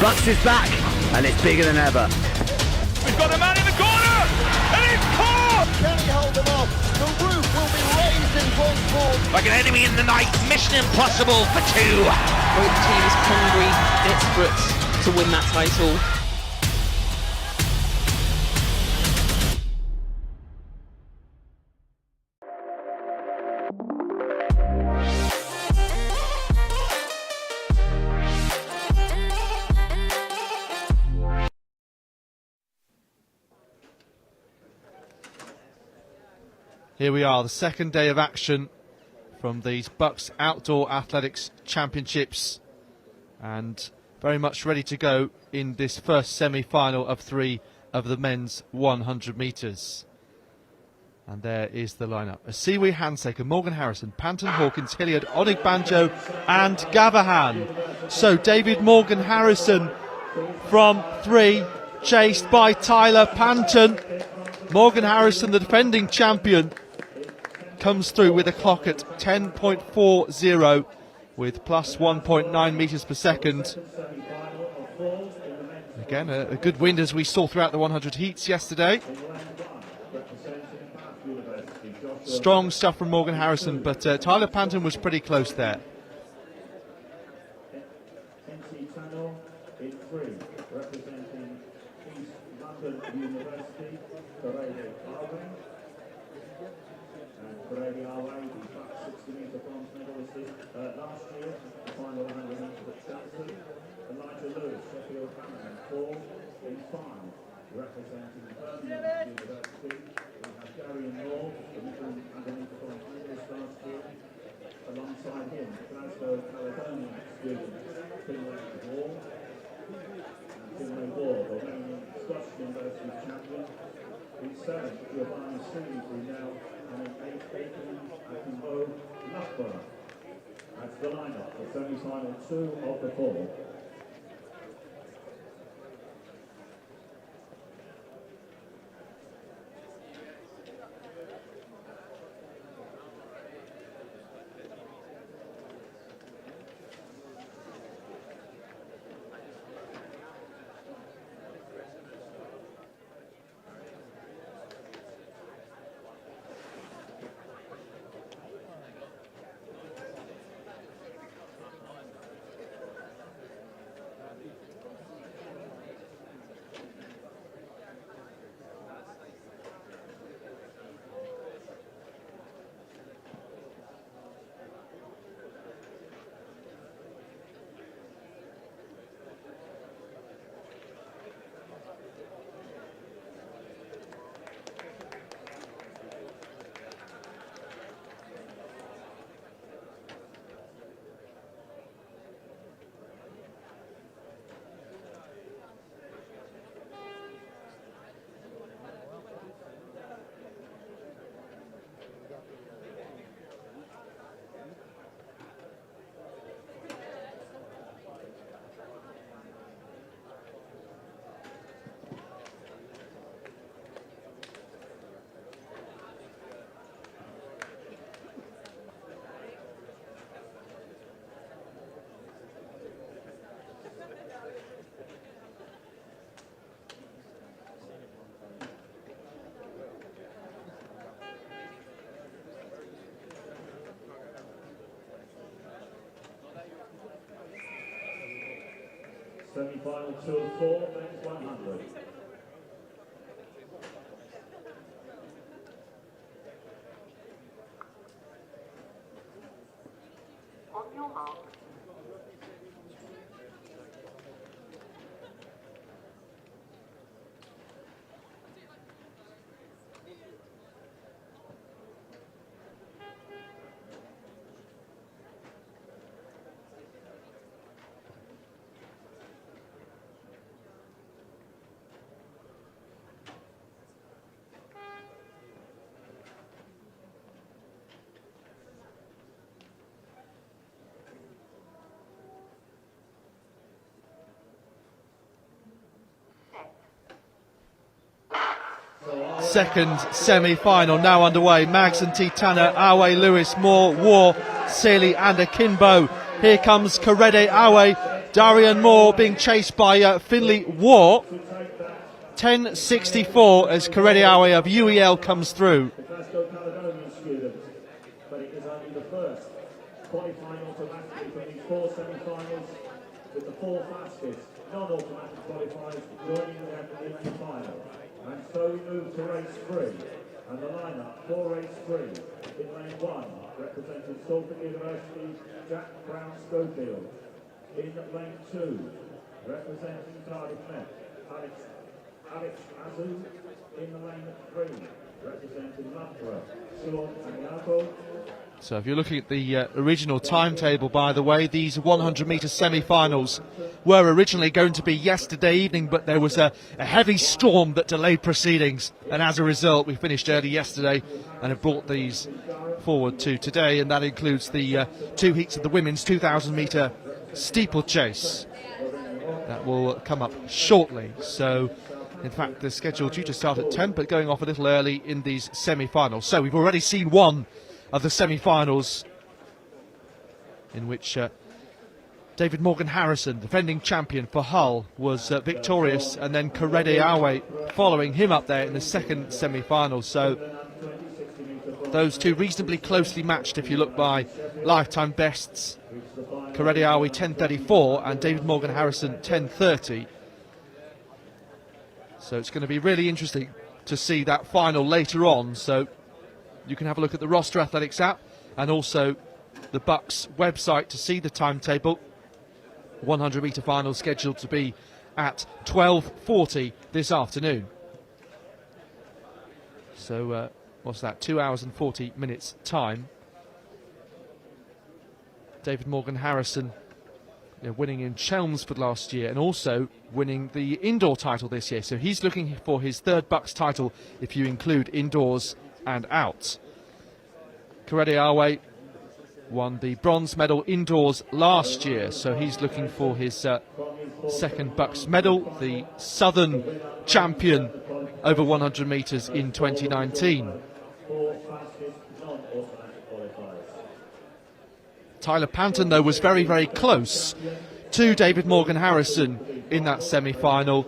BUCS is back, and it's bigger than ever. We've got a man in the corner, and it's caught! Can he hold them off? The roof will be raised in front court. Like an enemy in the night, mission impossible for two. Both teams hungry, desperate to win that title. Here we are, the second day of action from these BUCS Outdoor Athletics Championships, and very much ready to go in this first semi-final of 3 of the men's 100 metres. And there is the lineup: Asiwi Handsaker, Morgan Harrison, Panton Hawkins, Hilliard, Onig Banjo and Gavahan. So David Morgan Harrison from 3, chased by Tyler Panton. Morgan Harrison, the defending champion, comes through with a clock at 10.40 with plus 1.9 metres per second. Again, a good wind as we saw throughout the 100 heats yesterday. Strong stuff from Morgan Harrison, but Tyler Panton was pretty close there. Alongside him, Glasgow Caledonian student Finlay Wall, and Finlay Wall, the reigning Scottish University champion. In 7th, Giovanni Suni, who now having 8th, Bacon, Akinbo, Loughborough. That's the lineup for semi-final 2 of the 4. Semi-final 2 of 4, men's 100. On your mark. Second semi-final now underway. Mags and Titana, Awe, Lewis, Moore, War, Sealy and Akinbo. Here comes Korede Awe Darian Moore being chased by Finley War. 10.64 as Corrediawe of UEL comes through. Glasgow Caledonian student, but it is only the first qualifying automatically from these 4 semi-finals, with the 4 fastest non-automatic qualifiers joining them in the final. And so we move to race 3, and the lineup for race 3 in lane 1, representing Salford University, Jack Brown Schofield. In lane 2, representing Cardiff Met, Alex Azu. In the lane 3, representing Loughborough, Sean Anyako. So if you're looking at the original timetable, by the way, these 100-metre semi-finals were originally going to be yesterday evening, but there was a heavy storm that delayed proceedings, and as a result we finished early yesterday and have brought these forward to today, and that includes the 2 heats of the women's 2,000-metre steeplechase. That will come up shortly. So in fact the schedule due to start at 10, but going off a little early in these semi-finals. So we've already seen one of the semi-finals in which David Morgan Harrison, defending champion for Hull, was victorious, and then Corrediawe following him up there in the second semi-final. So those two reasonably closely matched if you look by lifetime bests. Corrediawe 10.34 and David Morgan Harrison 10.30. So it's going to be really interesting to see that final later on. So you can have a look at the Roster Athletics app and also the BUCS website to see the timetable. 100-metre final scheduled to be at 12:40 this afternoon. So what's that, 2 hours and 40 minutes time. David Morgan Harrison winning in Chelmsford last year and also winning the indoor title this year. So he's looking for his 3rd BUCS title if you include indoors and out. Corrediawe won the bronze medal indoors last year, so he's looking for his 2nd BUCS medal, the Southern champion over 100 metres in 2019. Tyler Panton, though, was very, very close to David Morgan Harrison in that semi-final.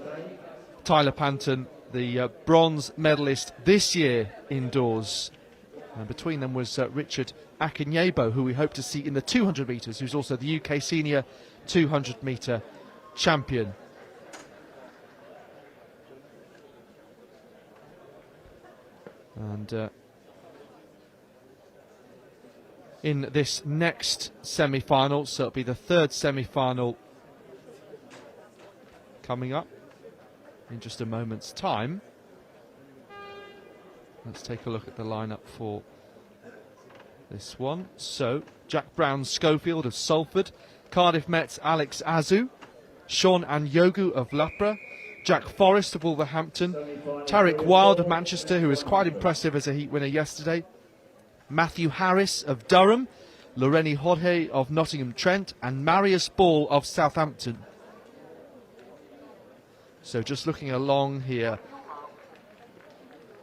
Tyler Panton, the bronze medalist this year indoors. And between them was Richard Akinyebo, who we hope to see in the 200 metres, who's also the UK senior 200 metre champion. And in this next semi-final, so it'll be the 3rd semi-final coming up in just a moment's time. Let's take a look at the lineup for this one. So Jack Brown Schofield of Salford, Cardiff Met's Alex Azu, Sean Anyogu of Loughborough, Jack Forrest of Wolverhampton, Tariq Wilde of Manchester, who was quite impressive as a heat winner yesterday, Matthew Harris of Durham, Loreni Jorge of Nottingham Trent, and Marius Ball of Southampton. So just looking along here,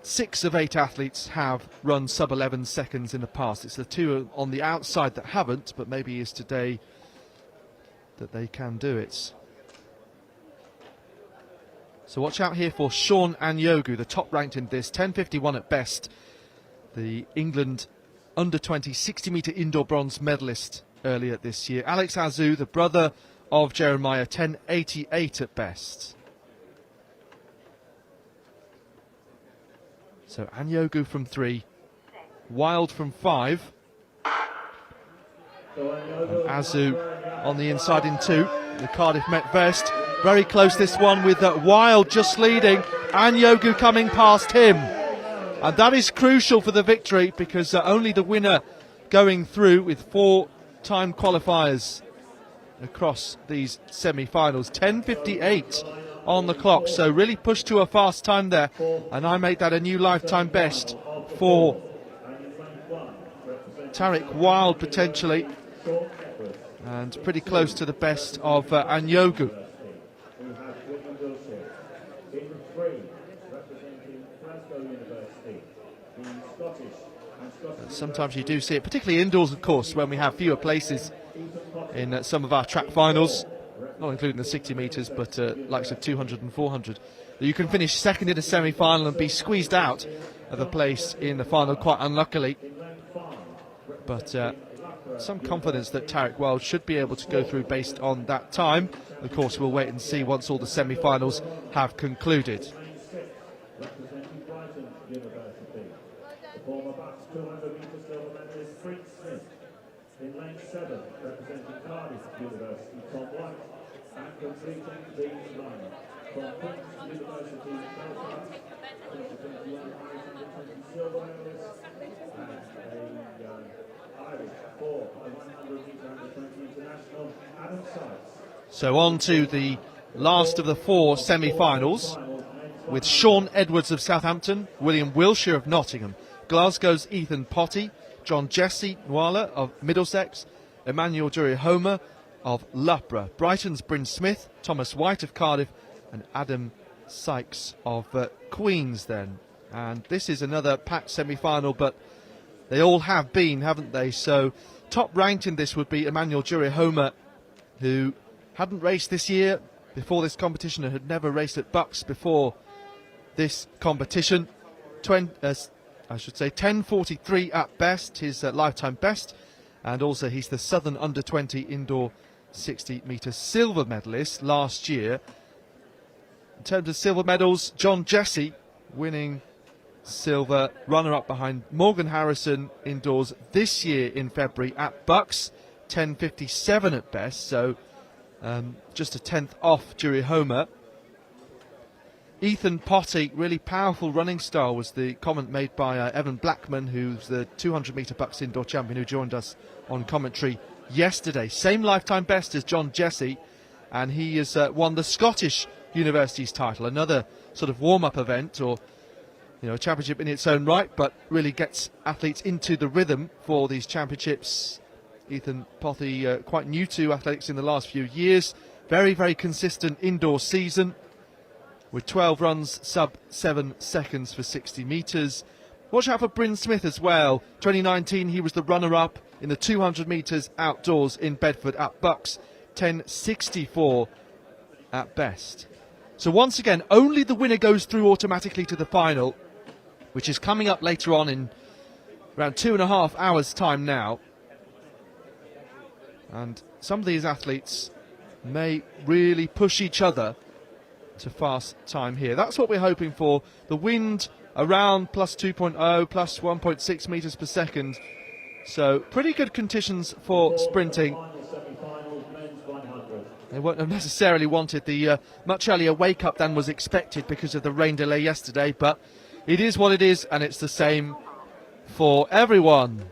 6 of 8 athletes have run sub 11 seconds in the past. It's the 2 on the outside that haven't, but maybe it's today that they can do it. So watch out here for Sean Anyogu, the top ranked in this, 10.51 at best. The England under-20 60-metre indoor bronze medalist earlier this year. Alex Azu, the brother of Jeremiah, 10.88 at best. So Anyogu from 3, Wild from 5, and Azu on the inside in 2. The Cardiff Met vest, very close this one with Wild just leading, Anyogu coming past him. And that is crucial for the victory because only the winner going through with 4-time qualifiers across these semi-finals. 10.58 on the clock, so really pushed to a fast time there, and I made that a new lifetime best for Tariq Wild potentially, and pretty close to the best of Anyogu. Sometimes you do see it, particularly indoors of course, when we have fewer places in some of our track finals. not including the 60 metres, but likes of 200 and 400. You can finish second in a semi-final and be squeezed out of a place in the final, quite unluckily. But some confidence that Tarek Wild should be able to go through based on that time. Of course, we'll wait and see once all the semi-finals have concluded. Representing Brighton University, the former BUCS 200 metre silver medalist Prince Smith. In lane 7, representing Cardiff University, Tom White. And completing the line from Prince University, Belfast, 2021 Irish under-20 silver medalist, and Irish for a 100 metre under-20 international, Adam Sykes. So on to the last of the 4 semi-finals, with Sean Edwards of Southampton, William Wilshire of Nottingham, Glasgow's Ethan Potty, John Jesse Nwala of Middlesex, Emmanuel Homer of Loughborough, Brighton's Bryn Smith, Thomas White of Cardiff, and Adam Sykes of Queens then. And this is another packed semi-final, but they all have been, haven't they? So top ranked in this would be Emmanuel Homer, who hadn't raced this year before this competition and had never raced at BUCS before this competition. 10:43 at best, his lifetime best, and also he's the Southern Under-20 Indoor 60 metre silver medalist last year. In terms of silver medals, John Jesse winning silver, runner-up behind Morgan Harrison indoors this year in February at BUCS, 10:57 at best, so just a tenth off Homer. Ethan Potty, really powerful running style, was the comment made by Evan Blackman, who's the 200 metre BUCS indoor champion, who joined us on commentary yesterday. Same lifetime best as John Jesse, and he has won the Scottish Universities title, another sort of warm-up event, or a championship in its own right, but really gets athletes into the rhythm for these championships. Ethan Potty, quite new to athletics in the last few years, very, very consistent indoor season, with 12 runs, sub 7 seconds for 60 metres. Watch out for Bryn Smith as well. 2019, he was the runner-up in the 200 metres outdoors in Bedford at BUCS, 10:64 at best. So once again, only the winner goes through automatically to the final, which is coming up later on in around 2.5 hours' time now. And some of these athletes may really push each other to fast time here. That's what we're hoping for. The wind around plus 2.0, plus 1.6 metres per second. So pretty good conditions for sprinting. They won't have necessarily wanted the much earlier wake-up than was expected because of the rain delay yesterday, but it is what it is, and it's the same for everyone.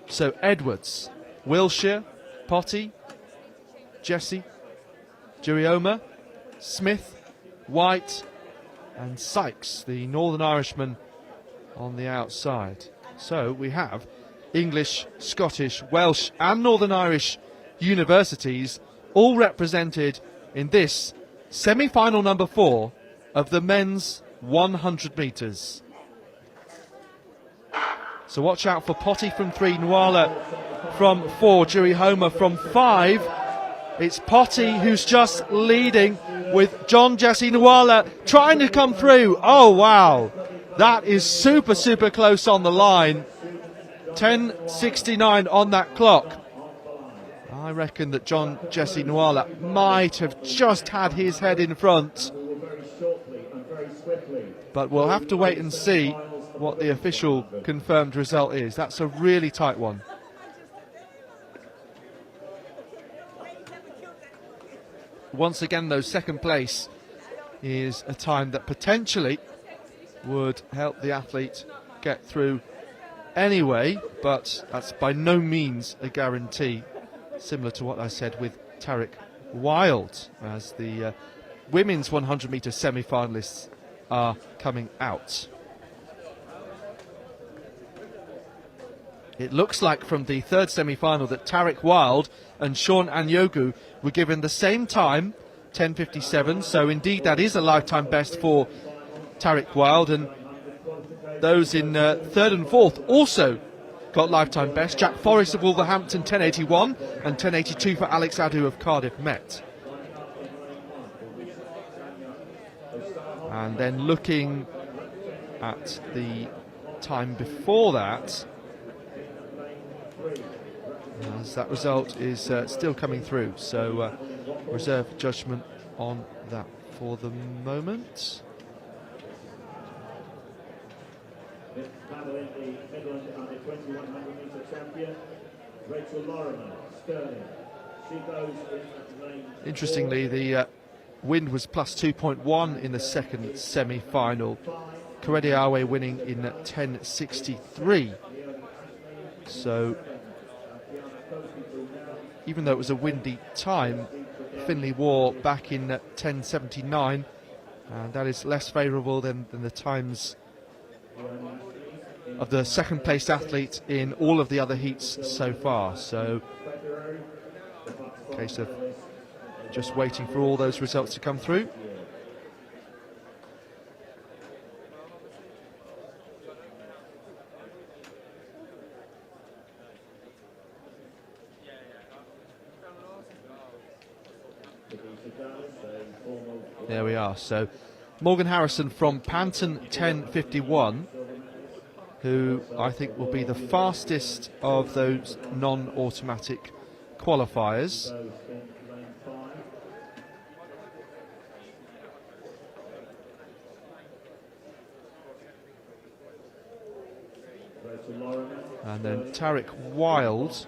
So Edwards, Wilshire, Potty, Jesse, Homer, Smith, White and Sykes, the Northern Irishman, on the outside. So we have English, Scottish, Welsh and Northern Irish universities all represented in this semi-final number 4 of the men's 100 metres. So watch out for Potty from 3, Nwala from 4, Homer from 5. It's Potty who's just leading, with John Jesse Nwala trying to come through. Oh wow, that is super, super close on the line. 10:69 on that clock. I reckon that John Jesse Nwala might have just had his head in front, but we'll have to wait and see what the official confirmed result is. That's a really tight one. Once again, though, second place is a time that potentially would help the athlete get through anyway, but that's by no means a guarantee, similar to what I said with Tarek Wild, as the women's 100 metre semi-finalists are coming out. It looks like from the third semi-final that Tarek Wild and Sean Anyogu were given the same time, 10:57, so indeed that is a lifetime best for Tarek Wild, and those in third and fourth also got lifetime best. Jack Forrest of Wolverhampton, 10.81, and 10.82 for Alex Adu of Cardiff Met. And then looking at the time before that, as that result is still coming through, so reserve judgment on that for the moment. Battling the Midland under 2100 metre champion, Rachel Lorimer, Sterling. She goes in lane. Interestingly, the wind was plus 2.1 in the second semi-final. Kerediawe winning in 10.63. So, even though it was a windy time, Finley War back in 10.79, and that is less favourable than the times of the second placed athlete in all of the other heats so far. So, case of just waiting for all those results to come through. There we are. So Morgan Harrison from Panton, 10.51, who I think will be the fastest of those non-automatic qualifiers. And then Tarek Wild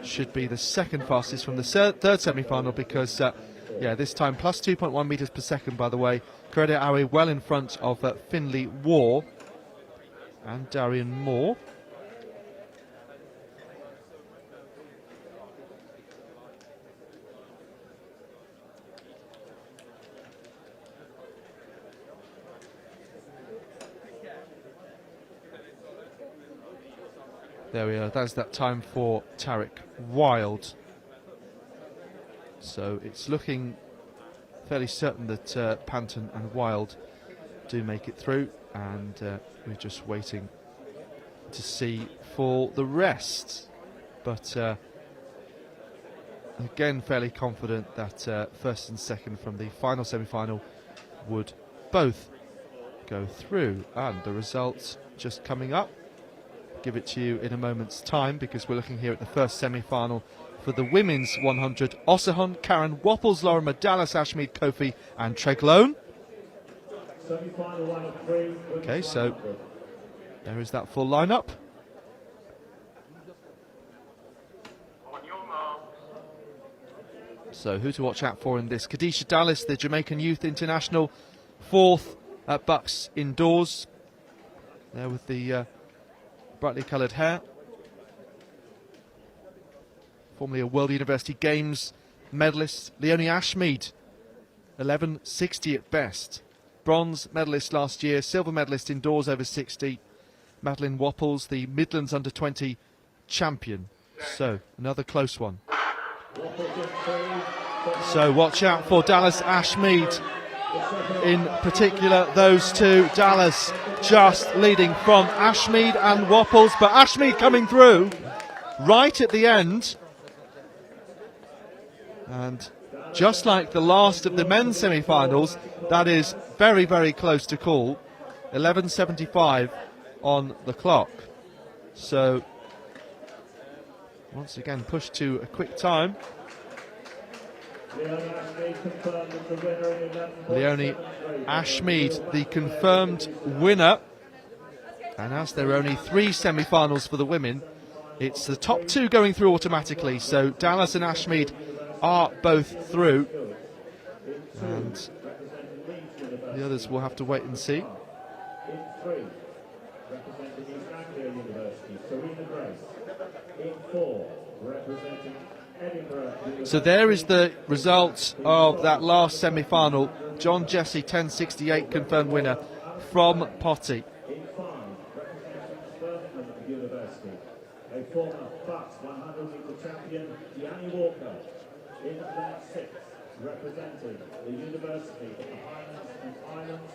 should be the second fastest from the third semi-final, because yeah, this time plus 2.1 metres per second, by the way. Kerediawe well in front of Finley War and Darian Moore. There we are, that's that time for Tarek Wild. So it's looking fairly certain that Panton and Wild do make it through, and we're just waiting to see for the rest. But again, fairly confident that first and second from the final semi-final would both go through. And the results just coming up. Give it to you in a moment's time, because we're looking here at the first semi-final for the women's 100. Ossahon, Karen Wapples, Lorimer, Dallas, Ashmead, Kofi and Treglone. Okay, so there is that full lineup. So who to watch out for in this? Kadisha Dallas, the Jamaican Youth International, fourth at BUCS Indoors. There with the brightly coloured hair. Formerly a World University Games medalist. Leonie Ashmead, 11.60 at best. Bronze medalist last year, silver medalist indoors over 60. Madeline Wapples, the Midlands under-20 champion. So, another close one. So, watch out for Dallas Ashmead. In particular, those two. Dallas just leading from Ashmead and Wapples, but Ashmead coming through right at the end. And just like the last of the men's semi-finals, that is very, very close to call. 11.75 on the clock. So, once again, pushed to a quick time. Leonie Ashmead, the confirmed winner. And as there are only 3 semi-finals for the women, it's the top 2 going through automatically. So Dallas and Ashmead are both through. And the others will have to wait and see. So there is the result of that last semi-final. John Jesse, 10.68, confirmed winner from Potty. A former BUCS 100-metre champion, Deanne Walker, in lane 6, representing the University of the Highlands and Islands.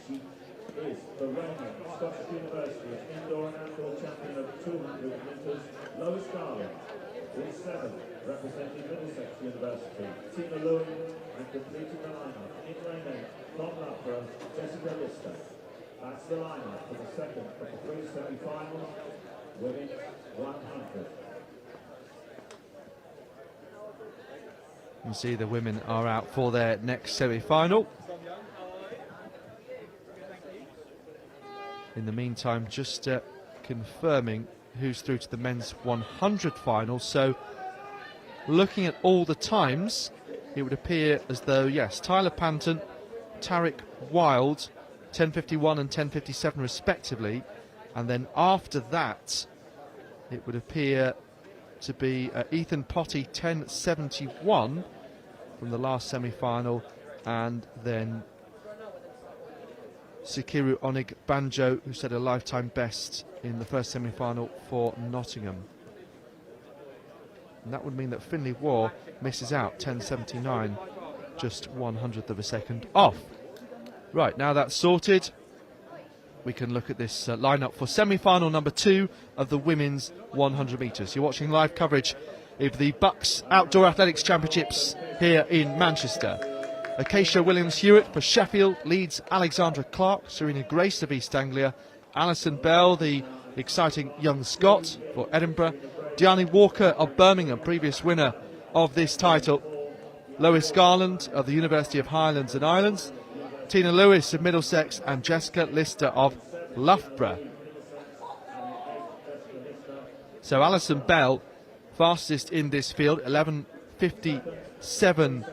She is the reigning Scottish University of Indoor and Outdoor national champion of 200 metres, Lois Garland. In 7, representing Middlesex University, Tina Lewin, and completing the lineup, in lane 8, Tom Loughborough, Jessica Lister. That's the lineup for the second of the 3 semi-finals, women's 100. You can see the women are out for their next semi-final. In the meantime, just confirming who's through to the men's 100 final. So looking at all the times, it would appear as though, yes, Tyler Panton, Tarek Wild, 10:51 and 10:57 respectively. And then after that, it would appear to be Ethan Potty, 10:71 from the last semi-final, and then Sikiru Onig Banjo, who set a lifetime best in the first semi-final for Nottingham. And that would mean that Finley Waugh misses out, 10:79, just 100th of a second off. Right, now that's sorted, we can look at this lineup for semi-final number 2 of the women's 100 metres. You're watching live coverage of the BUCS Outdoor Athletics Championships here in Manchester. Acacia Williams-Hewitt for Sheffield leads Alexandra Clark, Serena Grace of East Anglia, Alison Bell, the exciting young Scot, for Edinburgh, Diani Walker of Birmingham, previous winner of this title, Lois Garland of the University of Highlands and Islands, Tina Lewis of Middlesex, and Jessica Lister of Loughborough. So Alison Bell, fastest in this field, 11:57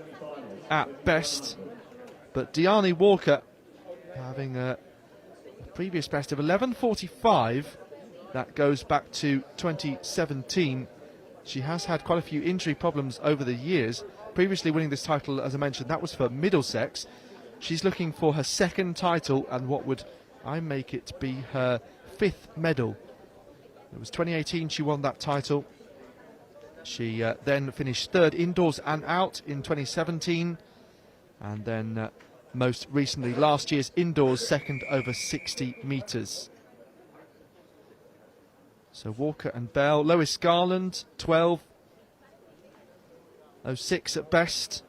at best. But Diani Walker having a previous best of 11:45. That goes back to 2017. She has had quite a few injury problems over the years. Previously winning this title, as I mentioned, that was for Middlesex. She's looking for her second title, and what would I make it be her 5th medal. It was 2018 she won that title. She then finished 3rd indoors and out in 2017, and then most recently last year's indoors 2nd over 60 metres. So Walker and Bell. Lois Garland, 12:06 at best.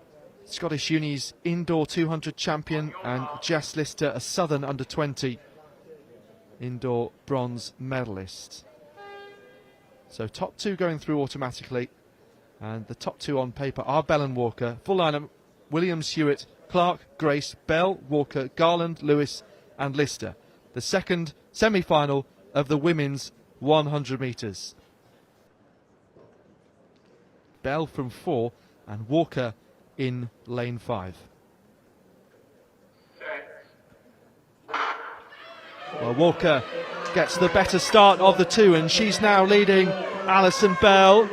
Scottish Uni's indoor 200 champion, and Jess Lister, a Southern under-20 indoor bronze medalist. So top 2 going through automatically, and the top 2 on paper are Bell and Walker. Full lineup: Williams, Hewitt, Clark, Grace, Bell, Walker, Garland, Lewis and Lister. The second semi-final of the women's 100 metres. Bell from 4 and Walker in lane 5. Well, Walker gets the better start of the 2, and she's now leading Alison Bell,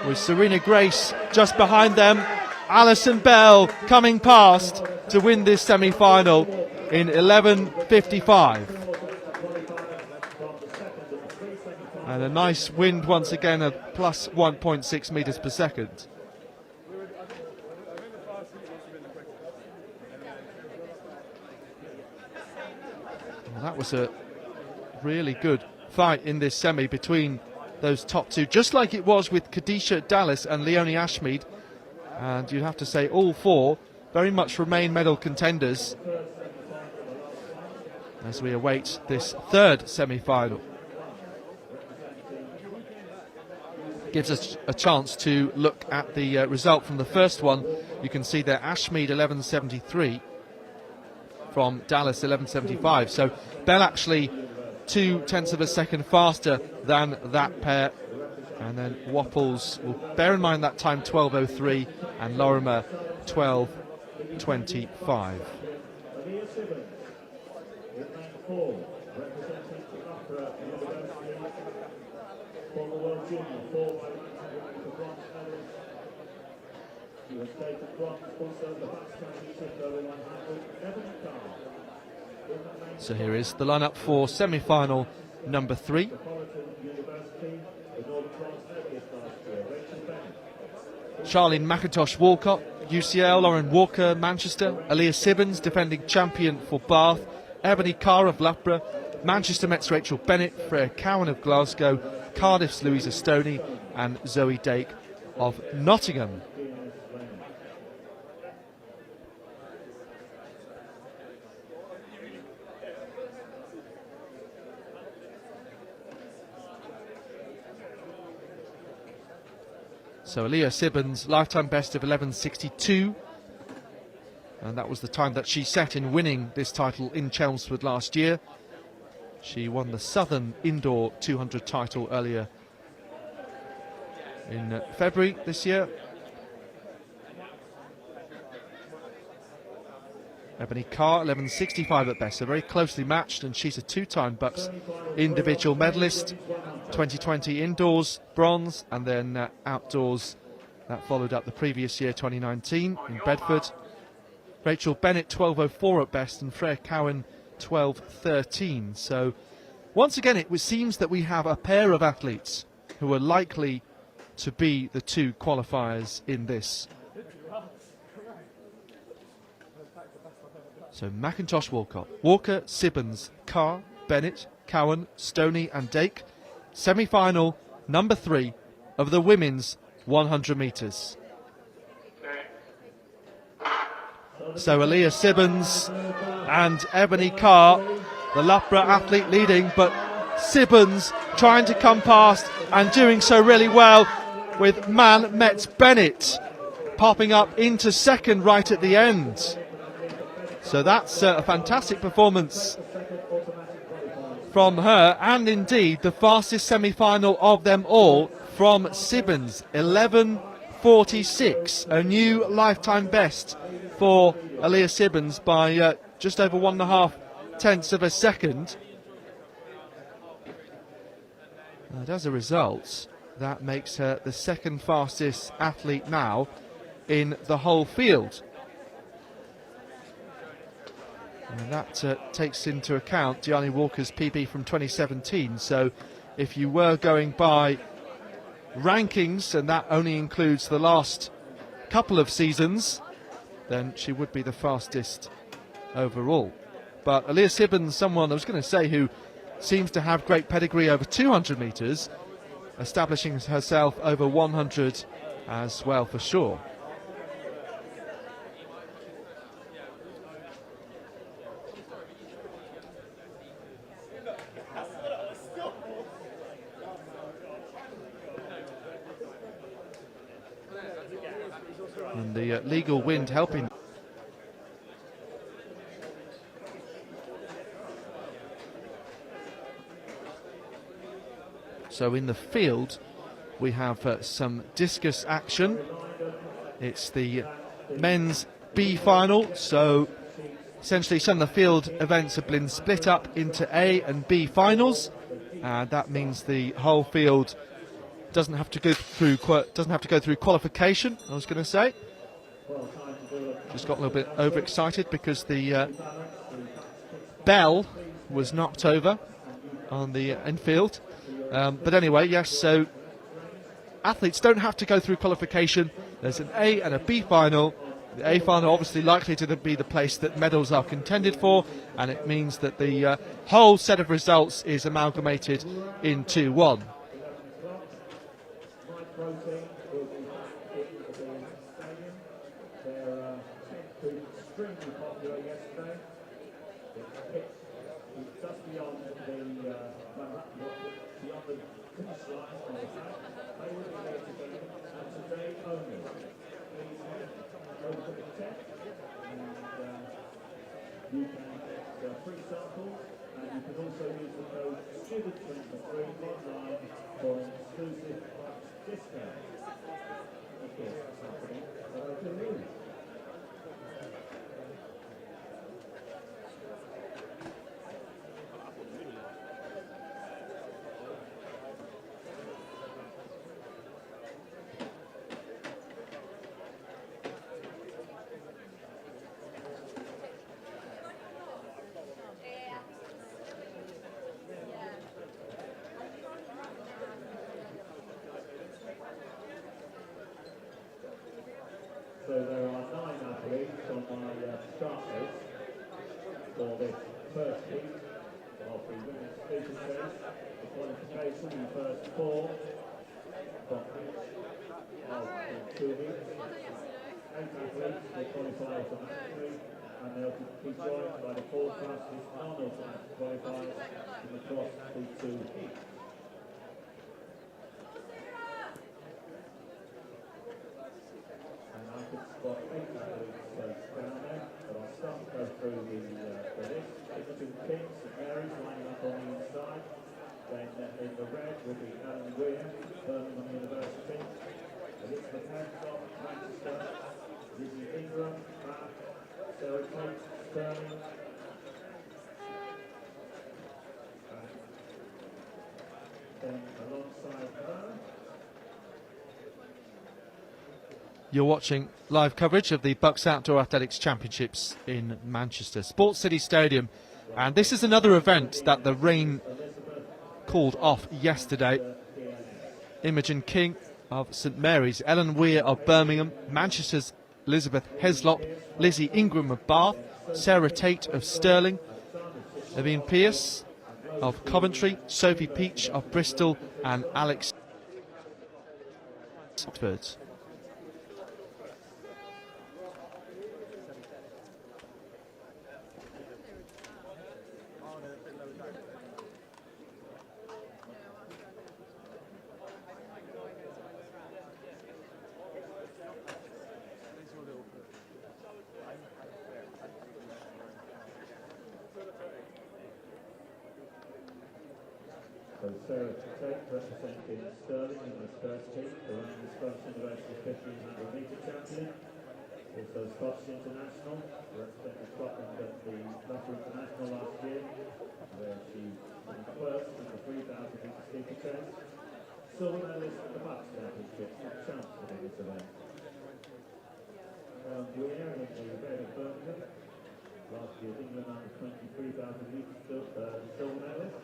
with Serena Grace just behind them. Alison Bell coming past to win this semi-final in 11:55. And a nice wind once again at plus 1.6 metres per second. Well, that was a really good fight in this semi between those top 2, just like it was with Kadisha Dallas and Leonie Ashmead. And you'd have to say all 4 very much remain medal contenders as we await this 3rd semi-final. Gives us a chance to look at the result from the first one. You can see there Ashmead 11:73 from Dallas 11:75. So Bell actually 0.2 of a second faster than that pair. And then Wapples, will bear in mind that time 12:03, and Lorimer 12:25. So here is the lineup for semi-final number 3. Charlene McIntosh Walcott, UCL, Lauren Walker, Manchester, Aaliyah Sibbons, defending champion for Bath, Ebony Carr of Loughborough, Manchester Met's Rachel Bennett, Freya Cowan of Glasgow, Cardiff's Louisa Stoney and Zoe Dake of Nottingham. So Aaliyah Sibbons, lifetime best of 11:62, and that was the time that she set in winning this title in Chelmsford last year. She won the Southern Indoor 200 title earlier in February this year. Ebony Carr, 11:65 at best, so very closely matched, and she's a two-time BUCS individual medalist. 2020 indoors bronze, and then outdoors that followed up the previous year, 2019 in Bedford. Rachel Bennett 12:04 at best, and Freya Cowan 12:13. So once again it seems that we have a pair of athletes who are likely to be the two qualifiers in this. So McIntosh, Walcott, Walker, Sibbons, Carr, Bennett, Cowan, Stoney and Dake. Semi-final number 3 of the women's 100 metres. So Aaliyah Sibbons and Ebony Carr, the Loughborough athlete leading, but Sibbons trying to come past and doing so really well, with Man Met Bennett popping up into second right at the end. So that's a fantastic performance from her, and indeed the fastest semi-final of them all from Sibbons, 11:46, a new lifetime best for Aaliyah Sibbons by just over 1.5 tenths of a second. And as a result, that makes her the second fastest athlete now in the whole field. And that takes into account Deani Walker's PB from 2017. So if you were going by rankings, and that only includes the last couple of seasons, then she would be the fastest overall. But Aaliyah Sibbons, someone I was going to say who seems to have great pedigree over 200 metres, establishing herself over 100 as well for sure. And the legal wind helping. So in the field we have some discus action. It's the men's B final, so essentially some of the field events have been split up into A and B finals, and that means the whole field doesn't have to go through qualification. I was going to say, just got a little bit overexcited because the bell was knocked over on the infield. But anyway, yes, so athletes don't have to go through qualification. There's an A and a B final. The A final obviously likely to be the place that medals are contended for, and it means that the whole set of results is amalgamated into one. You can get free samples, and you can also use the code STUDENT23 online for an exclusive discount. Of course, it's happening at Open News. So there are 9 athletes on my start list for this first week of the The qualification in the first four boxes of the 2 weeks. 8 athletes will qualify automatically, and they'll be joined by the 4 fastest non-automatic qualifiers in the cross the 2 heats. And I could spot 8 athletes down there, but I'll start to go through the list. Imogen King, St Mary's, lining up on the inside. Then in the red will be Ellen Weir, Birmingham University. Elizabeth Hancock, Manchester. Lizzie Ingram, Bath. Sarah Tate, Sterling. Then alongside her. You're watching live coverage of the BUCS Outdoor Athletics Championships in Manchester, Sports City Stadium. And this is another event that the rain called off yesterday. Imogen King of St Mary's, Ellen Weir of Birmingham, Manchester's Elizabeth Heslop, Lizzie Ingram of Bath, Sarah Tate of Stirling, Evine Pierce of Coventry, Sophie Peach of Bristol, and Alex Oxford. So Sarah Tate representing Stirling in this first heat, the reigning Scottish University 1500 metre champion. Also Scottish International, representing Scotland at the Luffer International last year, where she was first in the 3000 metre steeplechase. Silver medalist at the BUCS Championships, not chance to do this event. Weir in the red of Birmingham, last year's England under 23,000 metre silver medalist.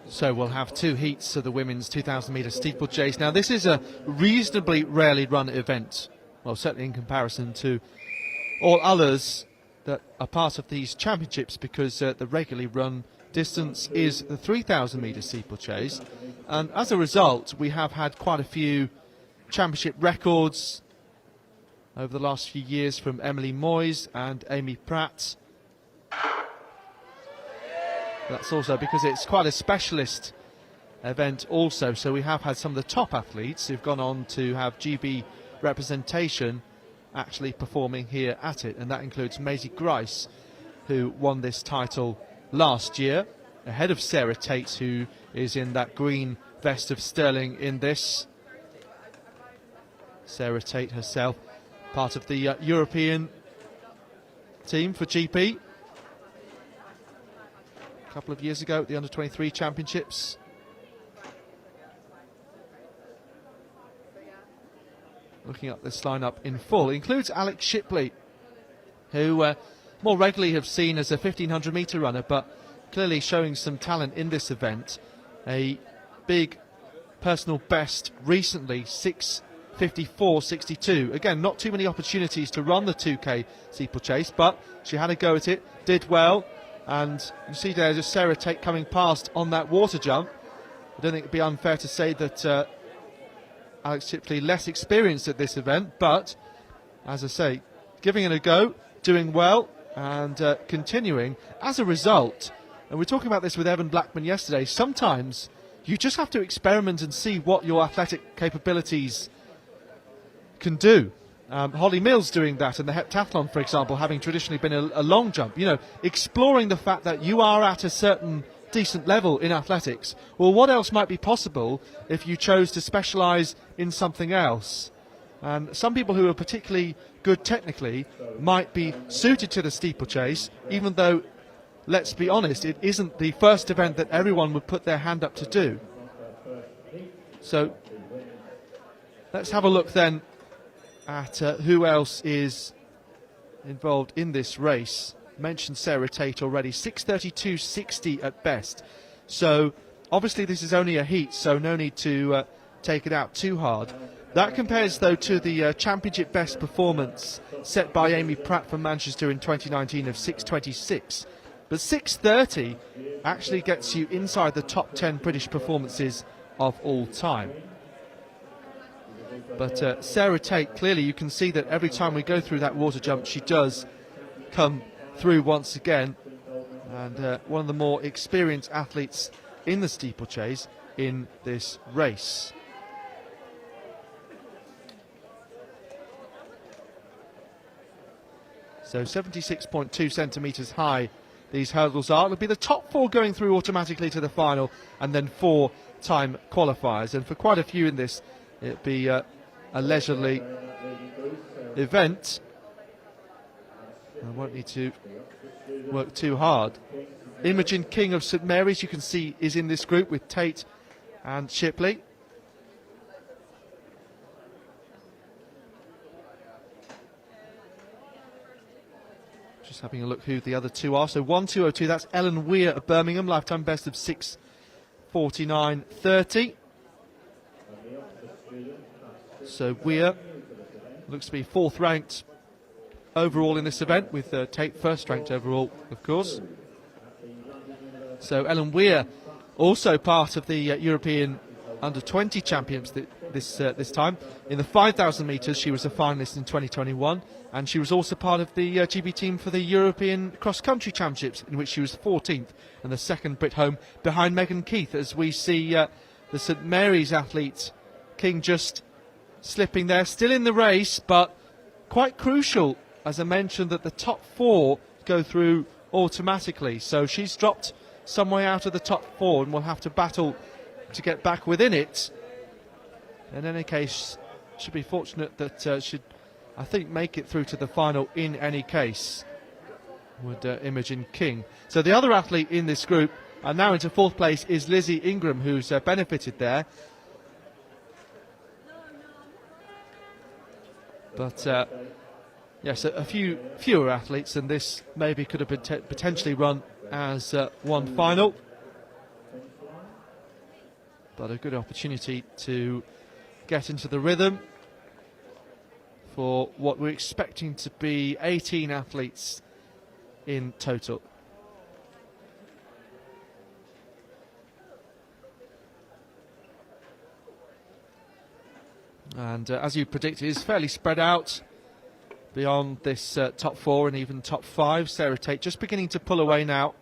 So we'll have 2 heats of the women's 2,000 metre steeplechase. Now this is a reasonably rarely run event, well certainly in comparison to all others that are part of these championships, because the regularly run distance is the 3,000 metre steeplechase, and as a result we have had quite a few championship records over the last few years from Emily Moyes and Amy Pratt. That's also because it's quite a specialist event also, so we have had some of the top athletes who've gone on to have GB representation actually performing here at it, and that includes Maisie Grice, who won this title last year, ahead of Sarah Tate, who is in that green vest of Stirling in this. Sarah Tate herself, part of the European team for GP. A couple of years ago at the Under-23 Championships. Looking at this lineup in full, includes Alex Shipley, who more regularly have seen as a 1500 metre runner, but clearly showing some talent in this event. A big personal best recently, 6:54.62. Again, not too many opportunities to run the 2K steeplechase, but she had a go at it, did well. And you see there's Sarah Tate coming past on that water jump. I don't think it'd be unfair to say that Alex Shipley less experienced at this event, but as I say, giving it a go, doing well, and continuing. As a result, and we were talking about this with Evan Blackman yesterday, sometimes you just have to experiment and see what your athletic capabilities can do. Holly Mills doing that in the heptathlon, for example, having traditionally been a long jump, you know, exploring the fact that you are at a certain decent level in athletics. Well, what else might be possible if you chose to specialise in something else? And some people who are particularly good technically might be suited to the steeplechase, even though, let's be honest, it isn't the first event that everyone would put their hand up to do. So let's have a look then at who else is involved in this race. Mentioned Sarah Tate already, 6:32.60 at best. So obviously this is only a heat, so no need to take it out too hard. That compares though to the championship best performance set by Amy Pratt from Manchester in 2019 of 6:26. But 6:30 actually gets you inside the top 10 British performances of all time. But Sarah Tate, clearly you can see that every time we go through that water jump, she does come through once again. And one of the more experienced athletes in the steeplechase in this race. So 76.2 centimetres high these hurdles are. It'll be the top 4 going through automatically to the final, and then 4 time qualifiers. And for quite a few in this, it'll be a leisurely event. I won't need to work too hard. Imogen King of St Mary's, you can see, is in this group with Tate and Shipley. Just having a look who the other 2 are. So 1:2:02, that's Ellen Weir of Birmingham, lifetime best of 6:49:30. So Weir looks to be 4th ranked overall in this event, with Tate 1st ranked overall, of course. So Ellen Weir also part of the European Under-20 Champions this time. In the 5,000 metres, she was a finalist in 2021, and she was also part of the GB team for the European Cross Country Championships, in which she was 14th and the 2nd Brit home behind Megan Keith, as we see the St Mary's athlete King just slipping there, still in the race, but quite crucial, as I mentioned, that the top 4 go through automatically. So she's dropped some way out of the top 4 and will have to battle to get back within it. In any case, should be fortunate that should, I think, make it through to the final in any case, would Imogen King. So the other athlete in this group, and now into 4th place, is Lizzie Ingram, who's benefited there. But yes, a few fewer athletes, and this maybe could have been potentially run as one final. But a good opportunity to get into the rhythm for what we're expecting to be 18 athletes in total. And as you predicted, it's fairly spread out beyond this top 4 and even top 5. Sarah Tate just beginning to pull away now.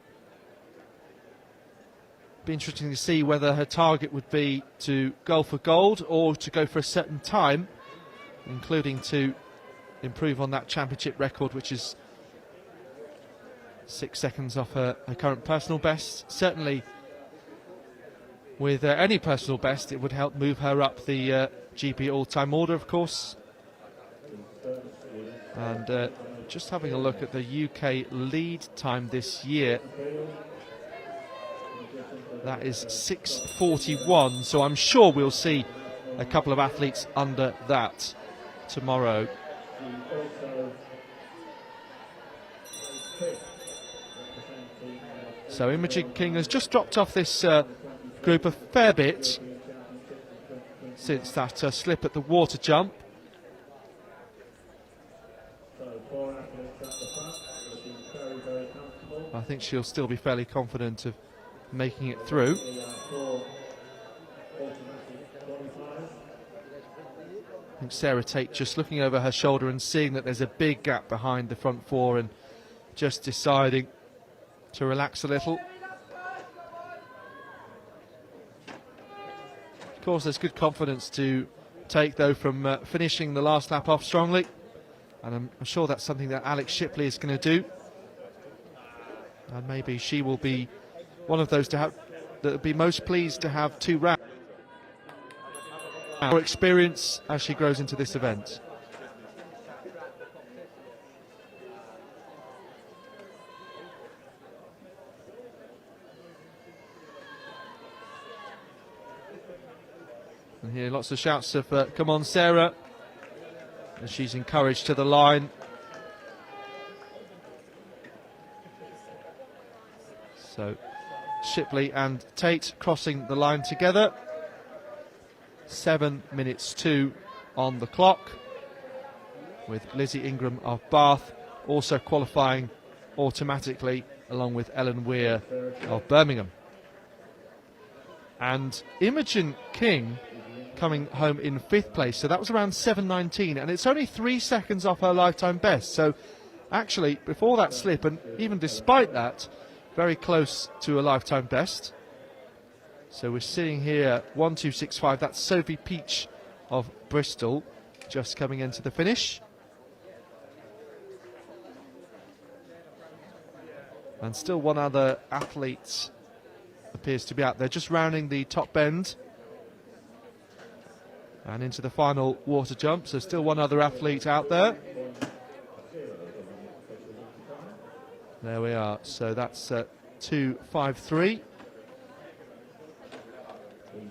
Be interesting to see whether her target would be to go for gold or to go for a certain time, including to improve on that championship record, which is 6 seconds off her current personal best. Certainly with any personal best, it would help move her up the GB all-time order, of course. And just having a look at the UK lead time this year, that is 6:41, so I'm sure we'll see a couple of athletes under that tomorrow. So Imogen King has just dropped off this group a fair bit since that slip at the water jump. I think she'll still be fairly confident of making it through. I think Sarah Tate just looking over her shoulder and seeing that there's a big gap behind the front 4 and just deciding to relax a little. Of course, there's good confidence to take, though, from finishing the last lap off strongly, and I'm sure that's something that Alex Shipley is going to do, and maybe she will be one of those that will be most pleased to have 2 rounds more experience as she grows into this event. And here lots of shouts of come on Sarah, as she's encouraged to the line. So Shipley and Tate crossing the line together. 7:02 on the clock, with Lizzie Ingram of Bath also qualifying automatically, along with Ellen Weir of Birmingham. And Imogen King coming home in 5th place, so that was around 7:19, and it's only 3 seconds off her lifetime best. So actually, before that slip, and even despite that, very close to a lifetime best. So we're seeing here 1:2.65. That's Sophie Peach of Bristol just coming into the finish. And still one other athlete appears to be out there, just rounding the top bend and into the final water jump. So still one other athlete out there. There we are. So that's 2:53,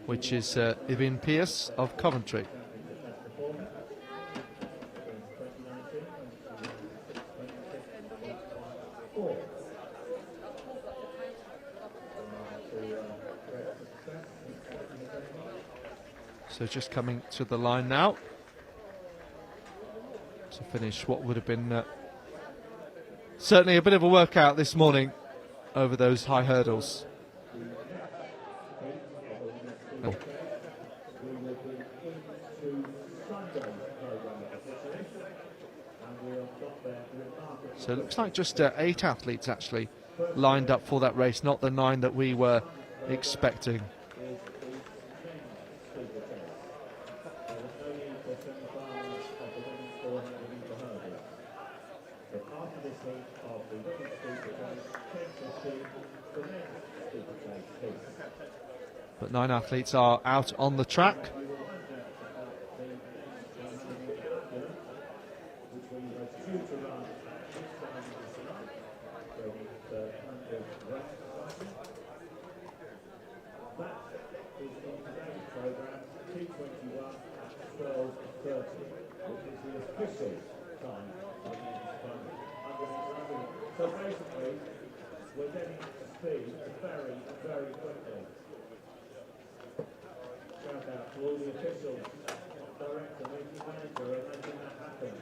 which is Yvonne Pierce of Coventry. So just coming to the line now to finish what would have been certainly a bit of a workout this morning over those high hurdles. Oh. So it looks like just 8 athletes actually lined up for that race, not the 9 that we were expecting. But 9 athletes are out on the track. So basically, we're getting up to speed very, very quickly. Shout out to all the officials, director, meeting manager, and making that happen.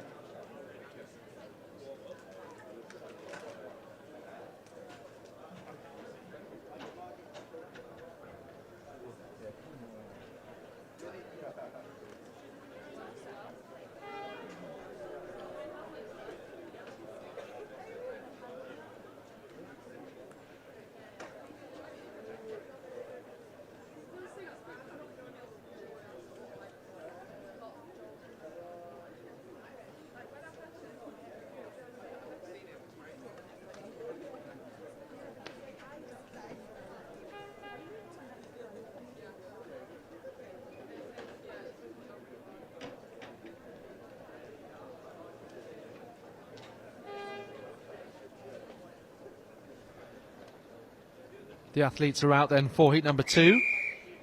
The athletes are out then for heat number 2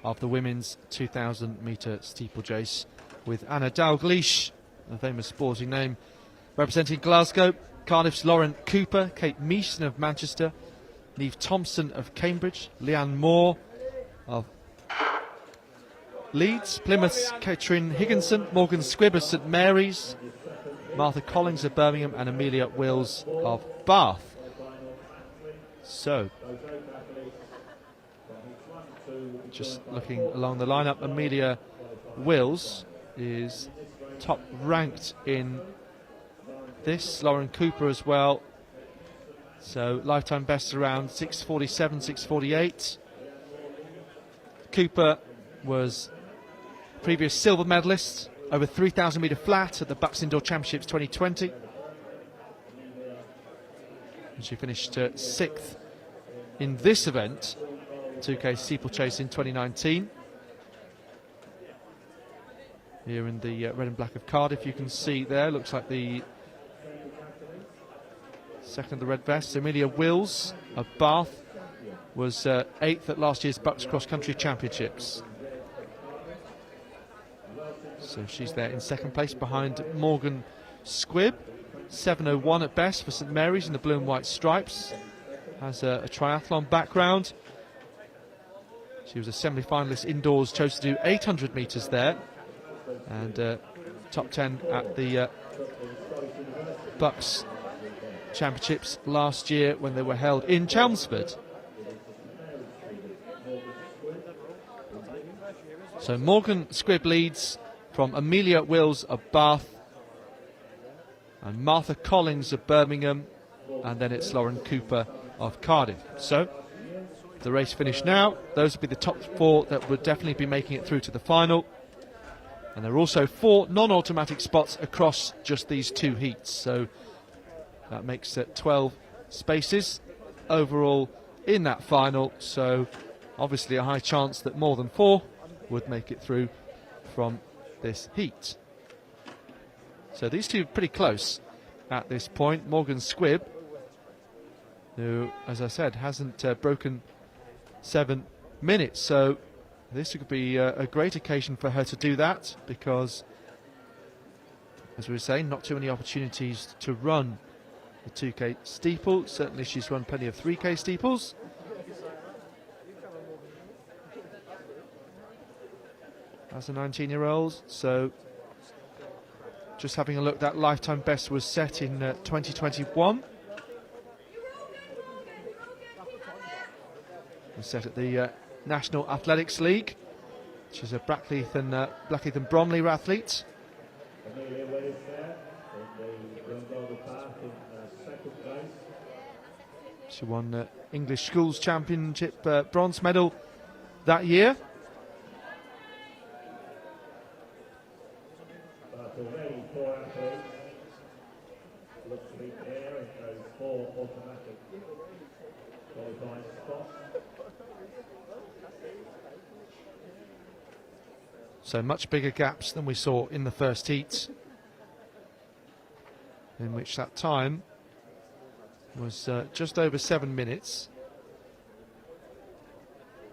of the women's 2,000 metre steeplechase, with Anna Dalgleish, a famous sporting name, representing Glasgow, Cardiff's Lauren Cooper, Kate Meeson of Manchester, Neve Thompson of Cambridge, Leanne Moore of Leeds, Plymouth's Catherine Higginson, Morgan Squibb of St Mary's, Martha Collins of Birmingham, and Amelia Wills of Bath. So, just looking along the lineup, Amelia Wills is top ranked in this, Lauren Cooper as well. So lifetime best around 6:47, 6:48. Cooper was previous silver medalist over 3,000 metre flat at the BUCS Indoor Championships 2020. And she finished 6th in this event, 2K steeplechase in 2019. Here in the red and black of Cardiff, you can see there, looks like the second of the red vest. Amelia Wills of Bath was 8th at last year's BUCS Cross Country Championships. So she's there in 2nd place behind Morgan Squibb. 7:01 at best for St Mary's in the blue and white stripes. Has a triathlon background. She was a semi-finalist indoors, chose to do 800 metres there. And top 10 at the BUCS Championships last year when they were held in Chelmsford. So Morgan Squibb leads from Amelia Wills of Bath and Martha Collins of Birmingham, and then it's Lauren Cooper of Cardiff. So the race finished now. Those would be the top 4 that would definitely be making it through to the final. And there are also 4 non-automatic spots across just these 2 heats. So that makes it 12 spaces overall in that final. So obviously a high chance that more than 4 would make it through from this heat. So these two are pretty close at this point. Morgan Squibb, who, as I said, hasn't broken 7 minutes. So this could be a great occasion for her to do that, because, as we were saying, not too many opportunities to run the 2K steeple. Certainly she's run plenty of 3K steeples. As a 19-year-old, so just having a look, that lifetime best was set in 2021. It was set at the National Athletics League, which is a Blackheath and Bromley athlete. Amelia Willis there in the young Golden Park in second place. She won English Schools Championship bronze medal that year. But already 4 athletes look to be there in those 4 automatic qualifying spots. So much bigger gaps than we saw in the first heat, in which that time was just over 7 minutes.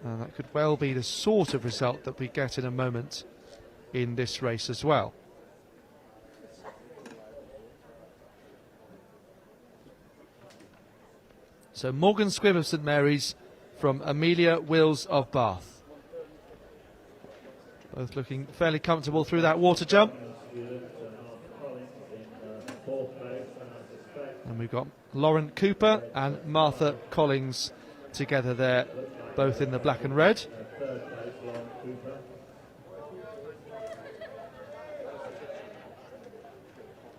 And that could well be the sort of result that we get in a moment in this race as well. So Morgan Squibb of St Mary's from Amelia Wills of Bath. Both looking fairly comfortable through that water jump. And we've got Lauren Cooper and Martha Collins together there, both in the black and red.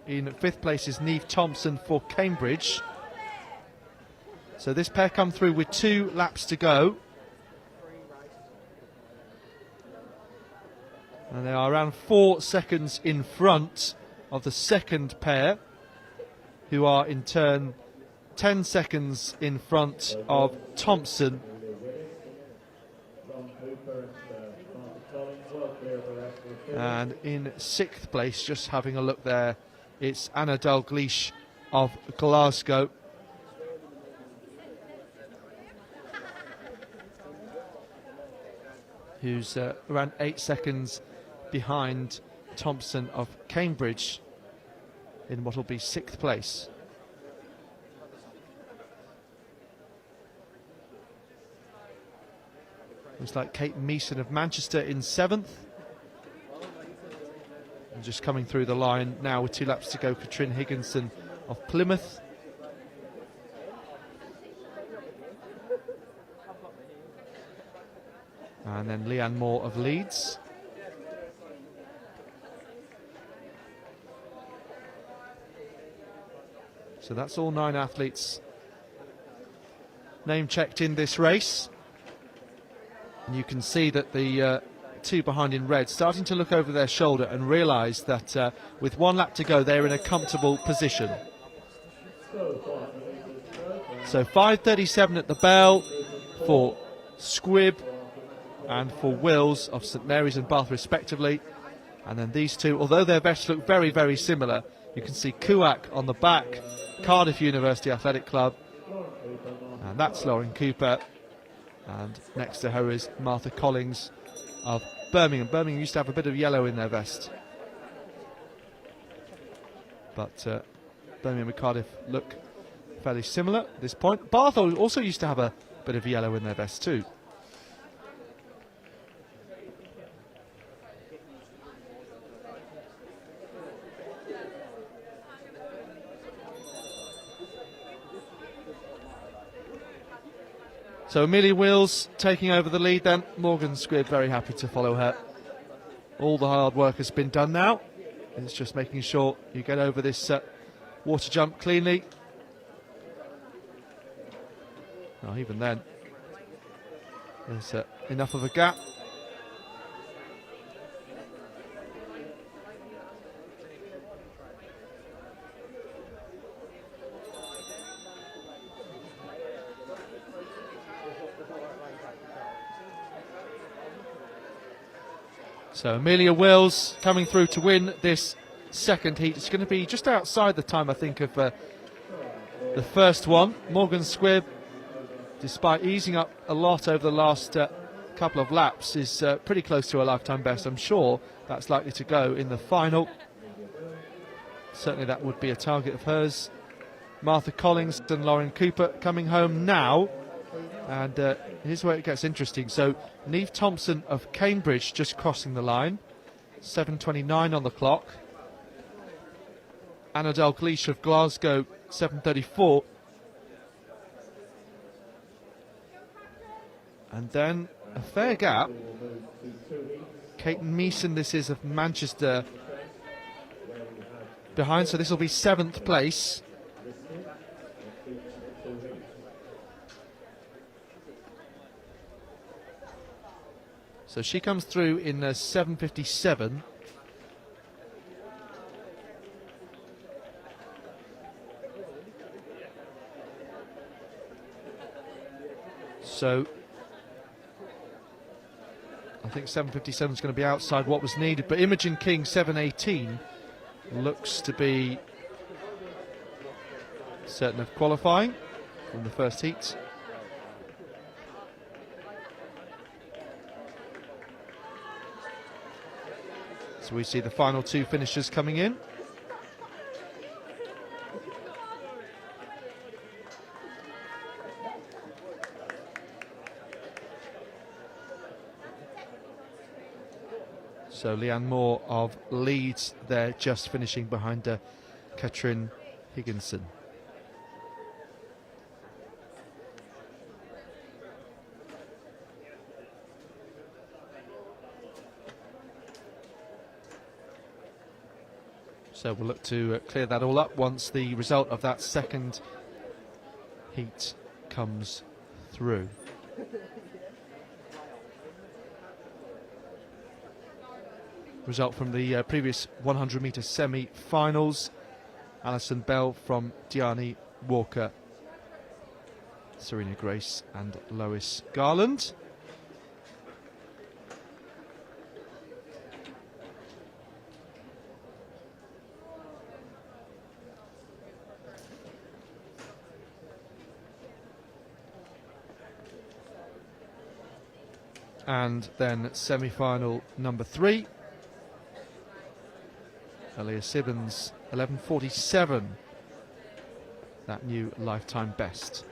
In 5th place is Neve Thompson for Cambridge. So this pair come through with 2 laps to go. And they are around 4 seconds in front of the second pair, who are in turn 10 seconds in front of Thompson. And in 6th place, just having a look there, it's Anna Dalgleish of Glasgow. Who's around 8 seconds behind Thompson of Cambridge in what will be 6th place. Looks like Kate Meeson of Manchester in 7th. And just coming through the line now with 2 laps to go, Katrin Higginson of Plymouth. And then Leanne Moore of Leeds. So that's all 9 athletes name-checked in this race. And you can see that the 2 behind in red starting to look over their shoulder and realise that with 1 lap to go, they're in a comfortable position. So 5:37 at the bell for Squibb and for Wills of St Mary's and Bath respectively. And then these 2, although their vests look very, very similar, you can see Kuak on the back, Cardiff University Athletic Club, and that's Lauren Cooper. And next to her is Martha Collins of Birmingham. Birmingham used to have a bit of yellow in their vest, but Birmingham and Cardiff look fairly similar at this point. Bath also used to have a bit of yellow in their vest too. So Amelia Wills taking over the lead then. Morgan Squibb very happy to follow her. All the hard work has been done now. It's just making sure you get over this water jump cleanly. Oh, even then, there's enough of a gap. So Amelia Wills coming through to win this second heat. It's going to be just outside the time, I think, of the first one. Morgan Squibb, despite easing up a lot over the last couple of laps, is pretty close to a lifetime best. I'm sure that's likely to go in the final. Certainly that would be a target of hers. Martha Collins and Lauren Cooper coming home now. And here's where it gets interesting. So Neve Thompson of Cambridge just crossing the line. 7:29 on the clock. Anna Dalgleish of Glasgow, 7:34. And then a fair gap. Kate Meeson, this is, of Manchester, behind. So this will be 7th place. So she comes through in 7:57. So I think 7:57 is going to be outside what was needed. But Imogen King, 7:18, looks to be certain of qualifying from the first heat. So we see the final two finishers coming in. So Leanne Moore of Leeds there, just finishing behind Katrin Higginson. So we'll look to clear that all up once the result of that second heat comes through. Result from the previous 100-metre semi-finals. Alison Bell from Diani Walker, Serena Grace and Lois Garland. And then semi-final number 3. Aaliyah Sibbons, 11:47. That new lifetime best.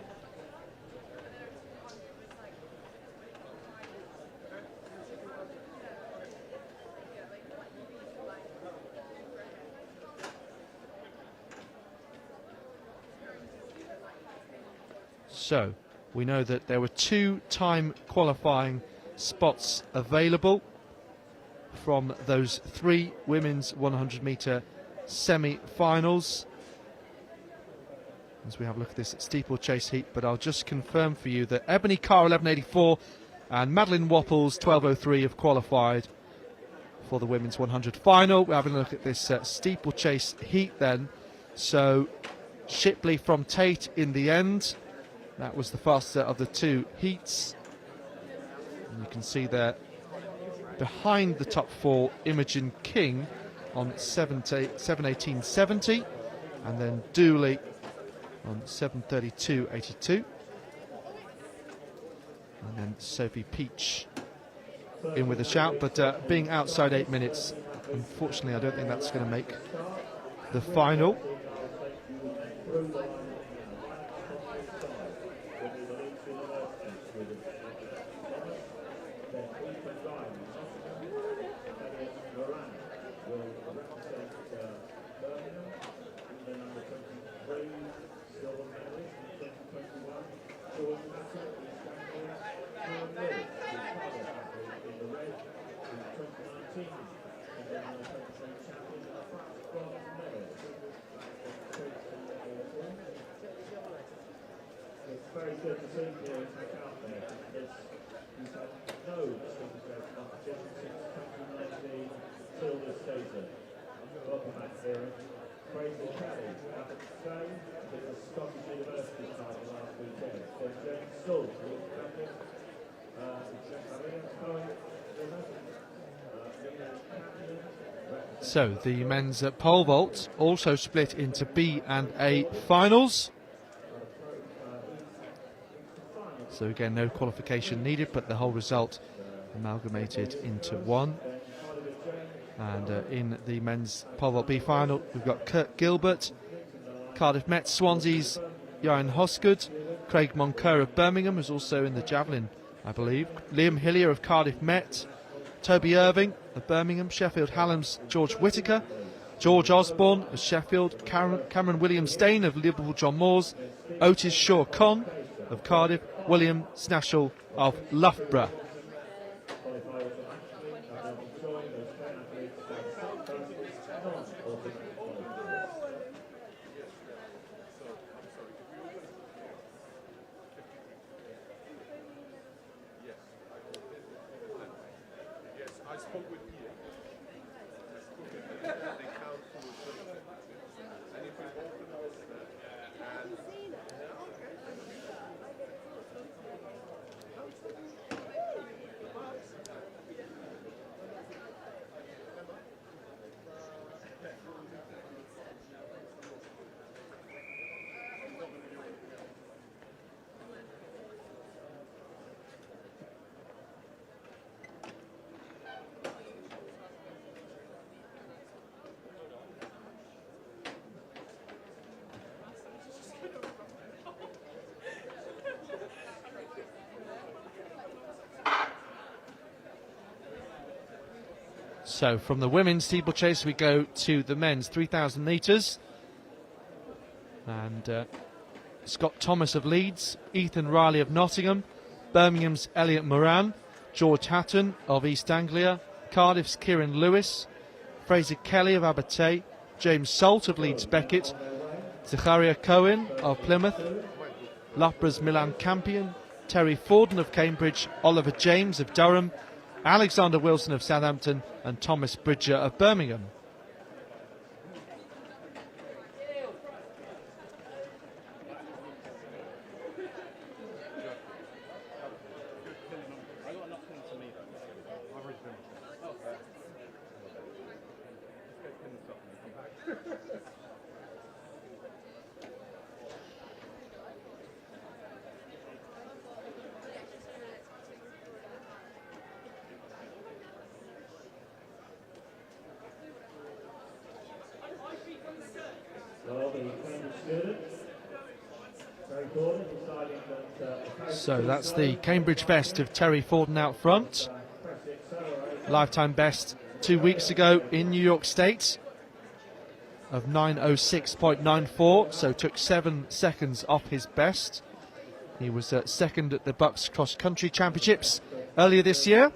So we know that there were 2 time qualifying spots available from those 3 women's 100-metre semi-finals. As we have a look at this steeplechase heat, but I'll just confirm for you that Ebony Carr, 11:84, and Madeline Wapples, 12:03, have qualified for the women's 100 final. We're having a look at this steeplechase heat then. So Shipley from Tate in the end. That was the faster of the 2 heats. And you can see there, behind the top 4, Imogen King on 7:18.70, and then Dooley on 7:32.82, and then Sophie Peach in with a shout, but being outside 8 minutes, unfortunately I don't think that's going to make the final. 2019 England 2020 champion with a flat bronze medal. It's very good to see Kieran back out there because he's had no distinguished race competition since 2019 till this season. Welcome back, Kieran. Fraser Kelly, up at Spain, with the Scottish University title last weekend. Then James Salt, who was champion. So the men's pole vault also split into B and A finals. So again, no qualification needed, but the whole result amalgamated into one. And in the men's pole vault B final, we've got Kurt Gilbert, Cardiff Met, Swansea's Jan Hosgood, Craig Moncur of Birmingham, who's also in the javelin, I believe, Liam Hillier of Cardiff Met, Toby Irving of Birmingham, Sheffield Hallam's George Whittaker, George Osborne of Sheffield, Cameron William-Stain of Liverpool John Moores, Otis Shaw-Conn of Cardiff, William Snashall of Loughborough. So from the women's steeplechase we go to the men's 3,000 metres. And Scott Thomas of Leeds, Ethan Riley of Nottingham, Birmingham's Elliot Moran, George Hatton of East Anglia, Cardiff's Kieran Lewis, Fraser Kelly of Abertay, James Salt of Leeds Beckett, Zacharia Cohen of Plymouth, Loughborough's Milan Campion, Terry Forden of Cambridge, Oliver James of Durham, Alexander Wilson of Southampton and Thomas Bridger of Birmingham. So that's the Cambridge best of Terry Forden out front. Lifetime best 2 weeks ago in New York State of 9:06.94, so took 7 seconds off his best. He was second at the BUCS Cross Country Championships earlier this year.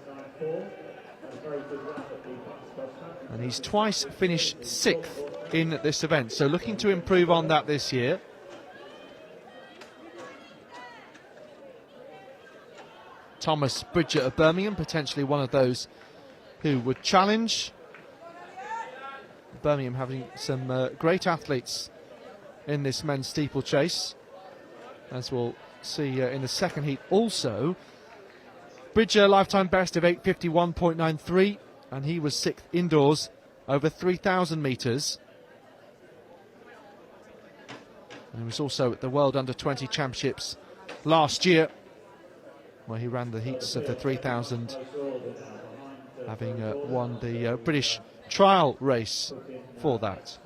And he's twice finished 6th in this event, so looking to improve on that this year. Thomas Bridger of Birmingham, potentially one of those who would challenge. Birmingham having some great athletes in this men's steeplechase, as we'll see in the second heat also. Bridger, lifetime best of 8:51.93, and he was 6th indoors over 3,000 metres. And he was also at the World Under-20 Championships last year, where he ran the heats of the 3,000, having won the British trial race for that.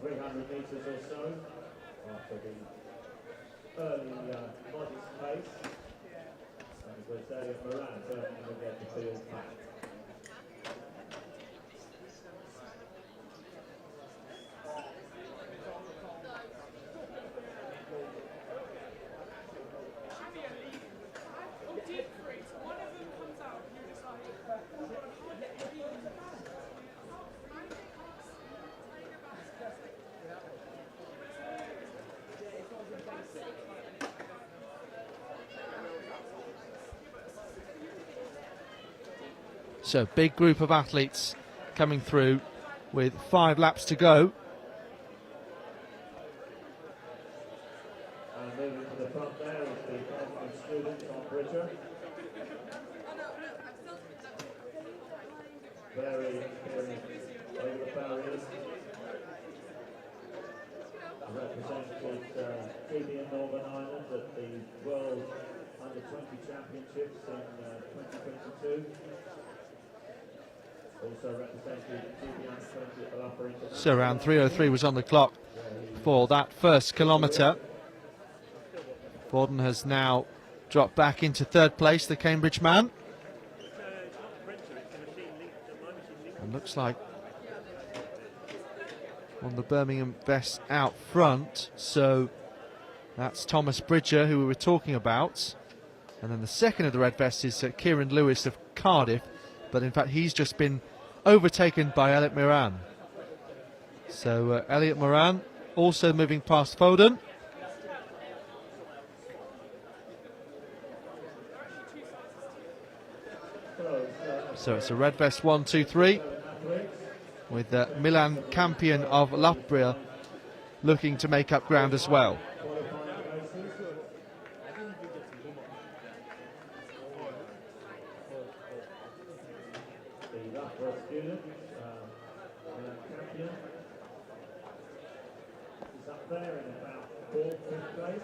300 metres or so after the early modest pace. And it was Elliot Moran certainly will get the field back. So big group of athletes coming through with 5 laps to go. And moving to the front there is the qualifying student, Tom Bridger. Very experienced over the barriers. Represented GB and Northern Ireland at the World Under-20 Championships in 2022. Also represented GB Under-20 at the Upper International. So around 3:03 was on the clock for that first kilometre. Borden has now dropped back into 3rd place, the Cambridge man. And looks like on the Birmingham vest out front, so that's Thomas Bridger, who we were talking about. And then the second of the red vests is Kieran Lewis of Cardiff, but in fact he's just been overtaken by Elliot Moran. So Elliot Moran also moving past Foden. So it's a red vest 1, 2, 3 with Milan Campion of Loughborough looking to make up ground as well. The Loughborough student, Milan Campion, is up there in about 4th, 5th place.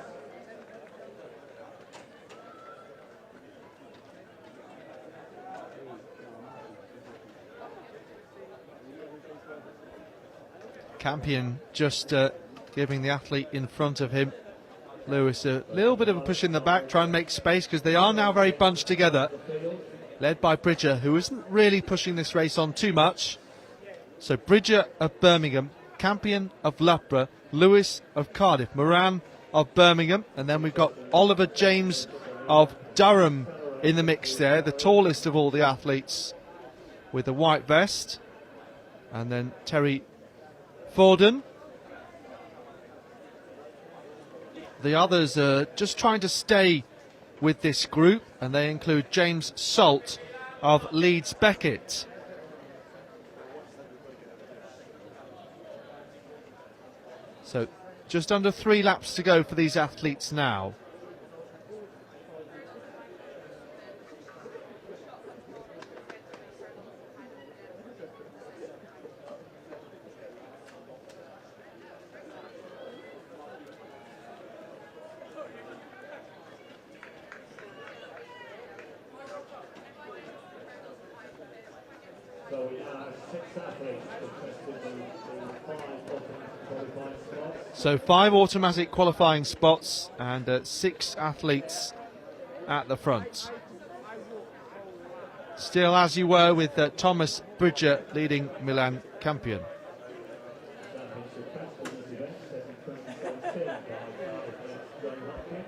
Campion just giving the athlete in front of him, Lewis, a little bit of a push in the back, try and make space because they are now very bunched together, led by Bridger, who isn't really pushing this race on too much. So Bridger of Birmingham, Campion of Loughborough, Lewis of Cardiff, Moran of Birmingham, and then we've got Oliver James of Durham in the mix there, the tallest of all the athletes with the white vest, and then Terry Forden. The others are just trying to stay with this group, and they include James Salt of Leeds Beckett. So just under 3 laps to go for these athletes now. So we now have 6 athletes contesting the 5 automatic qualifying spots. So 5 automatic qualifying spots and 6 athletes at the front. Still as you were with Thomas Bridger leading Milan Campion. Championship best for this event, set in 2017 by John Hopkins,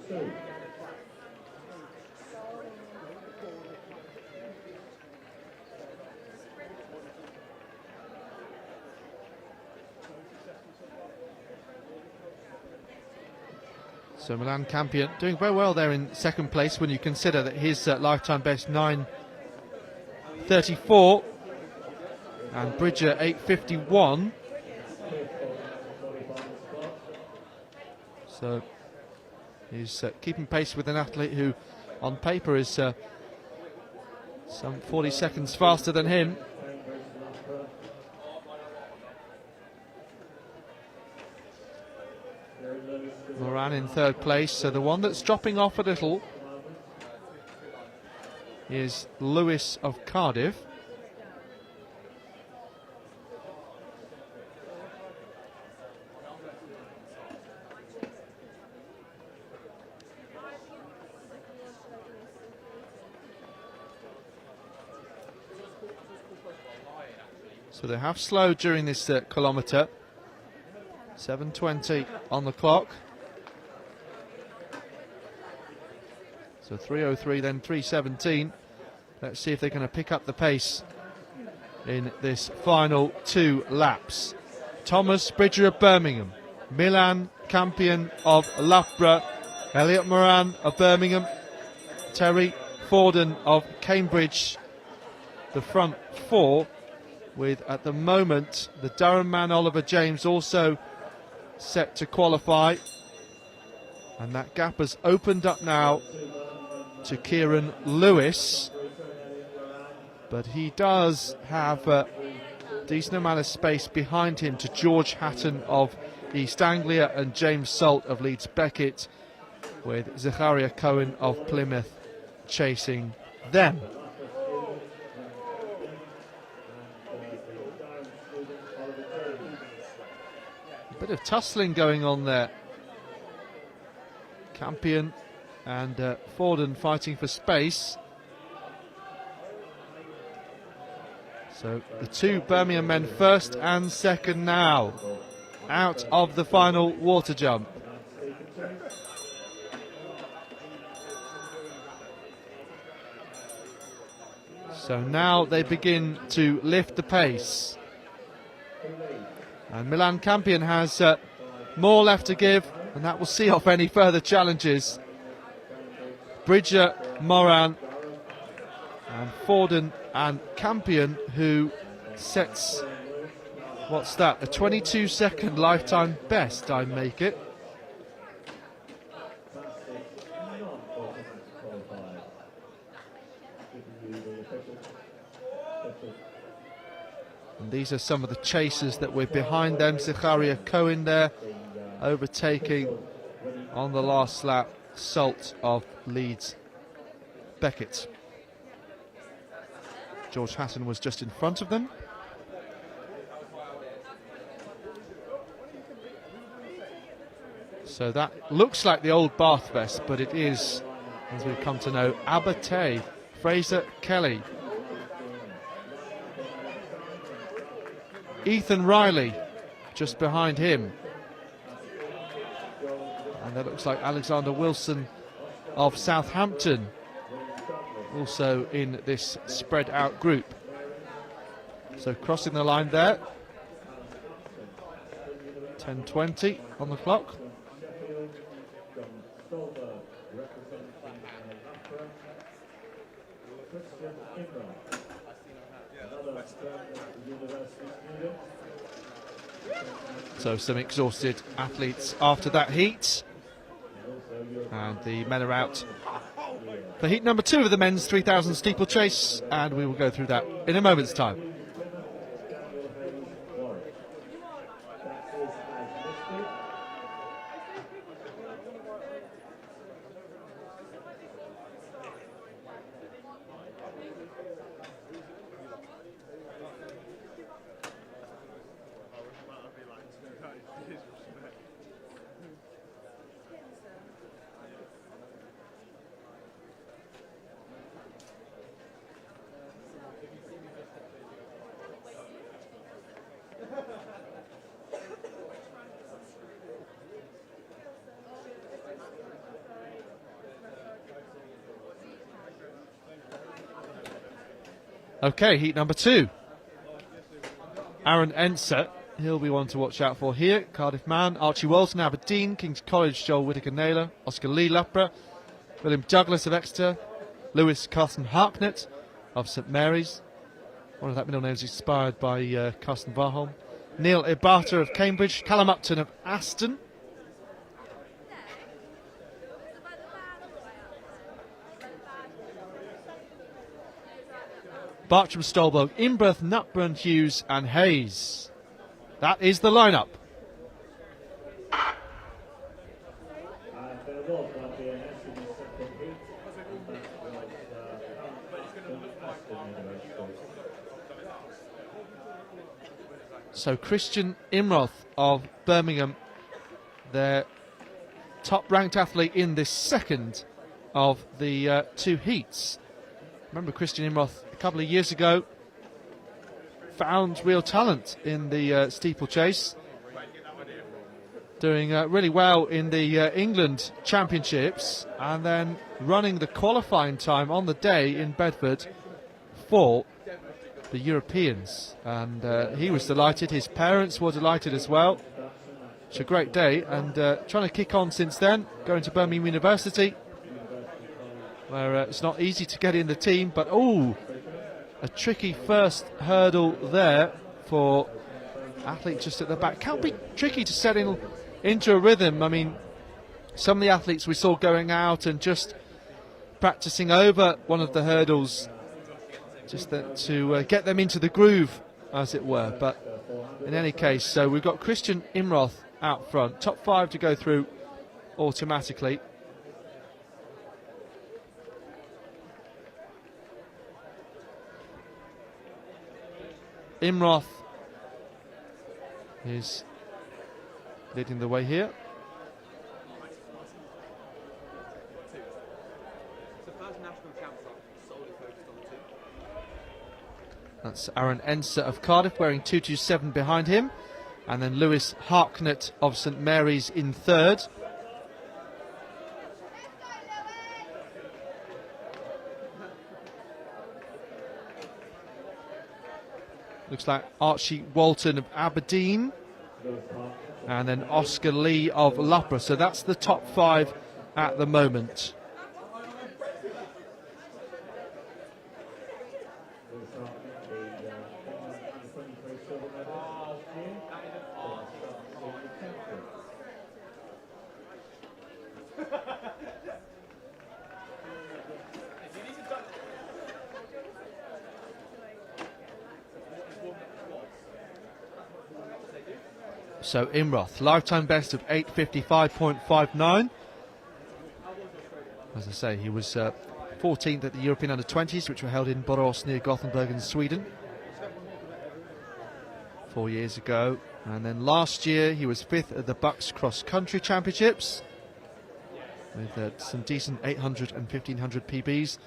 39.42. So Milan Campion doing very well there in 2nd place when you consider that his lifetime best 9:34 and Bridger 8:51. So he's keeping pace with an athlete who on paper is some 40 seconds faster than him. Moran in 3rd place, so the one that's dropping off a little is Lewis of Cardiff. So they have slowed during this kilometre. 7:20 on the clock. So 3:03, then 3:17. Let's see if they're going to pick up the pace in this final 2 laps. Thomas Bridger of Birmingham, Milan Campion of Loughborough, Elliot Moran of Birmingham, Terry Forden of Cambridge, the front four, with at the moment the Durham man Oliver James also set to qualify, and that gap has opened up now to Kieran Lewis, but he does have a decent amount of space behind him to George Hatton of East Anglia and James Salt of Leeds Beckett, with Zachariah Cohen of Plymouth chasing them. A bit of tussling going on there. Campion and Forden fighting for space. So the two Birmingham men first and second now out of the final water jump. So now they begin to lift the pace. And Milan Campion has more left to give, and that will see off any further challenges. Bridger, Moran and Forden and Campion, who sets, what's that, a 22-second lifetime best, I make it. And these are some of the chasers that were behind them. Zachariah Cohen there, overtaking on the last lap Salt of Leeds Beckett. George Hatton was just in front of them. So that looks like the old Bath vest, but it is, as we've come to know, Abate, Fraser Kelly. Ethan Riley just behind him. And that looks like Alexander Wilson of Southampton, also in this spread out group. So crossing the line there. 10:20 on the clock. So some exhausted athletes after that heat, and the men are out for heat number 2 of the men's 3,000 steeplechase, and we will go through that in a moment's time. Okay, heat number 2. Aaron Enser, he'll be one to watch out for here. Cardiff man, Archie Walton, Aberdeen, King's College, Joel Whittaker-Naylor, Oscar Lee Loughborough, William Douglas of Exeter, Lewis Carson Harknett of St Mary's. One of that middle names inspired by Carsten Warholm. Neil Ibata of Cambridge, Callum Upton of Aston. Bartram, Stolberg, Imberth, Nutburn, Hughes and Hayes. That is the lineup. So Christian Imroth of Birmingham, their top-ranked athlete in this second of the 2 heats. Remember Christian Imroth a couple of years ago found real talent in the steeplechase, doing really well in the England Championships, and then running the qualifying time on the day in Bedford for the Europeans. And he was delighted, his parents were delighted as well. It's a great day, and trying to kick on since then, going to Birmingham University, where it's not easy to get in the team, but oh, a tricky first hurdle there for athlete just at the back. Can be tricky to set into a rhythm. I mean, some of the athletes we saw going out and just practicing over one of the hurdles, just to get them into the groove, as it were. But in any case, so we've got Christian Imroth out front, top 5 to go through automatically. Imroth is leading the way here. That's Aaron Enser of Cardiff wearing 227 behind him, and then Lewis Harknett of St Mary's in third. Looks like Archie Walton of Aberdeen, and then Oscar Lee of Loughborough. So that's the top 5 at the moment. So Imroth, lifetime best of 8:55.59. As I say, he was 14th at the European Under-20s, which were held in Borås near Gothenburg in Sweden 4 years ago. And then last year he was 5th at the BUCS Cross Country Championships with some decent 800 and 1500 PBs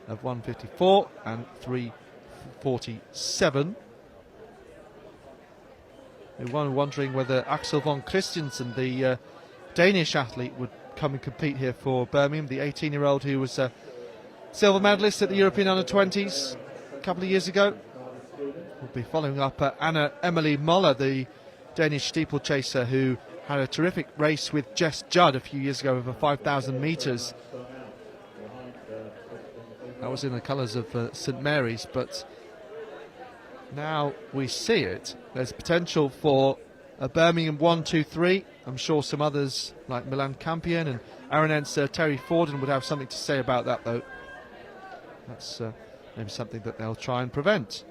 of 154 and 347. We were wondering whether Axel von Christiansen, the Danish athlete, would come and compete here for Birmingham, the 18-year-old who was a silver medalist at the European Under-20s a couple of years ago. We'll be following up Anna Emily Moller, the Danish steeplechaser who had a terrific race with Jess Judd a few years ago over 5,000 metres. That was in the colours of St Mary's, but now we see it. There's potential for a Birmingham 1, 2, 3. I'm sure some others like Milan Campion and Aaron Enser, Terry Forden would have something to say about that, though. That's maybe something that they'll try and prevent.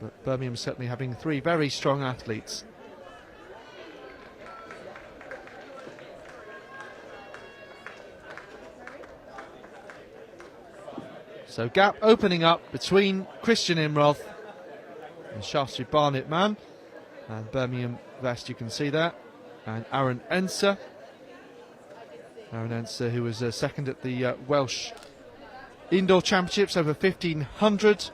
But Birmingham certainly having 3 very strong athletes. So gap opening up between Christian Imroth and Shaftesbury Barnet man, and Birmingham vest, you can see that, and Aaron Enser. Aaron Enser, who was second at the Welsh Indoor Championships over 1500.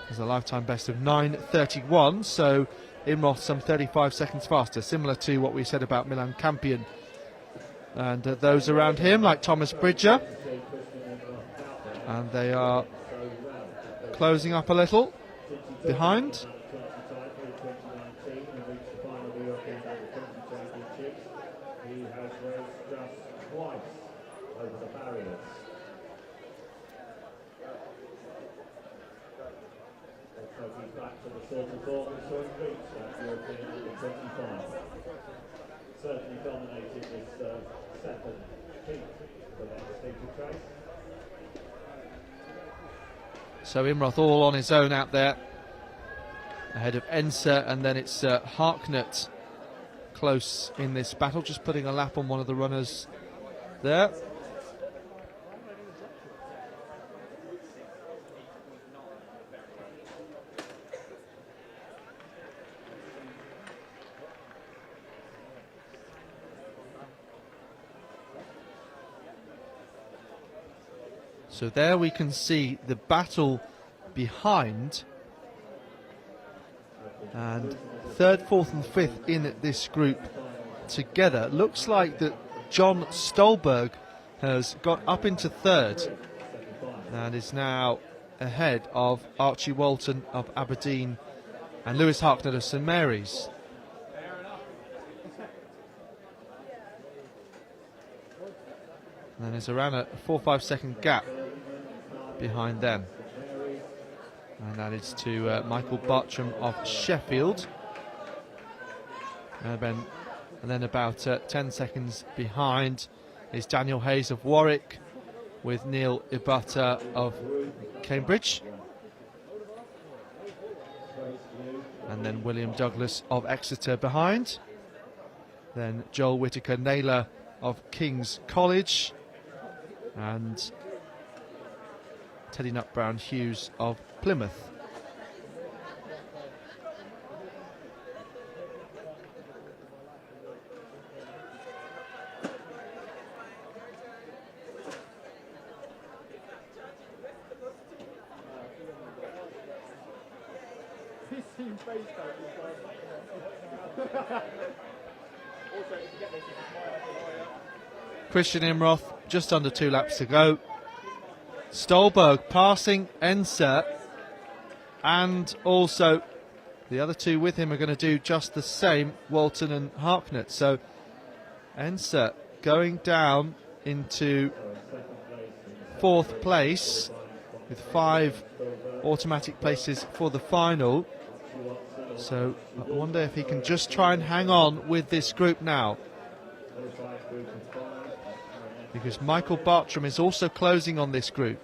There's a lifetime best of 9:31, so Imroth some 35 seconds faster, similar to what we said about Milan Campion. And those around him, like Thomas Bridger, and they are closing up a little behind. Certainly dominated this second heat for that steeplechase. So Imroth all on his own out there, ahead of Enser, and then it's Harknett close in this battle, just putting a lap on one of the runners there. So there we can see the battle behind, and third, fourth and fifth in this group together. Looks like that John Stolberg has got up into third and is now ahead of Archie Walton of Aberdeen and Lewis Harknett of St Mary's. And then there's around a 4 or 5 second gap behind them. And that is to Michael Bartram of Sheffield. And then about 10 seconds behind is Daniel Hayes of Warwick, with Neil Ibata of Cambridge. And then William Douglas of Exeter behind. Then Joel Whittaker-Naylor of King's College. And Teddy Nut-Brown-Hughes of Plymouth. Christian Imroth, just under 2 laps to go. Stolberg passing Enser, and also the other two with him are going to do just the same, Walton and Harknett. So Enser going down into 4th place with 5 automatic places for the final. So I wonder if he can just try and hang on with this group now, because Michael Bartram is also closing on this group.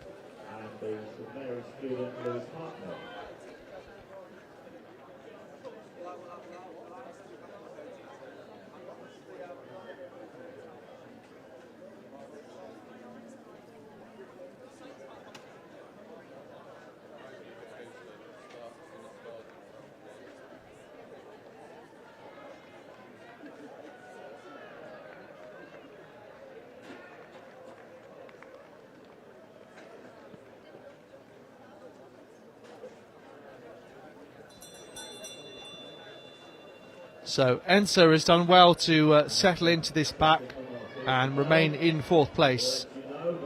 So Enser has done well to settle into this pack and remain in 4th place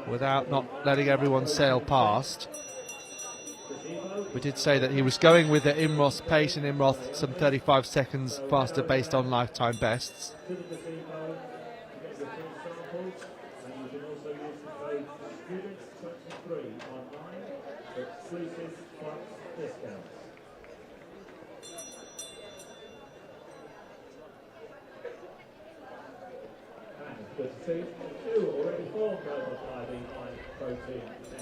without not letting everyone sail past. We did say that he was going with the Imroth's pace, and Imroth some 35 seconds faster based on lifetime bests. Already 4 global diving by protein 10.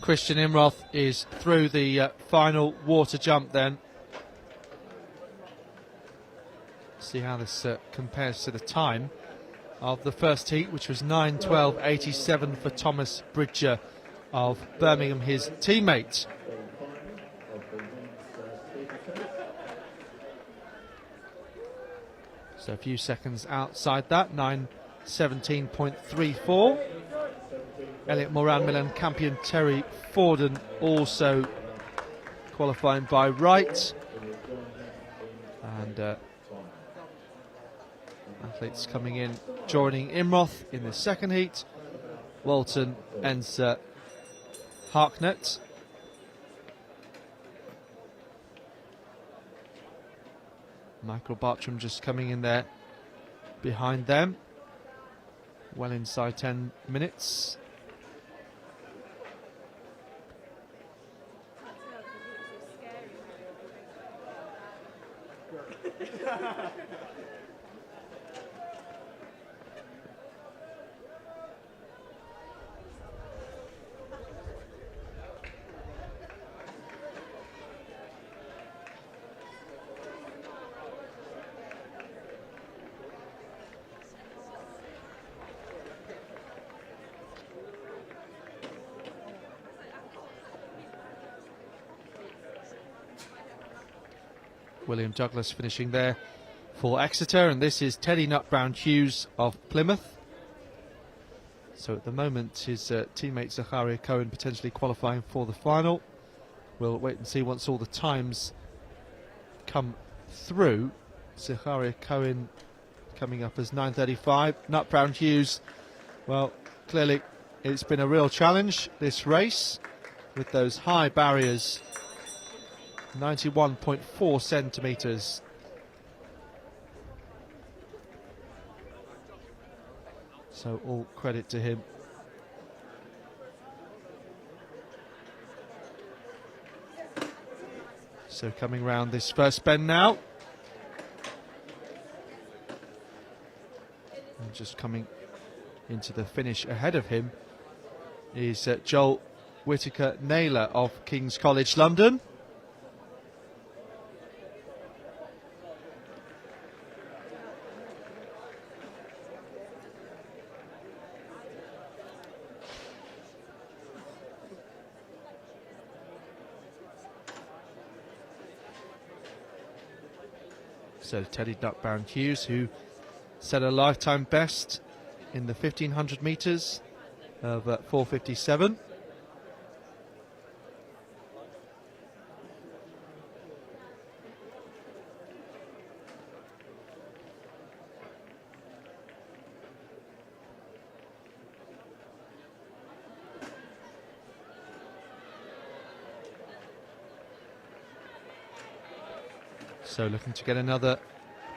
Christian Imroth is through the final water jump then. See how this compares to the time of the first heat, which was 9:12.87 for Thomas Bridger of Birmingham, his teammate. So a few seconds outside that, 9:17.34. Elliot Moran, Milan Campion, Terry Forden also qualifying by right. And athletes coming in, joining Imroth in the second heat. Walton, Enser, Harknett. Michael Bartram just coming in there behind them, well inside 10 minutes. William Douglas finishing there for Exeter, and this is Teddy Nut-Brown-Hughes of Plymouth. So at the moment his teammate Zacharia Cohen potentially qualifying for the final. We'll wait and see once all the times come through. Zacharia Cohen coming up as 9:35. Nut Brown Hughes, well, clearly it's been a real challenge, this race, with those high barriers, 91.4 centimetres. So all credit to him. So coming round this first bend now. And just coming into the finish ahead of him is Joel Whittaker-Naylor of King's College London. So Teddy Nut-Brown Hughes, who set a lifetime best in the 1500 metres of 4:57. So looking to get another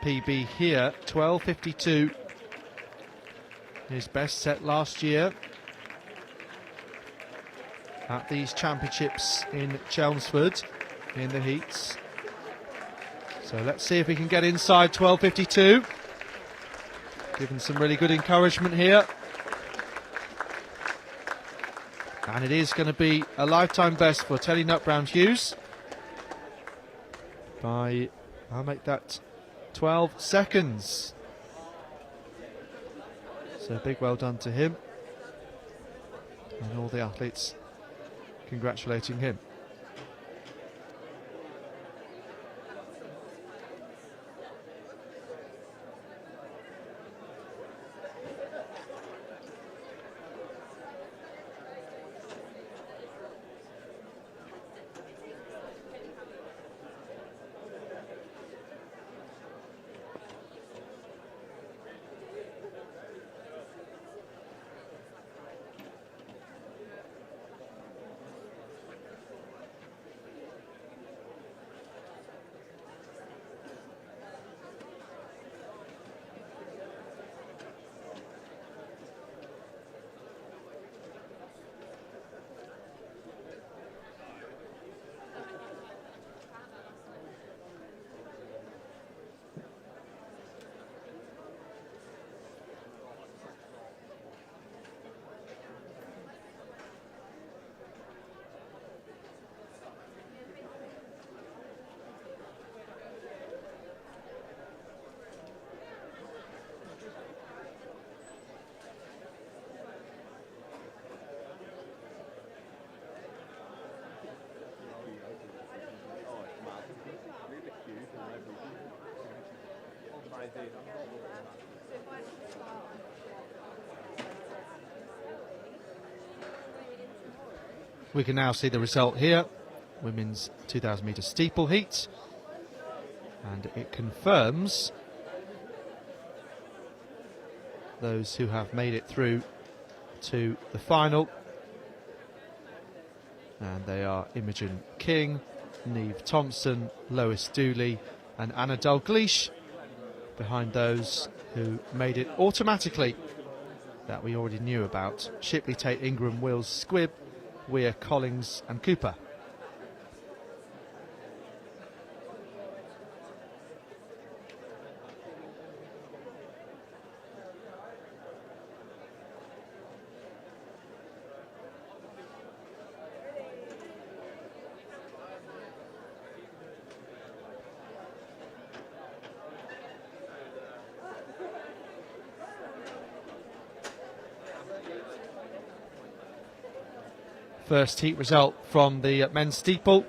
PB here, 12:52. His best set last year at these championships in Chelmsford in the heats. So let's see if we can get inside 12:52. Given some really good encouragement here. And it is going to be a lifetime best for Teddy Nut-Brown Hughes. I'll make that 12 seconds. So big well done to him. And all the athletes congratulating him. We can now see the result here, women's 2,000 metre steeple heat, and it confirms those who have made it through to the final, and they are Imogen King, Neve Thompson, Lois Dooley and Anna Dalgleish, behind those who made it automatically that we already knew about: Shipley, Tate, Ingram, Wills, Squibb, Weir, Collins and Cooper. First heat result from the men's steeple.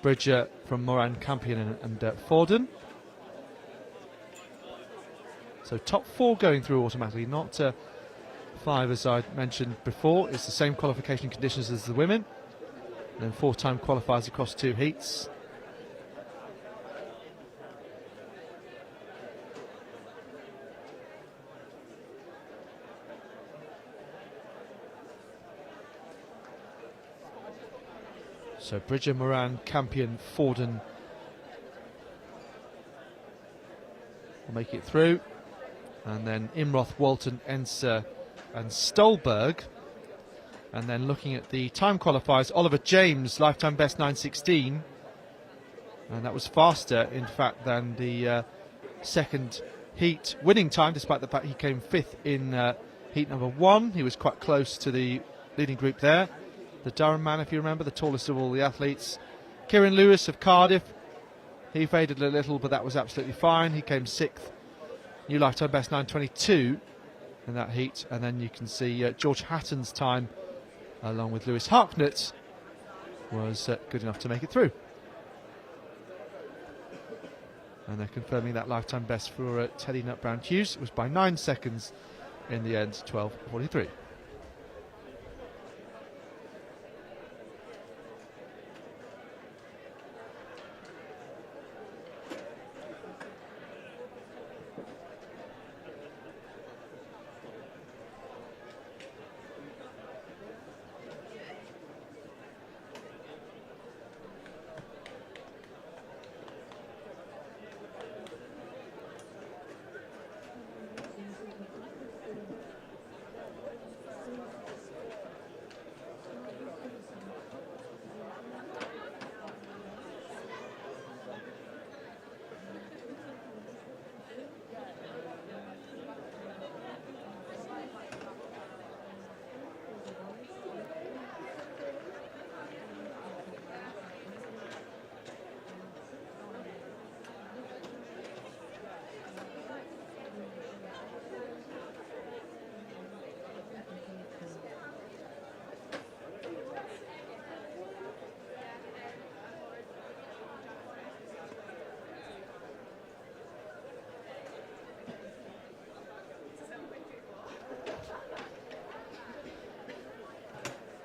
Bridger from Moran, Campion and Forden. So top four going through automatically, not five as I mentioned before. It's the same qualification conditions as the women. And then four-time qualifiers across two heats. So Bridger, Moran, Campion, Forden will make it through. And then Imroth, Walton, Enser and Stolberg. And then looking at the time qualifiers, Oliver James, lifetime best 9:16. And that was faster, in fact, than the second heat winning time, despite the fact he came 5th in heat number 1. He was quite close to the leading group there. The Durham man, if you remember, the tallest of all the athletes. Kieran Lewis of Cardiff. He faded a little, but that was absolutely fine. He came 6th. New lifetime best 9:22 in that heat. And then you can see George Hatton's time, along with Lewis Harknett, was good enough to make it through. And they're confirming that lifetime best for Teddy Nutbrown Hughes. It was by 9 seconds in the end, 12:43.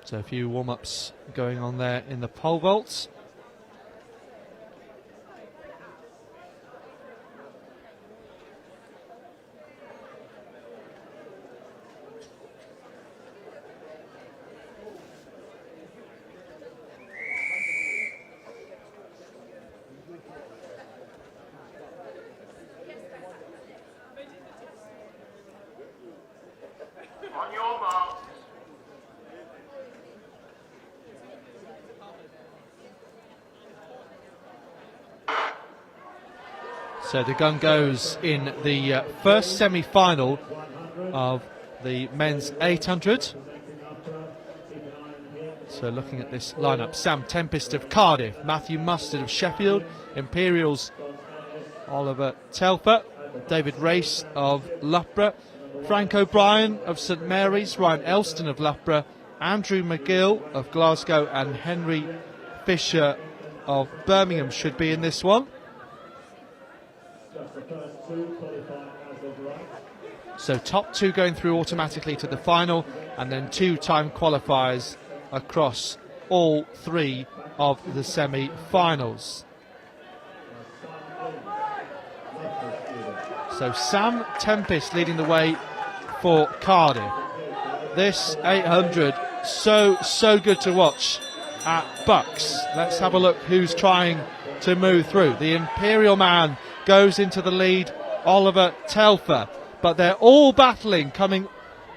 So a few warm-ups going on there in the pole vaults. On your mark. So the gun goes in the first semi-final of the men's 800. So looking at this lineup, Sam Tempest of Cardiff, Matthew Mustard of Sheffield, Imperials Oliver Telfer, David Race of Loughborough, Frank O'Brien of St Mary's, Ryan Elston of Loughborough, Andrew McGill of Glasgow and Henry Fisher of Birmingham should be in this one. So top 2 going through automatically to the final, and then 2 time qualifiers across all 3 of the semi-finals. So Sam Tempest leading the way for Cardiff. This 800, so good to watch at BUCS. Let's have a look who's trying to move through. The Imperial man goes into the lead, Oliver Telfer, but they're all battling, coming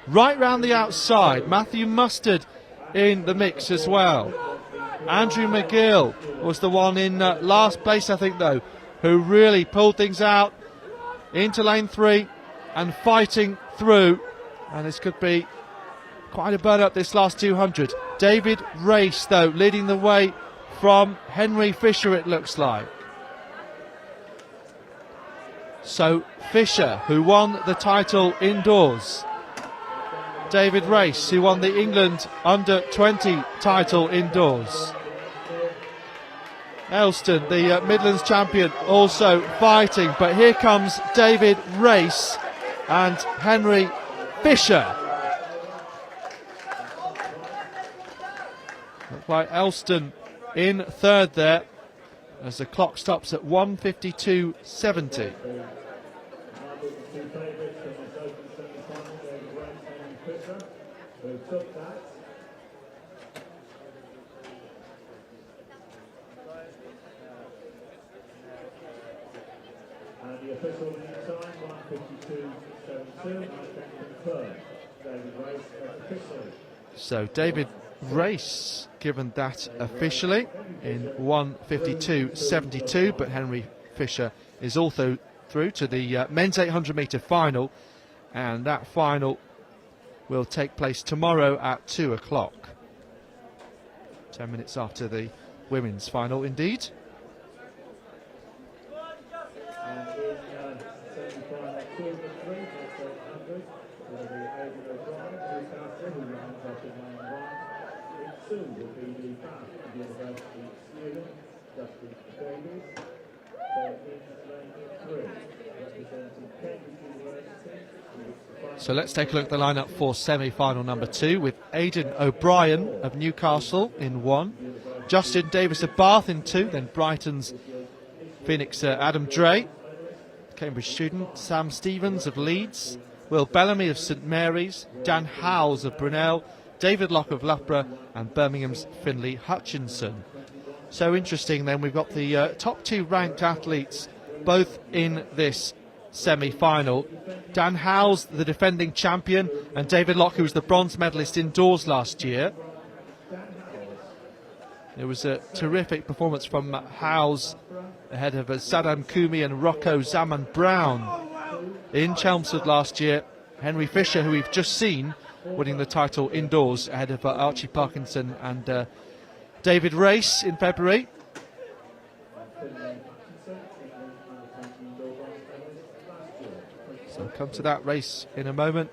right round the outside. Matthew Mustard in the mix as well. Andrew McGill was the one in last place, I think, though, who really pulled things out into lane 3 and fighting through. And this could be quite a burn up this last 200. David Race, though, leading the way from Henry Fisher, it looks like. So Fisher, who won the title indoors. David Race, who won the England under-20 title indoors. Elston, the Midlands champion, also fighting. But here comes David Race and Henry Fisher. Looks like Elston in 3rd there, as the clock stops at 1:52.70. official time 1:52.72. I can confirm David Race officially. So David Race given that officially in 1:52.72, but Henry Fisher is also through to the men's 800 metre final, and that final will take place tomorrow at 2 o'clock. 10 minutes after the women's final, indeed. And in semi-final 2 of the 3, that's 800, will be Aidan O'Brien, Newcastle, who lines up in lane 1. In 2 will be the Bath University student, Justin Davies. So in lane 3, representing Cambridge University. So let's take a look at the lineup for semi-final number 2, with Aidan O'Brien of Newcastle in 1, Justin Davis of Bath in 2, then Brighton's Phoenix Adam Dre, Cambridge student, Sam Stevens of Leeds, Will Bellamy of St Mary's, Dan Howells of Brunel, David Locke of Loughborough, and Birmingham's Finlay Hutchinson. So interesting then, we've got the top 2 ranked athletes both in this semi-final. Dan Howells, the defending champion, and David Locke, who was the bronze medalist indoors last year. It was a terrific performance from Howells ahead of Saddam Kumi and Rocco Zaman Brown in Chelmsford last year. Henry Fisher, who we've just seen winning the title indoors ahead of Archie Parkinson and David Race in February. So we'll come to that race in a moment.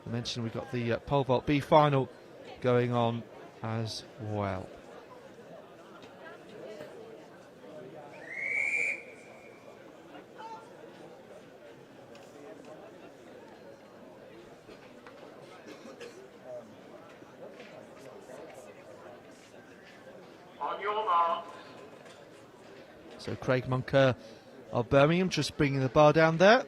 I mentioned we've got the pole vault B final going on as well. On your mark. So Craig Moncur of Birmingham just bringing the bar down there.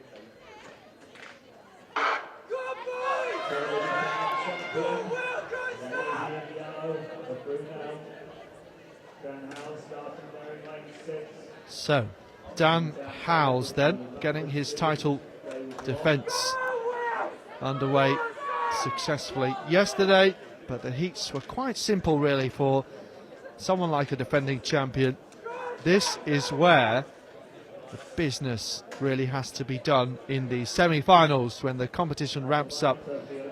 So Dan Howells then getting his title defence underway successfully yesterday, but the heats were quite simple really for someone like a defending champion. This is where the business really has to be done in the semi-finals, when the competition ramps up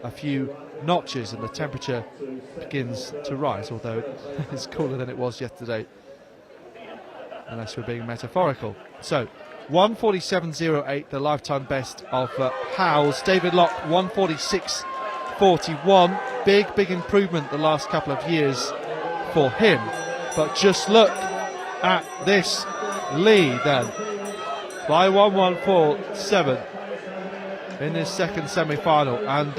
a few notches and the temperature begins to rise, although it's cooler than it was yesterday, unless we're being metaphorical. So 1:47.08, the lifetime best of Howells. David Locke 1:46.41. Big improvement the last couple of years for him. But just look at this lead then, by 1:147 in this second semi-final, and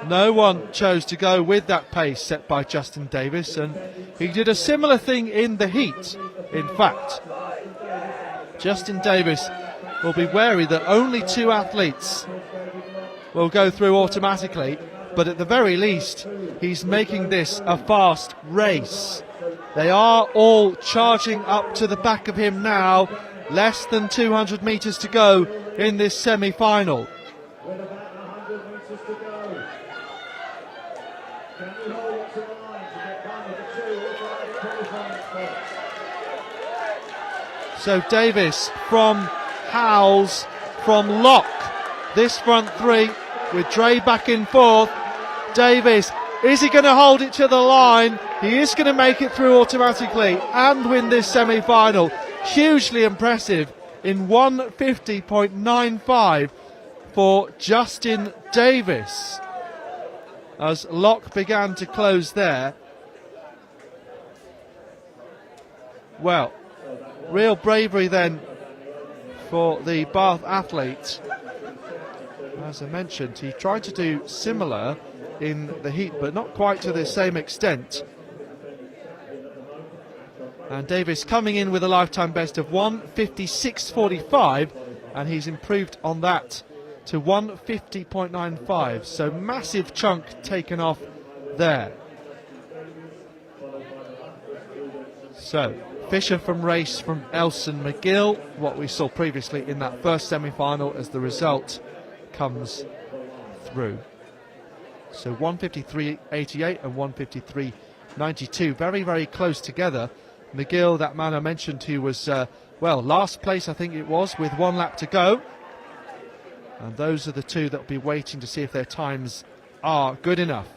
no one chose to go with that pace set by Justin Davis, and he did a similar thing in the heat. In fact, Justin Davis will be wary that only 2 athletes will go through automatically, but at the very least he's making this a fast race. They are all charging up to the back of him now. Less than 200 metres to go in this semi-final. With about 100 metres to go. Can you hold it to the line to get one of the 2 automatic qualifying spots? So Davis from Howells, from Locke. This front 3 with Dre back in 4th. Davis, is he going to hold it to the line? He is going to make it through automatically and win this semi-final. Hugely impressive in 1:50.95 for Justin Davis, as Locke began to close there. Well, real bravery then for the Bath athlete. As I mentioned, he tried to do similar in the heat, but not quite to the same extent. And Davis coming in with a lifetime best of 1:56.45, and he's improved on that to 1:50.95. So massive chunk taken off there. So Fisher from race from Elson McGill, what we saw previously in that first semi-final as the result comes through. So 153.88 and 153.92, very, very close together. McGill, that man I mentioned, who was, last place I think it was, with 1 lap to go. And those are the two that will be waiting to see if their times are good enough.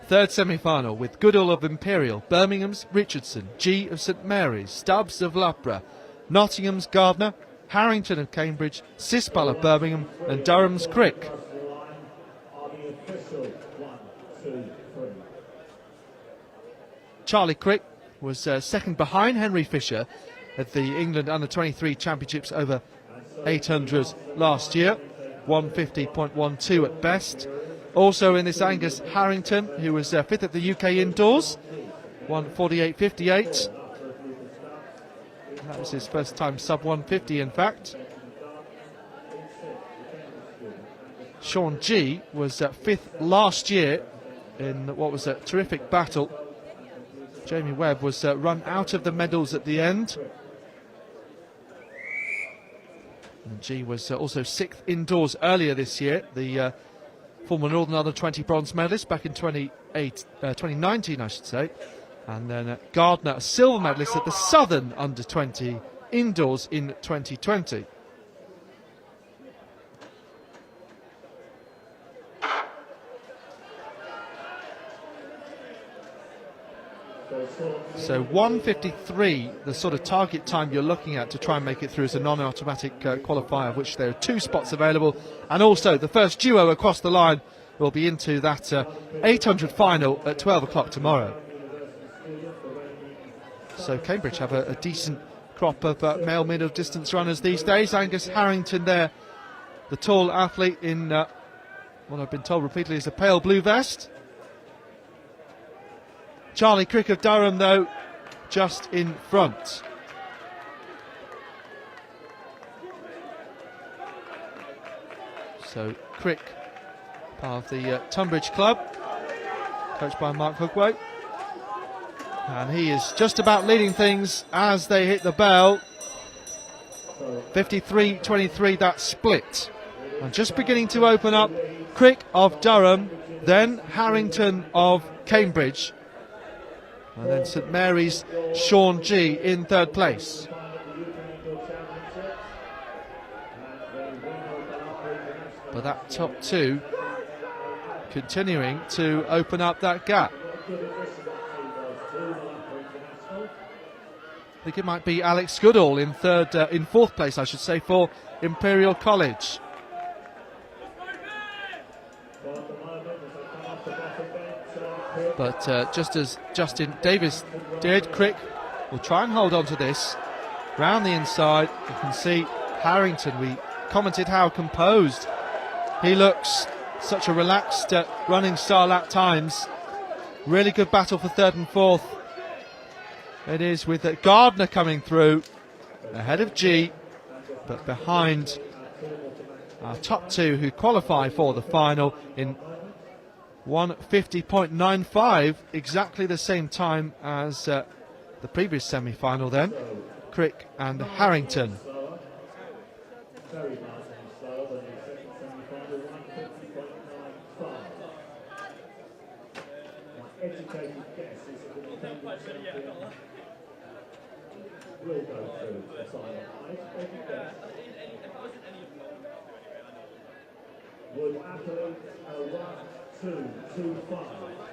Third semi-final with Goodall of Imperial, Birmingham's Richardson, G of St Mary's, Stubbs of Loughborough, Nottingham's Gardner, Harrington of Cambridge, Cispal of Birmingham and Durham's Crick. Charlie Crick was second behind Henry Fisher at the England Under-23 Championships over 800 last year, 150.12 at best. Also in this, Angus Harrington, who was fifth at the UK Indoors, 148.58. That was his first time sub 150, in fact. Sean G was fifth last year in what was a terrific battle. Jamie Webb was run out of the medals at the end. And G was also sixth indoors earlier this year. The former Northern Under-20 bronze medalist back in 2019, I should say. And then Gardner, a silver medalist at the Southern Under-20 indoors in 2020. So 153, the sort of target time you're looking at to try and make it through as a non-automatic qualifier, of which there are 2 spots available. And also the first duo across the line will be into that 800 final at 12 o'clock tomorrow. So Cambridge have a decent crop of male middle distance runners these days. Angus Harrington there, the tall athlete in what I've been told repeatedly is a pale blue vest. Charlie Crick of Durham, though, just in front. So Crick, part of the Tunbridge Club, coached by Mark Hugway. And he is just about leading things as they hit the bell. 53-23, that split. And just beginning to open up, Crick of Durham, then Harrington of Cambridge. And then St Mary's Sean G in third place. But that top 2 continuing to open up that gap. I think it might be Alex Goodall in fourth place, I should say, for Imperial College. But just as Justin Davis did, Crick will try and hold on to this. Round the inside, you can see Harrington. We commented how composed he looks. Such a relaxed running style at times. Really good battle for third and fourth. It is with Gardner coming through ahead of G, but behind our top 2 who qualify for the final in 150.95, exactly the same time as the previous semi-final then, Crick and Harrington.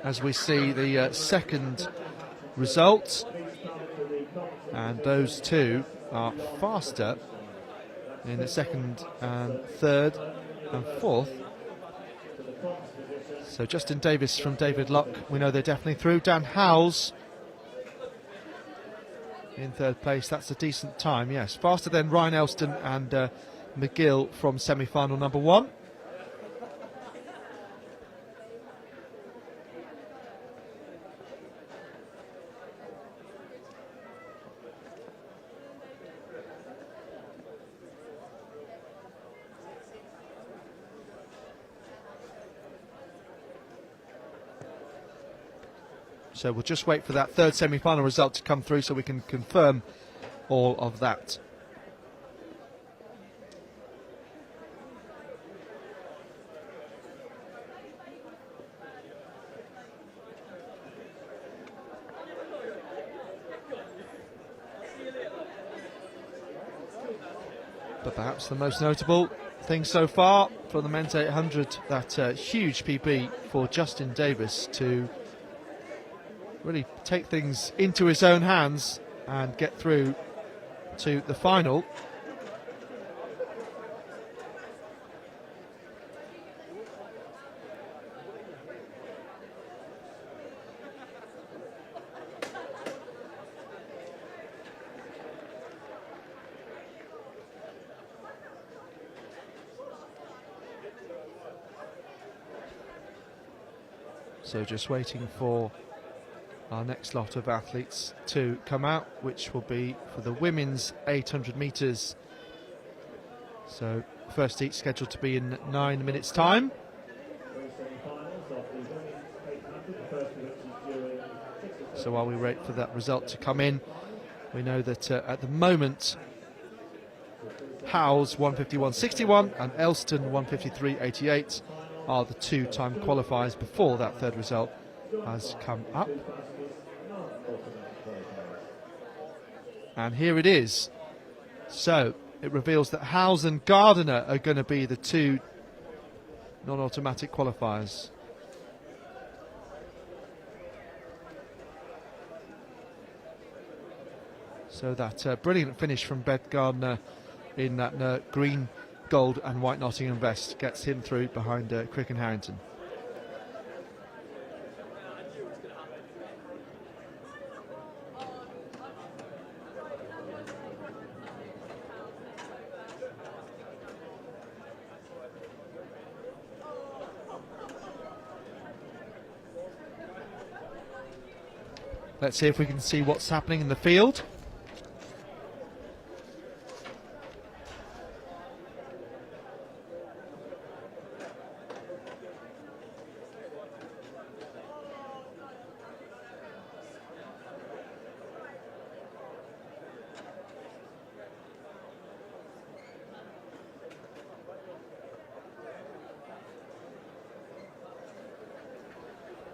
As we see the second result, and those 2 are faster in the second and third and fourth. So Justin Davis from David Lock, we know they're definitely through. Dan Howells in third place, that's a decent time, yes. Faster than Ryan Elston and McGill from semi-final number 1. So we'll just wait for that third semi-final result to come through so we can confirm all of that. But perhaps the most notable thing so far for the men's 800, that huge PB for Justin Davis to really take things into his own hands and get through to the final. So just waiting for our next lot of athletes to come out, which will be for the women's 800 metres. So first heat scheduled to be in 9 minutes' time. So while we wait for that result to come in, we know that at the moment Howes 151.61 and Elston 153.88 are the two-time qualifiers before that third result has come up. And here it is. So it reveals that Howes and Gardiner are going to be the two non-automatic qualifiers. So that brilliant finish from Beth Gardner in that green, gold and white Nottingham vest gets him through behind Crick and Harrington. Let's see if we can see what's happening in the field.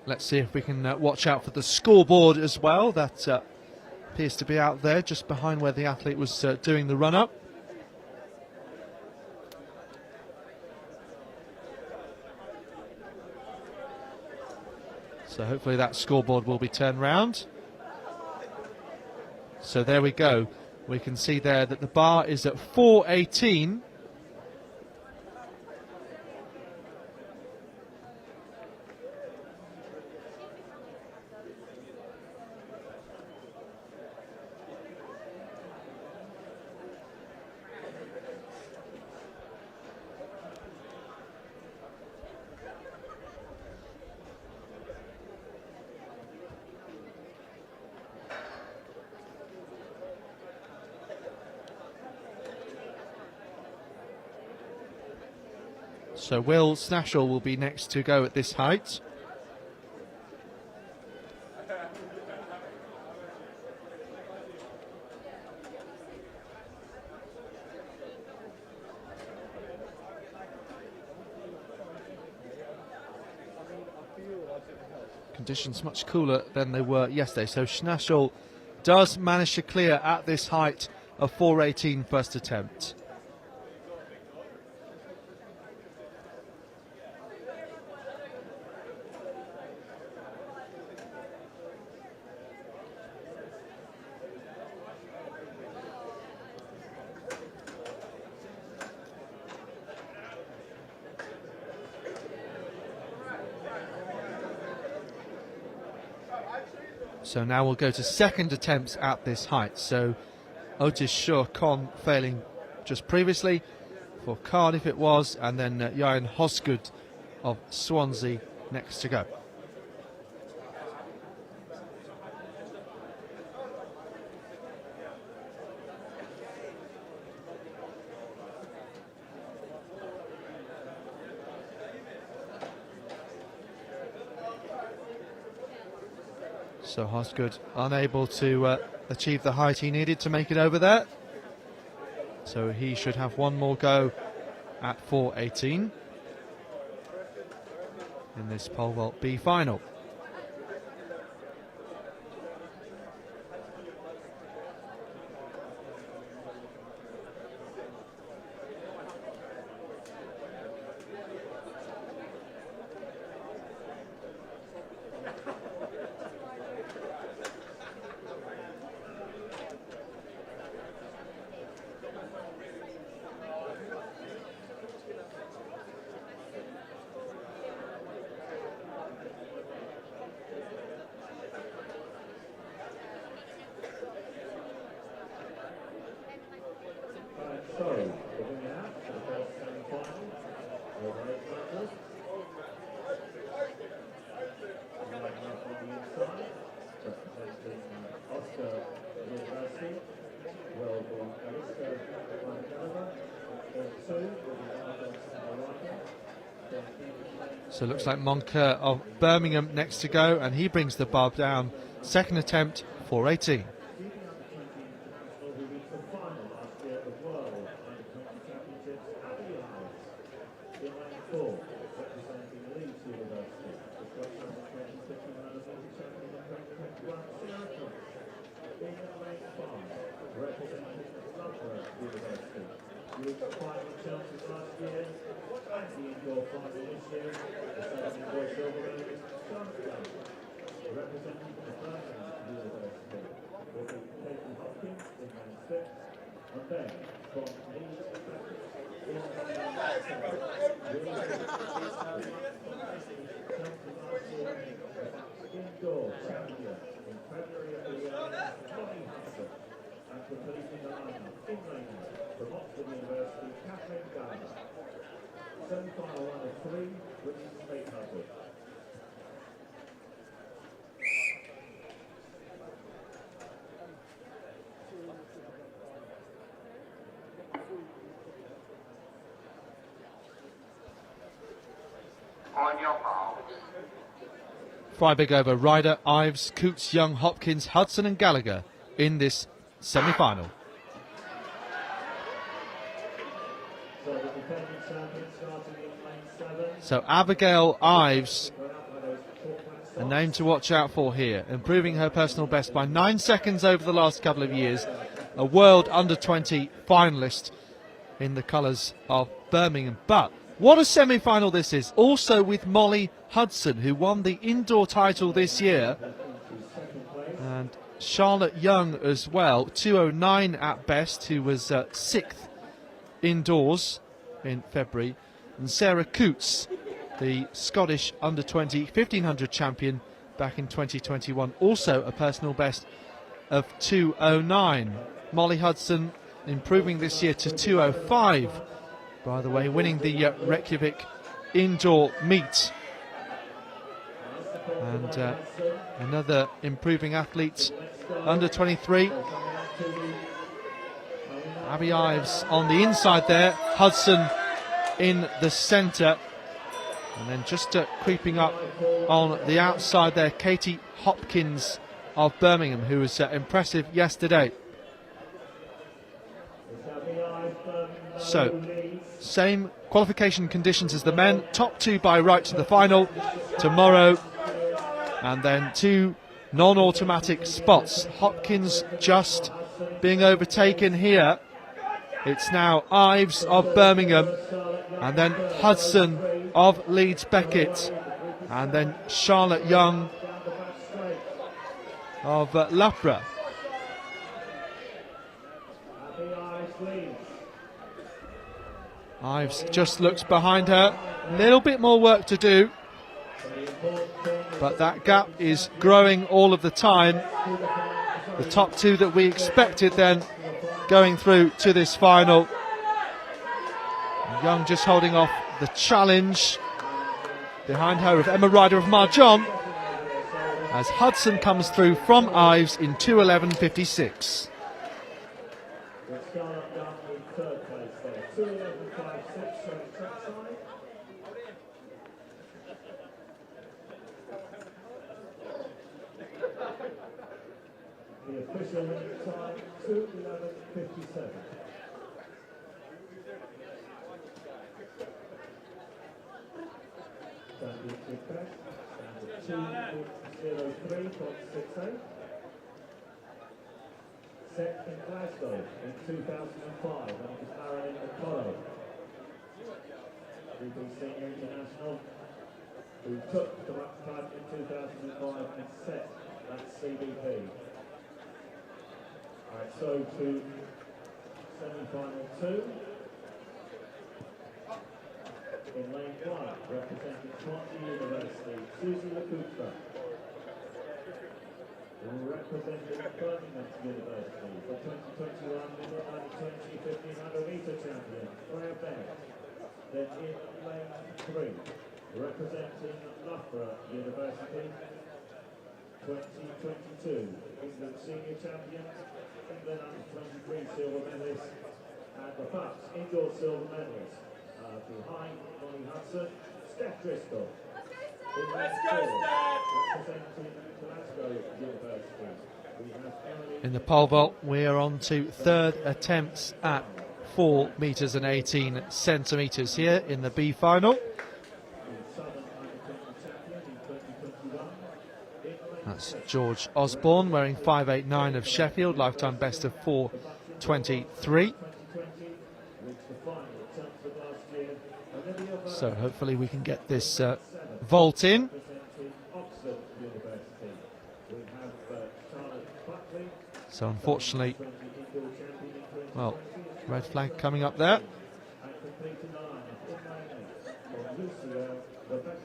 Let's see if we can watch out for the scoreboard as well. That appears to be out there just behind where the athlete was doing the run-up. So hopefully that scoreboard will be turned round. So there we go. We can see there that the bar is at 4:18. So Will Snashall will be next to go at this height. Conditions much cooler than they were yesterday. So Snashall does manage to clear at this height of 4:18 first attempt. So now we'll go to second attempts at this height. So Otis Shaw Con failing just previously. For Cardiff it was, and then Jan Hosgood of Swansea next to go. So Hosgood unable to achieve the height he needed to make it over there. So he should have one more go at 4:18 in this pole vault B final. So, beginning out for the first semi-final, over 800. Right up on the inside, representing Oscar University, World Aliska Canada. Then 2 will be Argos Carolina. So it looks like Moncur of Birmingham next to go, and he brings the bar down. Second attempt, 4:18. Who reached the final last year at the World Under-20 Championships at BUCS. In lane 4, representing Leeds University, the Club Under-20 Under-20 champion in 2021, Sarah Cook. In lane 5, representing Loughborough University, who reached final chances last year, and the indoor final this year, the second indoor silver medalist, Charlotte Young. Representing Birmingham University will be Katie Hopkins in lane 6, and then from Leeds Athletics in lane 7, indoor champion in February of the year, Molly Hudson, and completing the lineup in lane 8 from Oxford University, Catherine Gallagher. Semi-final run of 3, which is 800. On your mark. Freiburg over Ryder, Ives, Coots, Young, Hopkins, Hudson and Gallagher in this semi-final. So the defending champion starting in lane 7. So Abigail Ives, a name to watch out for here, improving her personal best by 9 seconds over the last couple of years. A World Under-20 finalist in the colours of Birmingham. But what a semi-final this is, also with Molly Hudson, who won the indoor title this year, and Charlotte Young as well, 2:09 at best, who was 6th indoors in February, and Sarah Coots, the Scottish under-20 1500 champion back in 2021, also a personal best of 2:09. Molly Hudson improving this year to 2:05, by the way, winning the Reykjavik indoor meet. And another improving athlete, under 23. Abby Ives on the inside there, Hudson in the centre. And then just creeping up on the outside there, Katie Hopkins of Birmingham, who was impressive yesterday. So, same qualification conditions as the men. Top 2 by right to the final tomorrow. And then 2 non-automatic spots. Hopkins just being overtaken here. It's now Ives of Birmingham, and then Hudson of Leeds Beckett, and then Charlotte Young of Loughborough. Ives just looks behind her. A little bit more work to do, but that gap is growing all of the time. The top 2 that we expected then going through to this final. Young just holding off the challenge. Behind her of Emma Ryder of Marjon, as Hudson comes through from Ives in 2:11.56. The official winning time, 2:11.57. Championship best, standard 2:03.68. Set in Glasgow in 2005, and it was Marilyn Apollo, BBC International, who took the title in 2005 and set that CBP. Alright, so to semi-final 2. In lane 1, representing Swansea University, Susie Lakutra. Representing Birmingham University, the 2021 Middle and 2015 100-metre champion, Claire Bennett. Then in lane 3, representing Loughborough University, 2022 England Senior Champions, England under-23 silver medalists, and the BUCS Indoor silver medalists. Behind Molly Hudson, Steph Driscoll. Let's go, Steph! Representing Glasgow University. We have Emily. In the pole vault, we're on to third attempts at 4 metres and 18 centimetres here in the B final. That's George Osborne wearing 5.89 of Sheffield, lifetime best of 4.23. So hopefully we can get this vault in. So unfortunately, well, red flag coming up there.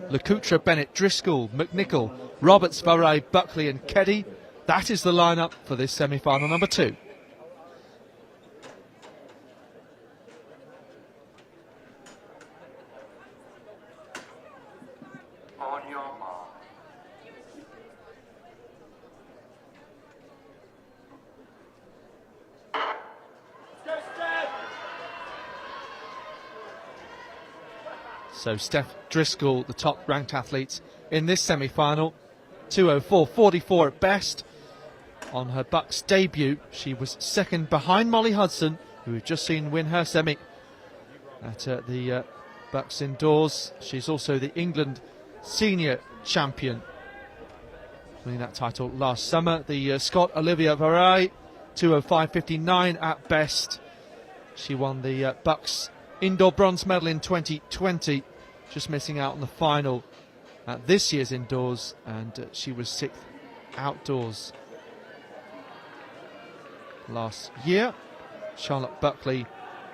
Lakutra, Bennett, Driscoll, McNichol, Roberts, Varay, Buckley and Keddy. That is the lineup for this semi-final number 2. On your mark. So Steph Driscoll, the top-ranked athlete in this semi-final, 2:04.44 at best. On her BUCS debut, she was second behind Molly Hudson, who we've just seen win her semi at the BUCS Indoors. She's also the England Senior Champion, winning that title last summer. The Scot Olivia Varay, 2:05.59 at best. She won the BUCS Indoor bronze medal in 2020, just missing out on the final at this year's Indoors, and she was 6th outdoors last year. Charlotte Buckley,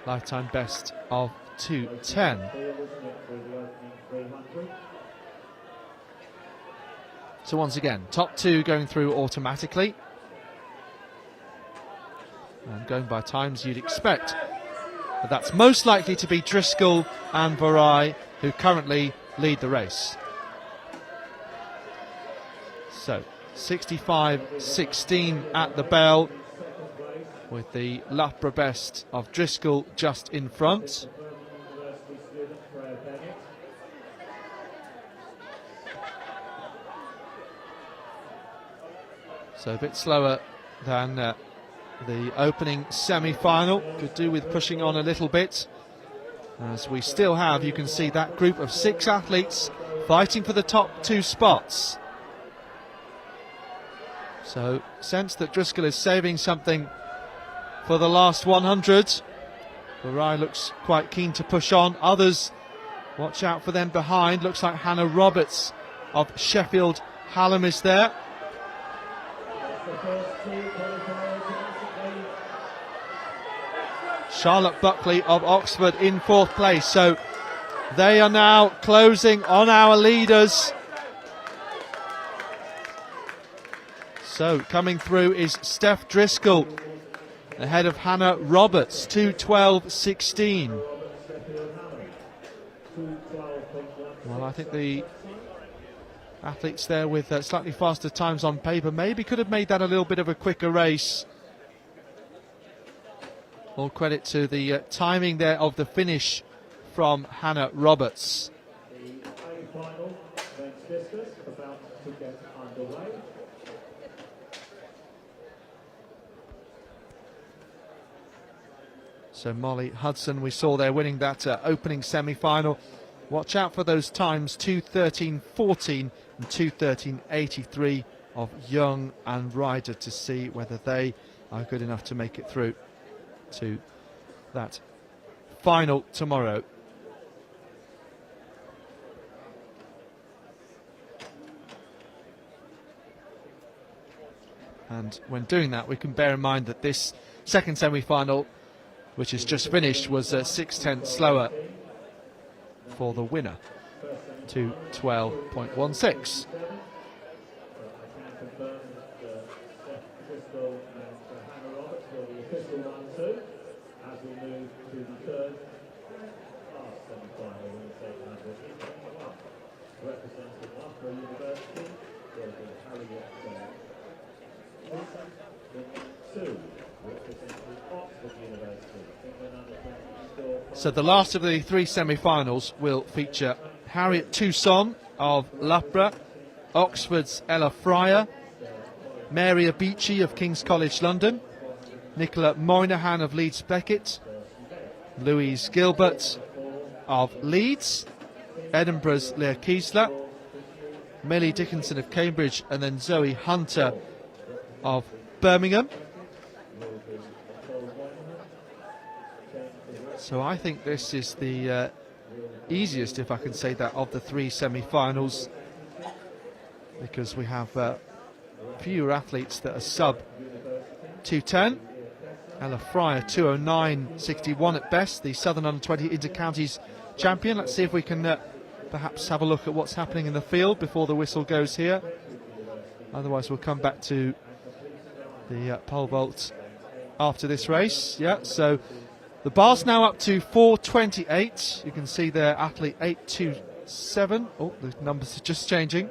lifetime best of 2:10. So once again, top 2 going through automatically, and going by times you'd expect. But that's most likely to be Driscoll and Varay, who currently lead the race. So 65.16 at the bell, with the Loughborough best of Driscoll just in front. So a bit slower than the opening semi-final. Could do with pushing on a little bit, as we still have, you can see, that group of 6 athletes fighting for the top 2 spots. So sense that Driscoll is saving something for the last 100. Varay looks quite keen to push on. Others, watch out for them behind. Looks like Hannah Roberts of Sheffield Hallam is there. Charlotte Buckley of Oxford in 4th place. So they are now closing on our leaders. So coming through is Steph Driscoll, ahead of Hannah Roberts, 2:12.16. Well, I think the athletes there with slightly faster times on paper maybe could have made that a little bit of a quicker race. All credit to the timing there of the finish from Hannah Roberts. The A-final men's discus about to get underway. So Molly Hudson, we saw there winning that opening semi-final. Watch out for those times, 2:13.14 and 2:13.83 of Young and Ryder, to see whether they are good enough to make it through to that final tomorrow. And when doing that, we can bear in mind that this second semi-final, which has just finished, was 6/10 slower for the winner, to 12.16. As we move to the third last semi-final in the second half, representing Loughborough University, will be Harriet Wilson, two, representing Oxford University, England under 20. So the last of the three semi-finals will feature Harriet Toussaint of Loughborough, Oxford's Ella Fryer, Mary Abici of King's College London, Nicola Moynihan of Leeds Beckett, Louise Gilbert of Leeds, Edinburgh's Leah Kiesler, Millie Dickinson of Cambridge, and then Zoe Hunter of Birmingham. So I think this is the easiest, if I can say that, of the three semi-finals, because we have fewer athletes that are sub 2:10. Ella Fryer 2:09.61 at best, the Southern Under-20 Inter-Counties champion. Let's see if we can perhaps have a look at what's happening in the field before the whistle goes here. Otherwise we'll come back to the pole vault after this race. Yeah, so the bar's now up to 4:28. You can see there athlete 827. Oh, the numbers are just changing.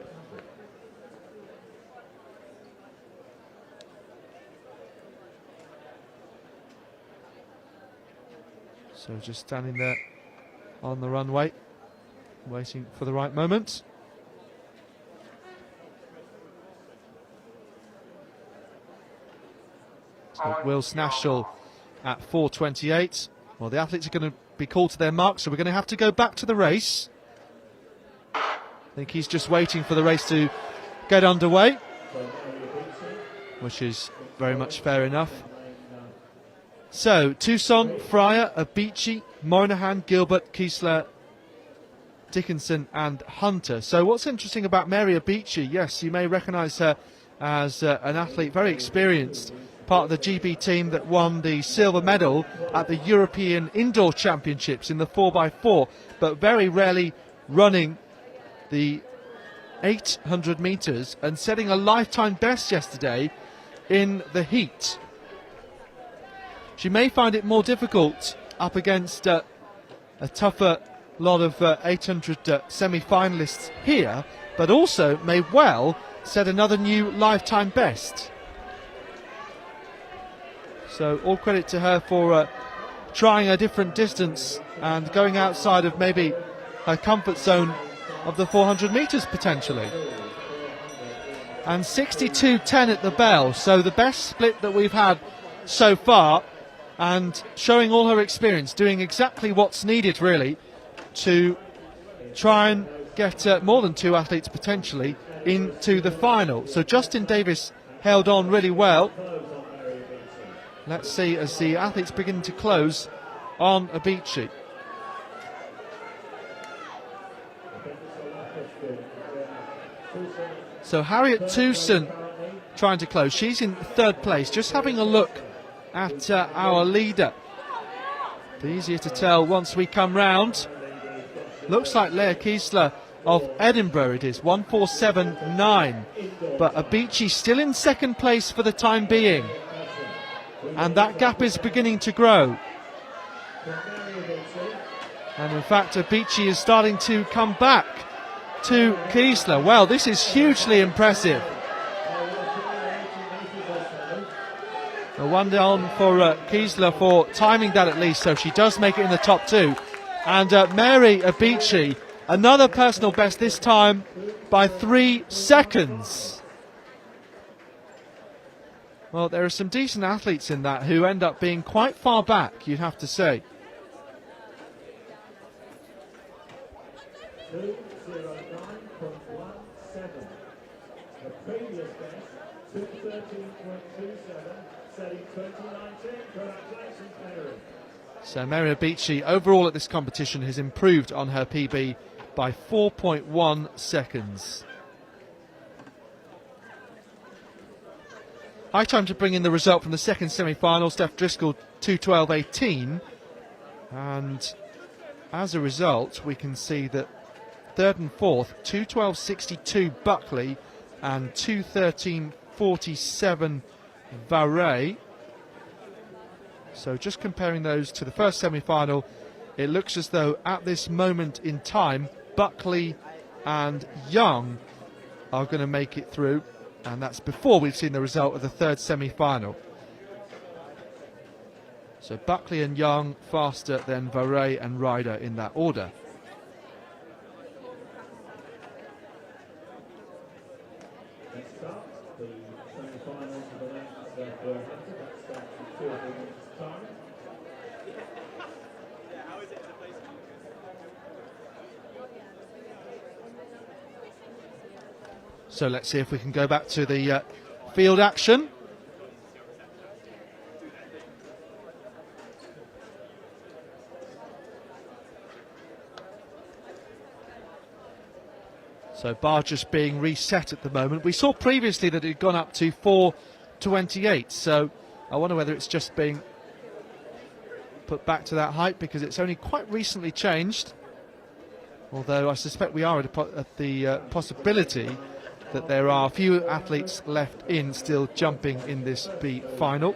So just standing there on the runway, waiting for the right moment. So Will Snashall at 4:28. Well, the athletes are going to be called to their mark, so we're going to have to go back to the race. I think he's just waiting for the race to get underway, which is very much fair enough. So, Toussaint, Fryer, Abici, Moynihan, Gilbert, Kiesler, Dickinson and Hunter. So what's interesting about Mary Abici, yes, you may recognise her as an athlete very experienced, part of the GB team that won the silver medal at the European Indoor Championships in the 4x4, but very rarely running the 800 metres and setting a lifetime best yesterday in the heat. She may find it more difficult up against a tougher lot of 800 semi-finalists here, but also may well set another new lifetime best. So all credit to her for trying a different distance and going outside of maybe her comfort zone of the 400 metres potentially. And 62.10 at the bell, so the best split that we've had so far, and showing all her experience, doing exactly what's needed really to try and get more than two athletes potentially into the final. So Justin Davis held on really well. Let's see as the athletes begin to close on Abici. So Harriet Toussaint trying to close. She's in third place. Just having a look at our leader. Be easier to tell once we come round. Looks like Leah Kiesler of Edinburgh it is, 1:47.9. But Abici still in second place for the time being. And that gap is beginning to grow. And in fact, Abici is starting to come back to Kiesler. Well, this is hugely impressive. A one down for Kiesler for timing that at least, so she does make it in the top two. And Mary Abici, another personal best, this time by 3 seconds. Well, there are some decent athletes in that who end up being quite far back, you'd have to say. 2:09.17. The previous best, 2:13.27, setting 2019. Congratulations, Mary. So Mary Beachy, overall at this competition, has improved on her PB by 4.1 seconds. High time to bring in the result from the second semi-final. Steph Driscoll 2:12.18, and as a result we can see that third and fourth 2:12.62 Buckley and 2:13.47 Varet. So just comparing those to the first semi-final, it looks as though at this moment in time Buckley and Young are going to make it through, and that's before we've seen the result of the third semi-final. So Buckley and Young faster than Varet and Ryder in that order. Next up, the semi-finals of the men's outdoor athletics. That starts with 2 minutes time. So let's see if we can go back to the field action. So bar just being reset at the moment. We saw previously that it had gone up to 4:28, so I wonder whether it's just being put back to that height because it's only quite recently changed. Although I suspect we are at the possibility that there are a few athletes left in still jumping in this B final.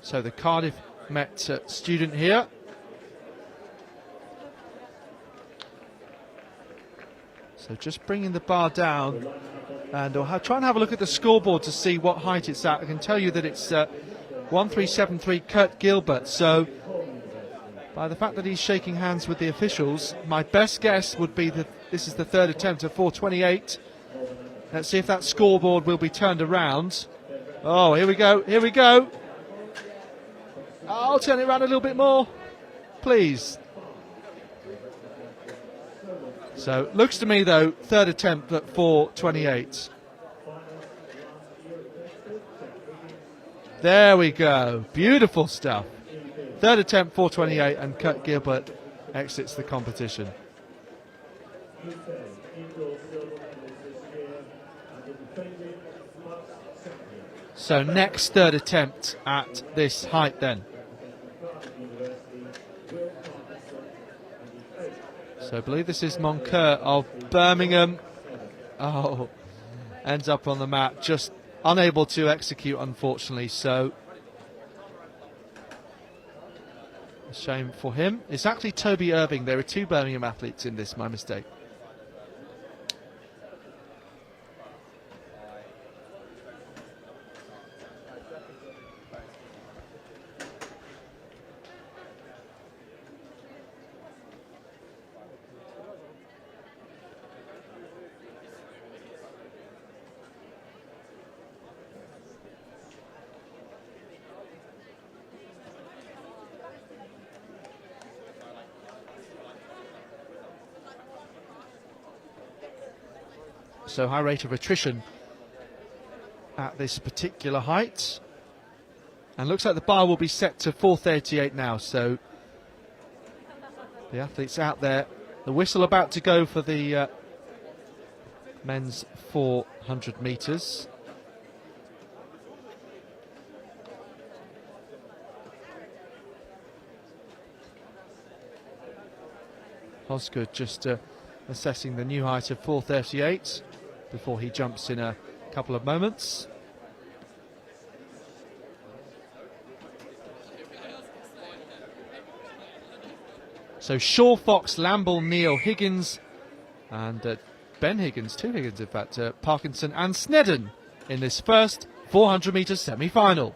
So the Cardiff Met student here. So just bringing the bar down, and I'll try and have a look at the scoreboard to see what height it's at. I can tell you that it's 1373 Kurt Gilbert. So by the fact that he's shaking hands with the officials, my best guess would be that this is the third attempt at 4:28. Let's see if that scoreboard will be turned around. Oh, here we go, here we go. I'll turn it around a little bit more, please. So looks to me though, third attempt at 4:28. There we go, beautiful stuff. Third attempt 4:28, and Kurt Gilbert exits the competition. So next third attempt at this height then. So I believe this is Moncur of Birmingham. Oh, ends up on the mat, just unable to execute, unfortunately. So a shame for him. It's actually Toby Irving. There are two Birmingham athletes in this, my mistake. So high rate of attrition at this particular height, and looks like the bar will be set to 4:38 now. So the athletes out there, the whistle about to go for the men's 400 metres. Osgood just assessing the new height of 4:38 before he jumps in a couple of moments. So Shaw, Fox, Lamble, Neal, Higgins, and Ben Higgins, two Higgins in fact, Parkinson and Snedden in this first 400 metre semi-final.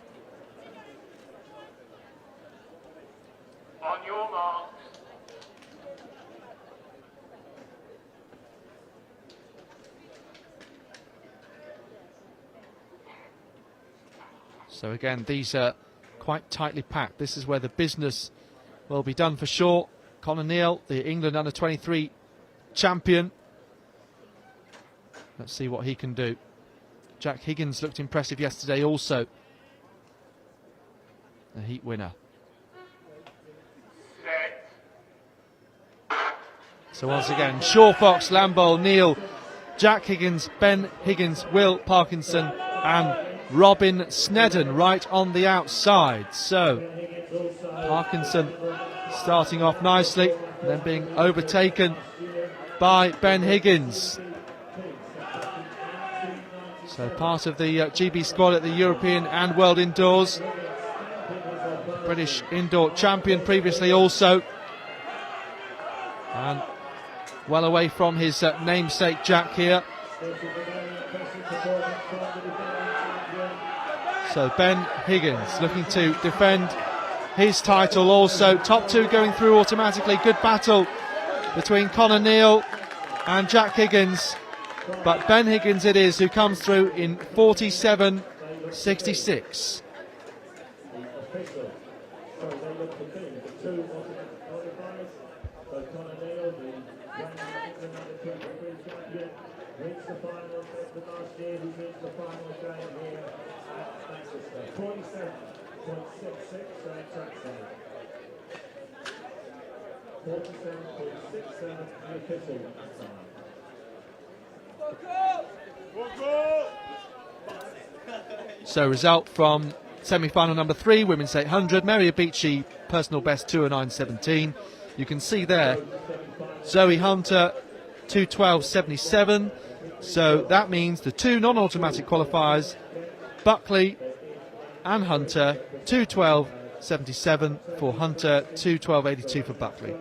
So again, these are quite tightly packed. This is where the business will be done for sure. Conor Neal, the England under-23 champion. Let's see what he can do. Jack Higgins looked impressive yesterday also. The heat winner. So once again, Shaw, Fox, Lambole, Neal, Jack Higgins, Ben Higgins, Will Parkinson and Robin Snedden right on the outside. So Parkinson starting off nicely, then being overtaken by Ben Higgins. So part of the GB squad at the European and World Indoors. British indoor champion previously also. And well away from his namesake Jack here. So Ben Higgins looking to defend his title also. Top two going through automatically. Good battle between Conor Neal and Jack Higgins. But Ben Higgins it is who comes through in 47.66. So result from semi-final number 3, women's 800, Mary Abici, personal best 2:09.17. You can see there Zoe Hunter 2:12.77. So that means the two non-automatic qualifiers, Buckley and Hunter, 2:12.77 for Hunter, 2:12.82 for Buckley.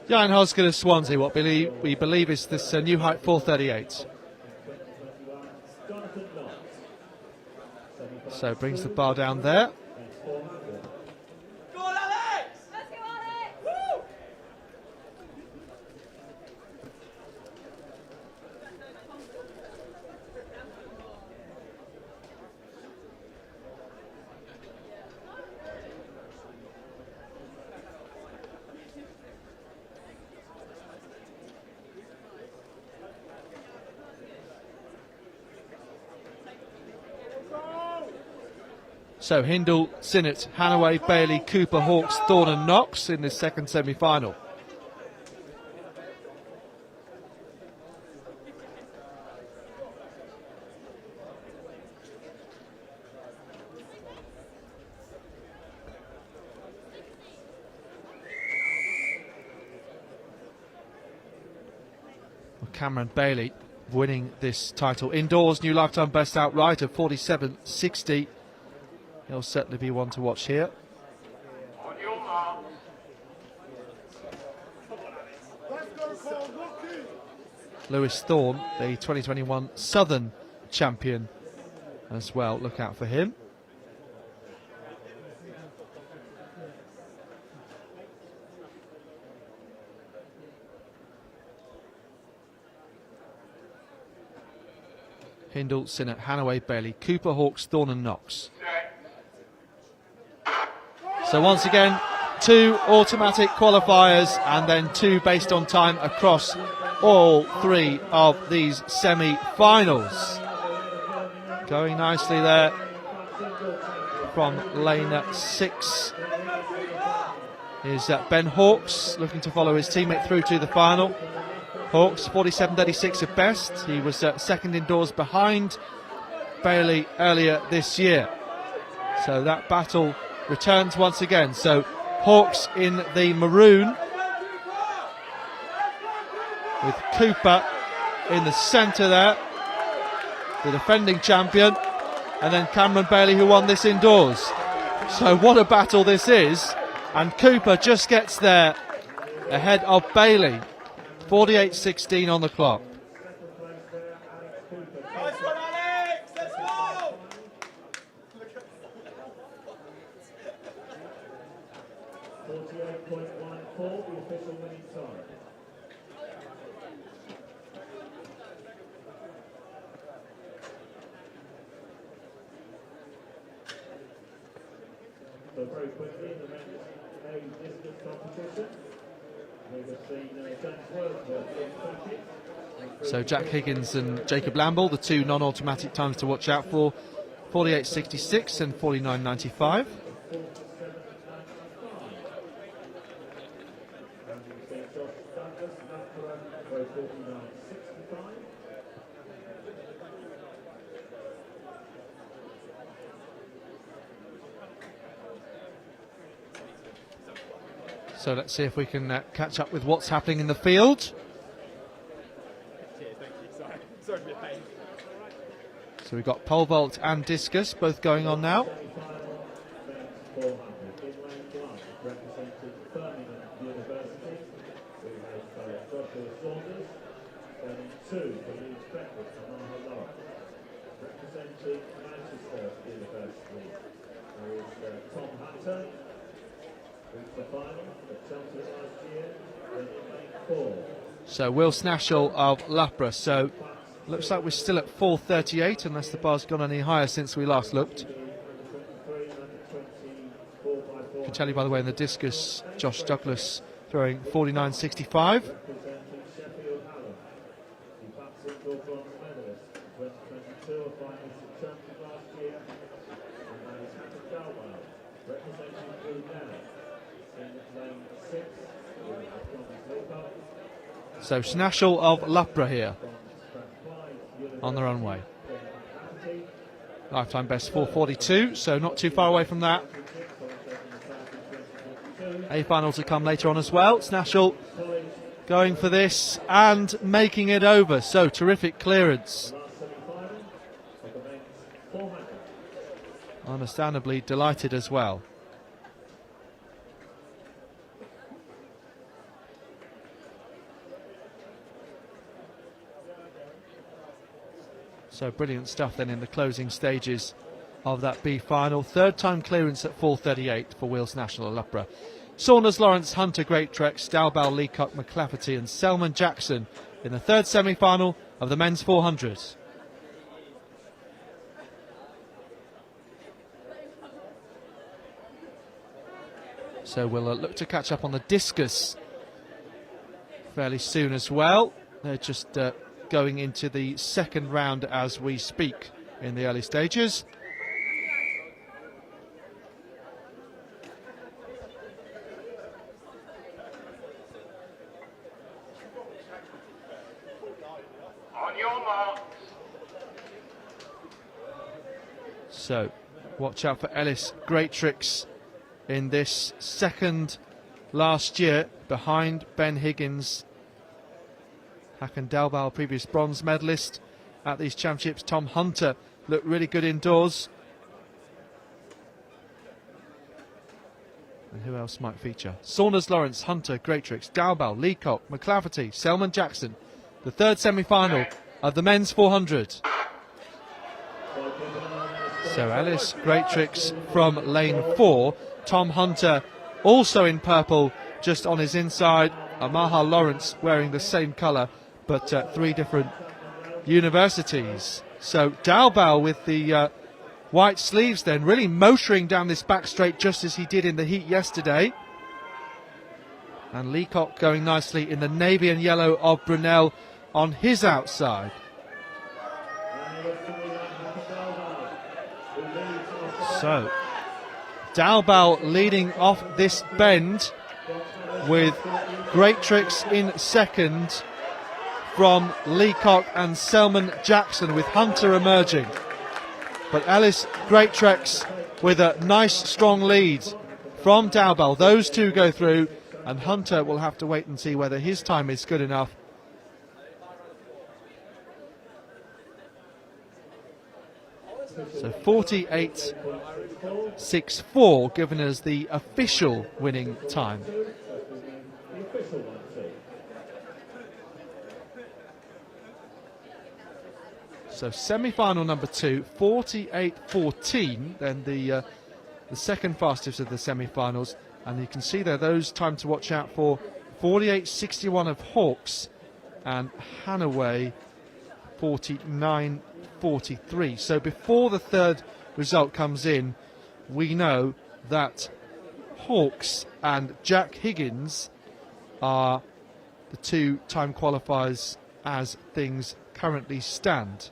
Jan Hoskin of Swansea, what we believe is this new height 4:38. So brings the bar down there. So Hindle, Sinnott, Hannaway, Bailey, Cooper, Hawkes, Thorne and Knox in this second semi-final. Cameron Bailey winning this title indoors, new lifetime best outright of 47.60. He'll certainly be one to watch here. On your mark. Lewis Thorne, the 2021 Southern champion as well. Look out for him. Hindle, Sinnott, Hannaway, Bailey, Cooper, Hawkes, Thorne and Knox. So once again, two automatic qualifiers and then two based on time across all three of these semi-finals. Going nicely there from lane 6 is Ben Hawkes, looking to follow his teammate through to the final. Hawkes 47.36 at best. He was second indoors behind Bailey earlier this year. So that battle returns once again. So Hawks in the maroon, with Cooper in the centre there, the defending champion, and then Cameron Bailey, who won this indoors. So what a battle this is, and Cooper just gets there ahead of Bailey. 48.16 on the clock. Nice one, Alex! Let's go! 48.14, the official winning time. So very quickly in the men's A distance competition, we have seen James Wordsworth in 20. So Jack Higgins and Jacob Lamble, the two non-automatic times to watch out for, 48.66 and 49.95. So let's see if we can catch up with what's happening in the field. So we've got pole vault and discus both going on now. So Will Snashall of Loughborough. So looks like we're still at 4:38 unless the bar's gone any higher since we last looked. I can tell you by the way in the discus, Josh Douglas throwing 49.65. So Snashall of Loughborough here on the runway. Lifetime best 4:42, so not too far away from that. A final to come later on as well. Snashall going for this and making it over, so terrific clearance. Understandably delighted as well. So brilliant stuff then in the closing stages of that B final. Third time clearance at 4:38 for Will Snashall of Loughborough. Saunders, Lawrence, Hunter, Greatrex, Dalbell, Leacock, McClafferty and Selman Jackson in the third semi-final of the men's 400. So we'll look to catch up on the discus fairly soon as well. They're just going into the second round as we speak in the early stages. On your mark. So watch out for Ellis Greatrex in this second last year behind Ben Higgins. Hakan Dalbal, previous bronze medalist at these championships. Tom Hunter looked really good indoors. And who else might feature? Saunders, Lawrence, Hunter, Greatrex, Dalbal, Leacock, McClafferty, Selman Jackson. The third semi-final of the men's 400. So Ellis Greatrex from lane 4. Tom Hunter also in purple just on his inside. Amaha Lawrence wearing the same colour but three different universities. So Dalbal with the white sleeves then really motoring down this back straight just as he did in the heat yesterday. And Leacock going nicely in the navy and yellow of Brunel on his outside. So Dalbal leading off this bend with Greatrex in second from Leacock and Selman Jackson, with Hunter emerging. But Ellis Greatrex with a nice strong lead from Dowbell. Those two go through, and Hunter will have to wait and see whether his time is good enough. So 48.64 given as the official winning time. So semi-final number 2, 48.14, then the second fastest of the semi-finals, and you can see there those time to watch out for: 48.61 of Hawks and Hanaway 49.43. So before the third result comes in, we know that Hawks and Jack Higgins are the two time qualifiers as things currently stand.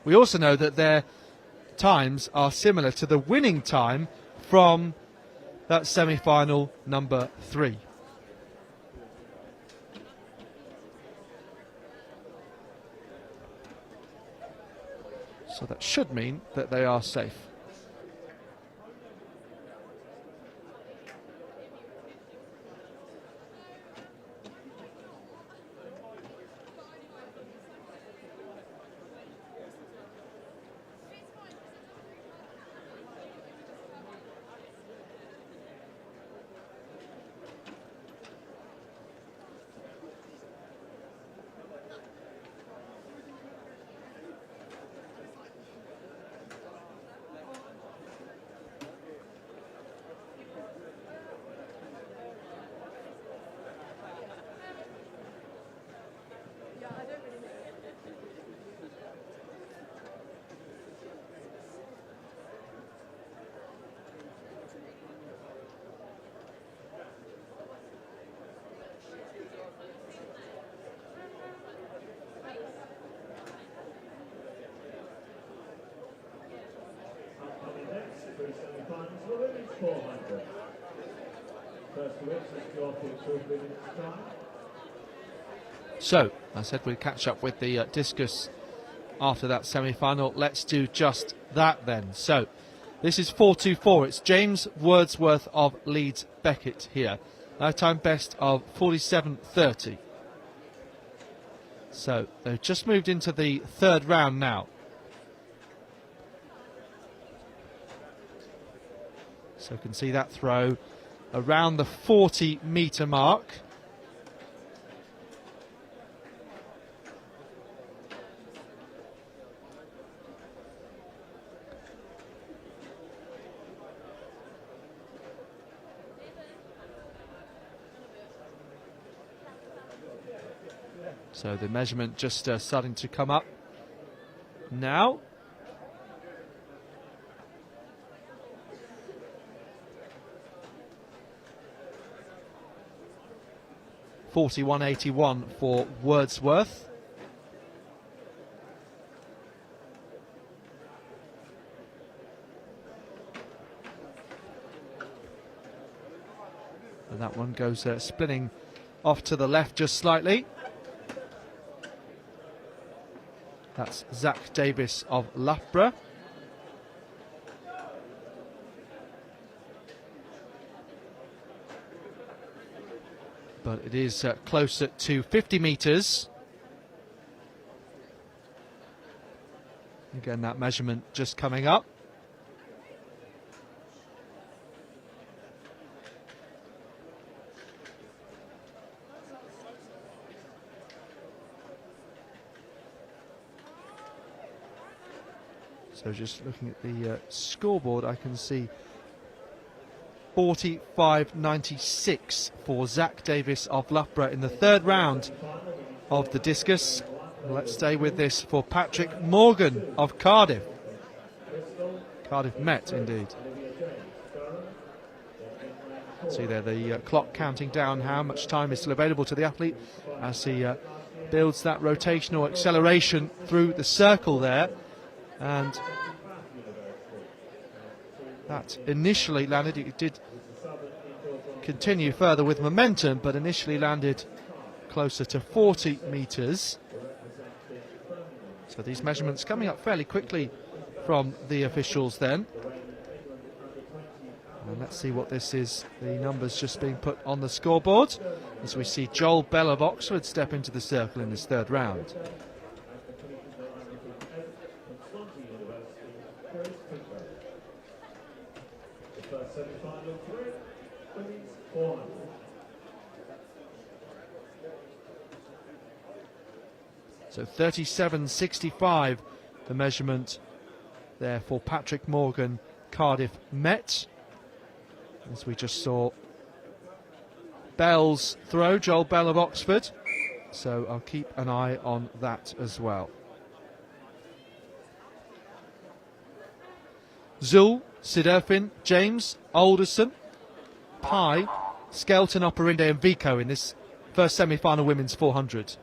We also know that their times are similar to the winning time from that semi-final number 3. So that should mean that they are safe. So, I said we'd catch up with the discus after that semi-final. Let's do just that then. So, this is 4.24. It's James Wordsworth of Leeds Beckett here. Lifetime best of 47.30. So, they've just moved into the third round now. So you can see that throw around the 40-metre mark. So the measurement just starting to come up now. .41.81 for Wordsworth. And that one goes splitting off to the left just slightly. That's Zach Davis of Loughborough. But it is closer to 50 metres. Again, that measurement just coming up. So just looking at the scoreboard, I can see 45.96 for Zach Davis of Loughborough in the third round of the discus. Let's stay with this for Patrick Morgan of Cardiff. Cardiff Met, indeed. See there the clock counting down how much time is still available to the athlete as he builds that rotational acceleration through the circle there. And that initially landed, it did continue further with momentum, but initially landed closer to 40 metres. So these measurements coming up fairly quickly from the officials then. And let's see what this is. The numbers just being put on the scoreboard as we see Joel Bell of Oxford step into the circle in this third round. So 37.65 the measurement there for Patrick Morgan, Cardiff Met. As we just saw Bell's throw, Joel Bell of Oxford. So I'll keep an eye on that as well. Zul, Siderfin, James, Alderson, Pye, Skelton, Operinde and Vico in this first semi-final women's 400.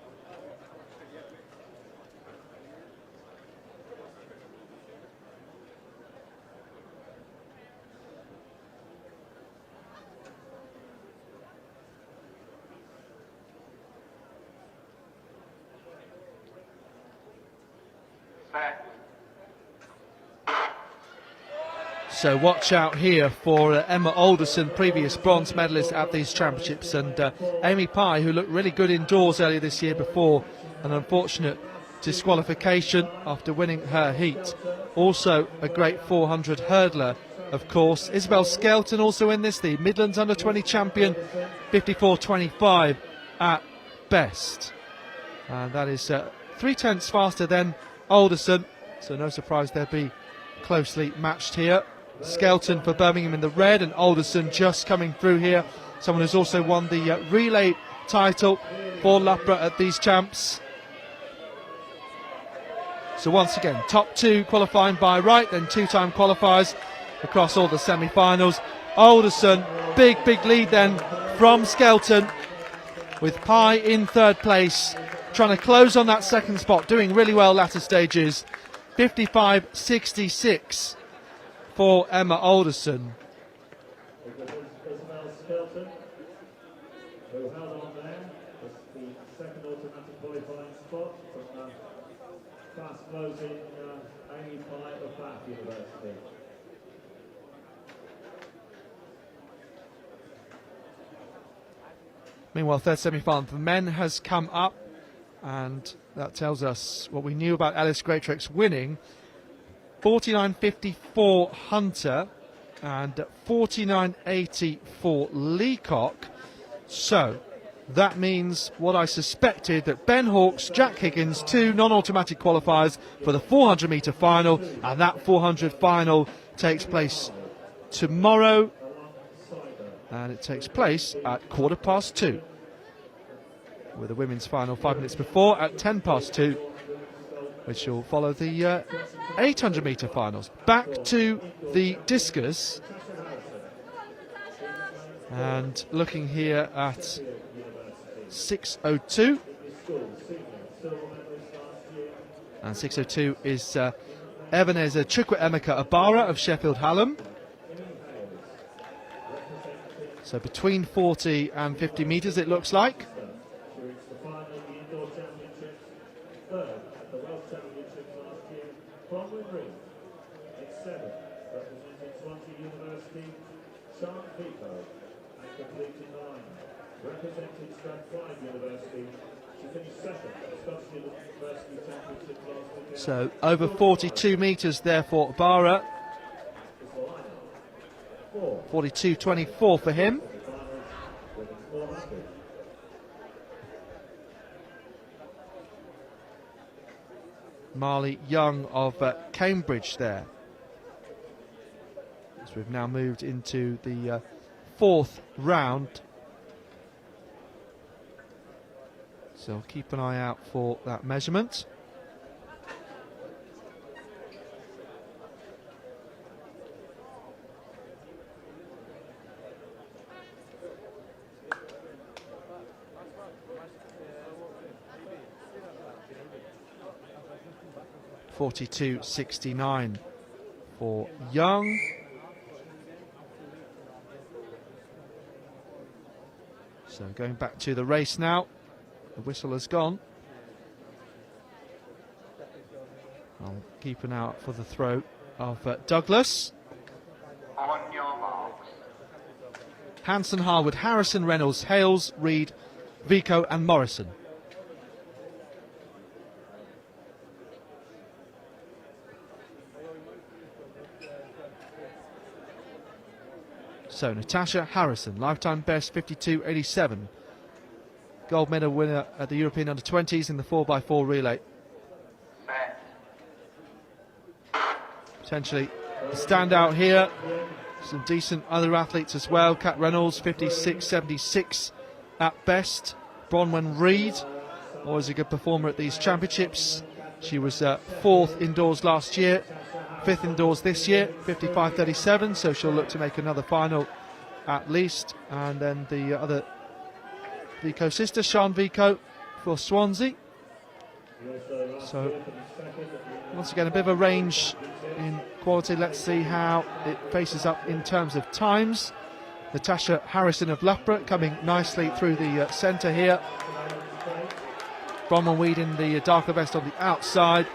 So watch out here for Emma Alderson, previous bronze medalist at these championships, and Amy Pye, who looked really good indoors earlier this year before an unfortunate disqualification after winning her heat. Also a great 400 hurdler, of course. Isabel Skelton also in this, the Midlands Under-20 champion, 54.25 at best. And that is 0.3 faster than Alderson, so no surprise they'll be closely matched here. Skelton for Birmingham in the red, and Alderson just coming through here. Someone who's also won the relay title for Loughborough at these champs. So once again, top two qualifying by right, then two-time qualifiers across all the semi-finals. Alderson, big lead then from Skelton, with Pye in third place, trying to close on that second spot, doing really well latter stages. 55.66 for Emma Alderson. Isabel Skelton, who held on there, was the second automatic qualifying spot from fast closing Amy Pye of Bath University. Meanwhile, third semi-final for men has come up, and that tells us what we knew about Alice Greatrex winning. 49.54 Hunter and 49.80 for Leacock. So that means what I suspected, that Ben Hawkes, Jack Higgins, two non-automatic qualifiers for the 400 metre final, and that 400 final takes place tomorrow, and it takes place at 2:15, with the women's final 5 minutes before at 2:10, which will follow the 800 metre finals. Back to the discus, and looking here at 6:02, and 6:02 is Ebenezer Chukwuemeka Abara of Sheffield Hallam. So between 40 and 50 metres it looks like. So over 42 metres there for Abara. 42.24 for him. Marley Young of Cambridge there. As we've now moved into the fourth round. So keep an eye out for that measurement. .42.69 for Young. So going back to the race now. The whistle has gone. I'll keep an eye out for the throw of Douglas. On your marks. Hanson, Harwood, Harrison, Reynolds, Hales, Reed, Vico and Morrison. So Natasha Harrison, lifetime best 52.87. Gold medal winner at the European Under-20s in the 4x4 relay. Potentially a standout here. Some decent other athletes as well. Kat Reynolds, 56.76 at best. Bronwyn Reed, always a good performer at these championships. She was fourth indoors last year, fifth indoors this year, 55.37, so she'll look to make another final at least. And then the other Vico sister, Sian Vico, for Swansea. So once again, a bit of a range in quality. Let's see how it faces up in terms of times. Natasha Harrison of Loughborough coming nicely through the centre here. Bronwyn Reed in the darker vest on the outside.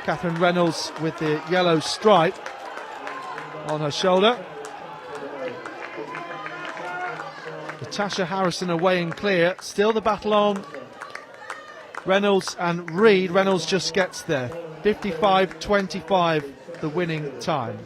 Catherine Reynolds with the yellow stripe on her shoulder. Natasha Harrison away and clear. Still the battle on. Reynolds and Reed. Reynolds just gets there. 55.25 the winning time.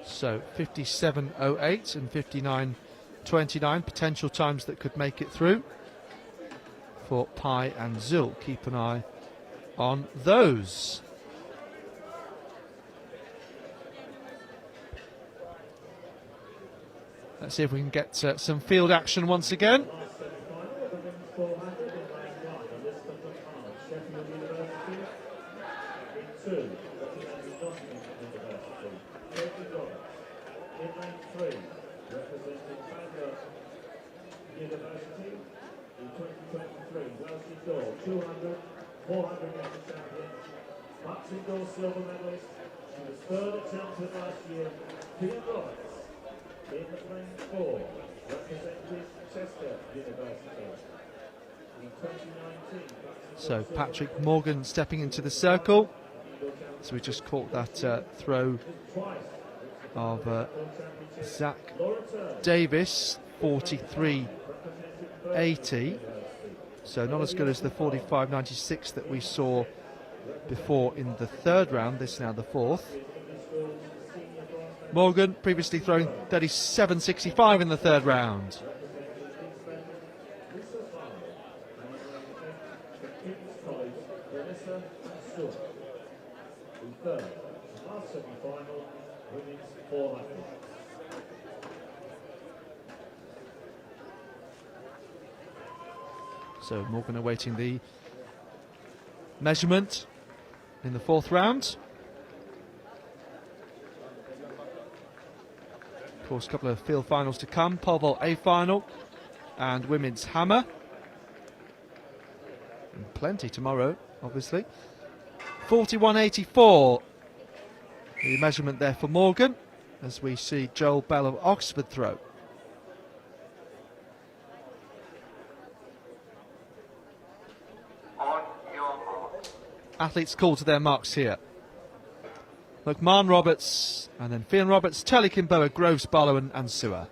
So 57.08 and 59.29 potential times that could make it through for Pai and Zul. Keep an eye on those. Let's see if we can get some field action once again. University in 2023, Welsh indoor 200, 400 metre champion, BUCS indoor silver medalist. She was third at Chelmsford last year. Pia Roberts in the playing four, represented Chester University in 2019. So Patrick Morgan stepping into the circle. So we just caught that throw of Zach Davis, 43.80. So not as good as the 45.96 that we saw before in the third round. This is now the fourth. Morgan previously throwing 37.65 in the third round. So Morgan awaiting the measurement in the fourth round. Of course, a couple of field finals to come. Pole vault A final and women's hammer. And plenty tomorrow, obviously. 41.84. The measurement there for Morgan as we see Joel Bell of Oxford throw. Athletes call to their marks here. McMahon Roberts, and then Fionn Roberts, Telly Kimboa, Groves, Barlow and Sewer.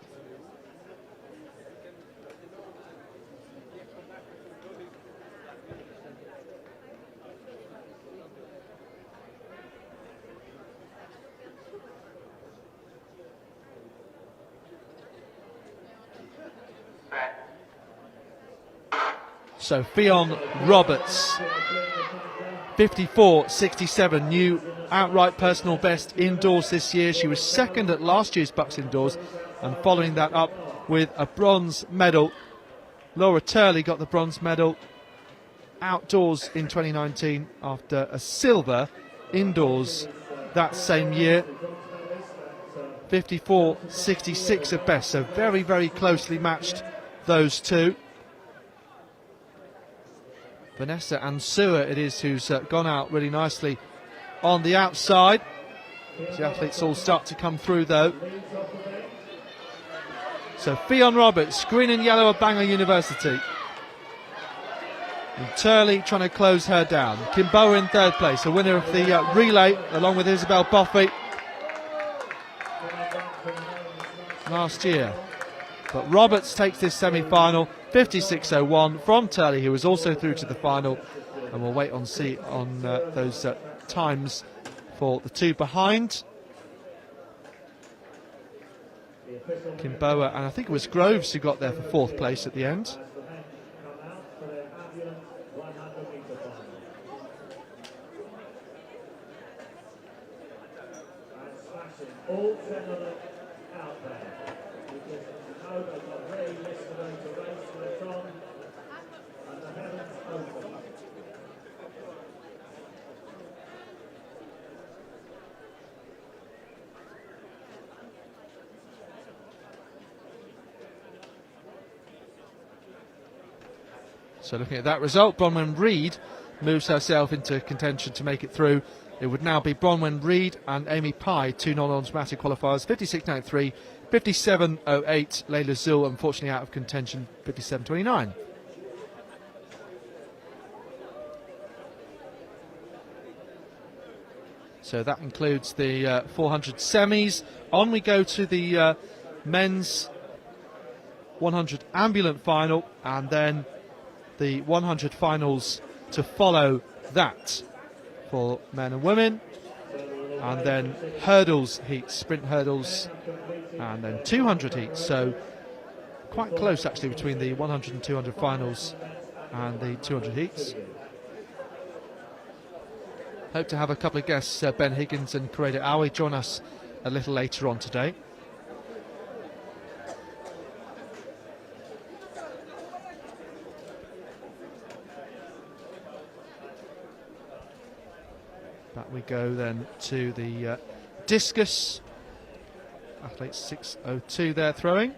So Fionn Roberts, 54.67, new outright personal best indoors this year. She was second at last year's BUCS indoors, and following that up with a bronze medal. Laura Turley got the bronze medal outdoors in 2019 after a silver indoors that same year. 54.66 at best, so very, very closely matched, those two. Vanessa Ansua it is who's gone out really nicely on the outside. The athletes all start to come through though. So Fionn Roberts, green and yellow of Bangor University. And Turley trying to close her down. Kimboa in third place, a winner of the relay along with Isabel Boffey last year. But Roberts takes this semi-final, 56.01 from Turley, who was also through to the final. And we'll wait and see on those times for the two behind. Kimboa, and I think it was Groves who got there for fourth place at the end. All 10 of them out there, because you know they've got very yesterday to race later on, and the heavens open. So looking at that result, Bronwyn Reid moves herself into contention to make it through. It would now be Bronwyn Reid and Amy Pye, two non-automatic qualifiers, 56.93, 57.08. Layla Zul, unfortunately, out of contention, 57.29. So that includes the 400 semis. On we go to the men's 100 ambulant final, and then the 100 finals to follow that for men and women, and then hurdles heats, sprint hurdles, and then 200 heats. So quite close actually between the 100 and 200 finals and the 200 heats. Hope to have a couple of guests, Ben Higgins and Correda Awi, join us a little later on today. Back we go then to the discus. Athletes 6.02 there throwing,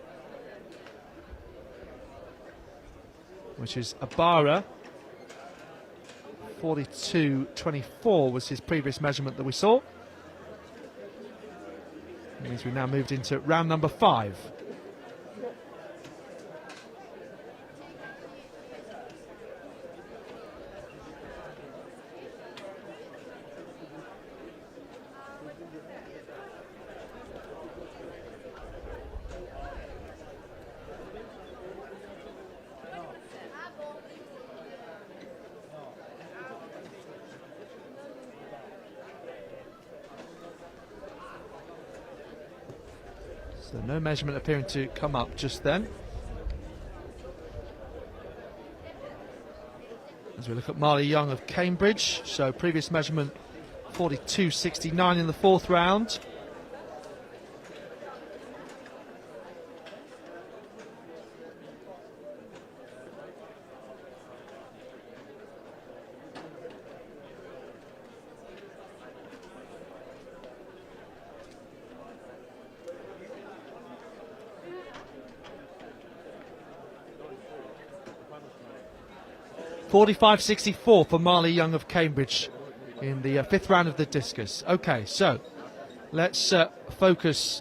which is Abara. 42.24 was his previous measurement that we saw. That means we've now moved into round number 5. So no measurement appearing to come up just then. As we look at Marley Young of Cambridge, so previous measurement 42.69 in the 4th round. .45.64 for Marley Young of Cambridge in the 5th round of the discus. Okay, so let's focus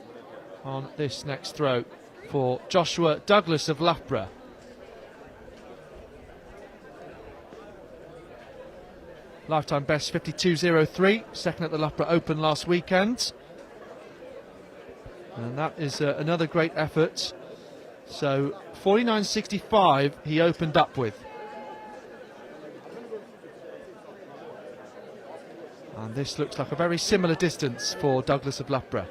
on this next throw for Joshua Douglas of Loughborough. Lifetime best 52.03, second at the Loughborough Open last weekend. And that is another great effort. So 49.65 he opened up with. And this looks like a very similar distance for Douglas of Loughborough.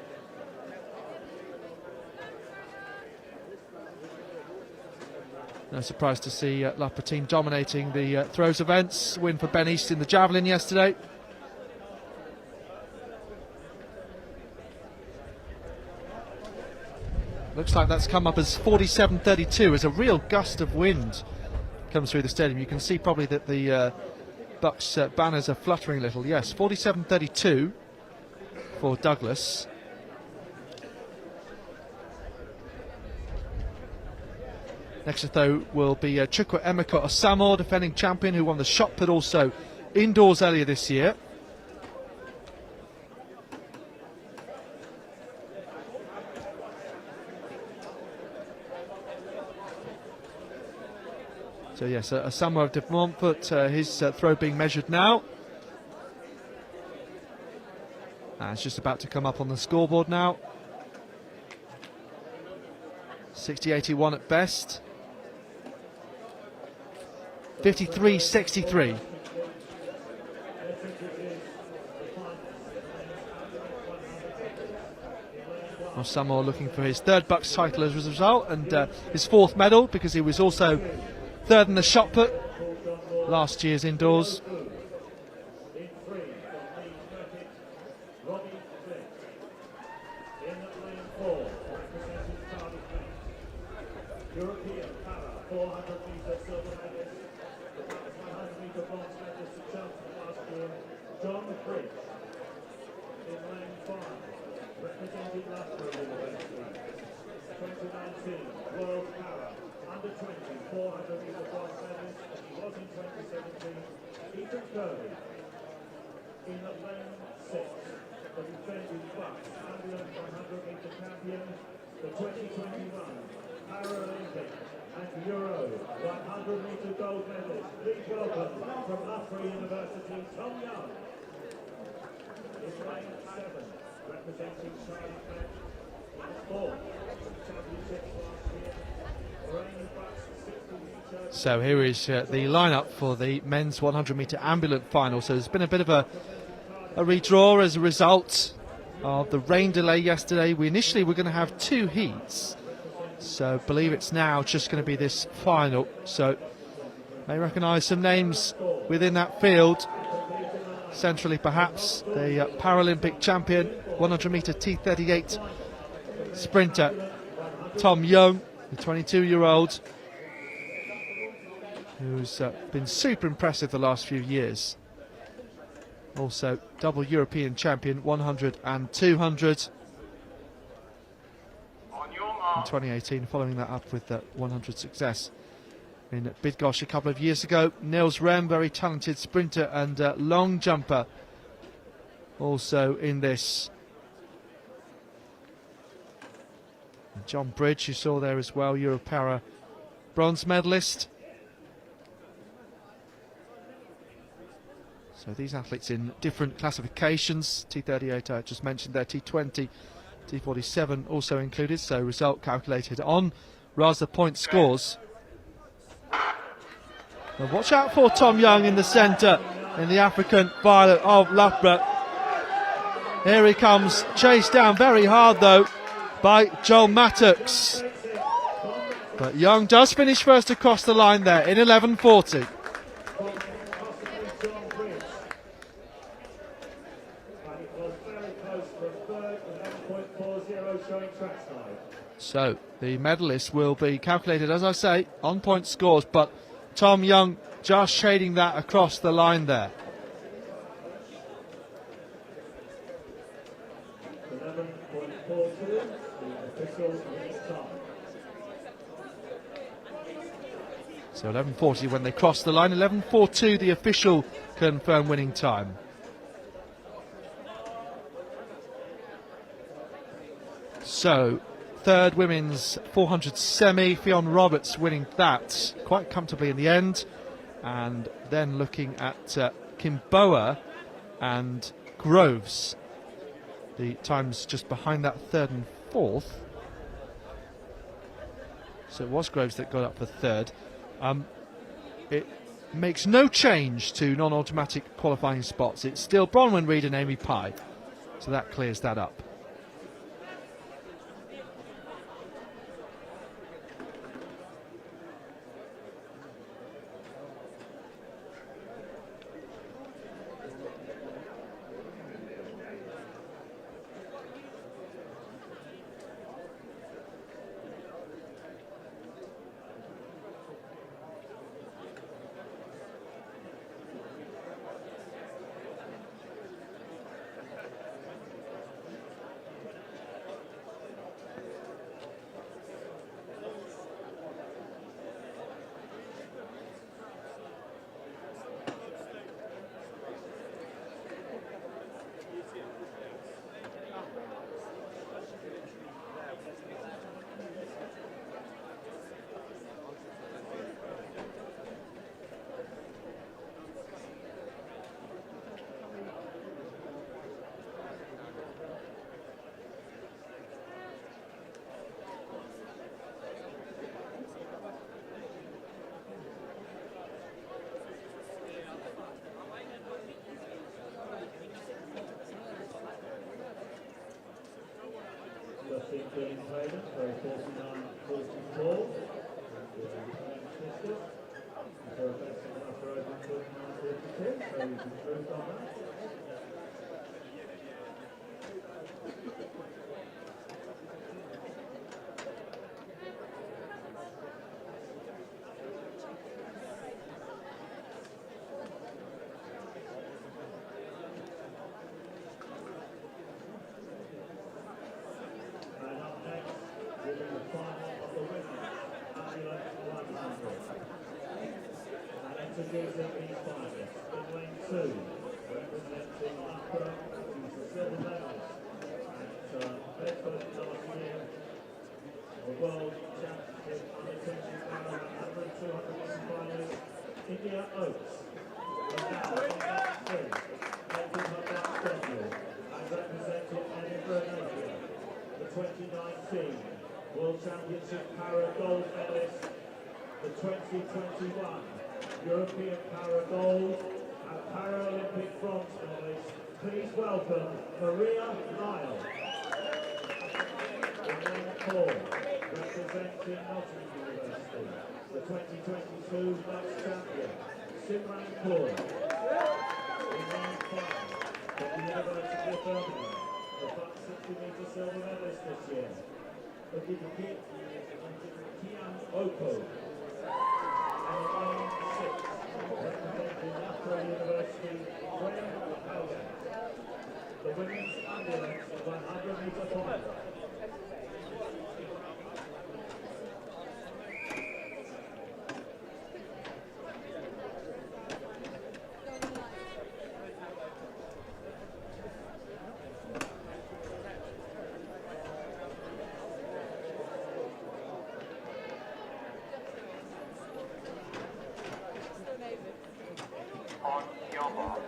No surprise to see Loughborough team dominating the throws events. Win for Ben East in the javelin yesterday. Looks like that's come up as 47.32 as a real gust of wind comes through the stadium. You can see probably that the BUCS banners are fluttering a little. Yes, 47.32 for Douglas. Next up, though, will be Chukwu Emeka Osamo, defending champion, who won the shot put also indoors earlier this year. So yes, Osamo of De Montfort, his throw being measured now. And it's just about to come up on the scoreboard now. 60-81 at best. 53-63. Osamo looking for his third BUCS title as a result, and his fourth medal, because he was also third in the shot put last year's indoors. European para 400-metre silver medalist, the 100-metre bronze medalist at Cheltenham last year, John Bridge. In lane 5, representing Loughborough University. 2019 World Para under 20 400-metre bronze medalist, and he was in 2017. Ethan Kirby. In lane 6, the defending BUCS ambulance 100-metre champion, the 2021 Paralympic and Euro 100-metre gold medalist. Please welcome from Loughborough University, Tom Young. In lane 7, representing Charlie Fett, in the 4th championships last year, reigning BUCS 60-metre. So here is the lineup for the men's 100-metre ambulant final. So there's been a bit of a redraw as a result of the rain delay yesterday. We initially were going to have 2 heats. So I believe it's now just going to be this final. So may recognise some names within that field. Centrally perhaps the Paralympic champion, 100-metre T38 sprinter Tom Young, the 22-year-old, who's been super impressive the last few years. Also double European champion, 100 and 200. In 2018, following that up with the 100 success in Bydgoszcz a couple of years ago. Nils Rem, very talented sprinter and long jumper, also in this. And John Bridge, you saw there as well, Europara bronze medalist. So these athletes in different classifications. T38 I just mentioned there, T20, T47 also included, so result calculated on rather point scores. Now watch out for Tom Young in the centre, in the African violet of Loughborough. Here he comes, chased down very hard though by Joel Mattox. But Young does finish first across the line there in 11:40. So the medalist will be calculated, as I say, on point scores, but Tom Young just shading that across the line there. So 11:40 when they cross the line, 11:42 the official confirmed winning time. So, third women's 400 semi, Fionn Roberts winning that quite comfortably in the end. And then looking at Kimboa and Groves, the times just behind that, third and fourth. So it was Groves that got up for third. It makes no change to non-automatic qualifying spots. It's still Bronwyn Reid and Amy Pye. So that clears that up. Justin Green Hayden for 49.44. Sisters. For a best of after open 49.42. So he's improved on that. Introducing these finalists. In lane 2, representing Accra, who's the silver medalist at Bedford last year, the World Championship under 25 and 200 finalists, India Oaks. And now, in lane 3, making her back debut and representing Edinburgh Napier, the 2019 World Championship Para Gold medalist, the 2021 European Para Gold and Paralympic bronze medalist. Please welcome Maria Lyle. In lane 4, representing Nottingham University, the 2022 BUCS champion, Simran Kaur. In lane 5, from the University of Birmingham, the BUCS 60-metre silver medalist this year, Kian Oko. And in lane 6, representing Accra University, Graham Howard. The women's ambulance 100-metre final. On your mark.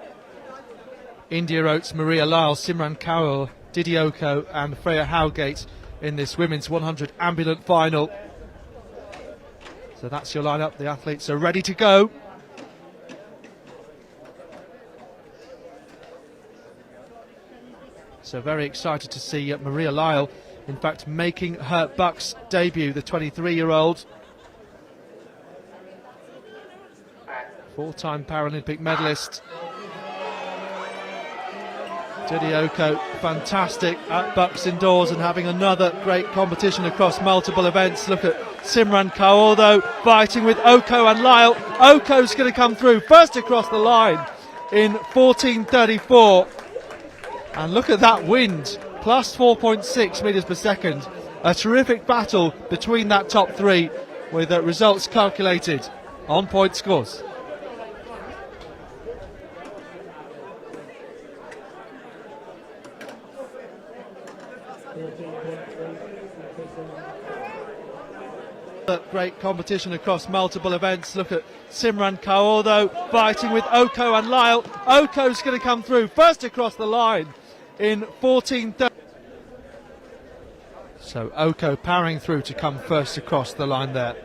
India Oates, Maria Lyle, Simran Kaur, Didi Oko and Freya Howgate in this women's 100 ambulant final. So that's your lineup. The athletes are ready to go. So very excited to see Maria Lyle, in fact, making her BUCS debut, the 23-year-old. Four-time Paralympic medalist. Didi Oko, fantastic at BUCS indoors and having another great competition across multiple events. Look at Simran Kaur though, fighting with Oko and Lyle. Oko's going to come through first across the line in 14.34. And look at that wind, plus 4.6 metres per second. A terrific battle between that top three with results calculated on point scores. Great competition across multiple events. Look at Simran Kaur though, fighting with Oko and Lyle. Oko's going to come through first across the line in 14.30. So Oko powering through to come first across the line there.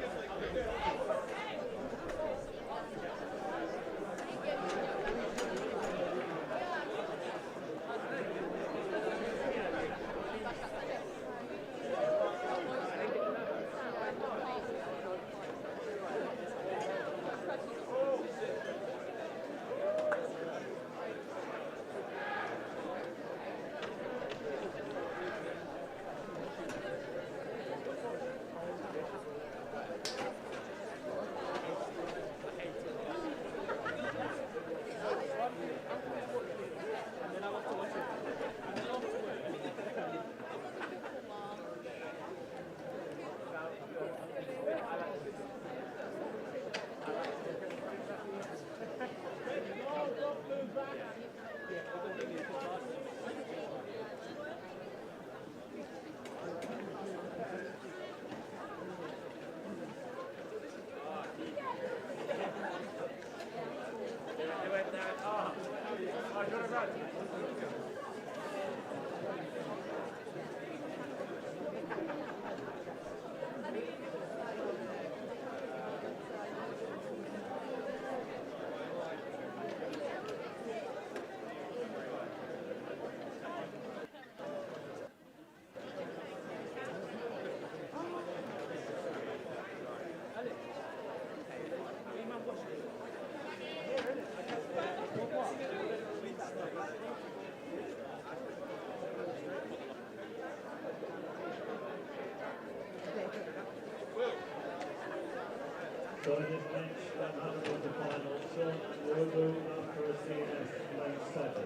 So in this next 100 meter final, Sean Robo after a CNF lane 7.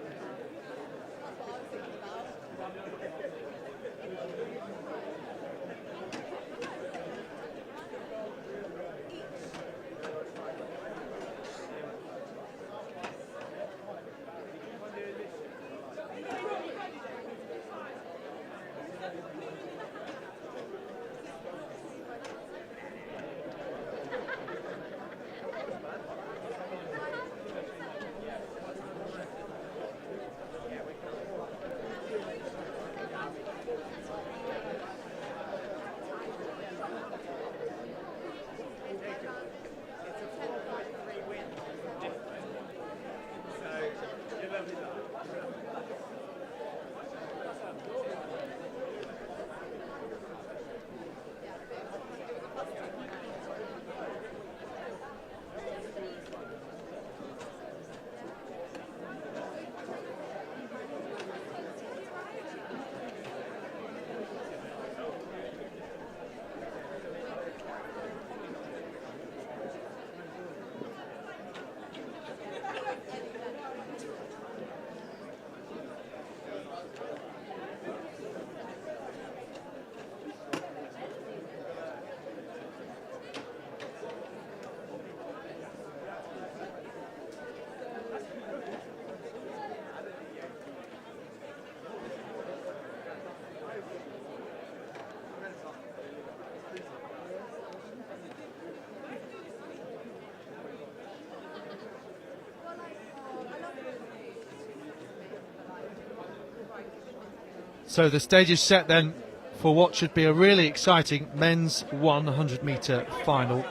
So the stage is set then for what should be a really exciting men's 100 metre final.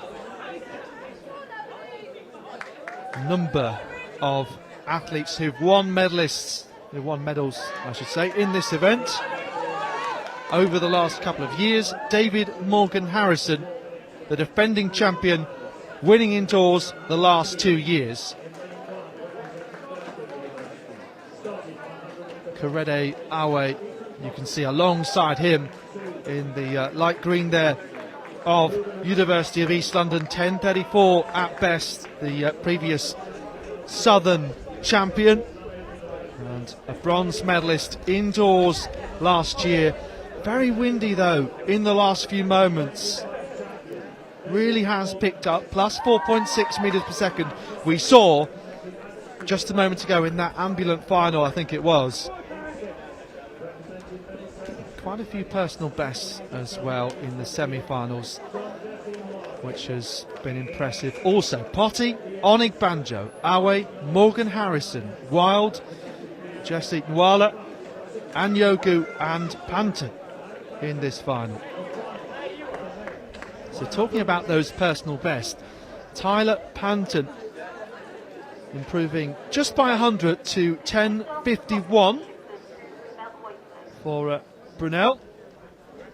Number of athletes who've won medals, I should say, in this event over the last couple of years. David Morgan Harrison, the defending champion, winning indoors the last 2 years. Korede Awe, you can see alongside him in the light green there of University of East London, 10:34 at best, the previous Southern champion and a bronze medalist indoors last year. Very windy though in the last few moments. Really has picked up, plus 4.6 metres per second. We saw just a moment ago in that ambulant final, I think it was. Quite a few personal bests as well in the semi-finals, which has been impressive. Also, Potty, Onigbanjo, Awe, Morgan Harrison, Wild, Jesse Nwala, Anyogu and Panton in this final. So talking about those personal bests, Tyler Panton improving just by 100 to 10:51 for Brunel.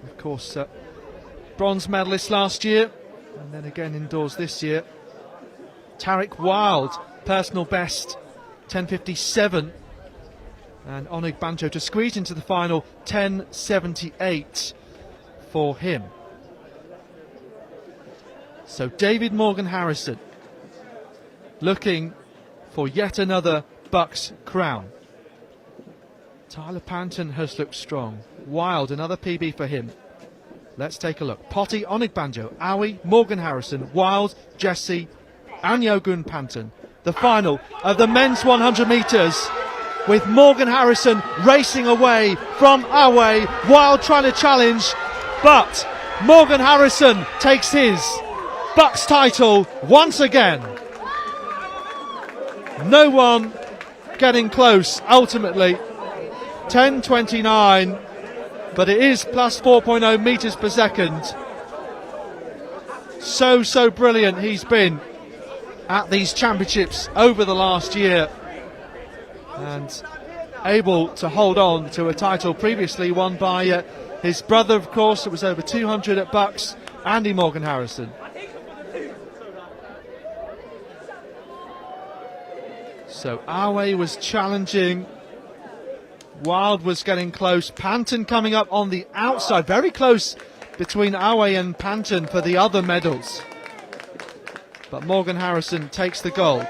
Of course, bronze medalist last year and then again indoors this year. Tarek Wild, personal best 10:57, and Onigbanjo to squeeze into the final 10:78 for him. So David Morgan Harrison looking for yet another BUCS crown. Tyler Panton has looked strong. Wild, another PB for him. Let's take a look. Potty, Onigbanjo, Awe, Morgan Harrison, Wild, Jesse, Anyogun Panton. The final of the men's 100 metres, with Morgan Harrison racing away from Awe. Wild trying to challenge, but Morgan Harrison takes his BUCS title once again. No one getting close ultimately. 10:29, but it is plus 4.0 metres per second. So brilliant he's been at these championships over the last year, and able to hold on to a title previously won by his brother, of course. It was over 200 at BUCS, Andy Morgan Harrison. So Awe was challenging, Wild was getting close, Panton coming up on the outside, very close between Awe and Panton for the other medals. but Morgan Harrison takes the gold.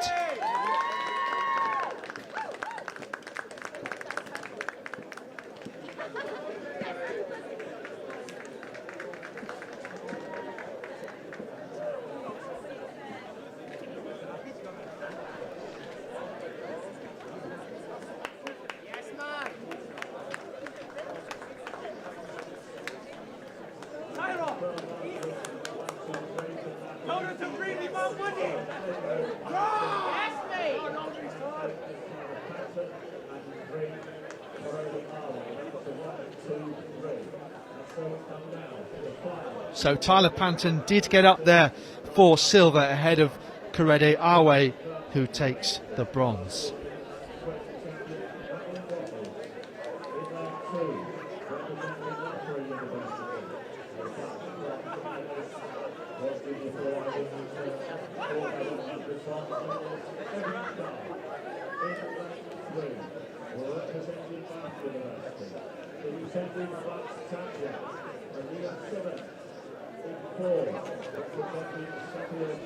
So Tyler Panton did get up there for silver ahead of Korede Awe, who takes the bronze.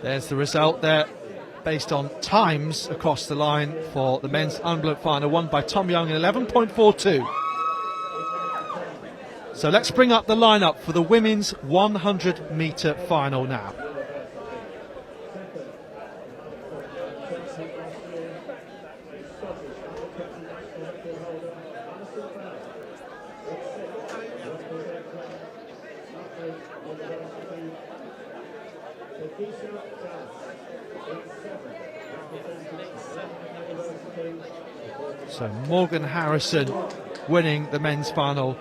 There's the result there, based on times across the line for the men's unblocked final, won by Tom Young in 11.42. So let's bring up the lineup for the women's 100-metre final now. So Morgan Harrison winning the men's final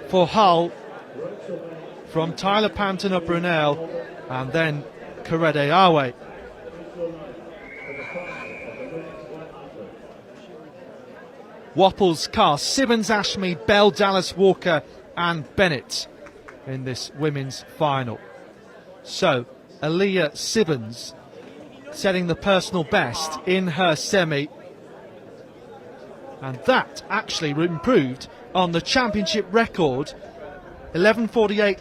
for Hull from Tyler Panton of Brunel, and then Korede Awe. Wapples, Carr, Sibbons, Ashmead, Bell, Dallas, Walker and Bennett in this women's final. So Aaliyah Sibbons setting the personal best in her semi, and that actually improved on the championship record, 11.48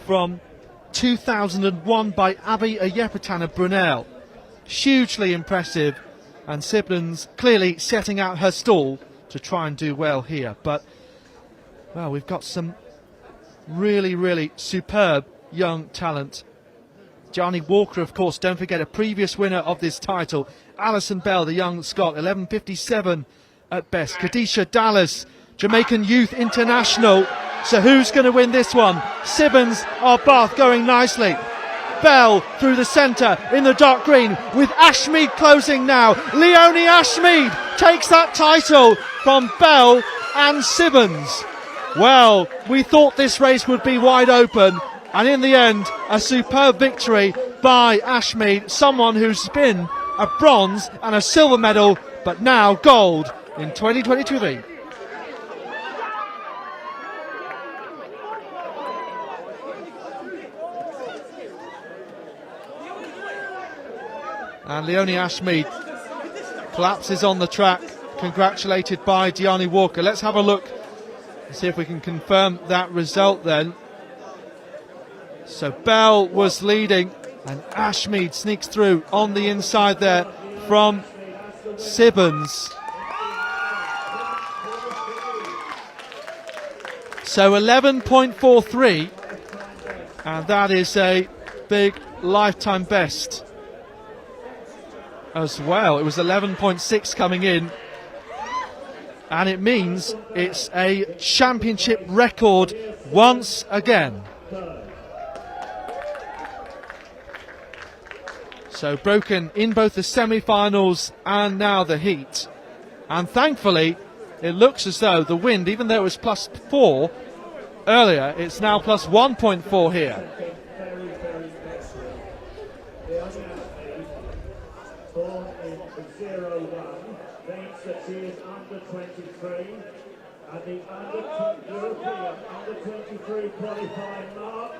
from 2001 by Abby Ayepatan of Brunel. Hugely impressive, and Siblins clearly setting out her stall to try and do well here. But, well, we've got some really superb young talent. Gianni Walker, of course, don't forget, a previous winner of this title. Alison Bell, the young Scot, 11.57 at best. Kadisha Dallas, Jamaican Youth International. So who's going to win this one? Sibbons of Bath going nicely. Bell through the centre in the dark green with Ashmead closing now. Leonie Ashmead takes that title from Bell and Sibbons. Well, we thought this race would be wide open, and in the end, a superb victory by Ashmead, someone who's been a bronze and a silver medal, but now gold in 2023. And Leonie Ashmead collapses on the track, congratulated by Gianni Walker. Let's have a look and see if we can confirm that result then. So Bell was leading, and Ashmead sneaks through on the inside there from Sibbons. So 11.43, and that is a big lifetime best as well. It was 11.6 coming in, and it means it's a championship record once again. So broken in both the semi-finals and now the heat, and thankfully it looks as though the wind, even though it was +4 earlier, it's now +1.4 here. Born in 01, thinks that she is under 23, and the European under 23 qualifying mark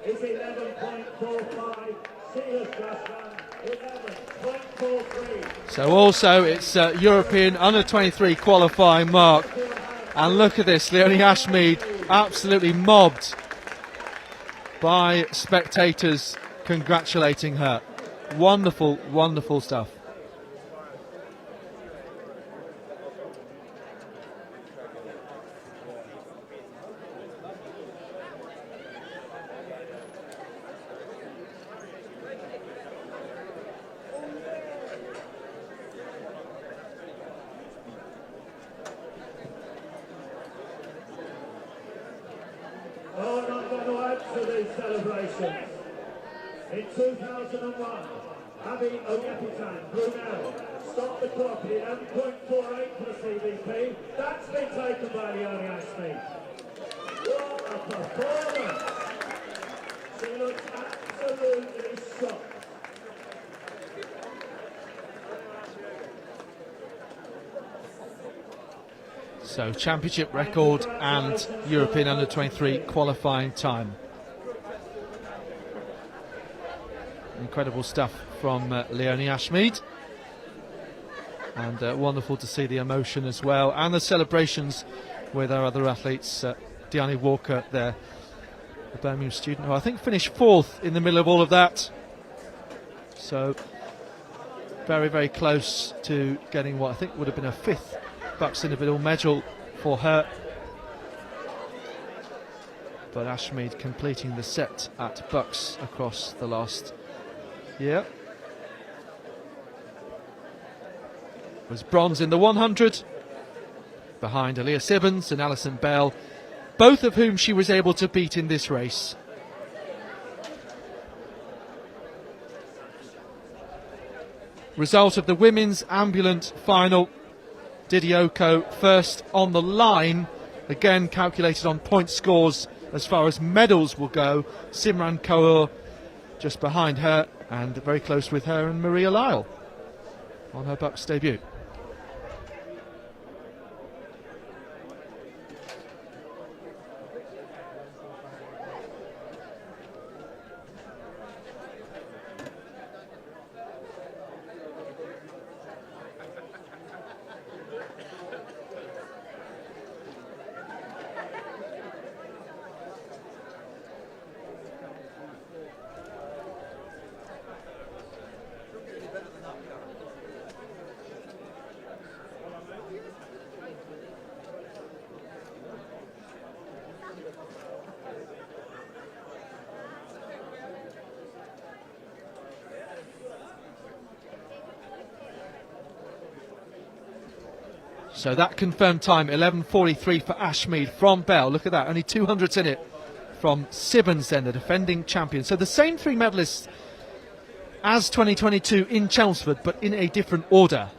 is 11.45. She has just done 11.43. So also it's European under 23 qualifying mark, and look at this, Leonie Ashmead absolutely mobbed by spectators congratulating her. Wonderful, wonderful stuff. Oh, not going to add to these celebrations. In 2001, Abby Oyepitan, Brunel, stopped the clock at 11.48 for the CVP. That's been taken by Leonie Ashmead. What a performance! She looks absolutely shocked. So championship record and European Under-23 qualifying time. Incredible stuff from Leonie Ashmead. And wonderful to see the emotion as well, and the celebrations with our other athletes. Deanne Walker there, the Birmingham student, who I think finished 4th in the middle of all of that. So very, very close to getting what I think would have been a 5th BUCS individual medal for her. But Ashmead completing the set at BUCS across the last year. Was bronze in the 100 behind Aaliyah Sibbons and Alison Bell, both of whom she was able to beat in this race. Result of the women's ambulant final: Didioko first on the line, again calculated on point scores as far as medals will go. Simran Kaur just behind her, and very close with her and Maria Lyle on her BUCS debut. So that confirmed time, 11:43 for Ashmead from Bell. Look at that, only 200s in it from Sibbons then, the defending champion. So the same 3 medalists as 2022 in Chelmsford, but in a different order.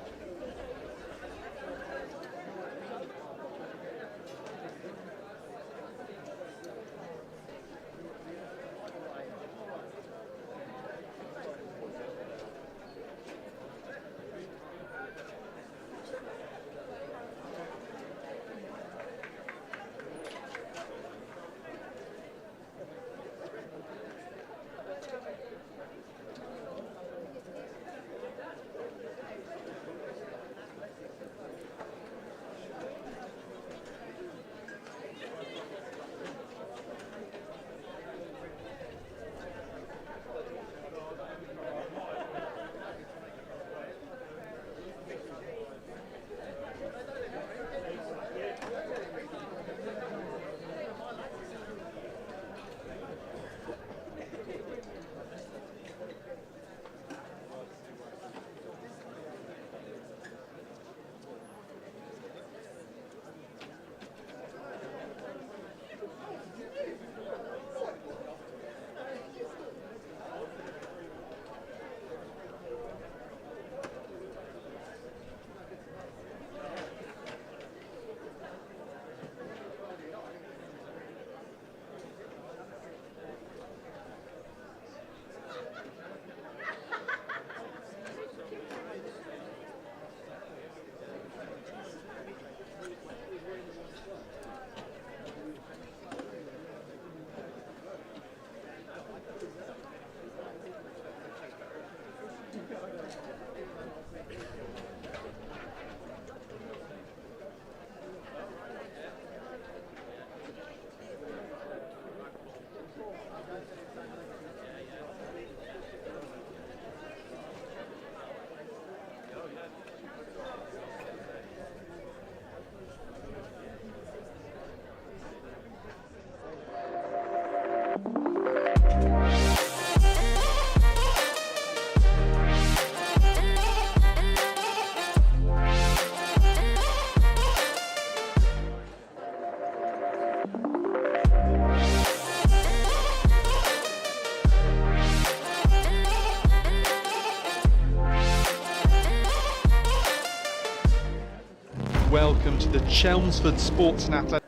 home to the Chelmsford Sports and Athletics.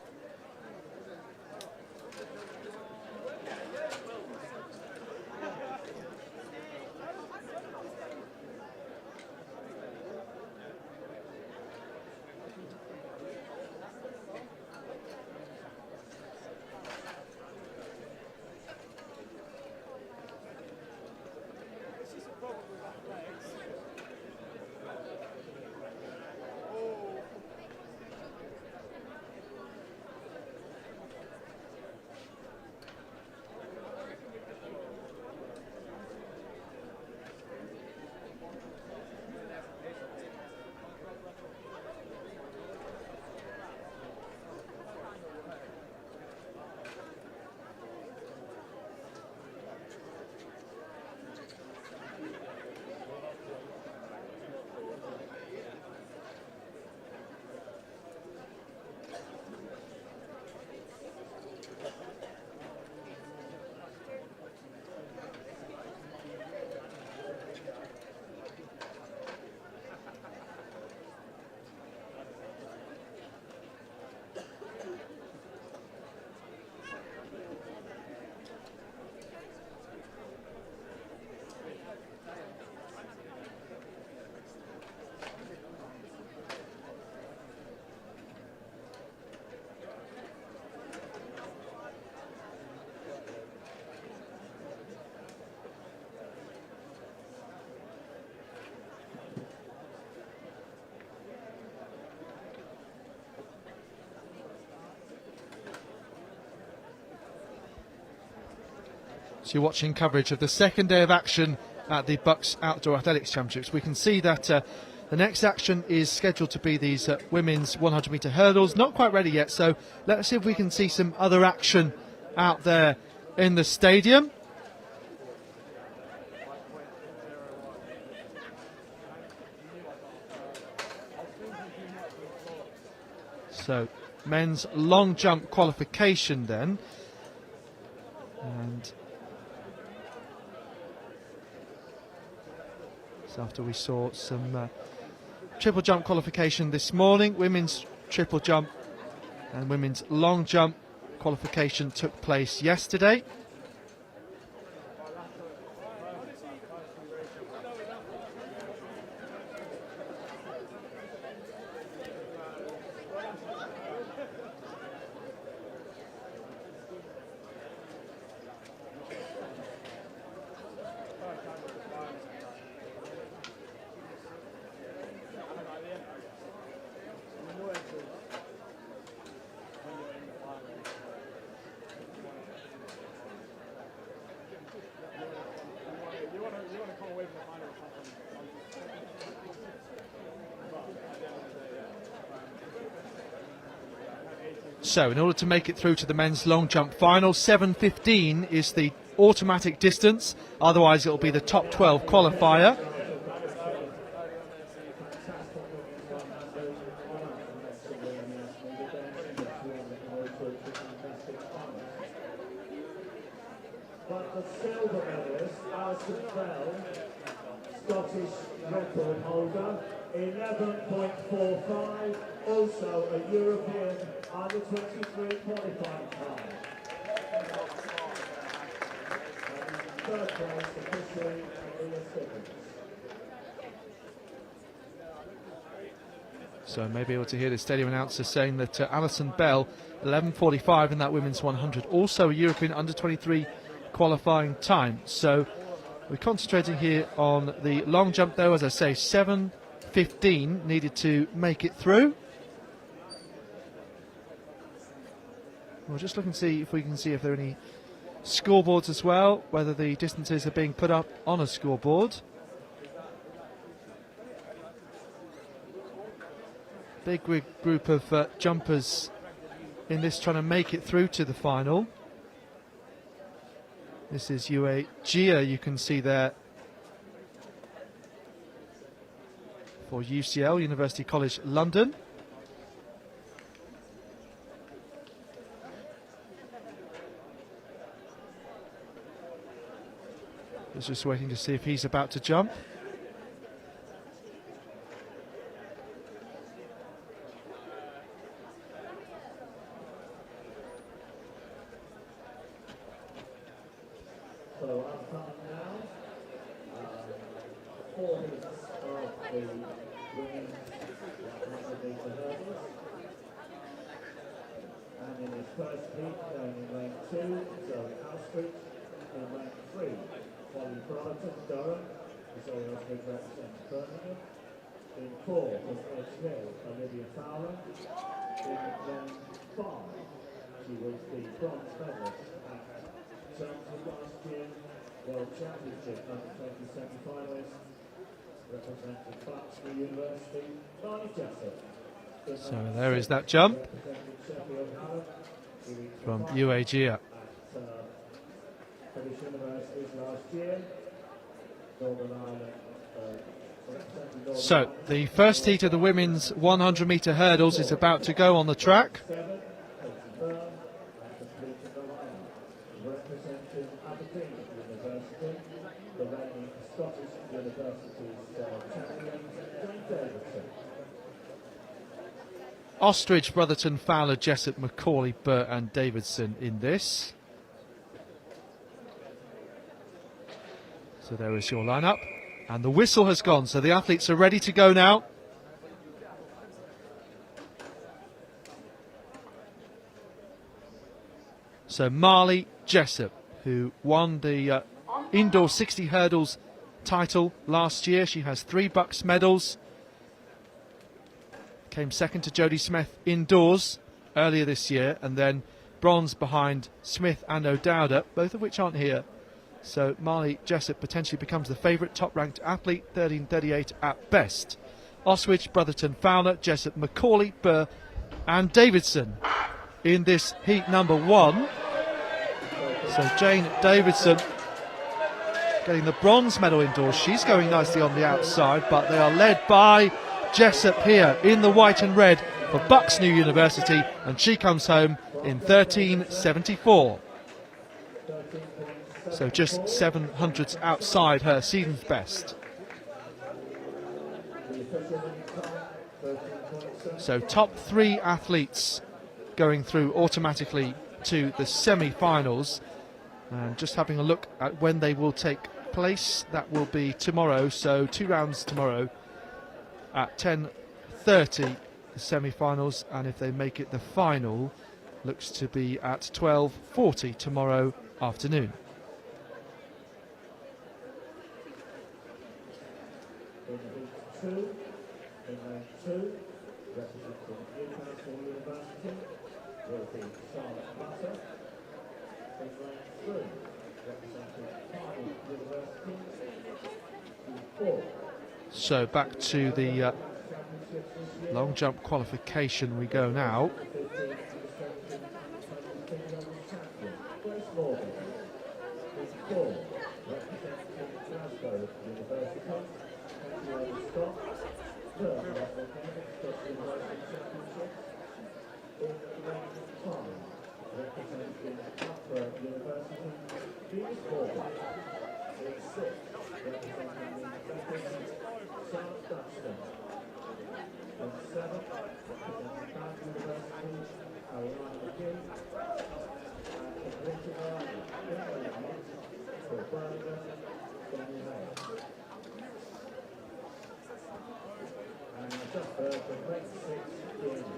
So you're watching coverage of the second day of action at the BUCS Outdoor Athletics Championships. We can see that the next action is scheduled to be these women's 100 metre hurdles. Not quite ready yet, so let's see if we can see some other action out there in the stadium. So men's long jump qualification then. And after we saw some triple jump qualification this morning, women's triple jump and women's long jump qualification took place yesterday. So in order to make it through to the men's long jump final, 7:15 is the automatic distance, otherwise it will be the top 12 qualifier. But the silver medalist, Alison Bell, Scottish record holder, 11.45, also a European under 23 qualifying time. Third place officially Maria Stickens. So maybe able to hear the stadium announcer saying that Alison Bell, 11:45 in that women's 100, also a European under 23 qualifying time. So we're concentrating here on the long jump though, as I say, 7:15 needed to make it through. We'll just look and see if we can see if there are any scoreboards as well, whether the distances are being put up on a scoreboard. Big group of jumpers in this trying to make it through to the final. This is Yue Jia, you can see there, for UCL, University College London. Just waiting to see if he's about to jump. So upcoming now, 4 heats of the women's 100-metre hurdles. And in his first heat, going in lane 2, Zoe Alstridge. In lane 3, Holly Brotherton, Durham. Zoe Alstridge represents Birmingham. In 4, was Edge Hill, Olivia Fowler. In lane 5, she was the bronze medalist at Chelmsford last year World Championship under-20 semi-finalist, representing BUCS University, Marnie Jessup. So there is that jump from UAG up. British Universities last year, Northern Ireland. So the first heat of the women's 100-metre hurdles is about to go on the track. Representing Aberdeen University, the reigning Scottish Universities champion, Jane Davidson. Ostrich, Brotherton, Fowler, Jessup, Macaulay, Burr and Davidson in this. So there is your lineup. And the whistle has gone, so the athletes are ready to go now. So Marley Jessup, who won the indoor 60 hurdles title last year. She has 3 BUCS medals. Came second to Jodie Smith indoors earlier this year, and then bronze behind Smith and O'Dowda, both of which aren't here. So Marley Jessup potentially becomes the favourite top-ranked athlete, 13:38 at best. Oswich, Brotherton, Fowler, Jessup, Macaulay, Burr and Davidson in this heat number 1. So Jane Davidson getting the bronze medal indoors. She's going nicely on the outside, but they are led by Jessup here in the white and red for BUCS New University, and she comes home in 13:74. So just 700ths outside her season's best. So top 3 athletes going through automatically to the semi-finals. And just having a look at when they will take place, that will be tomorrow. So 2 rounds tomorrow at 10:30, the semi-finals. And if they make it the final, looks to be at 12:40 tomorrow afternoon. In heat 2, in lane 2, representing Newcastle University, will be Charlotte Butter. In lane 3, representing Cardiff University, in 4. So back to the long jump qualification we go now. Grace Morgan. In 4, representing Glasgow University, Scott, the Scottish University Championships. In lane 5, representing Loughborough University, Louise Morgan. In 6, representing the Beckham, Charlotte Duxton. In 7, representing Bath University, Ariana McGee. And completing the lineup in the heat for Birmingham, Daniel Hay. And just for the lane 6 games,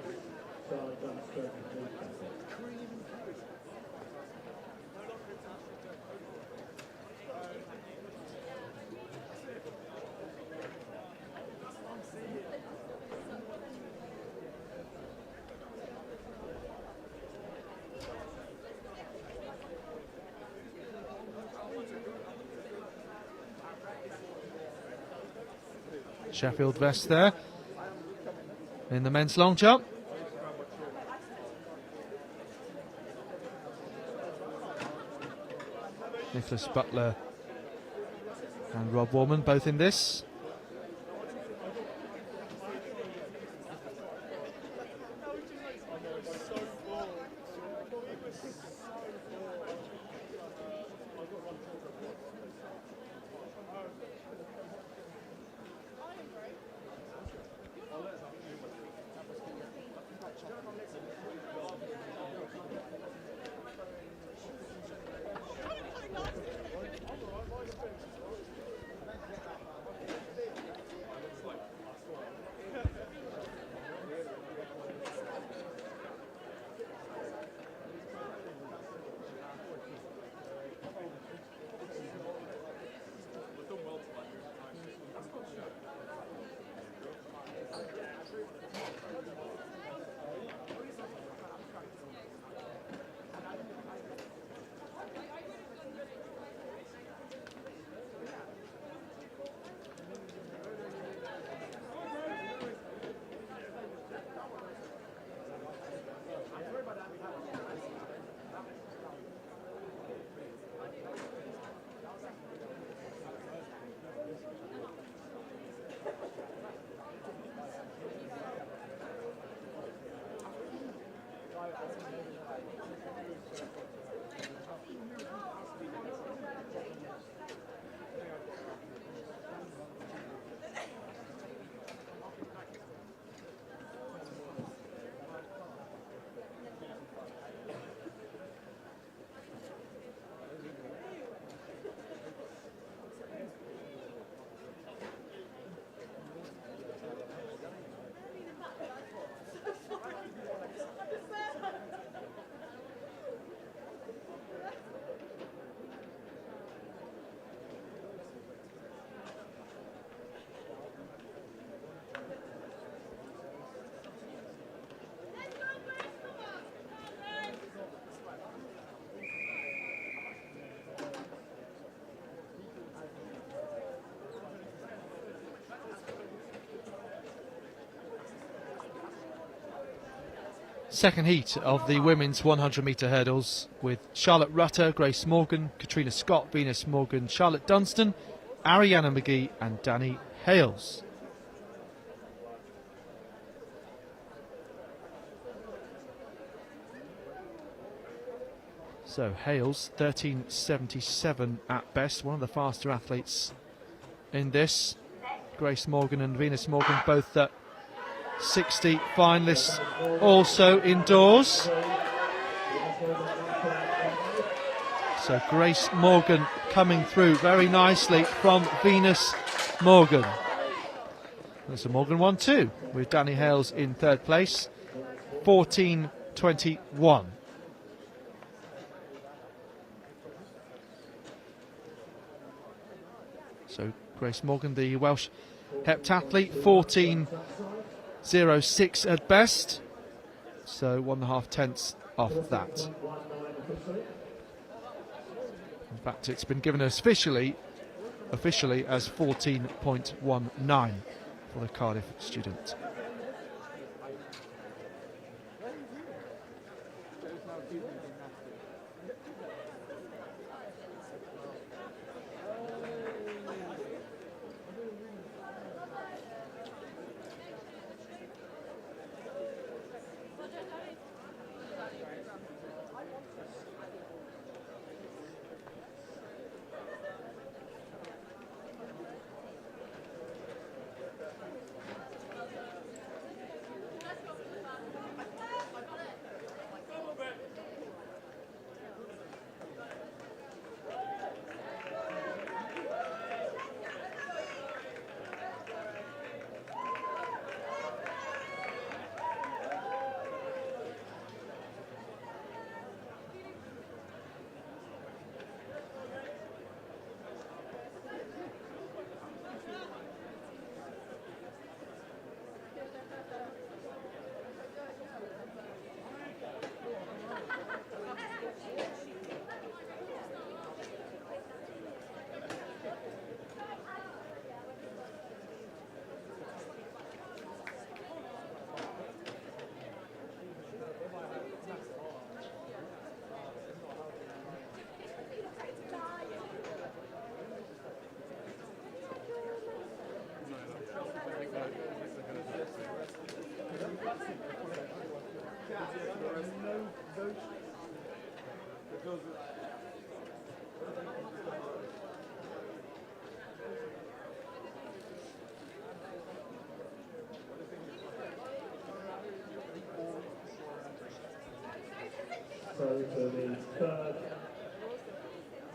Charlotte Duxton and Newcastle. Sheffield vest there in the men's long jump. Nicholas Butler and Rob Warman both in this. second heat of the women's 100-metre hurdles with Charlotte Rutter, Grace Morgan, Katrina Scott, Venus Morgan, Charlotte Dunstan, Ariana McGee and Danny Hales. So Hales 13.77 at best, one of the faster athletes in this. Grace Morgan and Venus Morgan both 60 finalists also indoors. So Grace Morgan coming through very nicely from Venus Morgan. And so Morgan won too, with Danny Hales in third place, 14.21. So Grace Morgan, the Welsh heptathlete, 14.06 at best. So 1.5 tenths off that. In fact, it's been given officially as 14.19 for the Cardiff student. So to the third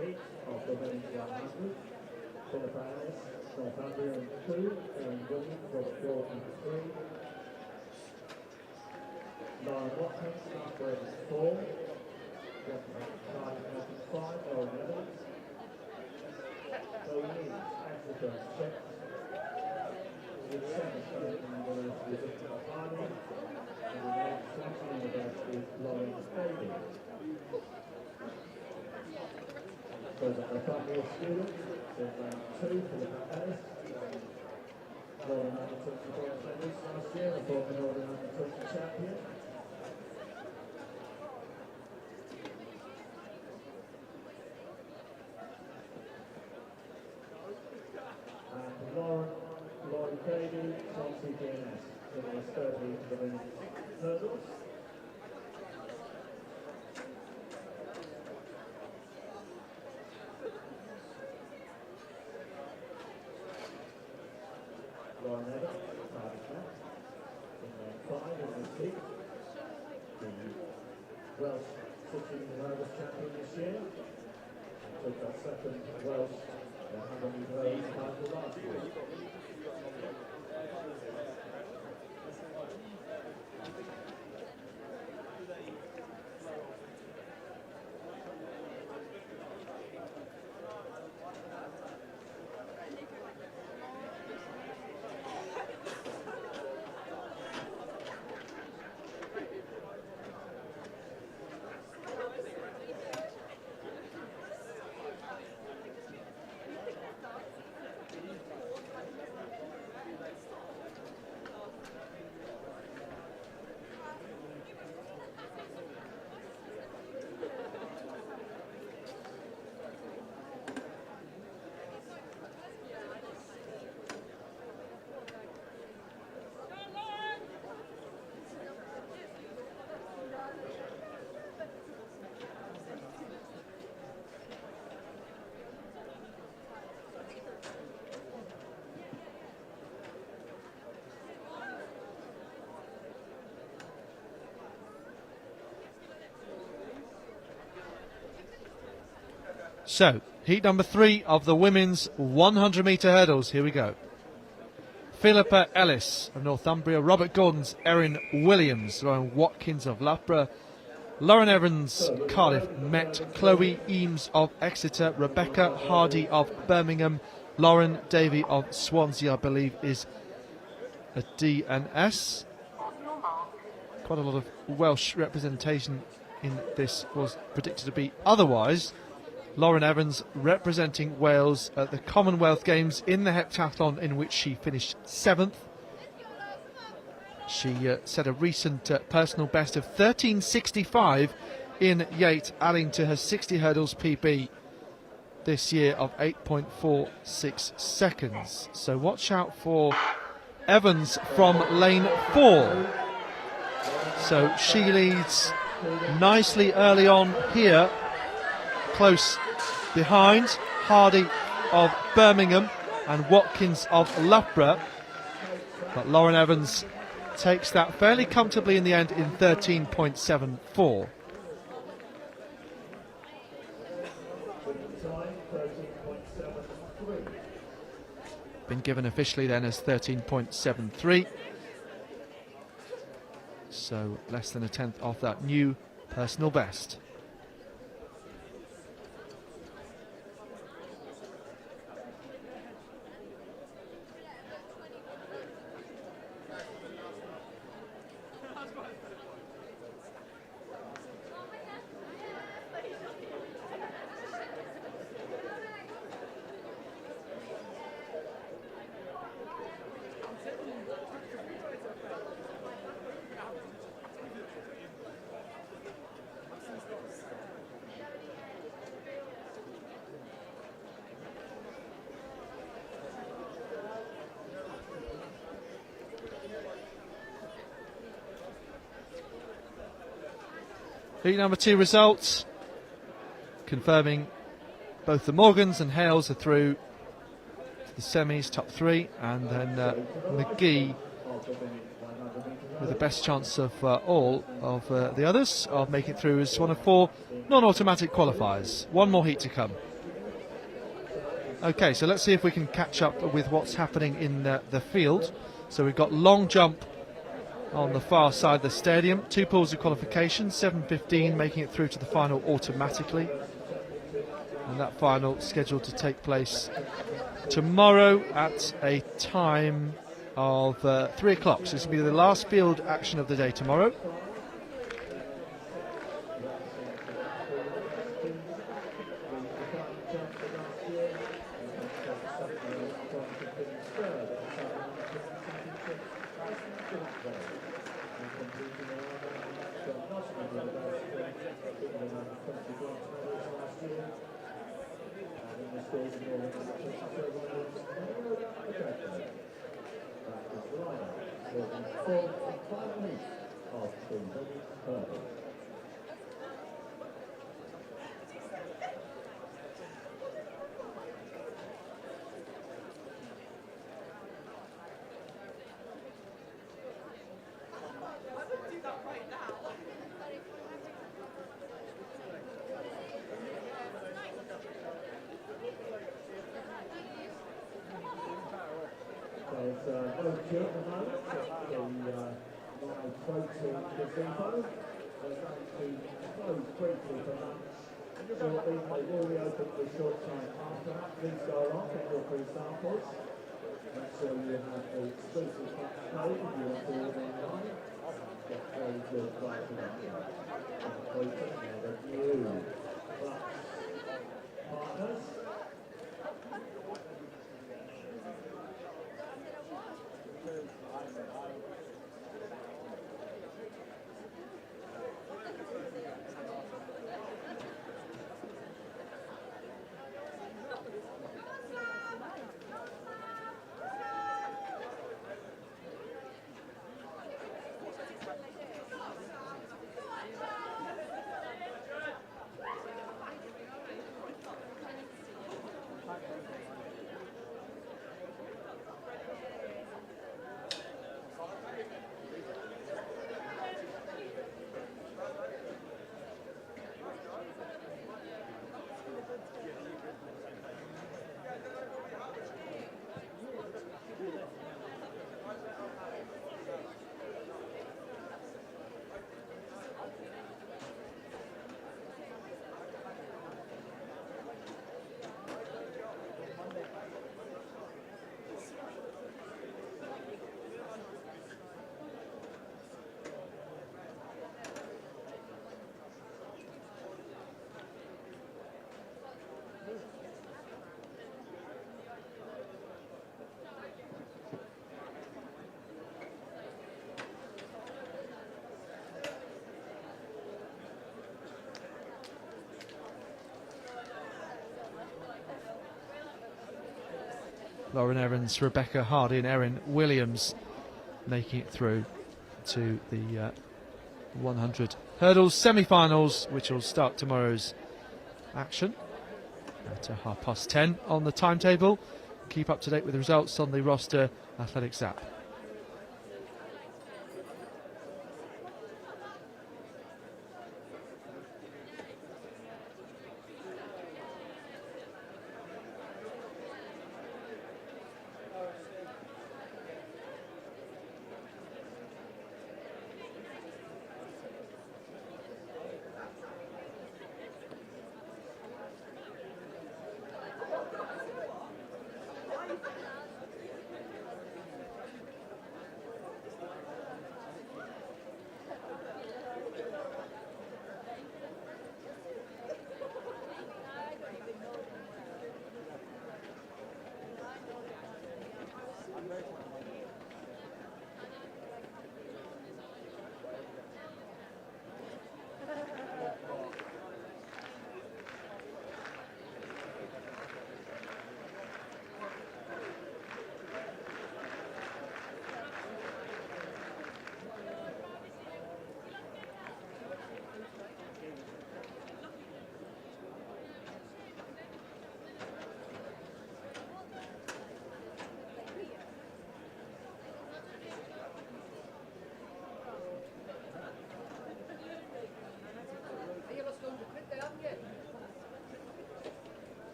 heat of the men's 100, quarterfinals, Northumbrian 2, and women from 4 and 3. Lauren Watkins, Northwest 4, Cardiff 5, Lauren Evans. So we need Africa 6, with 7 from the University of Party, and the next Central University is Lauren Baby. So that the family of students in round 2 for the Paris. Lauren undertook the bronze medalist last year, and former Northern undertook the champion. And Lauren Baby, Tom CGNS in the third heat of the men's hurdles. Lauren Evans, Cardiff in round 5 in this heat. The Welsh sitting hurdles champion this year. Took that second Welsh 100 hurdles title last year. So, heat number 3 of the women's 100 metre hurdles. Here we go. Philippa Ellis of Northumbria, Robert Gordon's Erin Williams, Lauren Watkins of Loughborough, Lauren Evans, Cardiff Met, Chloe Eames of Exeter, Rebecca Hardy of Birmingham, Lauren Davey of Swansea, I believe is a D&S. Quite a lot of Welsh representation in this was predicted to be otherwise. Lauren Evans representing Wales at the Commonwealth Games in the heptathlon, in which she finished 7th. She set a recent personal best of 13.65 in Yate, adding to her 60 hurdles PB this year of 8.46 seconds. So watch out for Evans from lane 4. So she leads nicely early on here, close behind Hardy of Birmingham and Watkins of Loughborough. But Lauren Evans takes that fairly comfortably in the end in 13.74. Been given officially then as 13.73. So less than a tenth off that new personal best. Heat number 2 results confirming both the Morgans and Hales are through to the semis, top 3, and then McGee with the best chance of all of the others of making it through as one of 4 non-automatic qualifiers. One more heat to come. Okay, so let's see if we can catch up with what's happening in the field. So we've got long jump on the far side of the stadium. 2 pools of qualification, 7:15 making it through to the final automatically. And that final scheduled to take place tomorrow at a time of 3 o'clock. So this will be the last field action of the day tomorrow. Lauren Evans, Rebecca Hardy and Erin Williams making it through to the 100 hurdles semi-finals, which will start tomorrow's action at 10:30 on the timetable. Keep up to date with the results on the Roster Athletics app.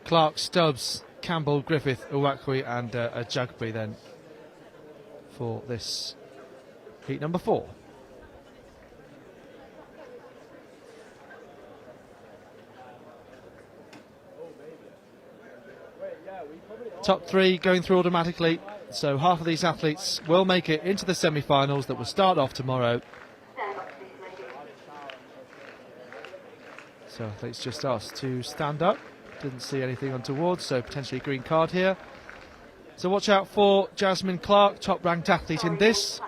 Clark, Stubbs, Campbell, Griffith, Uwakwe and a Jugby then for this heat number 4. Top 3 going through automatically, so half of these athletes will make it into the semi-finals that will start off tomorrow. So athletes just asked to stand up. Didn't see anything untoward, so potentially a green card here. So watch out for Jasmine Clark, top ranked athlete in this.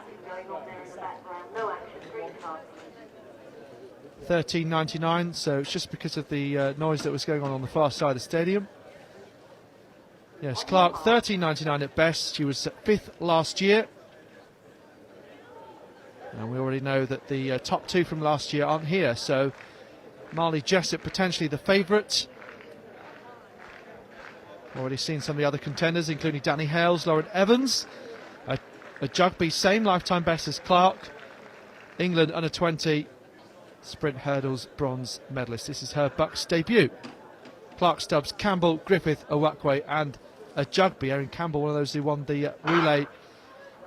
13.99, so it's just because of the noise that was going on the far side of the stadium. Yes, Clark 13.99 at best. She was 5th last year. And we already know that the top 2 from last year aren't here, so Marley Jessup potentially the favourite. Already seen some of the other contenders, including Danny Hales, Lauren Evans, a Jugby, same lifetime best as Clark. England under 20 sprint hurdles bronze medalist. This is her BUCS debut. Clark, Stubbs, Campbell, Griffith, Uwakwe and a Jugby. Erin Campbell, one of those who won the relay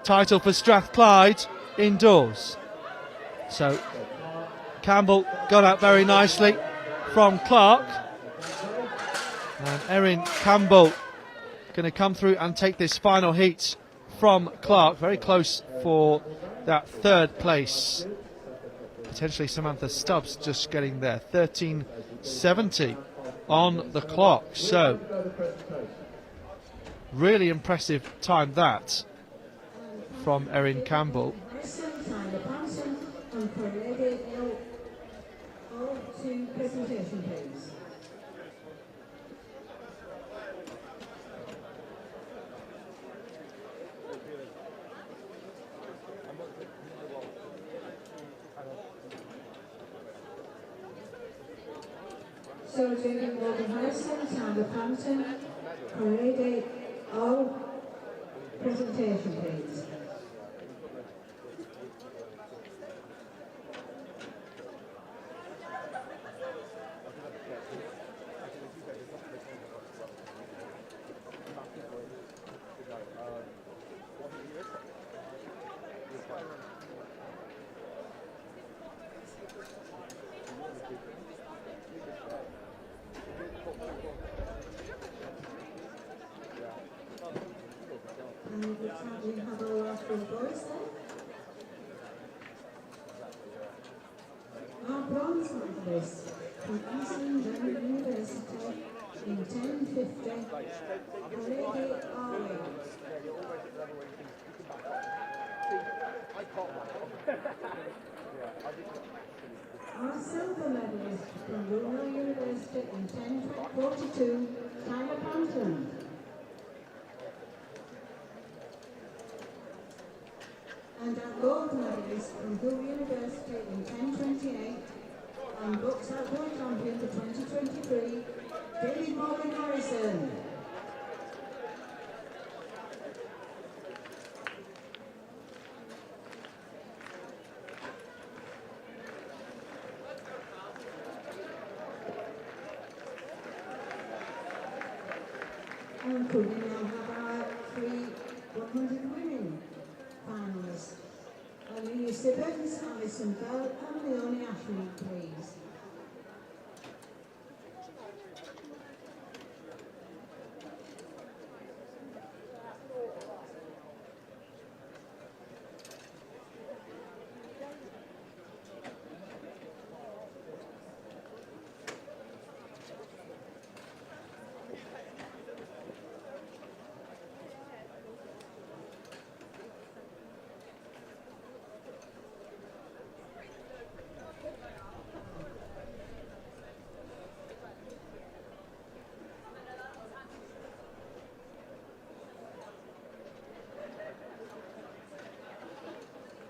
title for Strathclyde indoors. So Campbell got out very nicely from Clark. And Erin Campbell going to come through and take this final heat from Clark. Very close for that third place. Potentially Samantha Stubbs just getting there. 13.70 on the clock. So really impressive time that from Erin Campbell. Presentation, please. So, David Morgan Harrison, Sandra Hampton, Parade all presentation, please. We have our last three boys there. Our bronze medalist from Eastern General University in 1050, Lady Arley. Our silver medalist from Rural University in 1042, Tyler Panton. And our gold medalist from Hull University in 1028 and BUCS Outdoor Champion for 2023, David Morgan Harrison. And could we now have our three 100 women finalists? Amelia Sibbons, Alison Bell and Leonie Ashmead, please.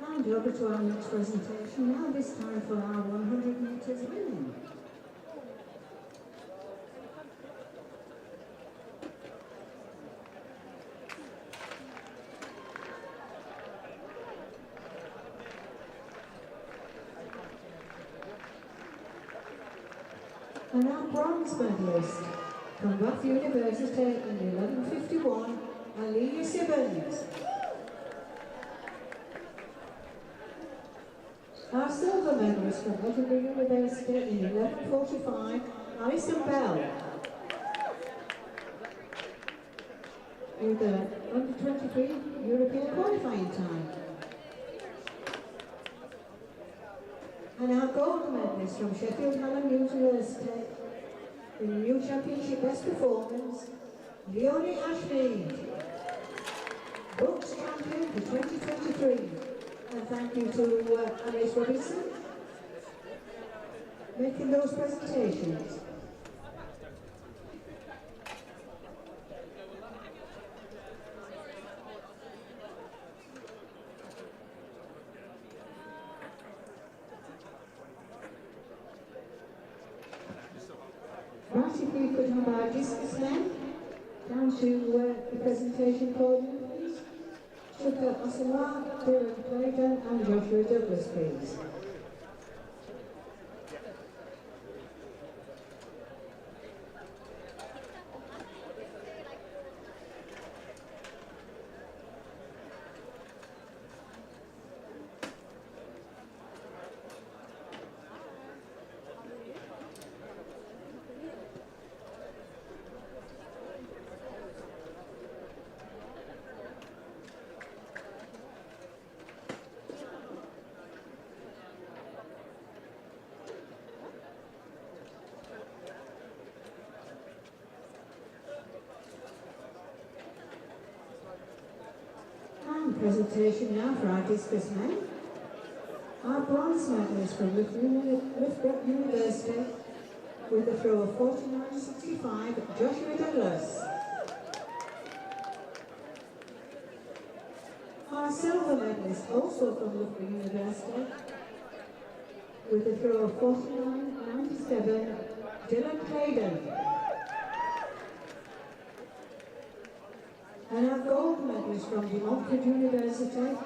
And over to our next presentation now, this time for our 100 metres women. And our bronze medalist from Bath University in 1151, Amelia Sibbons. Our silver medalist from Edinburgh University in 1145, Alison Bell. With the under 23 European qualifying time. And our gold medalist from Sheffield Hallam University in the New Championship Best Performance, Leonie Ashmead, BUCS Champion for 2023. And thank you to Alice Robinson making those presentations. Right, if we could have our discus men down to the presentation podium, please. Shukla Asawa, Dylan Clayton and Joshua Douglas, please. Presentation now for our discus men. Our bronze medalist from Loughborough University with a throw of 49.65, Joshua Douglas. Our silver medalist, also from Loughborough University, with a throw of 49.97, Dylan Clayden. And our gold medalist from De Montfort University,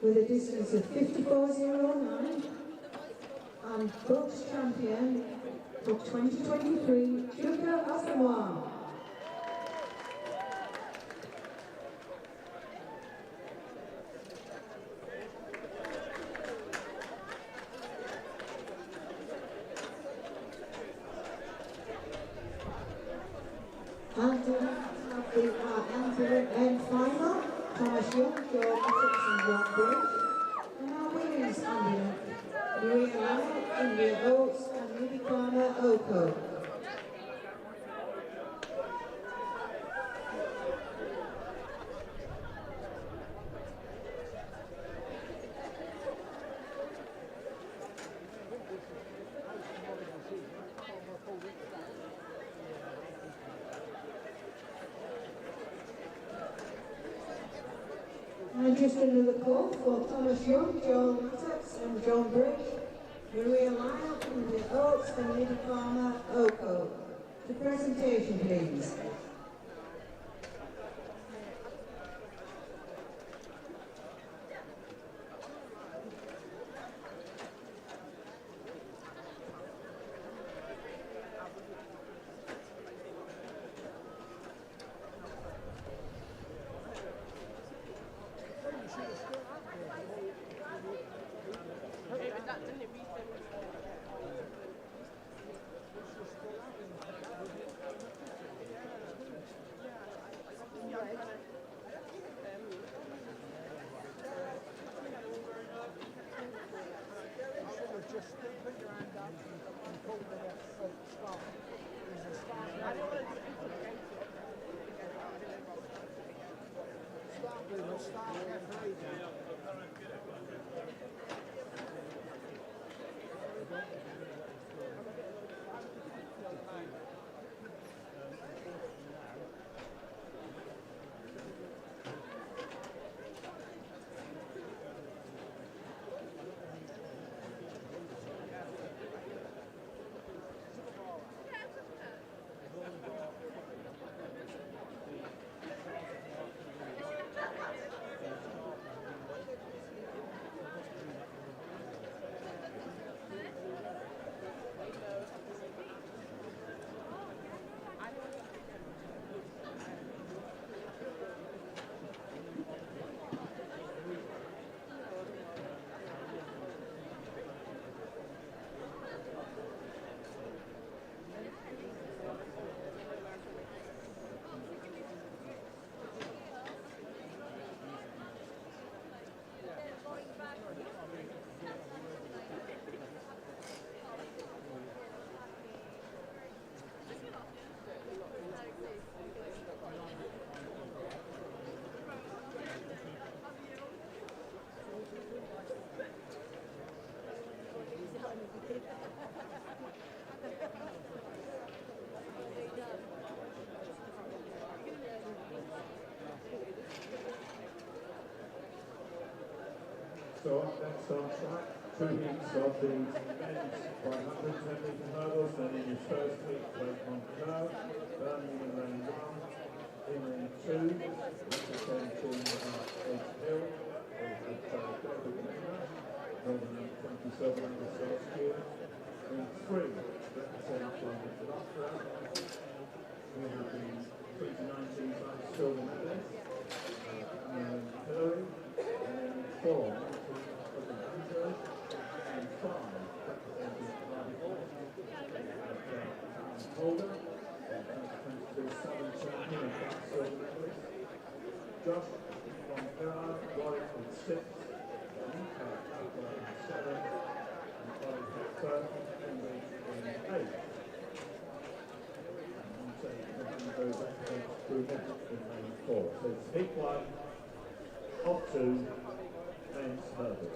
with a distance of 54.09, and BUCS champion for 2023, Juka Asamoah. And final, Thomas Young, Joe Essex and John Bridge. And our women's ambulance, Maria Lyle, India Oates and Libby Palmer Oko. And just another call for Thomas Young, Joel Essex and John Bridge, Maria Lyle, India Oates and Libby Palmer Oko. The presentation, please. So up next on track, 2 heats of the men's 110 metre hurdles, then in his first heat, Blake Montclair, Birmingham in lane 1, in lane 2, representing Edge Hill, with David Miller, Northern 27 last year, in 3, representing Loughborough, we have the 2019 silver medalist, Hillary, and then 4, and 5, representing Holder, 2022 champion and BUCS silver medalist, Josh from Gerard, Warwick in 6, Luca in 7, and Colin Hector, Henry in 8. And so those represent through net in lane 4. So it's heat 1, of 2 men's hurdles.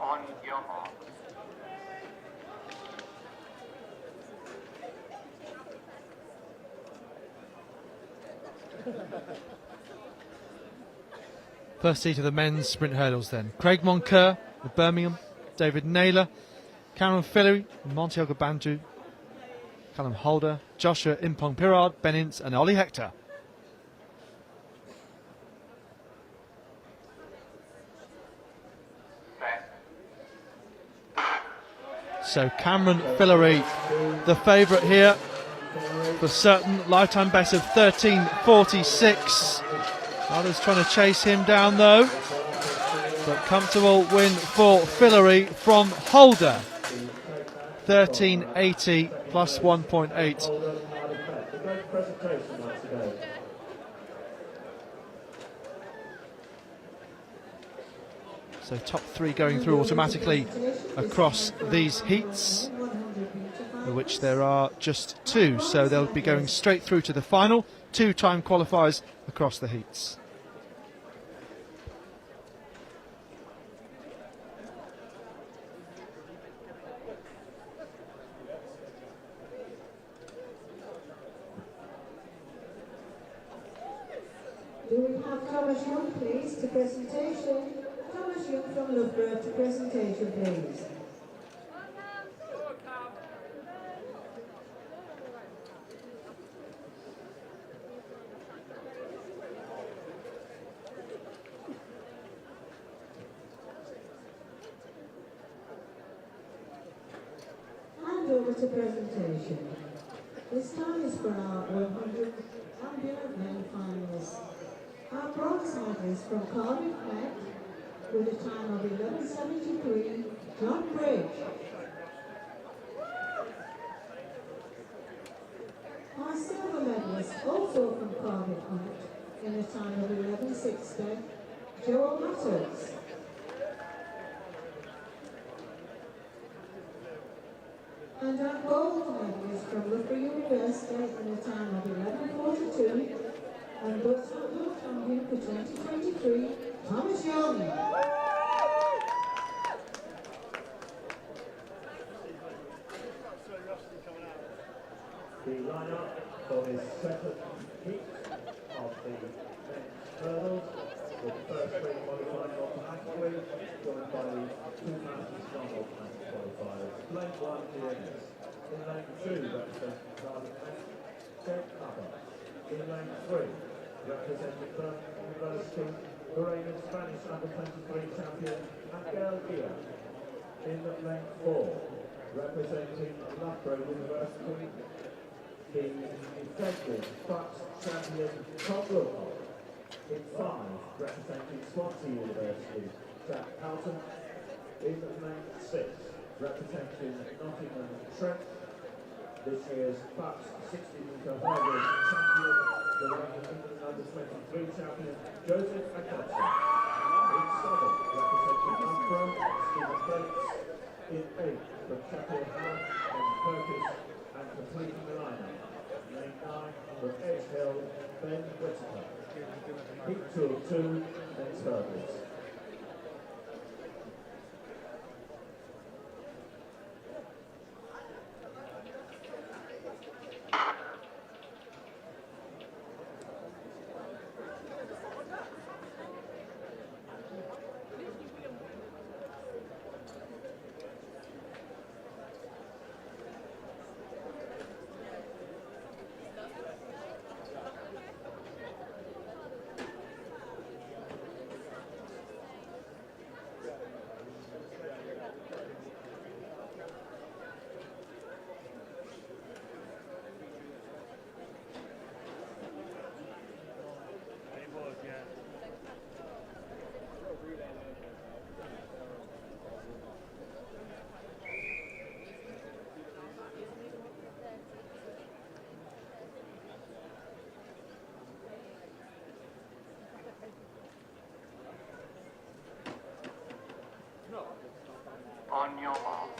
On your mark. First heat of the men's sprint hurdles then. Craig Moncur of Birmingham, David Naylor, Cameron Fillery, Montiago Banju, Callum Holder, Joshua Impong Pirard, Ben Ince and Ollie Hector. So Cameron Fillery, the favourite here, for certain. Lifetime best of 13.46. Others trying to chase him down though. But comfortable win for Fillery from Holder. 13.80 plus 1.8. So top 3 going through automatically across these heats, of which there are just 2. So they'll be going straight through to the final. 2 time qualifiers across the heats. Do we have Thomas Young, please, to presentation? Thomas Young from Loughborough to presentation, please. And over to presentation. This time is for our 100 ambulant men finalists. Our bronze medalist from Cardiff Met with a time of 11.73, John Bridge. Our silver medalist, also from Cardiff Met, in a time of 11.60, Joel Matters. And our gold medalist from Loughborough University in a time of 11.42, and BUCS Outdoor Champion for 2023, Thomas Young. The lineup for this second heat of the men's hurdles, with the first 3 qualifying automatically, joined by 2 masters non-automatic qualifiers. Lane 1, GMS. In lane 2, representing Cardiff Met, Jake Upper. In lane 3, representing Birmingham University, the reigning Spanish under-23 champion, Miguel Dia. In lane 4, representing Loughborough University, the defending BUCS champion, Tom Wilcox. In 5, representing Swansea University, Jack Houghton. In lane 6, representing Nottingham Trent, this year's BUCS 60-metre hurdles champion, the reigning England under-23 champion, Joseph Atkinson. In 7, representing Loughborough, Stephen Bates. In 8, from Chapel Hill and Perkins, and completing the lineup. Lane 9, from Edge Hill, Ben Whittaker. Heat 2 2 next hurdles. On your mark.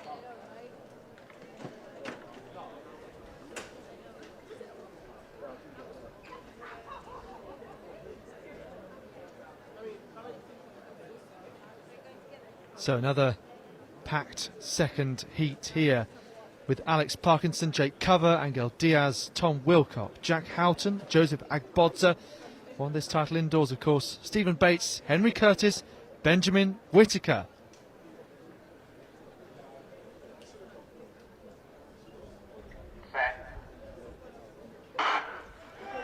So another packed second heat here with Alex Parkinson, Jake Cover, Angel Diaz, Tom Wilcock, Jack Houghton, Joseph Agbodza. Won this title indoors, of course. Stephen Bates, Henry Curtis, Benjamin Whitaker. Set.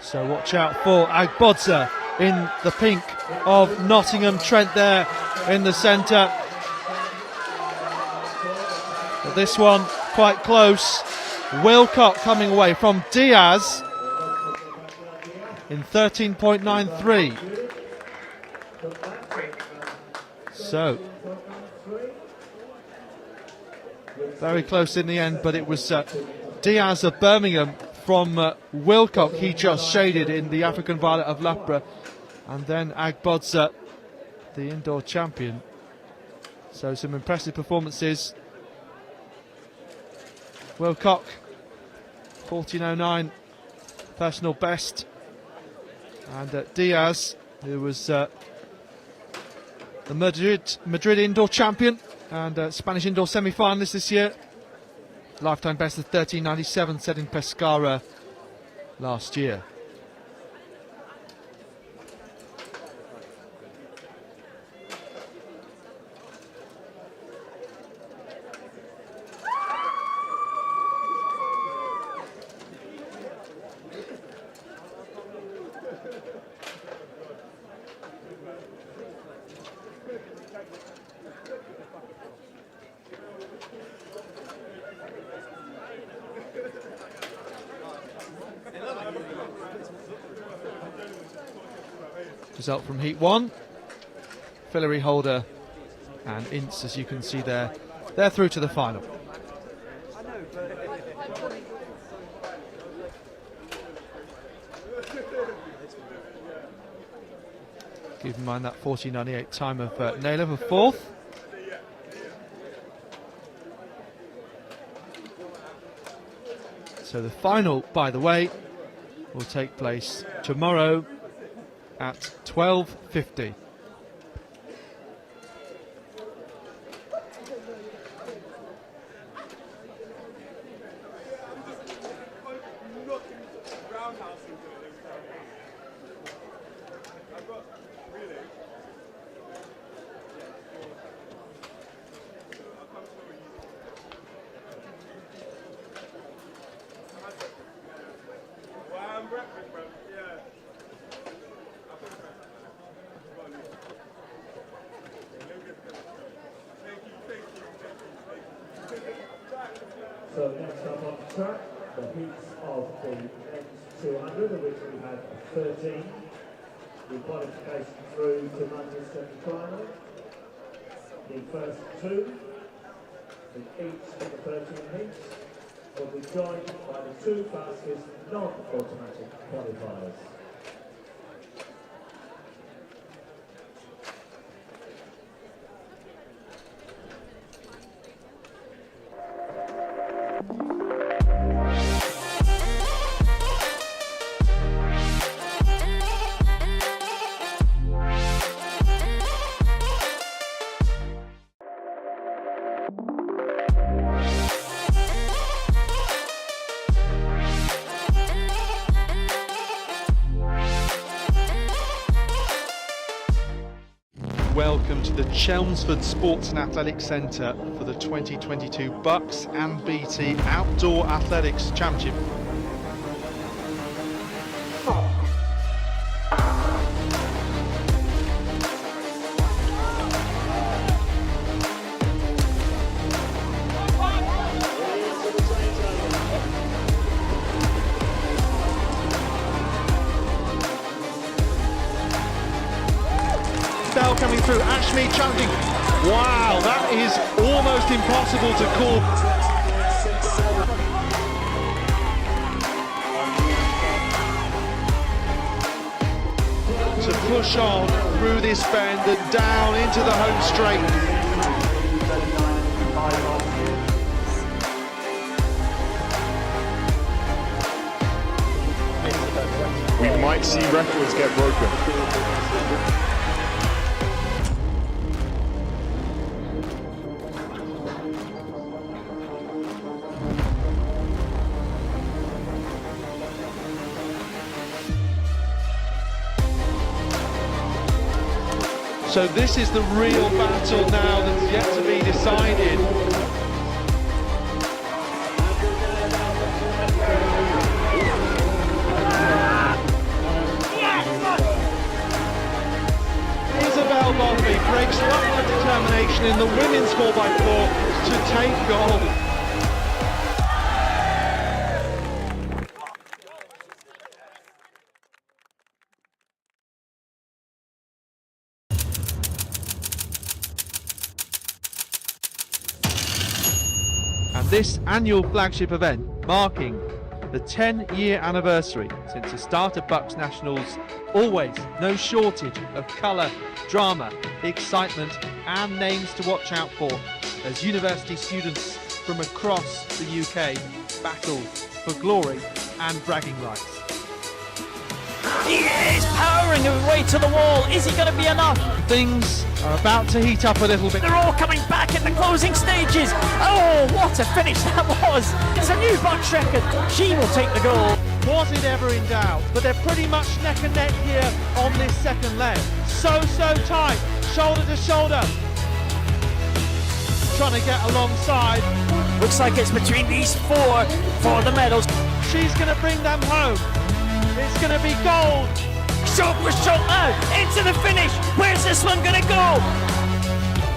So watch out for Agbodza in the pink of Nottingham, Trent there in the centre. But this one quite close. Wilcock coming away from Diaz in 13.93. So very close in the end, but it was Diaz of Birmingham from Wilcock he just shaded in the African Violet of Loughborough, and then Agbodza, the indoor champion. So some impressive performances. Wilcock 14.09 personal best, and Diaz, who was the Madrid indoor champion and Spanish indoor semi-finalist this year, lifetime best of 13.97 set in Pescara last year. Result from Heat 1. Fillery, Holder and Ince, as you can see there, they're through to the final. Keep in mind that 14.98 time of Naylor for fourth. So the final, by the way, will take place tomorrow at 12:50. So next up on track, the heats of the men's 200, of which we had 13. The qualification through to London semi-final. The first two, in each of the 13 heats, will be joined by the two fastest non-automatic qualifiers. welcome to the Chelmsford Sports and Athletics Centre for the 2022 BUCS and BT Outdoor Athletics Championship. Coming through, Ashmead challenging. Wow, that is almost impossible to call. To push on through this bend and down into the home straight. We might see records get broken. So this is the real battle now that's yet to be decided. Isabel Bonby breaks luck with determination in the women's 4x4 to take gold. And this annual flagship event, marking the 10-year anniversary since the start of BUCS Nationals, always no shortage of colour, drama, excitement and names to watch out for as university students from across the UK battle for glory and bragging rights. He is powering his way to the wall. Is he going to be enough? Things are about to heat up a little bit. They're all coming back in the closing stages. Oh, what a finish that was. It's a new BUCS record. She will take the goal. Was it ever in doubt? But they're pretty much neck and neck here on this second leg. So tight, shoulder to shoulder. Trying to get alongside. Looks like it's between these four for the medals. She's going to bring them home. It's going to be gold. Shoulder for shoulder now, into the finish. Where's this one going to go?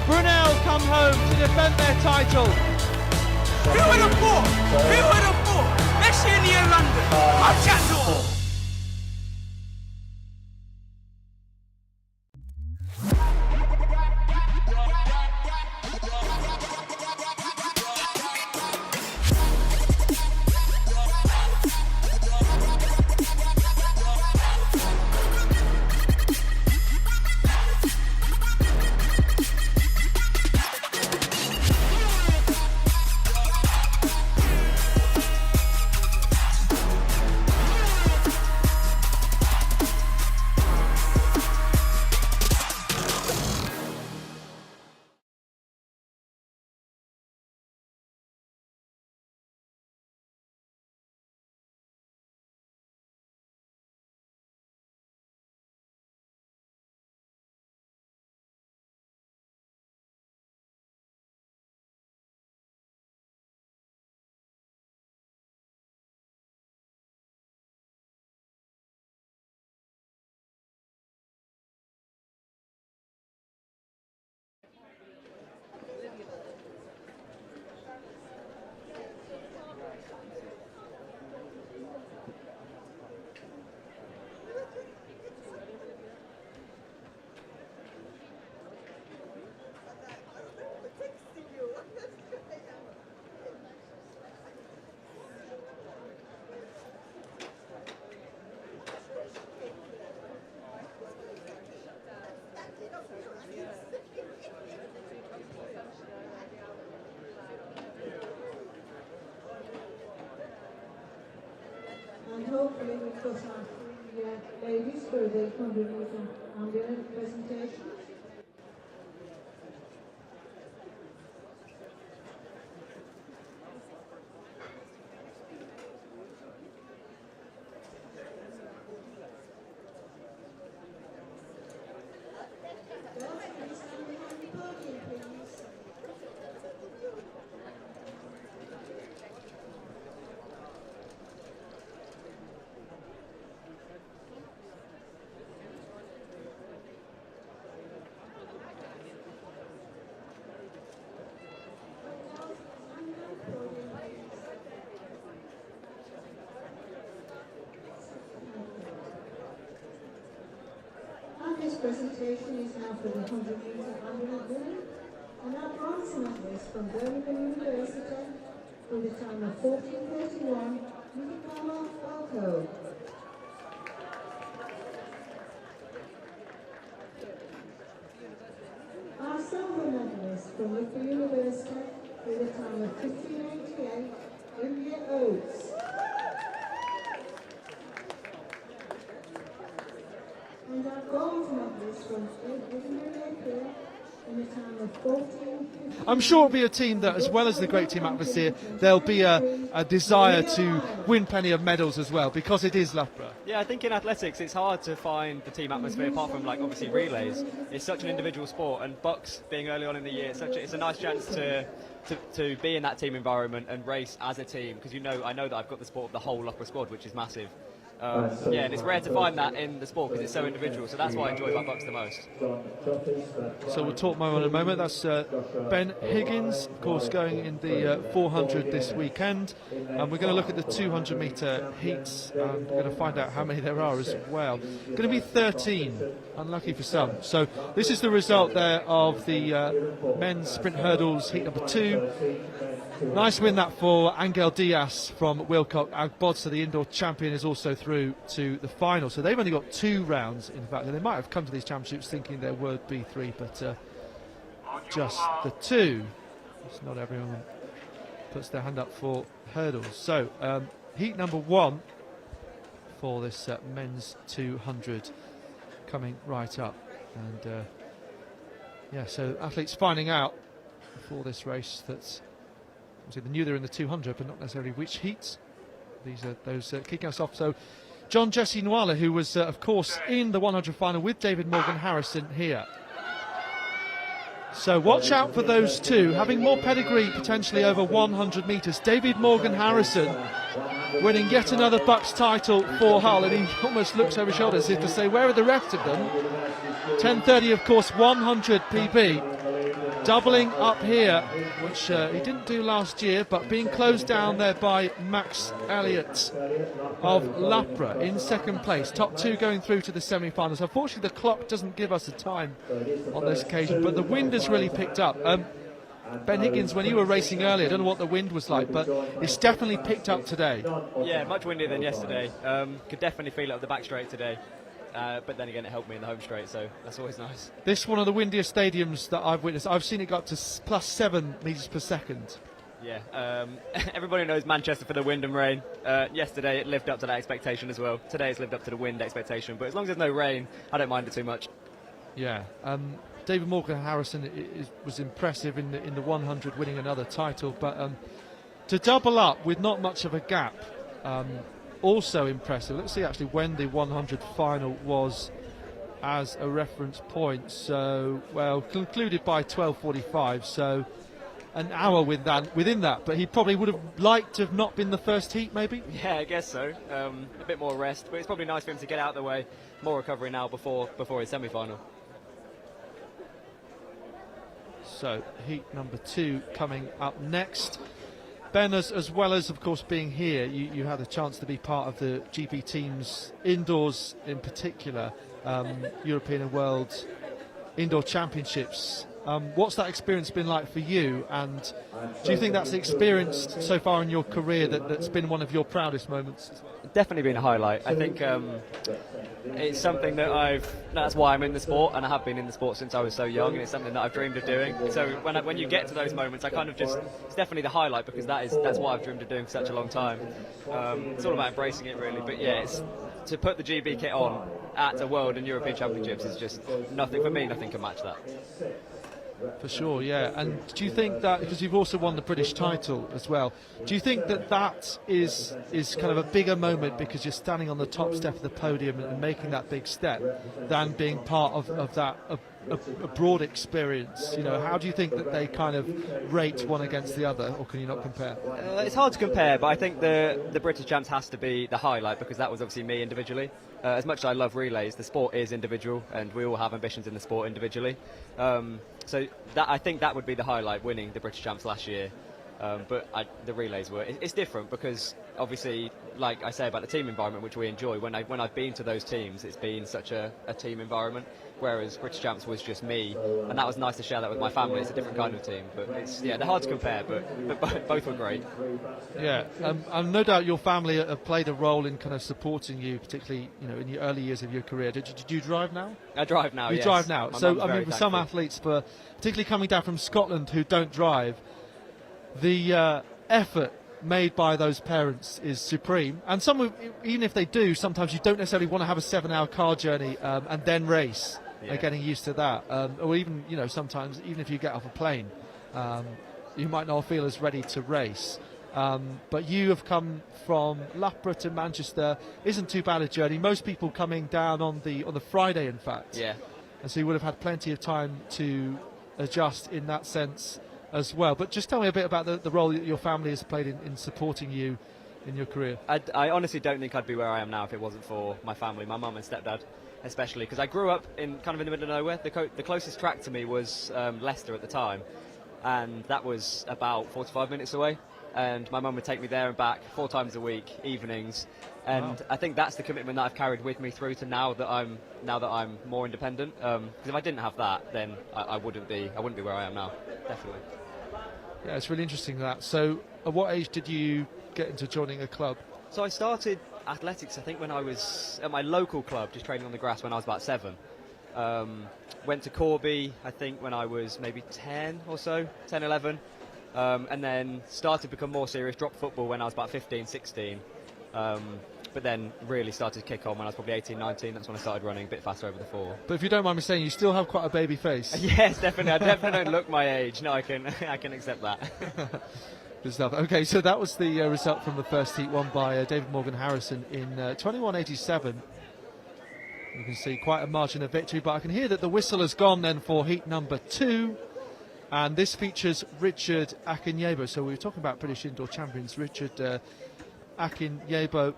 Brunel come home to defend their title. Who would have thought? Who would have thought? Especially in New London. I've chat to all. And hopefully we'll push on to the ladies for the 100-metre ambulance presentation. presentation is now for the 100-metre ambulance women, and our bronze medalist from Birmingham University with a time of 14:31, Nikoma Falco. Our silver medalist from Liverpool University with a time of 15:88, India Oates. And our gold medalist from Edinburgh Napier in a time of 14:50. I'm sure it'll be a team that, as well as the great team atmosphere, there'll be a desire to win plenty of medals as well, because it is Loughborough. Yeah, I think in athletics it's hard to find the team atmosphere apart from, like, obviously relays. It's such an individual sport, and BUCS being early on in the year, it's a nice chance to be in that team environment and race as a team, because I know that I've got the support of the whole Loughborough squad, which is massive. Yeah, and it's rare to find that in the sport because it's so individual, so that's why I enjoy about BUCS the most. So we'll talk more in a moment. That's Ben Higgins, of course, going in the 400 this weekend, and we're going to look at the 200-metre heats, and we're going to find out how many there are as well. Going to be 13, unlucky for some. So this is the result there of the men's sprint hurdles heat number 2. Nice win that for Angel Diaz from Wilcock Agbodsa. The indoor champion is also through to the final. So they've only got 2 rounds, in fact, and they might have come to these championships thinking there would be 3, but just the 2. It's not everyone puts their hand up for hurdles. So heat number 1 for this men's 200 coming right up. And yeah, so athletes finding out before this race that obviously they knew they were in the 200, but not necessarily which heats. These are those kicking us off. So John Jesse Nwala, who was, of course, in the 100 final with David Morgan Harrison here. So watch out for those two, having more pedigree potentially over 100 metres. David Morgan Harrison winning yet another BUCS title for Hull, and he almost looks over his shoulder as if to say, where are the rest of them? 10:30, of course, 100 PB. Doubling up here, which he didn't do last year, but being closed down there by Max Elliott of Loughborough in second place. Top 2 going through to the semi-finals. Unfortunately, the clock doesn't give us a time on this occasion, but the wind has really picked up. Ben Higgins, when you were racing earlier, I don't know what the wind was like, but it's definitely picked up today. Yeah, much windier than yesterday. Could definitely feel it up the back straight today. But then again, it helped me in the home straight, so that's always nice. This is one of the windiest stadiums that I've witnessed. I've seen it go up to +7 metres per second. Yeah, everybody knows Manchester for the wind and rain. Yesterday it lived up to that expectation as well. Today it's lived up to the wind expectation, but as long as there's no rain, I don't mind it too much. Yeah, David Morgan Harrison was impressive in the 100, winning another title, but to double up with not much of a gap, also impressive. Let's see actually when the 100 final was as a reference point. So, well, concluded by 12:45, so an hour within that, but he probably would have liked to have not been the first heat, maybe? Yeah, I guess so. A bit more rest, but it's probably nice for him to get out of the way. More recovery now before his semi-final. So, heat number 2 coming up next. Ben, as well as, of course, being here, you had a chance to be part of the GP teams indoors, in particular, European and World Indoor Championships. What's that experience been like for you, and do you think that's the experience so far in your career that's been one of your proudest moments? Definitely been a highlight. I think it's something that that's why I'm in the sport, and I have been in the sport since I was so young, and it's something that I've dreamed of doing. So when you get to those moments, I kind of it's definitely the highlight, because that's what I've dreamed of doing for such a long time. It's all about embracing it, really. But yeah, to put the GB kit on at a World and European Championships is just nothing for me. Nothing can match that. For sure, yeah. And do you think that, because you've also won the British title as well, do you think that is kind of a bigger moment because you're standing on the top step of the podium and making that big step than being part of that a broad experience? You know, how do you think that they kind of rate one against the other, or can you not compare? It's hard to compare, but I think the British Champs has to be the highlight, because that was obviously me individually. As much as I love relays, the sport is individual, and we all have ambitions in the sport individually. So I think that would be the highlight, winning the British Champs last year. But the relays were. It's different because obviously like I say about the team environment, which we enjoy. When I've been to those teams, it's been such a team environment. Whereas British Champs was just me, and that was nice to share that with my family. It's a different kind of team, but they're hard to compare, but both were great. Yeah, and no doubt your family have played a role in kind of supporting you, particularly in your early years of your career. Did you drive now? I drive now. You drive now. So I mean, for some athletes, particularly coming down from Scotland who don't drive, the effort made by those parents is supreme. And some, even if they do, sometimes you don't necessarily want to have a 7-hour car journey and then race. Yeah. Getting used to that, or even sometimes even if you get off a plane, you might not feel as ready to race. But you have come from Loughborough to Manchester. Isn't too bad a journey. Most people coming down on the Friday, in fact. Yeah. And so you would have had plenty of time to adjust in that sense as well. But just tell me a bit about the role that your family has played in supporting you in your career. I honestly don't think I'd be where I am now if it wasn't for my family, my mum and stepdad. Especially because I grew up in kind of in the middle of nowhere. The closest track to me was Leicester at the time, and that was about 45 minutes away. And my mum would take me there and back 4 times a week, evenings. And wow. I think that's the commitment that I've carried with me through to now that I'm more independent. Because if I didn't have that, then I wouldn't be where I am now. Definitely. Yeah, it's really interesting that. So, at what age did you get into joining a club? So I started athletics, I think, when I was at my local club, just training on the grass when I was about 7. Went to Corby, I think, when I was maybe 10 or so, 10, 11. And then started to become more serious, dropped football when I was about 15, 16. But then really started to kick on when I was probably 18, 19. That's when I started running a bit faster over the 4. But if you don't mind me saying, you still have quite a baby face. Yes, definitely. I definitely don't look my age. No, I can accept that. Good stuff. Okay, so that was the result from the first heat, won by David Morgan Harrison in 21.87. You can see quite a margin of victory, but I can hear that the whistle has gone then for heat number 2. And this features Richard Akinyebo. So we were talking about British indoor champions. Richard Akinyebo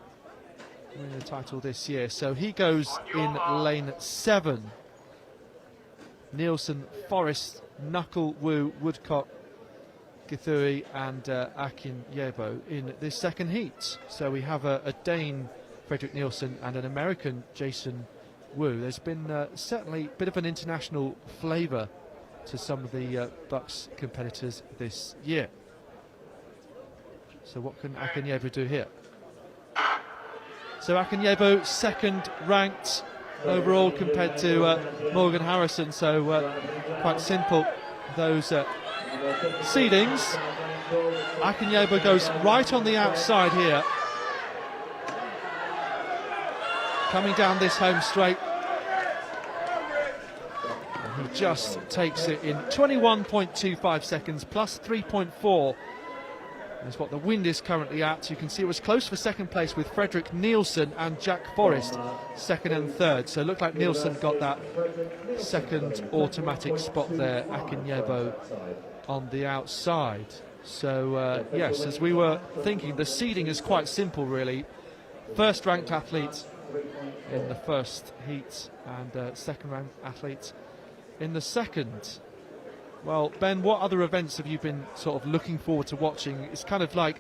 winning the title this year. So he goes in lane 7. Nielsen, Forrest, Knuckle, Wu, Woodcock, Githui and Akinyebo in this second heat. So we have a Dane, Frederick Nielsen, and an American, Jason Wu. There's been certainly a bit of an international flavour to some of the BUCS competitors this year. So what can Akinyebo do here? So Akinyebo second ranked overall compared to Morgan Harrison, so quite simple those seedings. Akinyebo goes right on the outside here, coming down this home straight. And he just takes it in 21.25 seconds plus 3.4. That's what the wind is currently at. You can see it was close for second place with Frederick Nielsen and Jack Forrest second and third. So it looked like Nielsen got that second automatic spot there. Akinyebo on the outside. So yes, as we were thinking, the seeding is quite simple really. First ranked athlete in the first heat and second ranked athlete in the second. Well, Ben, what other events have you been sort of looking forward to watching? It's kind of like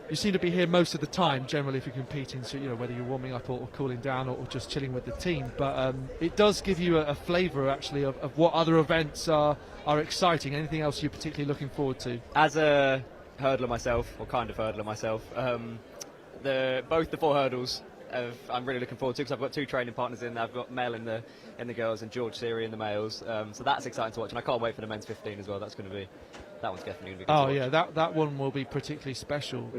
you seem to be here most of the time, generally, if you're competing, so whether you're warming up or cooling down or just chilling with the team. But it does give you a flavour, actually, of what other events are exciting. Anything else you're particularly looking forward to? As a hurdler myself, or kind of hurdler myself, both the 4 hurdles I'm really looking forward to, because I've got 2 training partners in there. I've got Mel in the girls and George Seary in the males, so that's exciting to watch, and I can't wait for the men's 15 as well. That one's definitely going to be good to watch. Yeah, that one will be particularly special.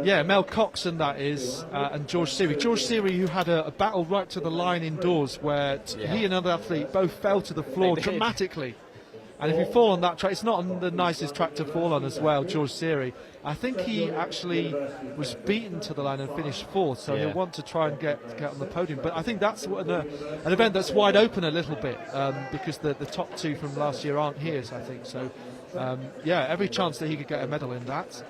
Yeah, Mel Coxon that is, and George Seary. George Seary, who had a battle right to the line indoors where he and another athlete both fell to the floor dramatically. And if you fall on that track, it's not the nicest track to fall on as well, George Seary. I think he actually was beaten to the line and finished 4th, so he'll want to try and get on the podium. But I think that's an event that's wide open a little bit, because the top 2 from last year aren't here, so I think. So, yeah, every chance that he could get a medal in that.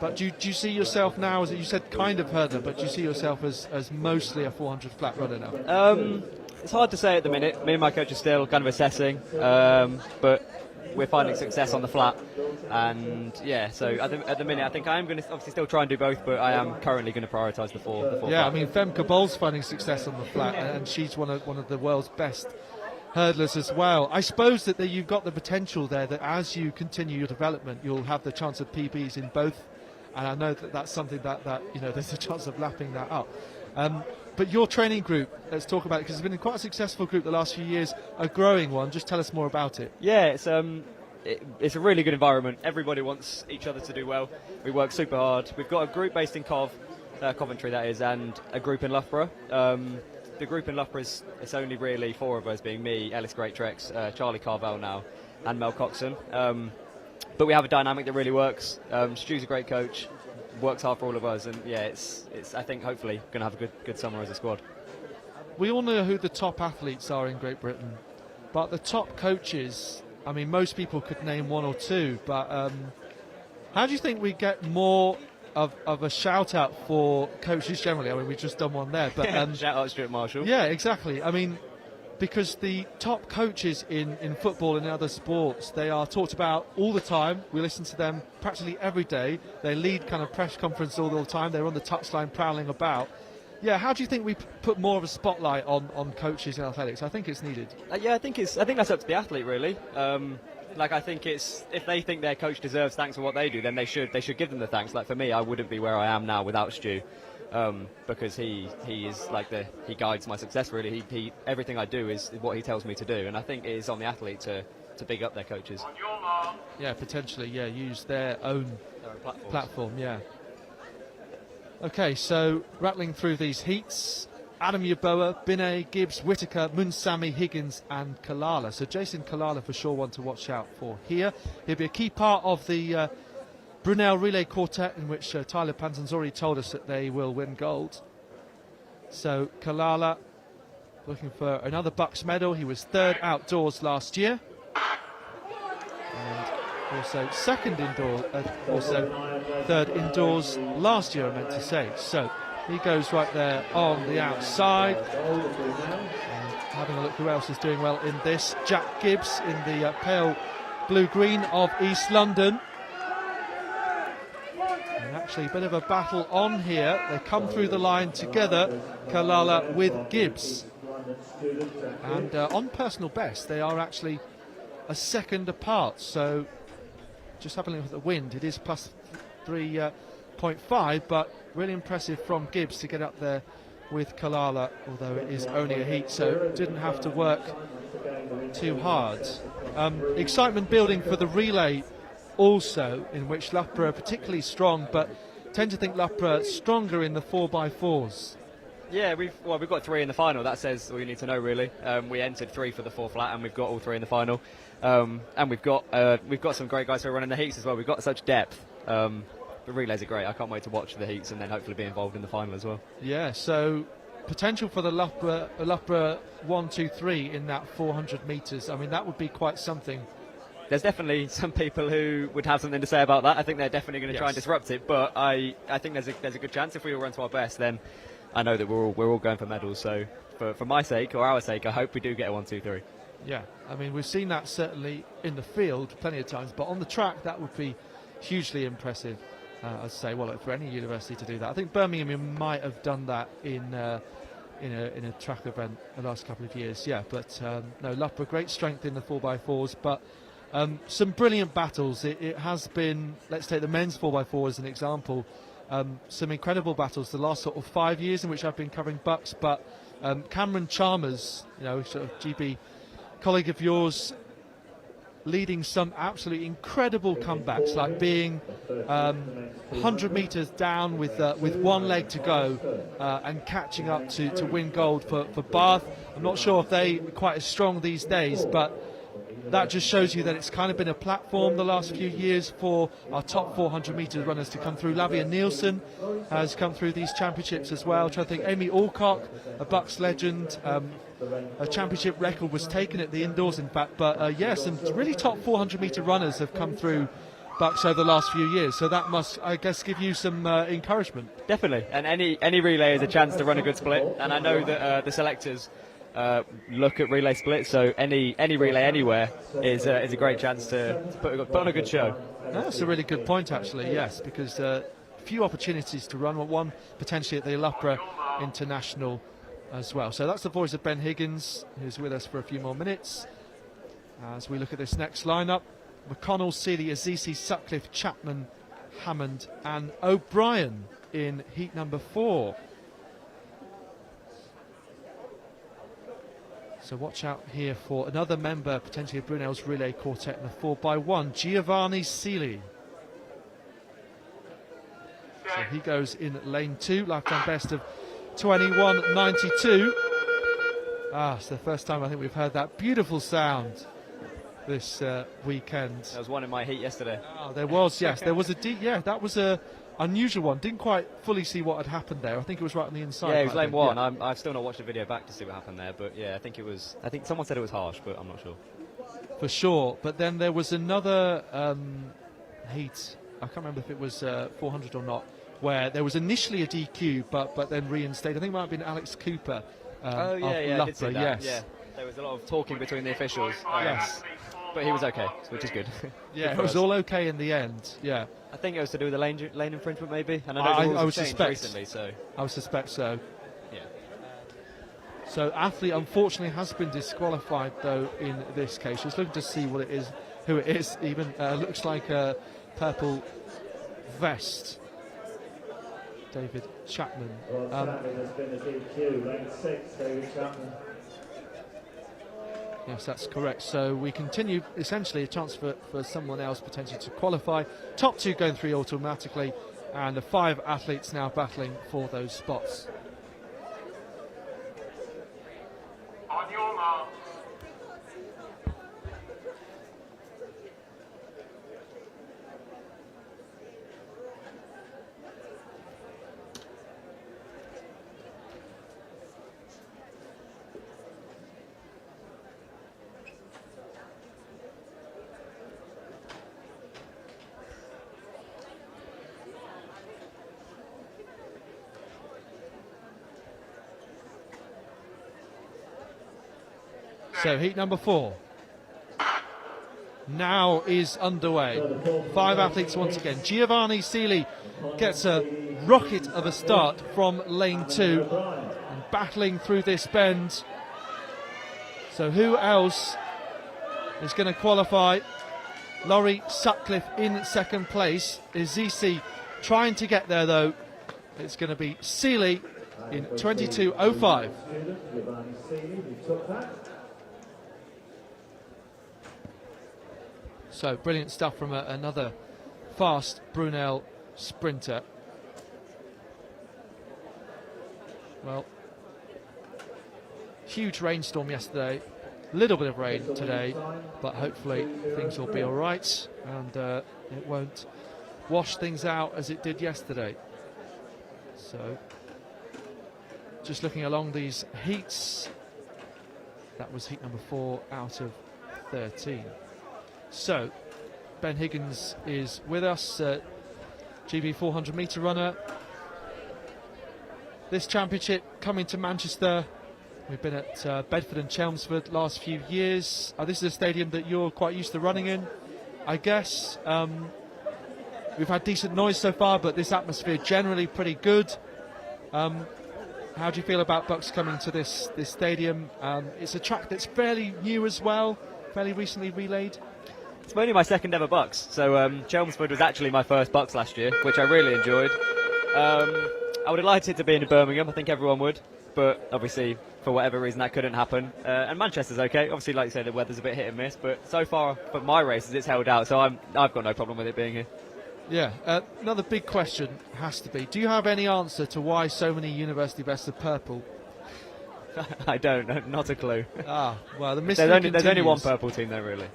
But do you see yourself now, as you said, kind of hurdler, but do you see yourself as mostly a 400 flat runner now? It's hard to say at the minute. Me and my coach are still kind of assessing, but we're finding success on the flat, and yeah. So at the minute, I think I am going to obviously still try and do both, but I am currently going to prioritise the four. Yeah, flat. I mean, Femke Bol's finding success on the flat, and she's one of the world's best hurdlers as well. I suppose that you've got the potential there that as you continue your development, you'll have the chance of PBs in both, and I know that that's something that there's a chance of lapping that up. But your training group, let's talk about it, because it's been quite a successful group the last few years, a growing one. Just tell us more about it. Yeah, it's a really good environment. Everybody wants each other to do well. We work super hard. We've got a group based in Coventry, that is, and a group in Loughborough. The group in Loughborough it's only really 4 of us, being me, Ellis Greattrex, Charlie Carvel now, and Mel Coxon. But we have a dynamic that really works. Stu's a great coach, works hard for all of us, and yeah, it's I think hopefully going to have a good summer as a squad. We all know who the top athletes are in Great Britain, but the top coaches, I mean, most people could name 1 or 2, but how do you think we get more of a shout out for coaches generally? I mean, we've just done one there, but shout out Stuart Marshall. Yeah, exactly. I mean, because the top coaches in football and in other sports, they are talked about all the time. We listen to them practically every day. They lead kind of press conference all the time. They're on the touchline prowling about. Yeah, how do you think we put more of a spotlight on coaches in athletics? I think it's needed. Yeah, I think that's up to the athlete, really. I think it's, if they think their coach deserves thanks for what they do, then they should give them the thanks. Like for me, I wouldn't be where I am now without Stu, because he is he guides my success, really. He everything I do is what he tells me to do, and I think it is on the athlete to big up their coaches. Yeah, potentially. Yeah, use their own platform. Yeah. Okay, so rattling through these heats. Adam Yeboah, Binet, Gibbs, Whitaker, Munsami, Higgins and Kalala. So Jason Kalala for sure one to watch out for here. He'll be a key part of the Brunel Relay Quartet, in which Tyler Panton's already told us that they will win gold. So Kalala looking for another BUCS medal. He was 3rd outdoors last year. And also second indoor, also 3rd indoors last year, I meant to say. So he goes right there on the outside. And having a look who else is doing well in this. Jack Gibbs in the pale blue-green of East London. And actually a bit of a battle on here. They come through the line together, Kalala with Gibbs. And on personal best, they are actually a second apart. So just having a look at the wind, it is plus 3.5, but really impressive from Gibbs to get up there with Kalala, although it is only a heat, so didn't have to work too hard. Excitement building for the relay also, in which Loughborough are particularly strong, but tend to think Loughborough stronger in the 4x4s. Yeah, we've got 3 in the final. That says all you need to know, really. We entered 3 for the 4 flat, and we've got all 3 in the final. And we've got some great guys who are running the heats as well. We've got such depth. The relays are great. I can't wait to watch the heats and then hopefully be involved in the final as well. Yeah, so potential for the Loughborough 1, 2, 3 in that 400 metres. I mean, that would be quite something. There's definitely some people who would have something to say about that. I think they're definitely going to try and disrupt it, but I think there's a good chance if we all run to our best, then I know that we're all going for medals. So for my sake or our sake, I hope we do get a 1, 2, 3. Yeah, I mean, we've seen that certainly in the field plenty of times, but on the track that would be hugely impressive. I'd say, well, for any university to do that. I think Birmingham might have done that in a track event the last couple of years. Yeah, but no, Loughborough, great strength in the 4x4s, but some brilliant battles. It has been, let's take the men's 4x4 as an example, some incredible battles the last sort of 5 years in which I've been covering BUCS, but Cameron Chalmers, sort of GB colleague of yours, leading some absolutely incredible comebacks, like being 100 metres down with one leg to go and catching up to win gold for Bath. I'm not sure if they're quite as strong these days, but that just shows you that it's kind of been a platform the last few years for our top 400 metre runners to come through. Lavia Nielsen has come through these championships as well. I think Amy Alcock, a BUCS legend, a championship record was taken at the indoors, in fact. But yeah, some really top 400 metre runners have come through BUCS over the last few years. So that must, I guess, give you some encouragement. Definitely. And any relay is a chance to run a good split. And I know that the selectors look at relay splits. So any relay anywhere is a great chance to put on a good show. That's a really good point, actually. Yes, because few opportunities to run. One potentially at the Loughborough International as well. So that's the voice of Ben Higgins, who's with us for a few more minutes as we look at this next lineup. McConnell, Seeley, Azizi, Sutcliffe, Chapman, Hammond and O'Brien in heat number 4. So watch out here for another member potentially of Brunel's relay quartet in the 4x1, Giovanni Seeley. So he goes in lane 2, lifetime best of 21.92. It's the first time I think we've heard that beautiful sound this weekend. There was one in my heat yesterday. Oh, there was, yes. There was that was a unusual one. Didn't quite fully see what had happened there. I think it was right on the inside. Yeah, it was lane 1. Yeah. I've still not watched the video back to see what happened there, but yeah, I think someone said it was harsh, but I'm not sure. For sure. But then there was another heat, I can't remember if it was 400 or not, where there was initially a DQ, but then reinstated. I think it might have been Alex Cooper. I did see that. Yes. Yeah, there was a lot of talking between the officials. Yes. But he was okay, which is good. Yeah, it was all okay in the end. Yeah. I think it was to do with the lane infringement, maybe. And I would changed suspect recently, so I would suspect so. Yeah. So athlete unfortunately has been disqualified though in this case. Just looking to see what it is, who it is. Even looks like a purple vest. David Chapman. There's been a DQ, lane 6, David Chapman. Yes, that's correct. So we continue, essentially a chance for someone else potentially to qualify. Top 2 going through automatically, and the 5 athletes now battling for those spots. On your mark. So heat number 4 now is underway. 5 athletes once again. Giovanni Seeley gets a rocket of a start from lane 2 and battling through this bend. So who else is going to qualify? Laurie Sutcliffe in second place. Azizi trying to get there though. It's going to be Seeley in 22.05. So brilliant stuff from another fast Brunel sprinter. Well, huge rainstorm yesterday, little bit of rain today, but hopefully things will be all right and it won't wash things out as it did yesterday. So just looking along these heats, that was heat number 4 out of 13. So, Ben Higgins is with us, GB 400 metre runner. This championship coming to Manchester. We've been at Bedford and Chelmsford last few years. This is a stadium that you're quite used to running in, I guess. We've had decent noise so far, but this atmosphere generally pretty good. How do you feel about BUCS coming to this stadium? It's a track that's fairly new as well, fairly recently relayed. It's only my second ever BUCS, so Chelmsford was actually my first BUCS last year, which I really enjoyed. I would have liked it to be in Birmingham, I think everyone would, but obviously for whatever reason that couldn't happen. And Manchester's okay, obviously like you said the weather's a bit hit and miss, but so far for my races it's held out, so I've got no problem with it being here. Yeah, another big question has to be, do you have any answer to why so many university vests are purple? I don't, not a clue. Well, the mystery there's only one purple team there really.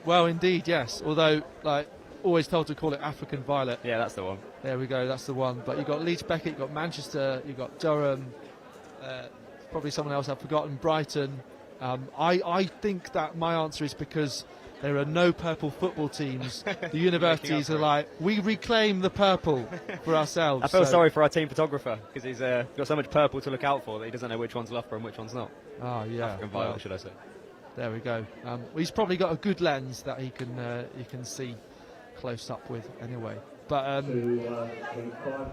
Well, indeed, yes. Although, like, always told to call it African Violet. Yeah, that's the one. There we go, that's the one. But you've got Leeds Beckett, you've got Manchester, you've got Durham, probably someone else I've forgotten, Brighton. I think that my answer is because there are no purple football teams. The universities are like, we reclaim the purple for ourselves. I feel sorry for our team photographer because he's got so much purple to look out for that he doesn't know which one's Loughborough and which one's not. Oh yeah, African violet, should I say? There we go. He's probably got a good lens that he can see close up with anyway. But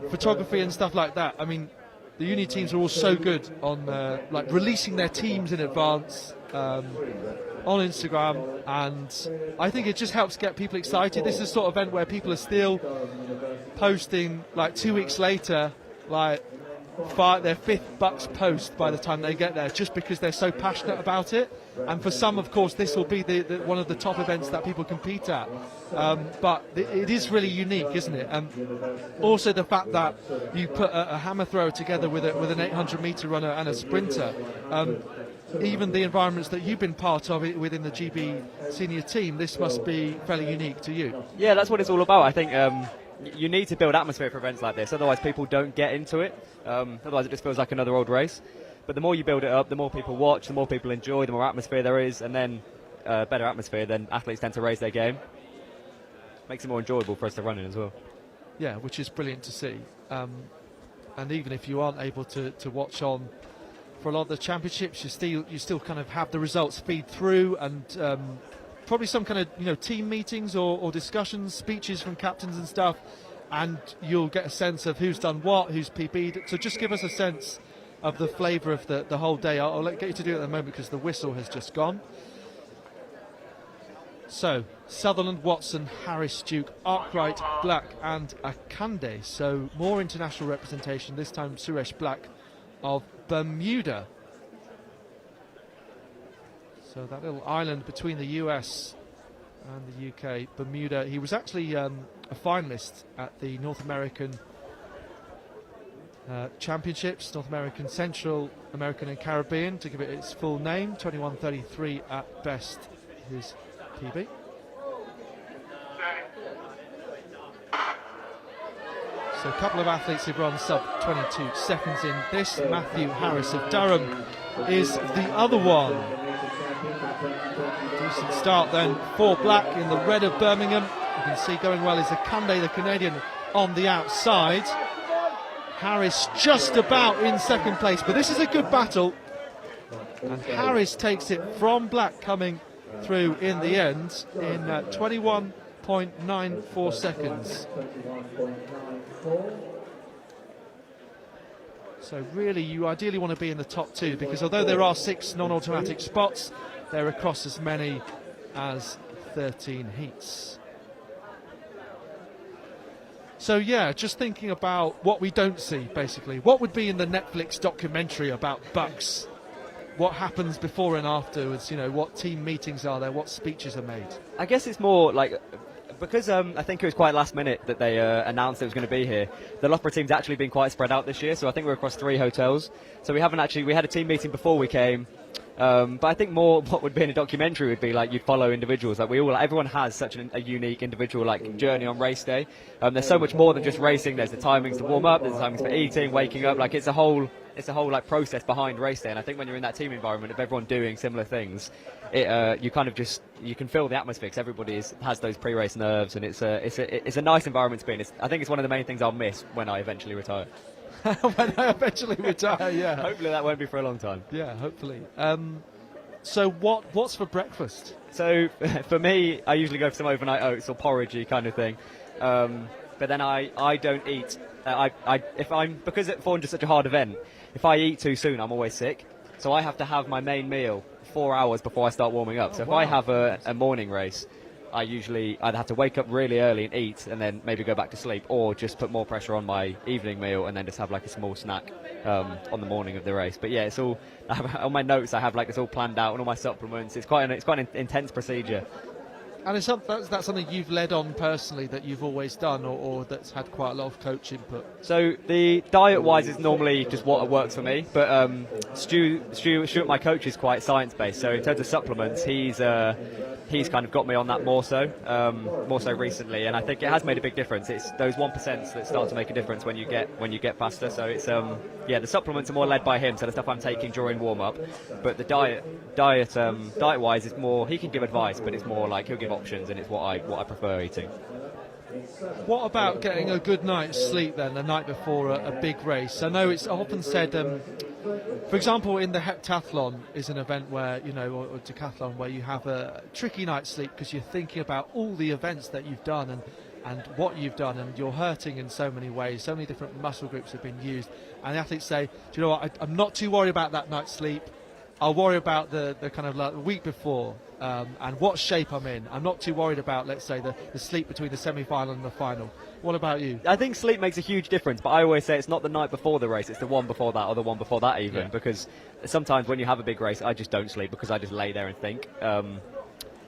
photography and stuff like that. I mean, the uni teams are all so good on like releasing their teams in advance on Instagram, and I think it just helps get people excited. This is the sort of event where people are still posting like 2 weeks later, like their 5th BUCS post by the time they get there, just because they're so passionate about it. And for some, of course, this will be one of the top events that people compete at. But it is really unique, isn't it? And also the fact that you put a hammer thrower together with an 800-meter runner and a sprinter. Even the environments that you've been part of within the GB senior team, this must be fairly unique to you. Yeah, that's what it's all about. I think you need to build atmosphere for events like this, otherwise people don't get into it. Otherwise it just feels like another old race. But the more you build it up, the more people watch, the more people enjoy, the more atmosphere there is, and then better atmosphere, then athletes tend to raise their game. Makes it more enjoyable for us to run in as well. Yeah, which is brilliant to see. And even if you aren't able to watch on for a lot of the championships, you still kind of have the results feed through, and probably some kind of team meetings or discussions, speeches from captains and stuff, and you'll get a sense of who's done what, who's PB'd. So just give us a sense of the flavour of the whole day. I'll get you to do it at the moment because the whistle has just gone. So Sutherland, Watson, Harris, Duke, Arkwright, Black and Akande. So more international representation, this time Suresh Black of Bermuda. So that little island between the US and the UK, Bermuda. He was actually a finalist at the North American Championships, North American, Central American and Caribbean, to give it its full name. 21:33 at best, his PB. So a couple of athletes have run sub 22 seconds in this. Matthew Harris of Durham is the other one. Decent start then for Black in the red of Birmingham. You can see going well is Akande, the Canadian, on the outside. Harris just about in second place, but this is a good battle. And Harris takes it from Black coming through in the end in 21.94 seconds. So really you ideally want to be in the top 2, because although there are 6 non-automatic spots, they're across as many as 13 heats. So yeah, just thinking about what we don't see, basically. What would be in the Netflix documentary about BUCS? What happens before and afterwards? What team meetings are there? What speeches are made? I guess it's more like, because I think it was quite last minute that they announced it was going to be here. The Loughborough team's actually been quite spread out this year, so I think we're across 3 hotels. So we had a team meeting before we came. But I think more what would be in a documentary would be like you follow individuals. Like everyone has such a unique individual journey on race day. There's so much more than just racing. There's the timings to warm up. There's the timings for eating, waking up. Like it's a whole process behind race day. And I think when you're in that team environment of everyone doing similar things, you can feel the atmosphere because everybody has those pre-race nerves, and it's a nice environment to be in. I think it's one of the main things I'll miss when I eventually retire. When I eventually retire, yeah. Hopefully that won't be for a long time. Yeah, hopefully. So what's for breakfast? So for me, I usually go for some overnight oats or porridgey kind of thing. But then I don't eat. Because at 400 is such a hard event, if I eat too soon, I'm always sick. So I have to have my main meal 4 hours before I start warming up. So if I have a morning race, I usually either have to wake up really early and eat and then maybe go back to sleep, or just put more pressure on my evening meal and then just have like a small snack on the morning of the race. But yeah, it's all on my notes. I have like this all planned out and all my supplements. It's quite an intense procedure. And that's something you've led on personally, that you've always done, or that's had quite a lot of coach input? So the diet-wise is normally just what works for me, but Stuart, my coach, is quite science-based. So in terms of supplements, he's he's kind of got me on that more so recently, and I think it has made a big difference. It's those 1% that start to make a difference when you get faster. So it's the supplements are more led by him, so the stuff I'm taking during warm up. But the diet wise is more, he can give advice, but it's more like he'll give options, and it's what I prefer eating. What about getting a good night's sleep then, the night before a big race? I know it's often said, for example, in the heptathlon is an event where, or decathlon, where you have a tricky night's sleep because you're thinking about all the events that you've done and what you've done, and you're hurting in so many ways. So many different muscle groups have been used. And the athletes say, do you know what, I'm not too worried about that night's sleep. I'll worry about the kind of like the week before and what shape I'm in. I'm not too worried about, let's say, the sleep between the semi-final and the final. What about you? I think sleep makes a huge difference, but I always say it's not the night before the race, it's the one before that or the one before that even, because sometimes when you have a big race, I just don't sleep because I just lay there and think,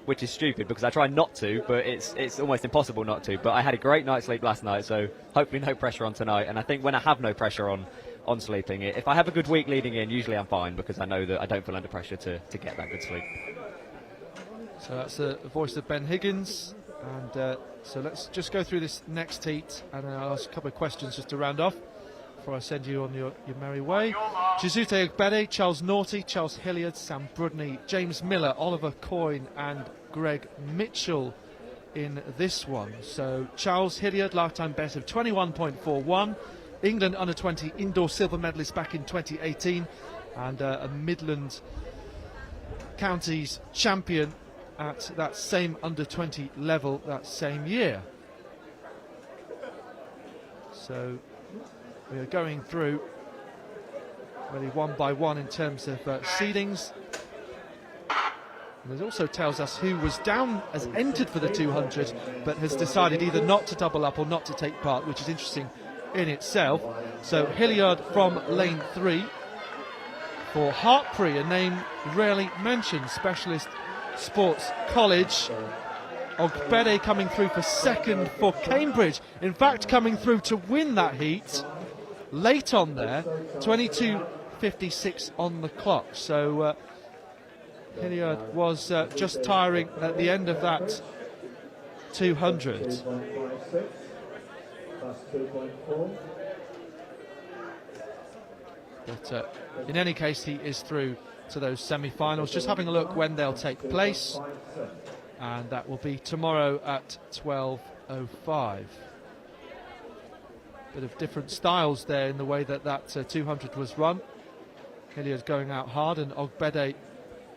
which is stupid because I try not to, but it's almost impossible not to. But I had a great night's sleep last night, so hopefully no pressure on tonight. And I think when I have no pressure on sleeping, if I have a good week leading in, usually I'm fine because I know that I don't feel under pressure to get that good sleep. So that's the voice of Ben Higgins, and so let's just go through this next heat, and then I'll ask a couple of questions just to round off before I send you on your merry way. Chizute Ogbede, Charles Naughty, Charles Hilliard, Sam Brudney, James Miller, Oliver Coyne and Greg Mitchell in this one. So Charles Hilliard, lifetime best of 21.41, England under-20 indoor silver medalist back in 2018, and a Midland Counties champion at that same under-20 level that same year. So we are going through really one by one in terms of seedings. And it also tells us who was down as entered for the 200 but has decided either not to double up or not to take part, which is interesting in itself. So Hilliard from lane 3 for Hartpury, a name rarely mentioned, Specialist Sports College. Ogbede coming through for second for Cambridge, in fact coming through to win that heat late on there, 22.56 on the clock. So Hilliard was just tiring at the end of that 200. But in any case, he is through to those semi-finals. Just having a look when they'll take place, and that will be tomorrow at 12:05. Bit of different styles there in the way that 200 was run. Hilliard going out hard, and Ogbede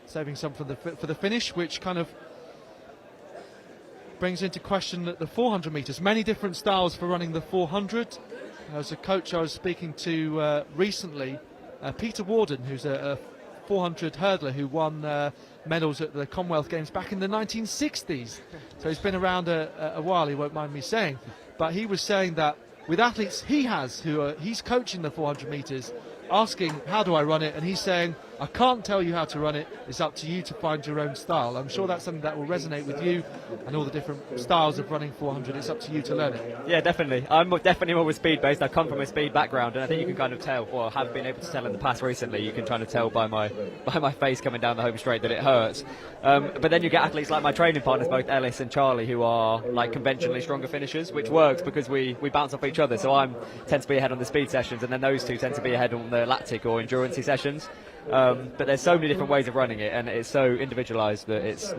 saving some for the finish, which kind of brings into question the 400 metres. Many different styles for running the 400. As a coach I was speaking to recently, Peter Warden, who's a 400 hurdler who won medals at the Commonwealth Games back in the 1960s. So he's been around a while, he won't mind me saying. But he was saying that with athletes he has, he's coaching the 400 metres, asking, how do I run it? And he's saying, I can't tell you how to run it, it's up to you to find your own style. I'm sure that's something that will resonate with you and all the different styles of running 400. It's up to you to learn it. Yeah, definitely. I'm definitely more with speed based. I come from a speed background, and I think you can kind of tell, or have been able to tell in the past recently, you can kind of tell by my face coming down the home straight that it hurts. But then you get athletes like my training partners, both Ellis and Charlie, who are like conventionally stronger finishers, which works because we bounce off each other. So I tend to be ahead on the speed sessions, and then those two tend to be ahead on the lactic or endurance sessions. But there's so many different ways of running it, and it's so individualised that it's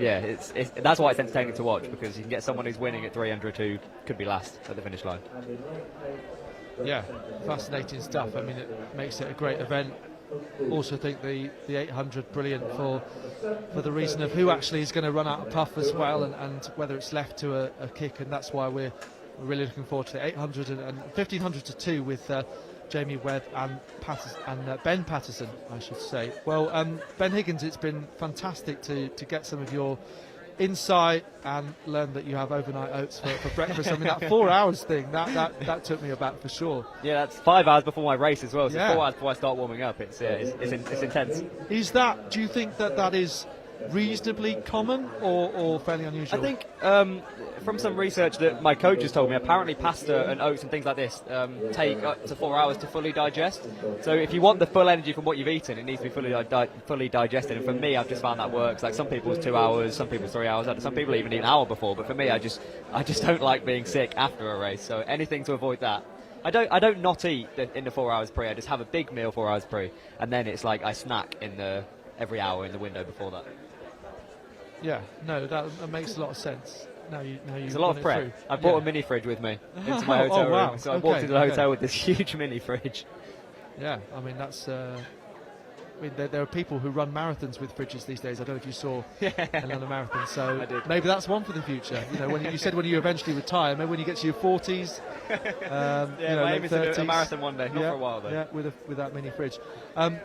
that's why it's entertaining to watch, because you can get someone who's winning at 300 who could be last at the finish line. Yeah, fascinating stuff. I mean, it makes it a great event. Also think the 800 brilliant for the reason of who actually is going to run out of puff as well, and whether it's left to a kick, and that's why we're really looking forward to the 800 and 1500 to 2 with Jamie Webb and Ben Patterson, I should say. Well, Ben Higgins, it's been fantastic to get some of your insight and learn that you have overnight oats for breakfast. I mean, that 4 hours thing, that took me aback for sure. Yeah, that's 5 hours before my race as well, so 4 hours before I start warming up. It's intense. Do you think that is reasonably common or fairly unusual? I think from some research that my coach has told me, apparently pasta and oats and things like this take up to 4 hours to fully digest. So if you want the full energy from what you've eaten, it needs to be fully digested. And for me, I've just found that works. Like some people's 2 hours, some people's 3 hours, some people even eat an hour before. But for me, I just don't like being sick after a race. So anything to avoid that. I don't not eat in the 4 hours pre. I just have a big meal 4 hours pre, and then it's like I snack every hour in the window before that. Yeah, no, that makes a lot of sense. Now you It's a lot of prep. I brought a mini fridge with me into my hotel room, so I walked into the hotel with this huge mini fridge. Yeah, I mean that's. I mean, there are people who run marathons with fridges these days. I don't know if you saw another marathon, so maybe that's one for the future. You know, when you said when you eventually retire, maybe when you get to your 40s, my aim is to do a marathon one day, not for a while though. Yeah, with that mini fridge.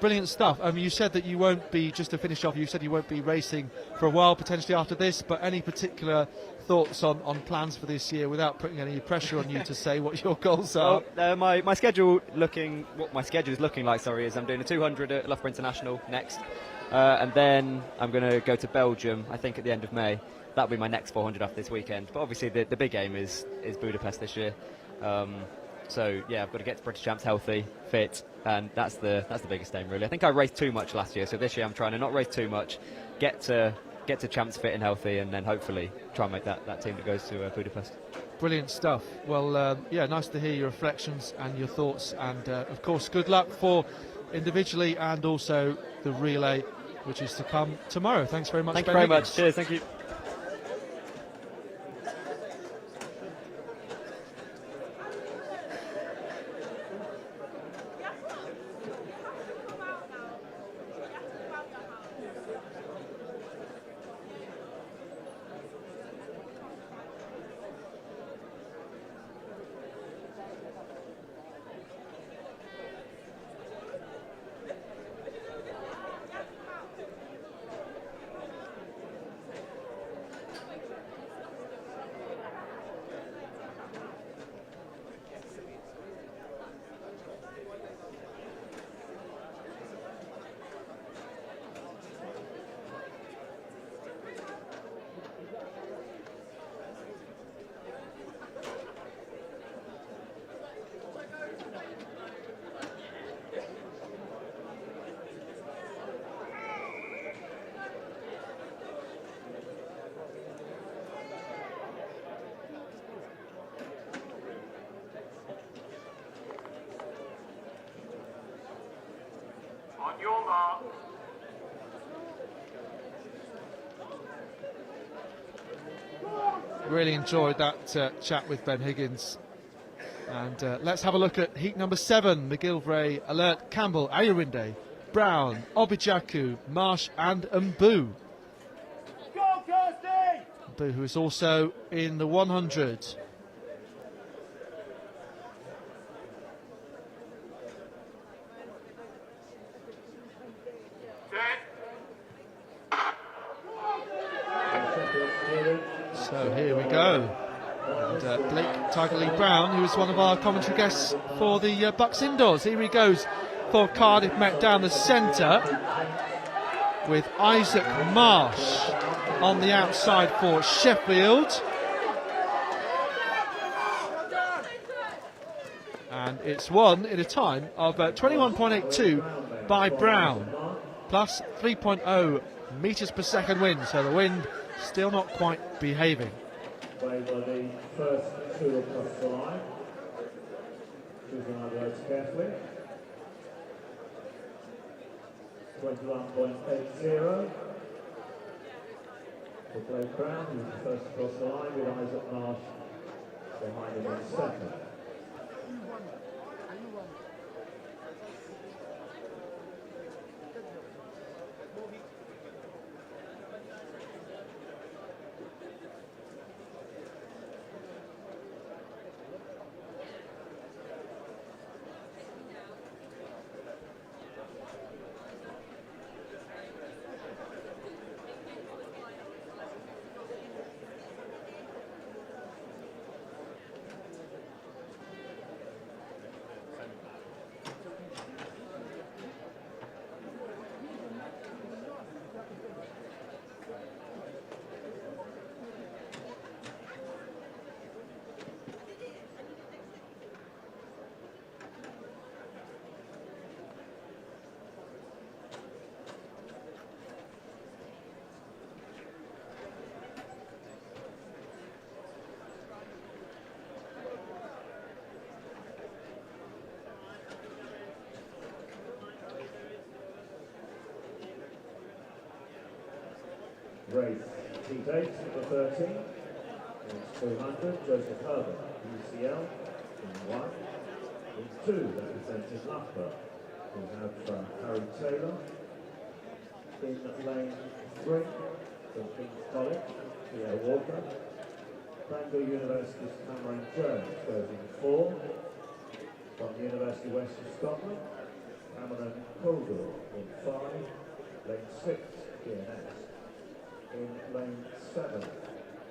Brilliant stuff. You said that you won't be, just to finish off, you said you won't be racing for a while, potentially after this, but any particular thoughts on plans for this year without putting any pressure on you to say what your goals are? Well, my schedule what my schedule is looking like, is I'm doing a 200 at Loughborough International next, and then I'm going to go to Belgium, I think at the end of May. That'll be my next 400 after this weekend. But obviously the big aim is Budapest this year. So yeah, I've got to get to British Champs healthy, fit, and that's the biggest aim really. I think I raced too much last year, so this year I'm trying to not race too much, get to Champs fit and healthy, and then hopefully try and make that team that goes to Budapest. Brilliant stuff. Well, yeah, nice to hear your reflections and your thoughts, and of course, good luck for individually and also the relay, which is to come tomorrow. Thanks very much. Thank you very much. Cheers. Thank you. On your mark. Really enjoyed that chat with Ben Higgins. And let's have a look at heat number 7. McGilvray, Alert, Campbell, Ayurinde, Brown, Obijaku, Marsh and Mbu. Go, Kirsty! Mbu, who is also in the 100. So here we go. And Blake Tiger Lee Brown, who is one of our commentary guests for the BUCS Indoors. Here he goes for Cardiff Met down the centre with Isaac Marsh on the outside for Sheffield. And it's won in a time of 21.82 by Brown, plus 3.0 metres per second wind. So the wind still not quite behaving. They were the first two across the line. Choosing our roads carefully. 21.80 for Blake Brown, who's the first across the line, with Isaac Marsh behind him in second. Race Heat 8, number 13. It's 200, Joseph Herbert, UCL, in 1. In 2, representing Loughborough, we have Harry Taylor. In lane 3, from King's College, Pierre Walker. Bangor University's Cameron Jones goes in 4. From the University of Western Scotland, Cameron Coldwell in 5. Lane 6, DNS. In lane 7,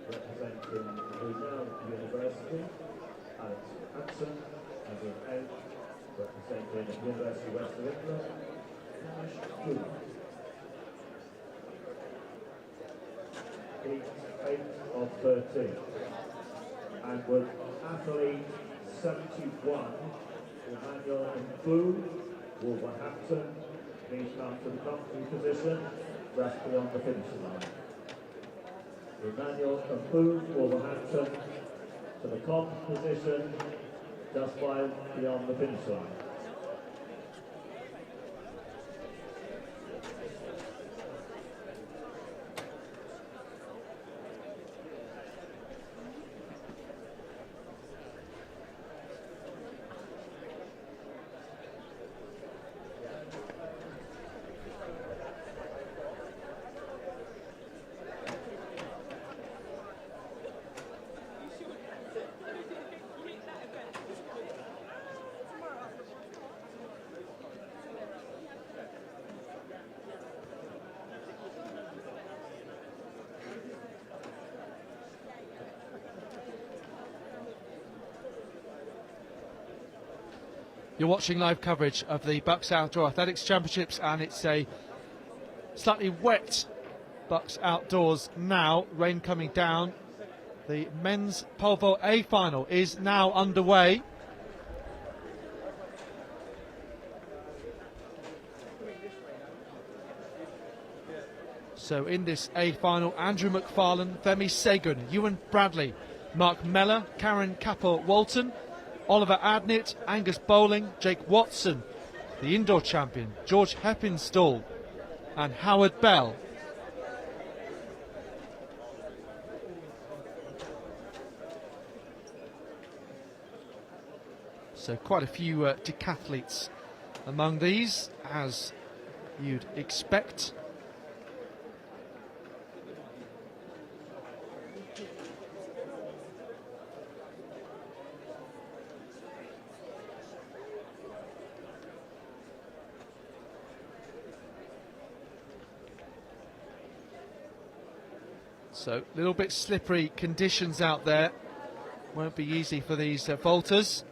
representing Brunel University, Alex Hansen. And in 8, representing the University of West of England, Hamish Gould. Heat 8 of 13. And with athlete 71, Emmanuel Mbu, Wolverhampton, he's come to the commentary position, just beyond the finish line. Emmanuel Mbu, Wolverhampton, to the comp position, just beyond the finish line. You're watching live coverage of the BUCS Outdoor Athletics Championships, and it's a slightly wet BUCS Outdoors now, rain coming down. The men's pole vault A final is now underway. So in this A final, Andrew McFarlane, Femi Segun, Ewan Bradley, Mark Meller, Karen Capel-Walton, Oliver Adnett, Angus Bowling, Jake Watson, the indoor champion, George Heppenstall, and Howard Bell. So quite a few decathletes among these, as you'd expect. So a little bit slippery conditions out there. Won't be easy for these vaulters.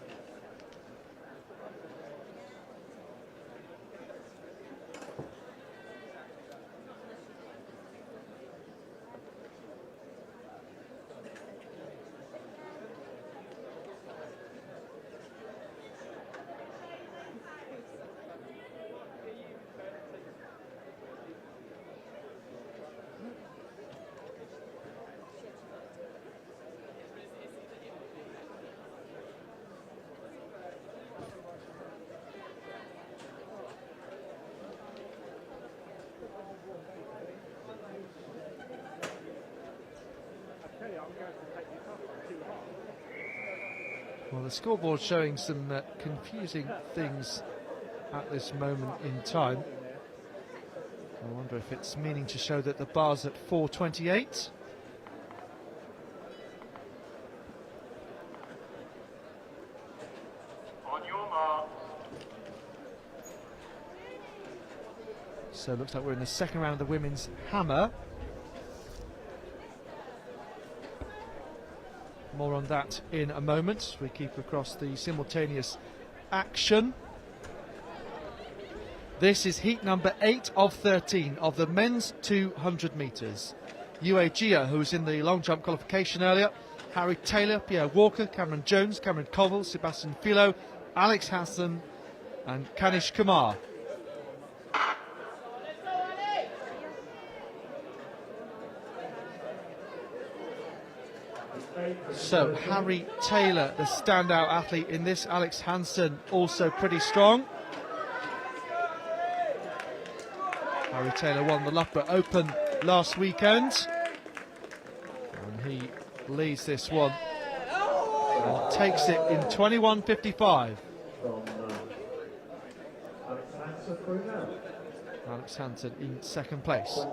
Well, the scoreboard showing some confusing things at this moment in time. I wonder if it's meaning to show that the bar's at 4:28. On your mark. So it looks like we're in the second round of the women's hammer. More on that in a moment. We keep across the simultaneous action. This is heat number 8 of 13 of the men's 200 metres. Yue Jia, who was in the long jump qualification earlier, Harry Taylor, Pierre Walker, Cameron Jones, Cameron Colville, Sebastian Philo, Alex Hassan and Kanish Kumar. So Harry Taylor, the standout athlete in this. Alex Hansen also pretty strong. Harry Taylor won the Loughborough Open last weekend. And he leads this one and takes it in 21.55. Alex Hansen in second place.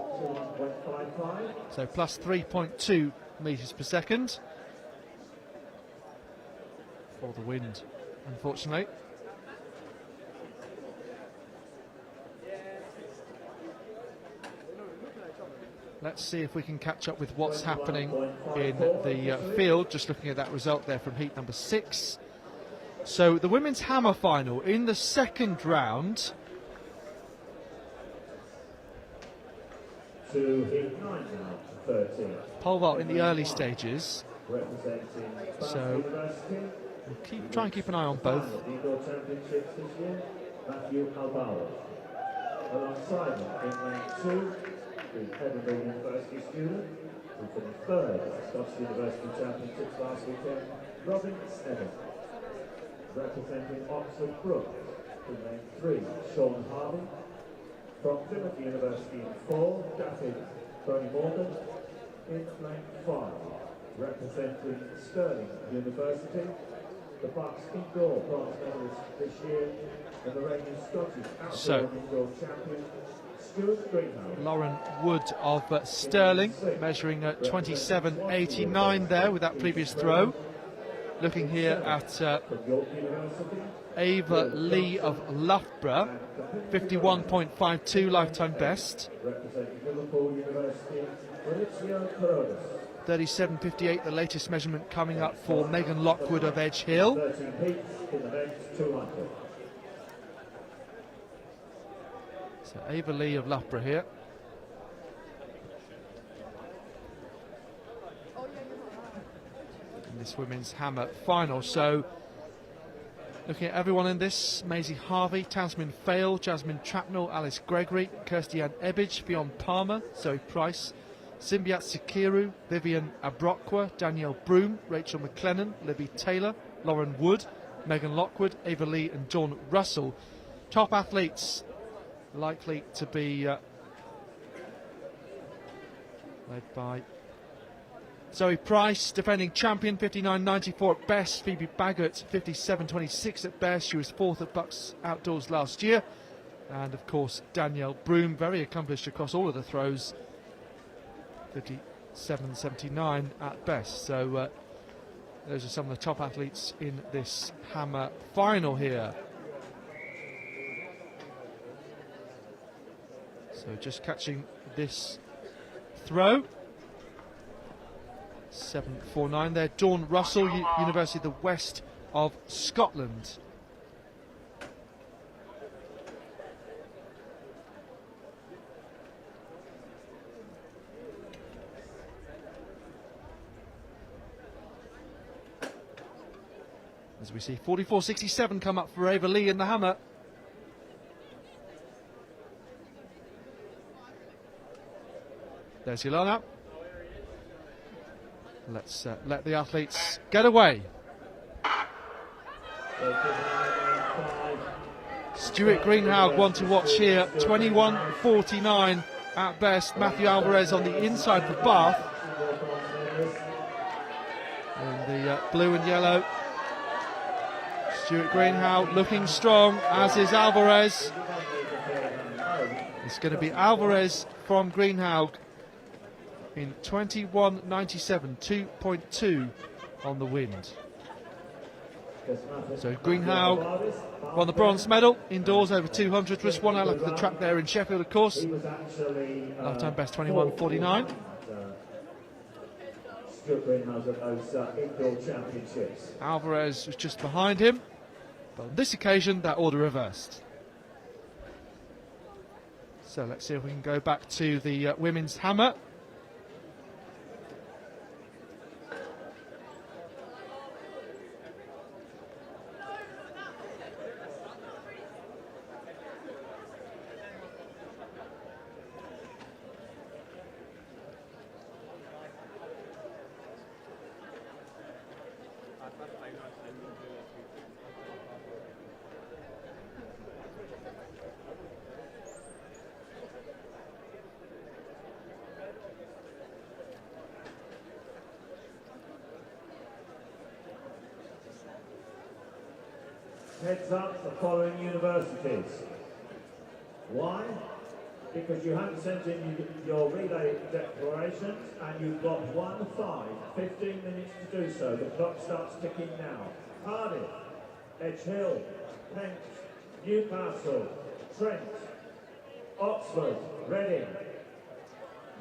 So plus 3.2 metres per second for the wind, unfortunately. Let's see if we can catch up with what's happening in the field, just looking at that result there from heat number 6. So the women's hammer final in the second round. Pole vault in the early stages. So we'll try and keep an eye on both. Alongside him in lane 2, the Edinburgh University student who finished third at the Scottish University Championships last weekend, Robin Evans. Representing Oxford Brook in lane 3, Sean Harvey. From Plymouth University in 4, David Bernie Morgan. In lane 5, representing Stirling University, the BUCS Indoor bronze medalist this year, and the reigning Scottish Outdoor Indoor champion, Stuart Greenhouse. Lauren Wood of Stirling, measuring at 27.89 there with that previous throw. Looking here at Ava Lee of Loughborough, 51.52 lifetime best. Representing Liverpool University, Maurizio Carrodus. 37.58, the latest measurement coming up for Megan Lockwood of Edge Hill. 13 heats in the next 200. So Ava Lee of Loughborough here. In this women's hammer final. So looking at everyone in this: Maisie Harvey, Tasmin Fail, Jasmine Trapnell, Alice Gregory, Kirsty-Ann Ebbage, Fionn Palmer, Zoe Price, Simbiat Sikiru, Vivian Abrokwa, Danielle Broom, Rachel McLennan, Libby Taylor, Lauren Wood, Megan Lockwood, Ava Lee and Dawn Russell. Top athletes likely to be led by Zoe Price, defending champion, 59.94 at best. Phoebe Baggett, 57.26 at best. She was 4th at BUCS Outdoors last year. And of course Danielle Broom, very accomplished across all of the throws, 57.79 at best. So those are some of the top athletes in this hammer final here. So just catching this throw. 7.49 there. Dawn Russell, University of the West of Scotland. As we see 44.67 come up for Ava Lee in the hammer. There's Ilana. Let's let the athletes get away. Stuart Greenhow, one to watch here, 21.49 at best. Matthew Alvarez on the inside for Bath. And the blue and yellow. Stuart Greenhow looking strong, as is Alvarez. It's going to be Alvarez from Greenhow in 21.97, 2.2 on the wind. So Greenhow won the bronze medal indoors over 200. Just one out of the track there in Sheffield, of course. Lifetime best 21.49. Alvarez was just behind him, but on this occasion that order reversed. So let's see if we can go back to the women's hammer. heads up the following universities. Why? Because you haven't sent in your relay declarations and you've got 15 minutes to do so. The clock starts ticking now. Cardiff, Edge Hill, Kent, Newcastle, Trent, Oxford, Reading.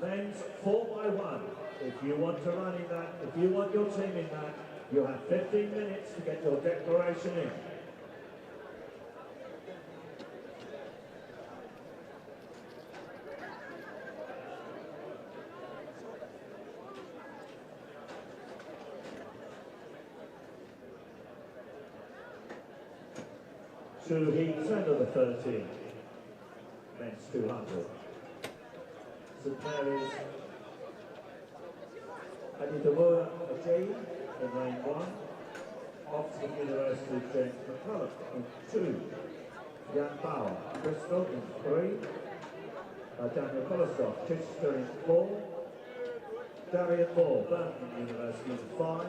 Men's 4x1. If you want to run in that, if you want your team in that, you have 15 minutes to get your declaration in. Two heats under the 13. Men's 200. St Mary's Aditamoa Ajay in lane 1. Oxford University James McCulloch in 2. Jan Bauer, Bristol in 3. Daniel Kolosov, Chichester in 4. Darian Moore, Birmingham University in 5.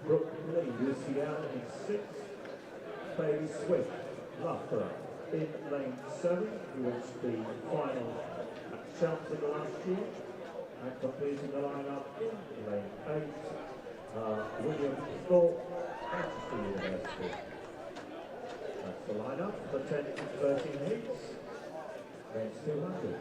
Brooke Lee, UCL in 6. Bailey Swift, Loughborough in lane 7, who was the final at Chelmsford last year, and completing the lineup in lane 8, William Thorpe, Manchester University. That's the lineup for 10 to 13 heats, men's 200.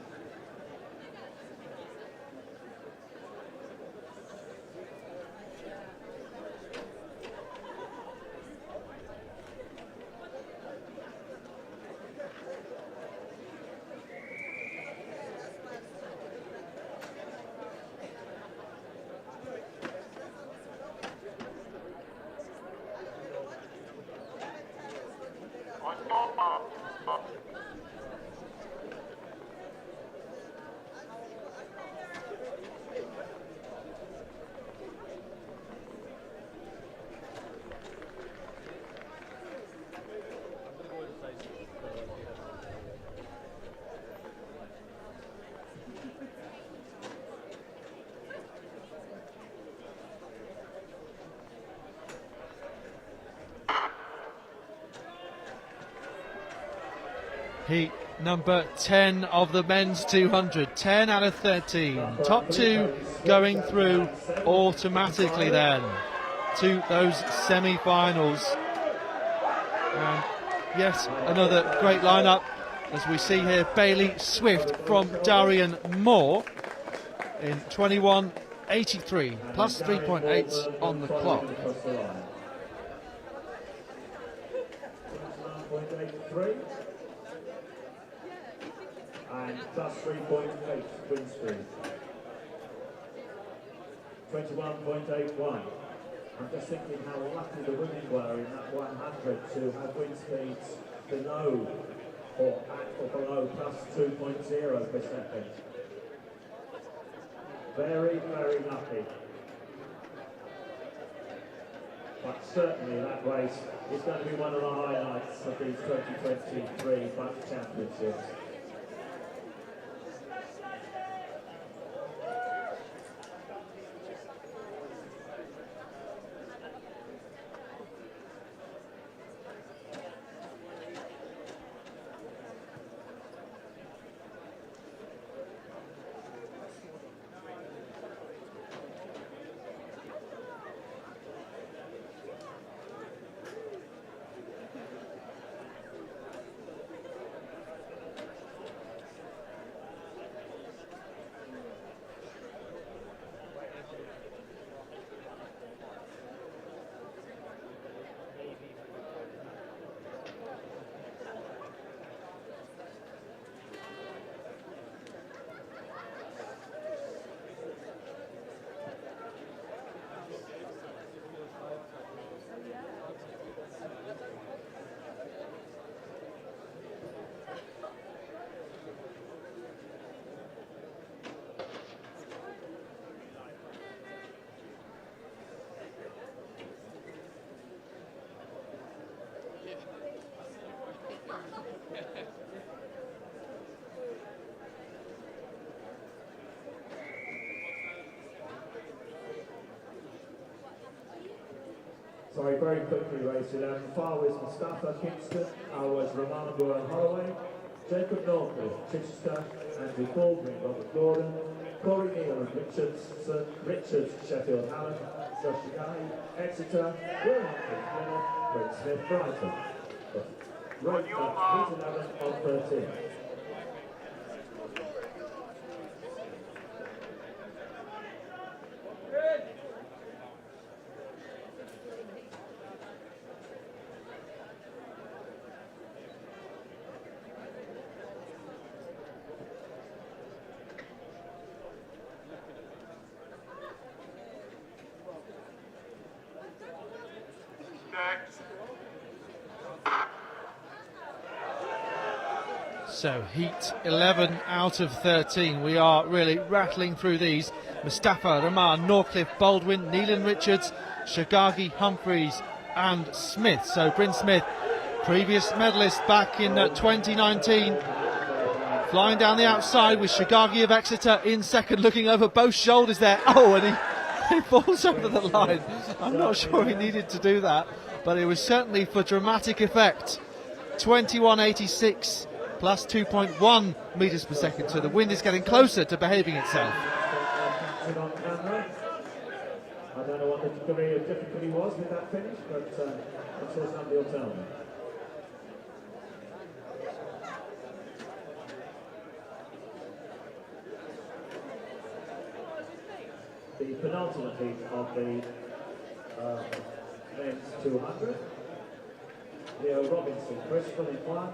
Heat number 10 of the men's 200, 10 out of 13. Top 2 going through automatically then to those semi-finals. And yes, another great lineup as we see here. Bailey Swift from Darian Moore in 21.83 plus 3.8 on the clock. 29.83 and plus 3.8 wind speed. 21.81. I'm just thinking how lucky the women were in that 100 to have wind speeds below or at or below plus 2.0 per second. Very, very lucky. But certainly that race is going to be one of the highlights of these 2023 BUCS Championships. Sorry, very quickly, race 11. Far was Mustafa Kingston, was Romando and Holloway, Jacob Norcliffe, Chichester, Andrew Baldwin, Robert Gordon, Corey Neal and Richards, Sheffield Hallam, Josh Guy, Exeter, Will Humphrey, Plymouth, Brent Smith, Brighton. Right, heat 11 on 13. So heat 11 out of 13. We are really rattling through these. Mustafa, Rahman, Norcliffe, Baldwin, Neelan Richards, Shagagi, Humphreys and Smith. So Bryn Smith, previous medalist back in 2019. Flying down the outside with Shagagi of Exeter in second, looking over both shoulders there. Oh, and he falls over the line. I'm not sure he needed to do that, but it was certainly for dramatic effect. 21.86 plus 2.1 metres per second, so the wind is getting closer to behaving itself. I don't know what the degree of difficulty was with that finish, but I'm sure somebody will tell me. The penultimate heat of the men's 200. Leo Robinson, Bristol in 1.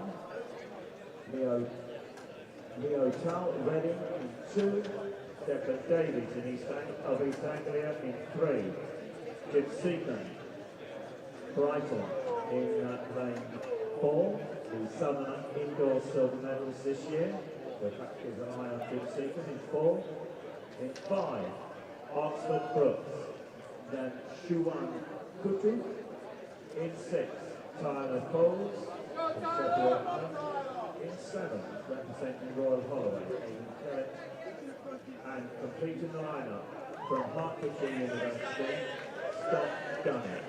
Leo Tull, Reading in 2. Declan Davies in East Anglia in 3. Jim Seacon, Brighton in lane 4. The Southern indoor silver medals this year. We'll keep an eye on Jim Seacon in 4. In 5, Oxford Brooks. Then Shuwan Kutu. In 6, Tyler Coles. In 7, representing Royal Holloway, Aidan Kellett. And completing the lineup from Hertfordshire University, Scott Gunner.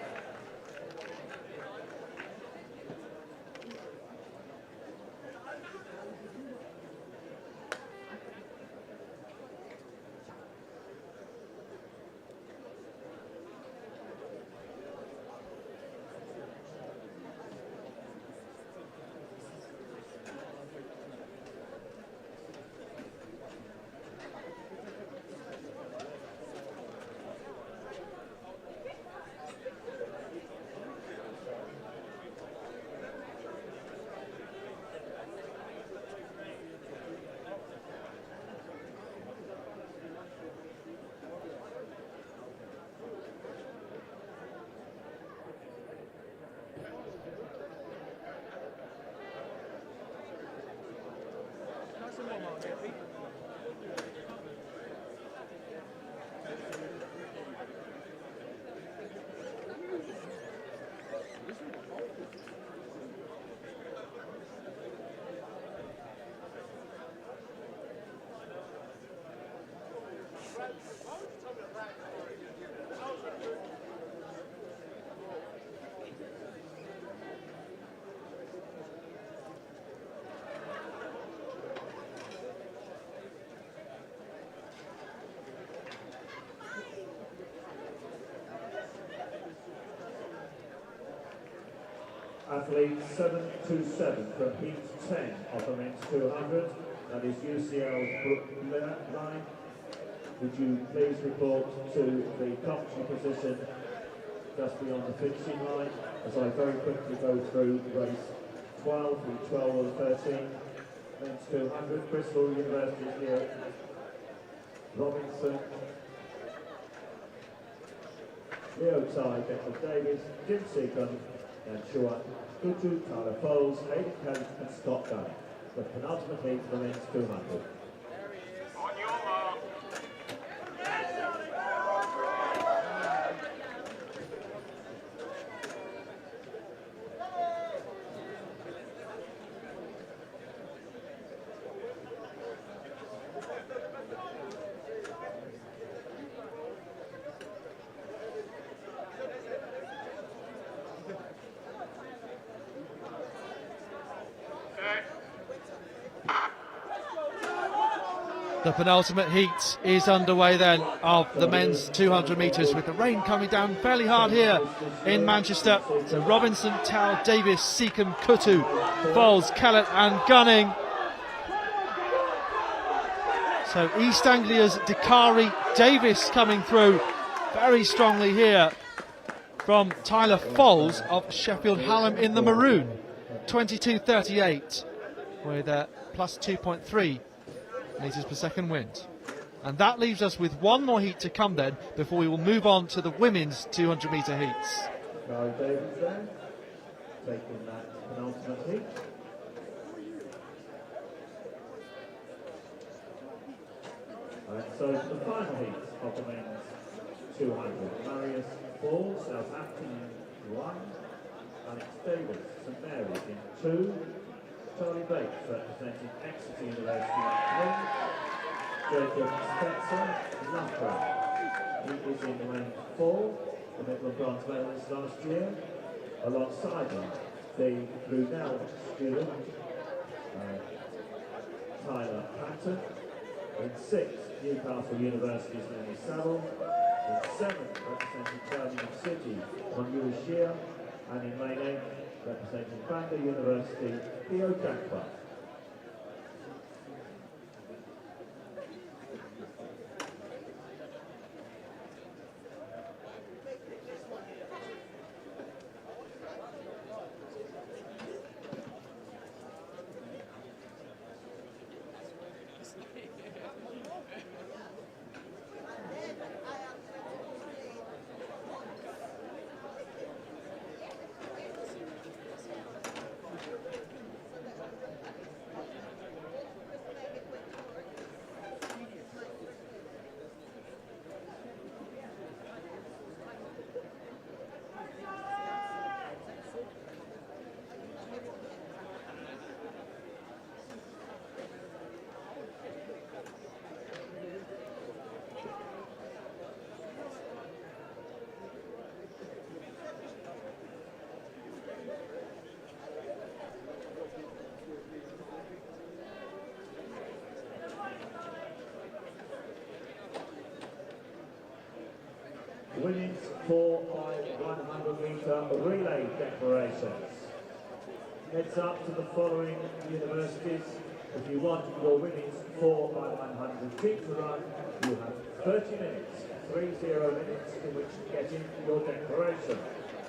Athlete 727 from heat 10 of the men's 200, that is UCL's Brooke Line. Would you please report to the commentary position just beyond the finishing line as I very quickly go through race 12, heat 12 or 13, men's 200, Bristol University here, Robinson, Leo Ty, Declan Davies, Jim Seacon, and Shuan Kutu, Tyler Foles, Aidan Kellett and Scott Gunn. The penultimate heat for the men's 200. On your mark. The penultimate heat is underway then of the men's 200 metres, with the rain coming down fairly hard here in Manchester. So Robinson, Towell, Davis, Seacombe, Kutu, Bowles, Kellett and Gunning. So East Anglia's Dakari Davis coming through very strongly here from Tyler Foles of Sheffield Hallam in the maroon. 22.38 with a plus 2.3 metres per second wind. And that leaves us with one more heat to come then before we will move on to the women's 200 metre heats. Dakari Davis then, taking that penultimate heat. So the final heat of the men's 200. Marius Ball, Southampton in 1, Alex Davis, St Mary's in 2, Charlie Bates representing Exeter University in 3, Jacob Spencer, Loughborough. He is in the men's 4, the Midland bronze medalist last year. Alongside him, the Brunel student, Tyler Patton. In 6, Newcastle University's Lenny Saville. In 7, representing Birmingham City, Manu Shia. And in main 8, representing Bangor University, Theo Jackpot. Women's 4 by 100 metre relay declarations. Heads up to the following universities. If you want your women's 4 by 100 team to run, you have 30 minutes, 30 minutes in which to get into your declaration.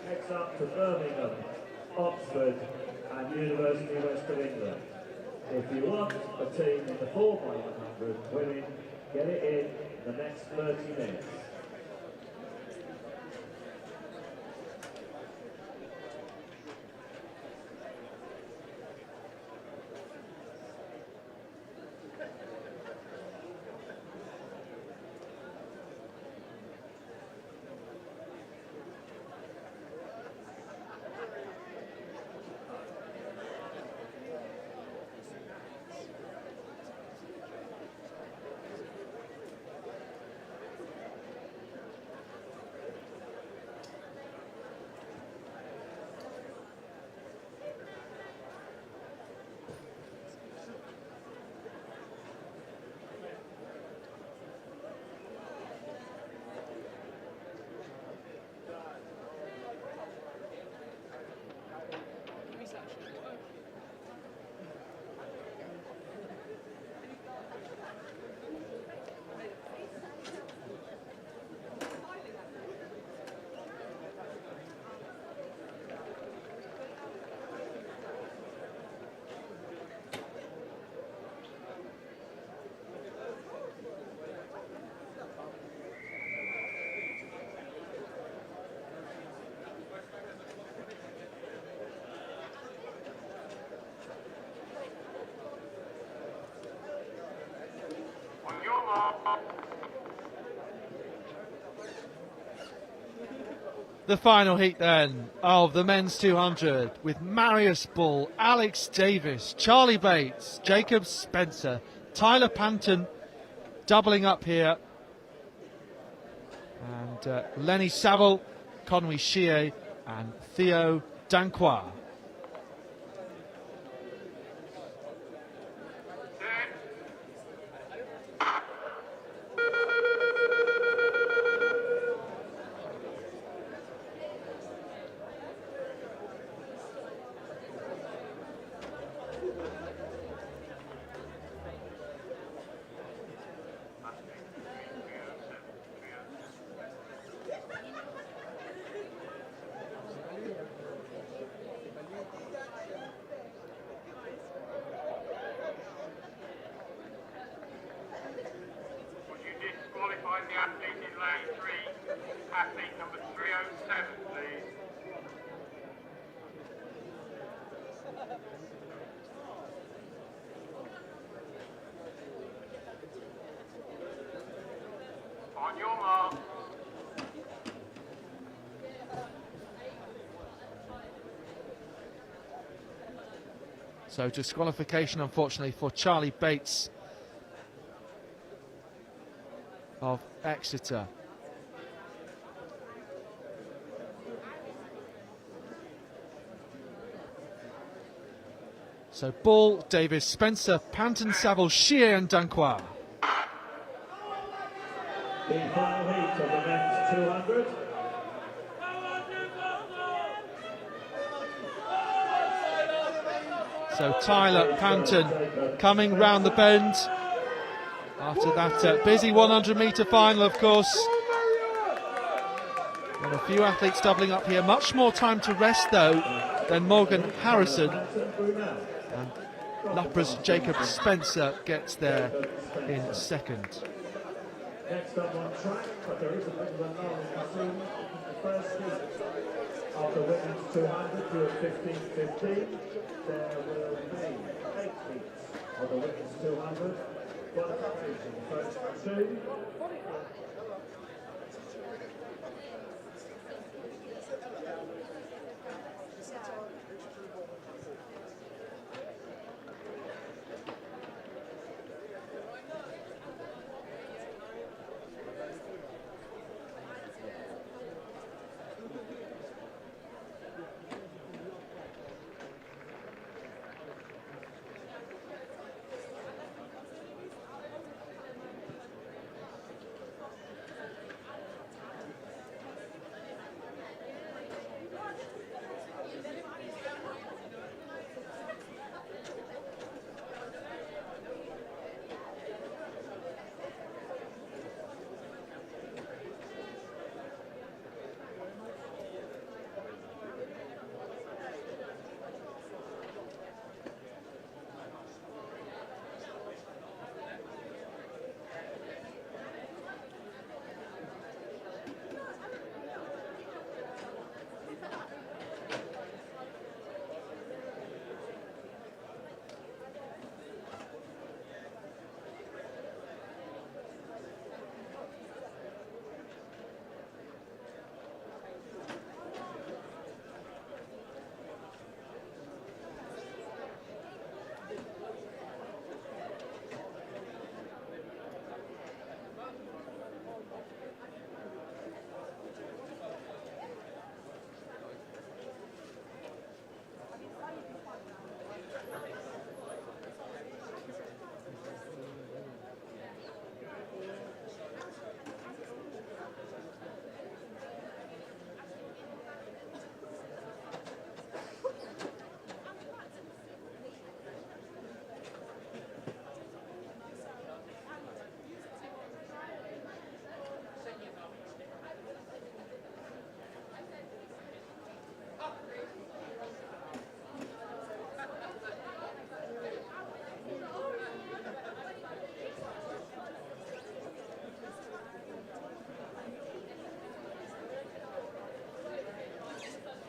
Heads up to Birmingham, Oxford and University of West of England. If you want a team in the 4 by 100 women, get it in the next 30 minutes. The final heat then of the men's 200 with Marius Bull, Alex Davis, Charlie Bates, Jacob Spencer, Tyler Panton doubling up here, and Lenny Saville, Conwy Shie and Theo Danquois. the athlete in lane 3, athlete number 307, please. On your mark. So disqualification, unfortunately, for Charlie Bates of Exeter. So Ball, Davis, Spencer, Panton, Saville, Shear and Danquois. The final heat of the men's 200. So Tyler Panton coming round the bend after that busy 100-metre final, of course. And a few athletes doubling up here. Much more time to rest, though, than Morgan Harrison. And Loughborough's Jacob Spencer gets there in second. Next up on track, but there is a bit of a lull between the first heat of the women's 200 to 15:15. There will be 8 heats of the women's 200. Qualification, first 2.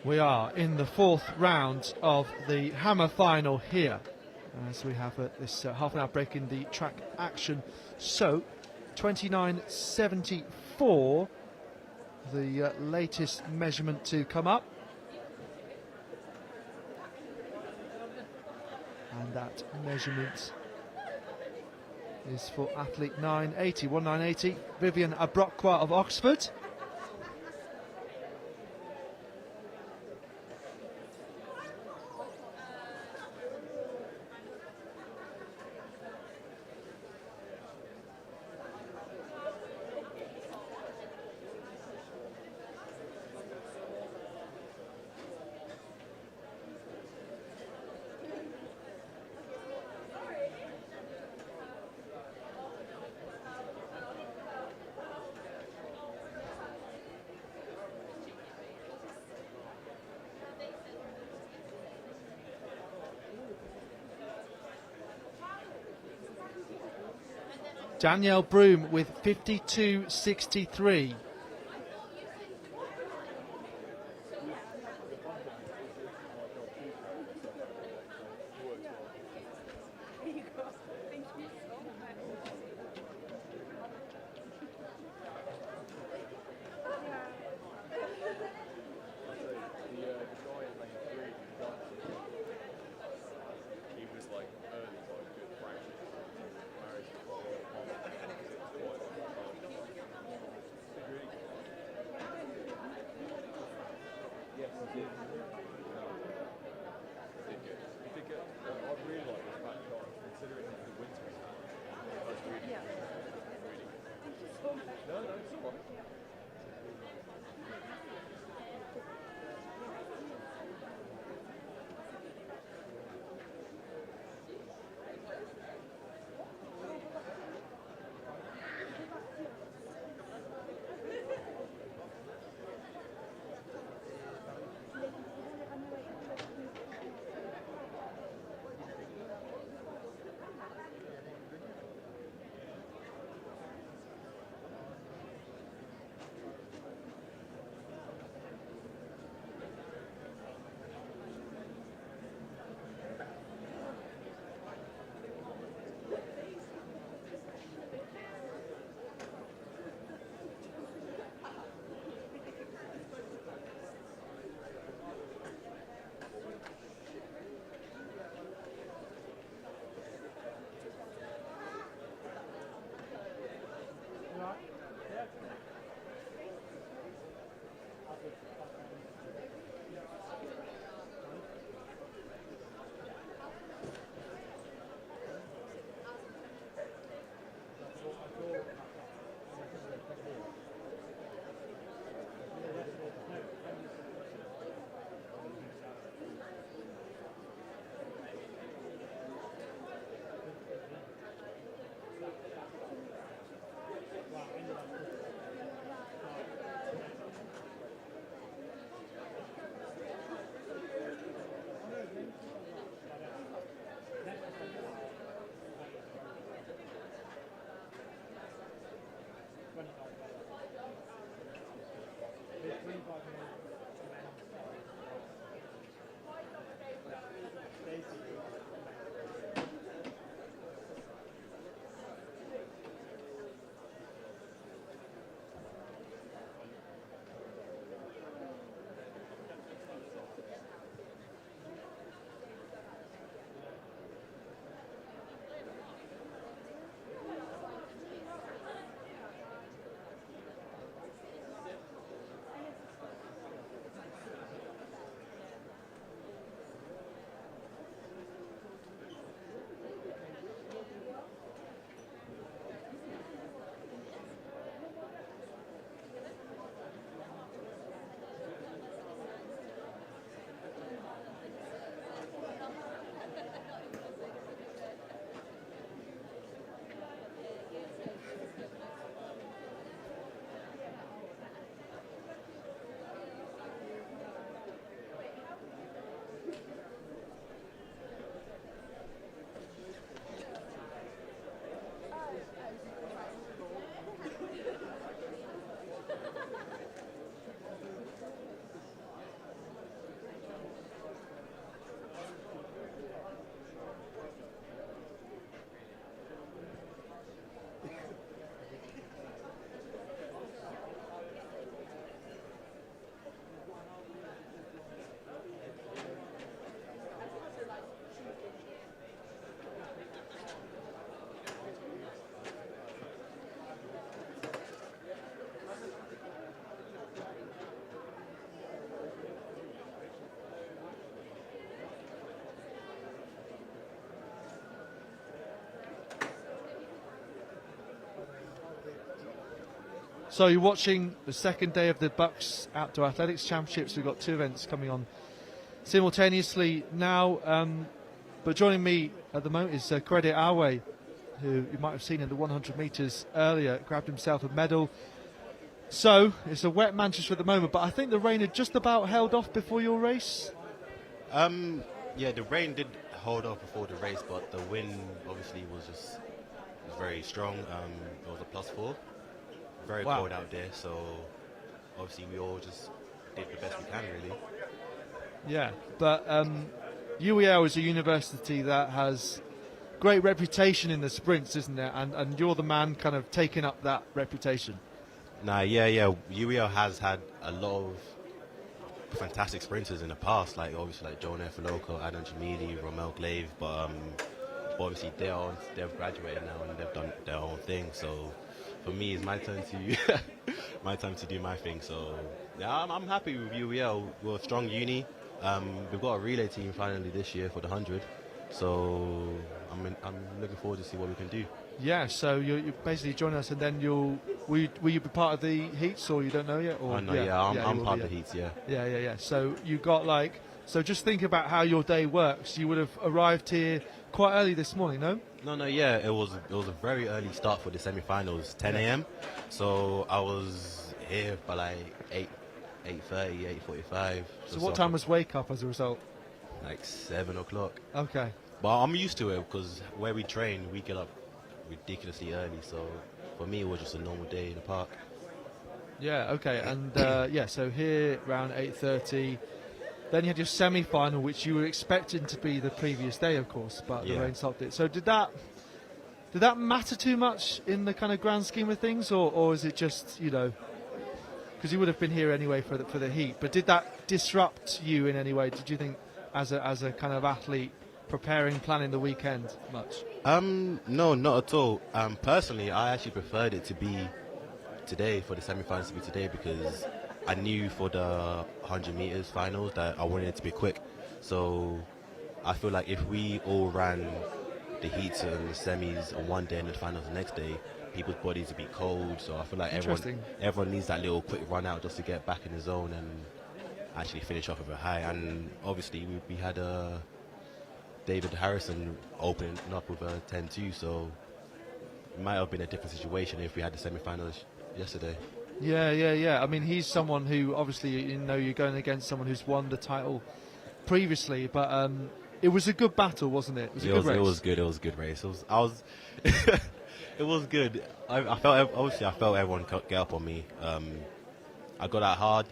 We are in the fourth round of the hammer final here, as we have this half an hour break in the track action. So 29.74, the latest measurement to come up, and that measurement is for athlete 980, 1980, Vivian Abrocqua of Oxford. Danielle Broom with 52.63. So you're watching the second day of the BUCS Outdoor Athletics Championships. We've got two events coming on simultaneously now. But joining me at the moment is Credit Awe, who you might have seen in the 100 metres earlier, grabbed himself a medal. So it's a wet Manchester at the moment, but I think the rain had just about held off before your race. Yeah, the rain did hold off before the race, but the wind obviously was very strong. It was a +4. Very Wow. cold out there, so obviously we all just did the best we can, really. Yeah, but UEL is a university that has great reputation in the sprints, isn't it? And you're the man kind of taking up that reputation. Nah, yeah. UEL has had a lot of fantastic sprinters in the past, like obviously like Joan Efaloco, Adam Jamili, Romel Glaive, but obviously they've graduated now and they've done their own thing. So for me, it's my turn to my time to do my thing. So yeah, I'm happy with UEL. We're a strong uni. We've got a relay team finally this year for the 100. So I'm looking forward to see what we can do. Yeah, so you basically join us, and then will you be part of the heats, or you don't know yet? Or, Oh no, yeah, I'm part of the heats, yeah. Yeah. So you got so just think about how your day works. You would have arrived here quite early this morning, no? No, yeah, it was a very early start for the semi-finals, 10 a.m. So I was here by like 8:30, 8:45. So what time was wake up as a result? Like 7 o'clock. Okay. But I'm used to it because where we train, we get up ridiculously early. So for me, it was just a normal day in the park. Yeah. Okay. And so here around 8:30. Then you had your semi-final, which you were expecting to be the previous day, of course, but the rain stopped it. So did that matter too much in the kind of grand scheme of things, or is it just because you would have been here anyway for the heat? But did that disrupt you in any way? Did you think as a kind of athlete planning the weekend much? No, not at all. Personally, I actually preferred it to be today, for the semi-finals to be today, because I knew for the 100 meters finals that I wanted it to be quick. So I feel like if we all ran the heats and the semis on one day and the finals the next day, people's bodies would be cold. So I feel like everyone needs that little quick run out just to get back in the zone and actually finish off with a high. And obviously we had David Harrison opening up with a 10-2, so it might have been a different situation if we had the semi-finals yesterday. Yeah. I mean, he's someone who obviously you're going against someone who's won the title previously, but it was a good battle, wasn't it? It was a good race. It was good. It was a good race. It was good. I felt everyone get up on me. I got out hard,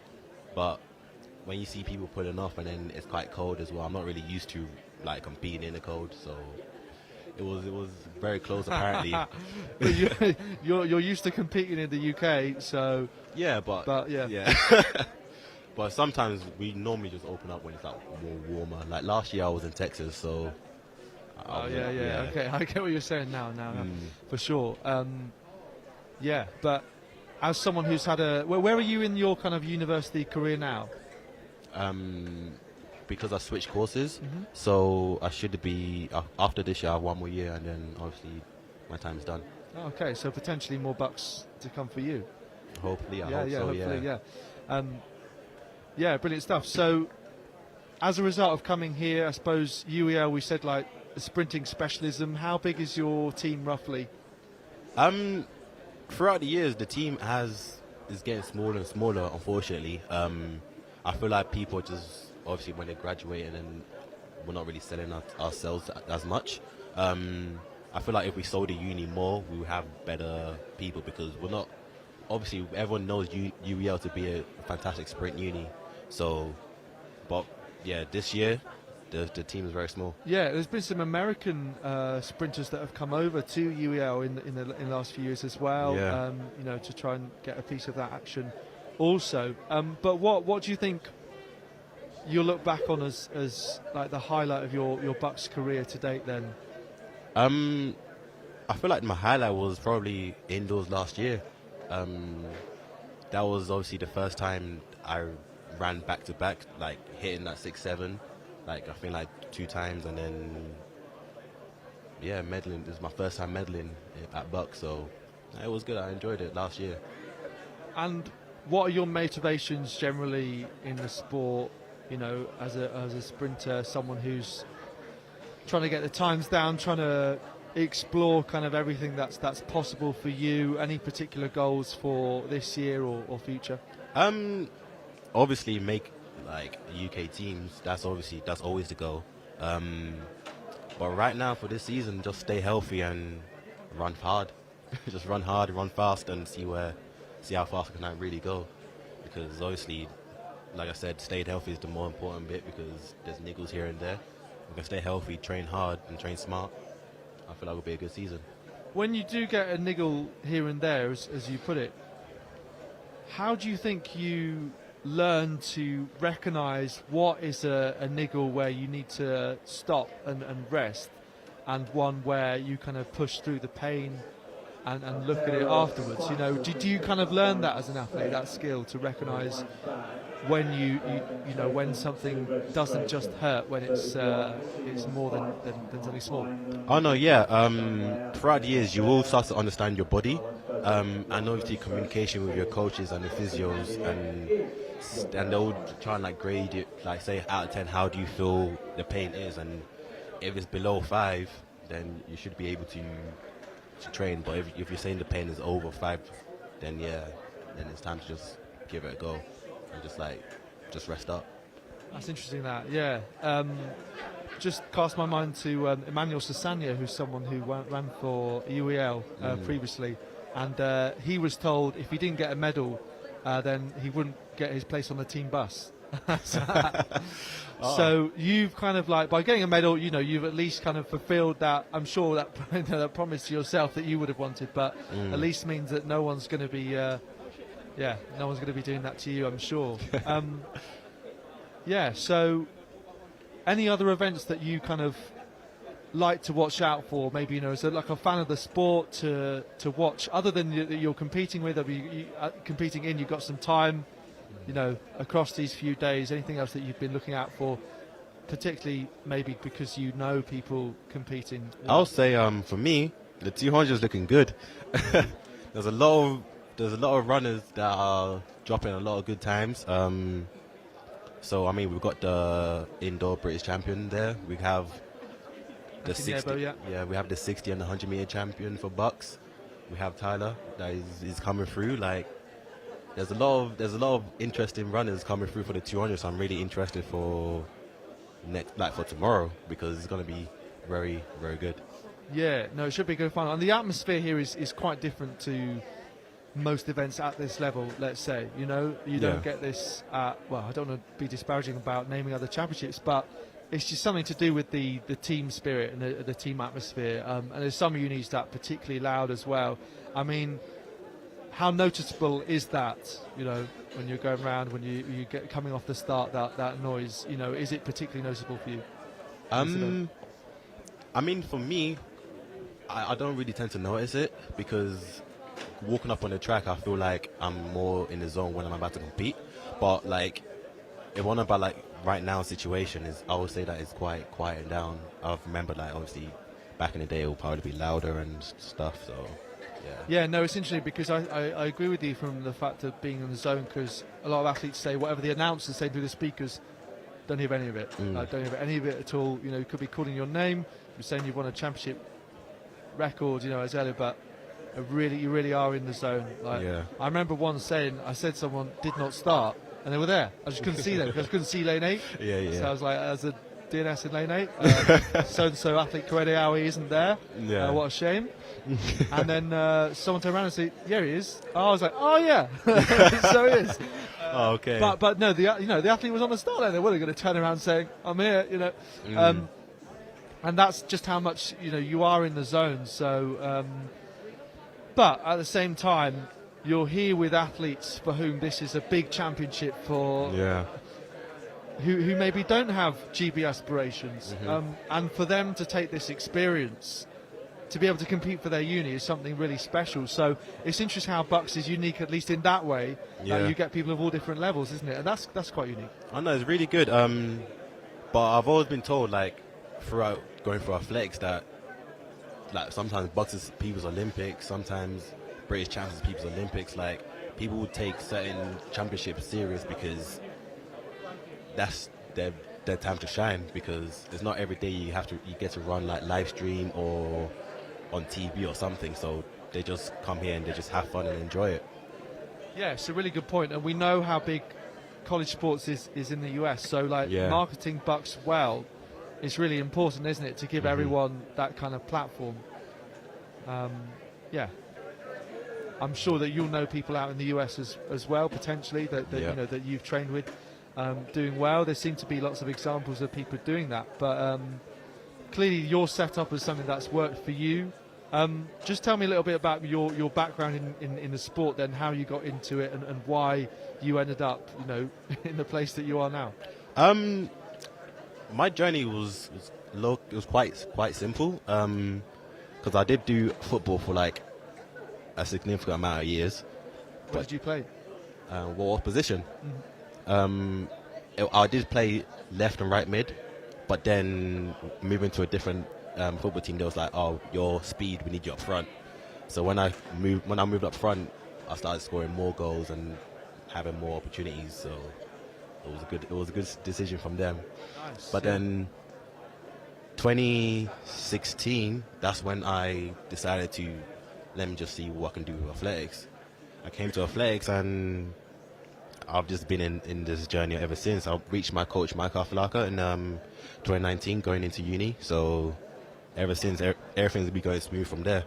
but when you see people pulling off and then it's quite cold as well, I'm not really used to like competing in the cold, so it was very close apparently. But you're used to competing in the UK, so yeah, but yeah. But sometimes we normally just open up when it's like more warmer. Like last year I was in Texas, so yeah. Okay, I get what you're saying now, for sure. But as someone who's had where are you in your kind of university career now? Because I switched courses, so I should be after this year I have 1 more year, and then obviously my time's done. Okay, so potentially more BUCS to come for you. Hopefully, Yeah, brilliant stuff. So, as a result of coming here, I suppose UEL, we said like a sprinting specialism. How big is your team roughly? Throughout the years, the team is getting smaller and smaller. Unfortunately, I feel like people just obviously when they graduate and then we're not really selling ourselves as much. I feel like if we sold the uni more, we would have better people, because we're not. Obviously, everyone knows UEL to be a fantastic sprint uni. So, but yeah, this year the team is very small. Yeah, there's been some American sprinters that have come over to UEL in the last few years as well. Yeah. To try and get a piece of that action, also. But what do you think you'll look back on as like the highlight of your BUCS career to date? Then, I feel like my highlight was probably indoors last year. That was obviously the first time I ran back to back, like hitting that 6-7, like I think like 2 times, and then medaling. This is my first time medaling at BUCS, so it was good. I enjoyed it last year. And what are your motivations generally in the sport? As a sprinter, someone who's trying to get the times down, trying to explore kind of everything that's possible for you. Any particular goals for this year or future? Obviously make like UK teams. That's always the goal. But right now for this season, just stay healthy and run hard, just run hard, run fast, and see how fast can I really go. Because obviously, like I said, staying healthy is the more important bit because there's niggles here and there. We can stay healthy, train hard, and train smart. I feel like it'll be a good season. When you do get a niggle here and there, as you put it, how do you think you learn to recognise what is a niggle where you need to stop and rest, and one where you kind of push through the pain and look at it afterwards? You know, do you kind of learn that as an athlete, that skill to recognise when you know when something doesn't just hurt, when it's more than something small? Oh no, yeah. Throughout the years, you will start to understand your body, and obviously communication with your coaches and the physios, and they'll try and like grade it, like say out of 10, how do you feel the pain is, and if it's below 5, then you should be able to train. But if you're saying the pain is over 5, then then it's time to just give it a go and just rest up. That's interesting. That just cast my mind to Emmanuel Sasanya, who's someone who ran for UEL previously, and he was told if he didn't get a medal, then he wouldn't get his place on the team bus. So you've kind of like, by getting a medal, you know, you've at least kind of fulfilled that, I'm sure, that that promise to yourself that you would have wanted, but at least means that no one's going to be no one's going to be doing that to you, I'm sure. So any other events that you kind of like to watch out for, maybe, you know, as like a fan of the sport to watch, other than you're competing with, or competing in, you've got some time, you know, across these few days? Anything else that you've been looking out for, particularly maybe because you know people competing? I'll say for me, the 200 is looking good. There's a lot of runners that are dropping a lot of good times. So I mean, we've got the indoor British champion there. We have the 60. We have the 60 and the 100 meter champion for BUCS. We have Tyler that is coming through. Like, there's a lot of interesting runners coming through for the 200. So I'm really interested for tomorrow, because it's going to be very, very good. Yeah, no, it should be a good fun. And the atmosphere here is quite different to most events at this level, let's say. You know, you don't get this well, I don't want to be disparaging about naming other championships, but it's just something to do with the team spirit and the team atmosphere. And there's some unis that are particularly loud as well. I mean, how noticeable is that, you know, when you're going around, when you get coming off the start, that noise, you know, is it particularly noticeable for you? I mean, for me, I don't really tend to notice it, because walking up on the track, I feel like I'm more in the zone when I'm about to compete. But like, if one about like right now situation is, I would say that it's quite quiet down. I remember, like, obviously back in the day it will probably be louder and stuff. So yeah, no, it's interesting, because I agree with you from the fact of being in the zone, because a lot of athletes say whatever the announcers say through the speakers, don't hear any of it. Don't hear any of it at all. You know, you could be calling your name, you're saying you've won a championship record, you know, as earlier, but you really are in the zone. Like, I remember once saying, I said someone did not start, and they were there. I just couldn't see them, because I couldn't see lane 8. So I was like, as a DNS in lane 8, so-and-so athlete Corede Aoi isn't there. What a shame. And then someone turned around and said, yeah, he is. I was like, oh yeah. So he is. Okay. But no, the athlete was on the start line. They weren't going to turn around saying, I'm here, you know. And that's just how much, you know, you are in the zone. So, but at the same time, you're here with athletes for whom this is a big championship, for who maybe don't have GB aspirations, and for them to take this experience to be able to compete for their uni is something really special. So it's interesting how BUCS is unique, at least in that way. You get people of all different levels, isn't it? And that's quite unique. I know, it's really good. But I've always been told, like, throughout going for athletics, that like sometimes BUCS is people's Olympics, sometimes British champs is people's Olympics. Like, people would take certain championships serious because that's their time to shine, because it's not every day you get to run like live stream or on TV or something. So they just come here and they just have fun and enjoy it. Yeah, it's a really good point, and we know how big college sports is in the US. So like marketing BUCS well is really important, isn't it, to give everyone that kind of platform. Yeah, I'm sure that you'll know people out in the US as well, potentially, that Yeah. you know that you've trained with, doing well. There seem to be lots of examples of people doing that, but clearly your setup is something that's worked for you. Just tell me a little bit about your background in the sport, then how you got into it, and why you ended up, you know, in the place that you are now. My journey was quite simple, because I did do football for like a significant amount of years. What did you play? What position? Mm-hmm. I did play left and right mid, but then moving to a different football team, they was like, "Oh, your speed, we need you up front." So when I moved up front, I started scoring more goals and having more opportunities. So it was a good decision from them. Nice. But then 2016, that's when I decided to let me just see what I can do with athletics. I came to athletics and I've just been in this journey ever since. I reached my coach, Michael Afalaka, in 2019, going into uni. So ever since, everything's been going smooth from there.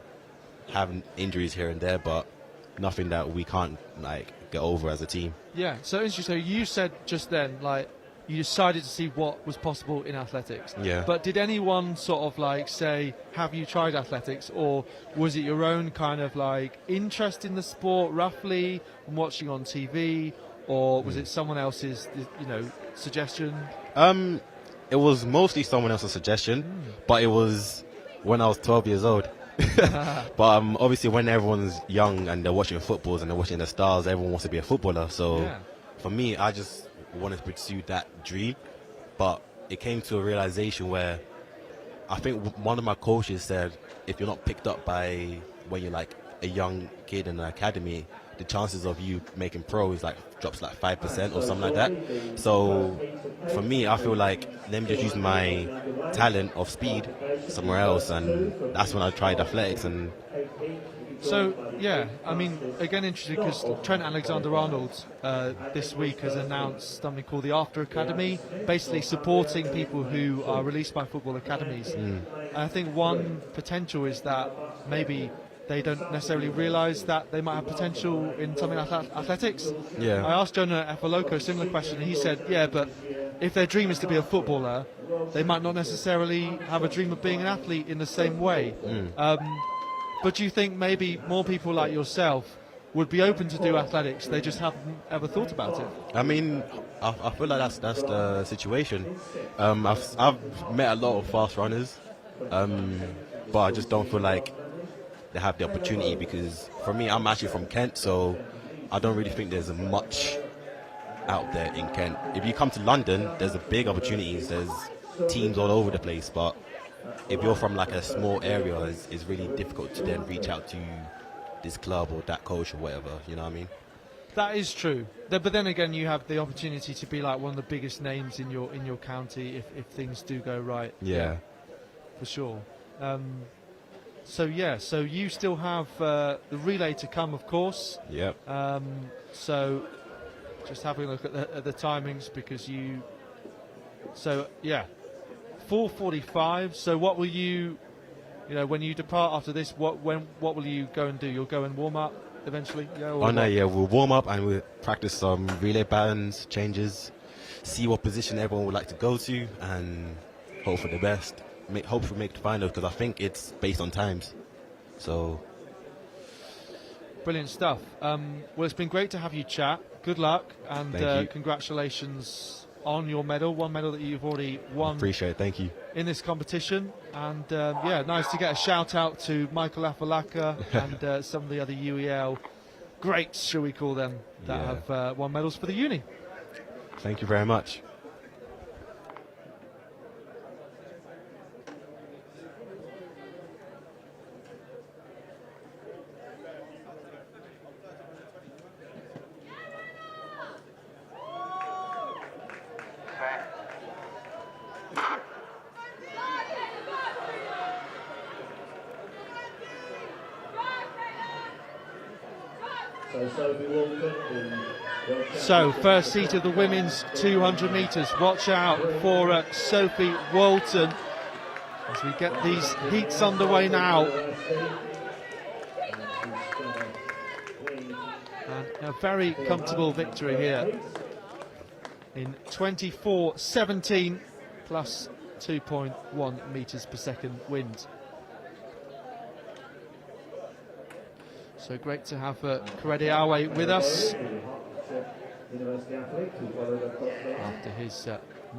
Having injuries here and there, but nothing that we can't like get over as a team. Yeah, so interesting. So you said just then, like, you decided to see what was possible in athletics. Yeah. But did anyone sort of like say, have you tried athletics, or was it your own kind of like interest in the sport, roughly, from watching on TV, or was it someone else's, you know, suggestion? It was mostly someone else's suggestion, but it was when I was 12 years old. But obviously when everyone's young and they're watching footballs and they're watching the stars, everyone wants to be a footballer. So Yeah. for me, I just wanted to pursue that dream. But it came to a realization where I think one of my coaches said, if you're not picked up by when you're like a young kid in an academy, the chances of you making pro is like drops like 5% or something like that. So for me, I feel like let me just use my talent of speed somewhere else, and that's when I tried athletics. And So, yeah, I mean, again, interesting because Trent Alexander-Arnold this week has announced something called the After Academy, basically supporting people who are released by football academies. And I think one potential is that maybe they don't necessarily realise that they might have potential in something like athletics. Yeah. I asked Jonah Efaloco a similar question, and he said, yeah, but if their dream is to be a footballer, they might not necessarily have a dream of being an athlete in the same way. But do you think maybe more people like yourself would be open to do athletics? They just haven't ever thought about it. I mean, I feel like that's the situation. I've met a lot of fast runners, but I just don't feel like they have the opportunity, because for me, I'm actually from Kent, so I don't really think there's much out there in Kent. If you come to London, there's a big opportunities. There's teams all over the place, but if you're from like a small area, it's really difficult to then reach out to this club or that coach or whatever. You know what I mean? That is true. But then again, you have the opportunity to be like one of the biggest names in your county if things do go right. Yeah. For sure. So you still have the relay to come, of course. Yep. So just having a look at the timings, because you. So yeah, 4:45. So what will you when you depart after this? What will you go and do? You'll go and warm up eventually. Yeah. We'll warm up and we'll practice some relay patterns, changes, see what position everyone would like to go to, and hope for the best. Hopefully make the final, because I think it's based on times. So brilliant stuff. Well, it's been great to have you chat. Good luck, and Thank you. Congratulations on your medal. One medal that you've already won. Appreciate it. Thank you. In this competition, and nice to get a shout out to Michael Afalaka and some of the other UEL greats, shall we call them, that have won medals for the uni. Thank you very much. So, first seat of the women's 200 metres. Watch out for Sophie Walton as we get these heats underway now. A very comfortable victory here in 24.17 plus 2.1 metres per second wind. So great to have Corredi Awe with us after his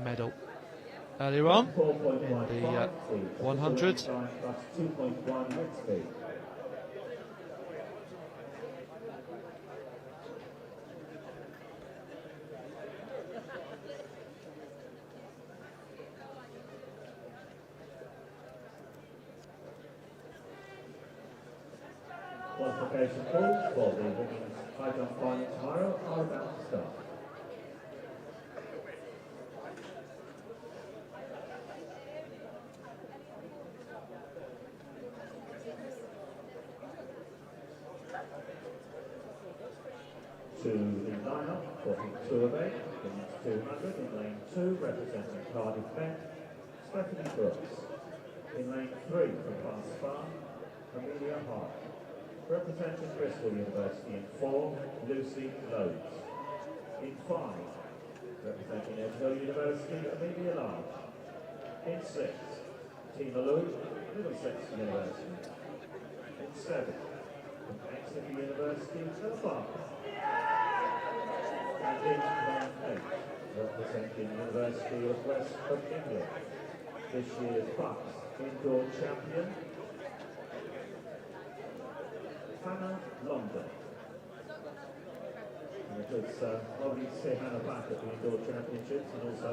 medal earlier on in the 100. Qualification calls for the women's high jump final tomorrow are about to start. To the lineup for heat 2 of 8, women's 200 in lane 2, representing Cardiff Met, Stephanie Brooks. In lane 3 from Fast Farm, Amelia Hart. Representing Bristol University in 4, Lucy Loads. In 5, representing Edinburgh University, Amelia Large. In 6, Tina Lou, Middlesex University. In 7, from Exeter University, Ella Barker. And in lane 8, representing University of West of England, this year's BUCS Indoor Champion, Hannah London. And it's lovely to see Hannah back at the Indoor Championships and also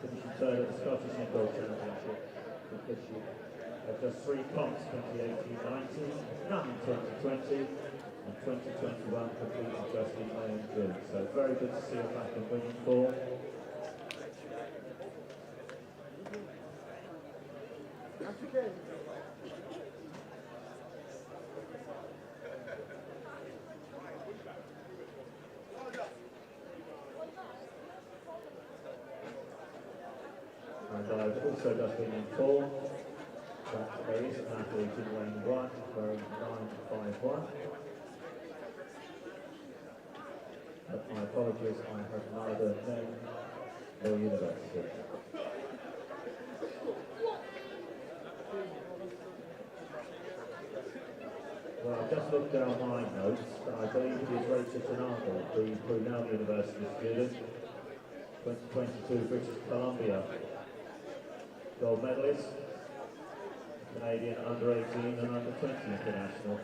finishing third at the Scottish Indoor Championship because she had just 3 comps, 2018-19, none in 2020, and 2021 completed just in May and June. So very good to see her back in winning form. And I've also just been informed that there is an athlete in lane 1 wearing 951. But my apologies, I have neither name nor university. Well, I've just looked down my notes, and I believe it is Rachel Tanaka, the Brunel University student, 2022 British Columbia gold medalist, Canadian under 18 and under 20 international.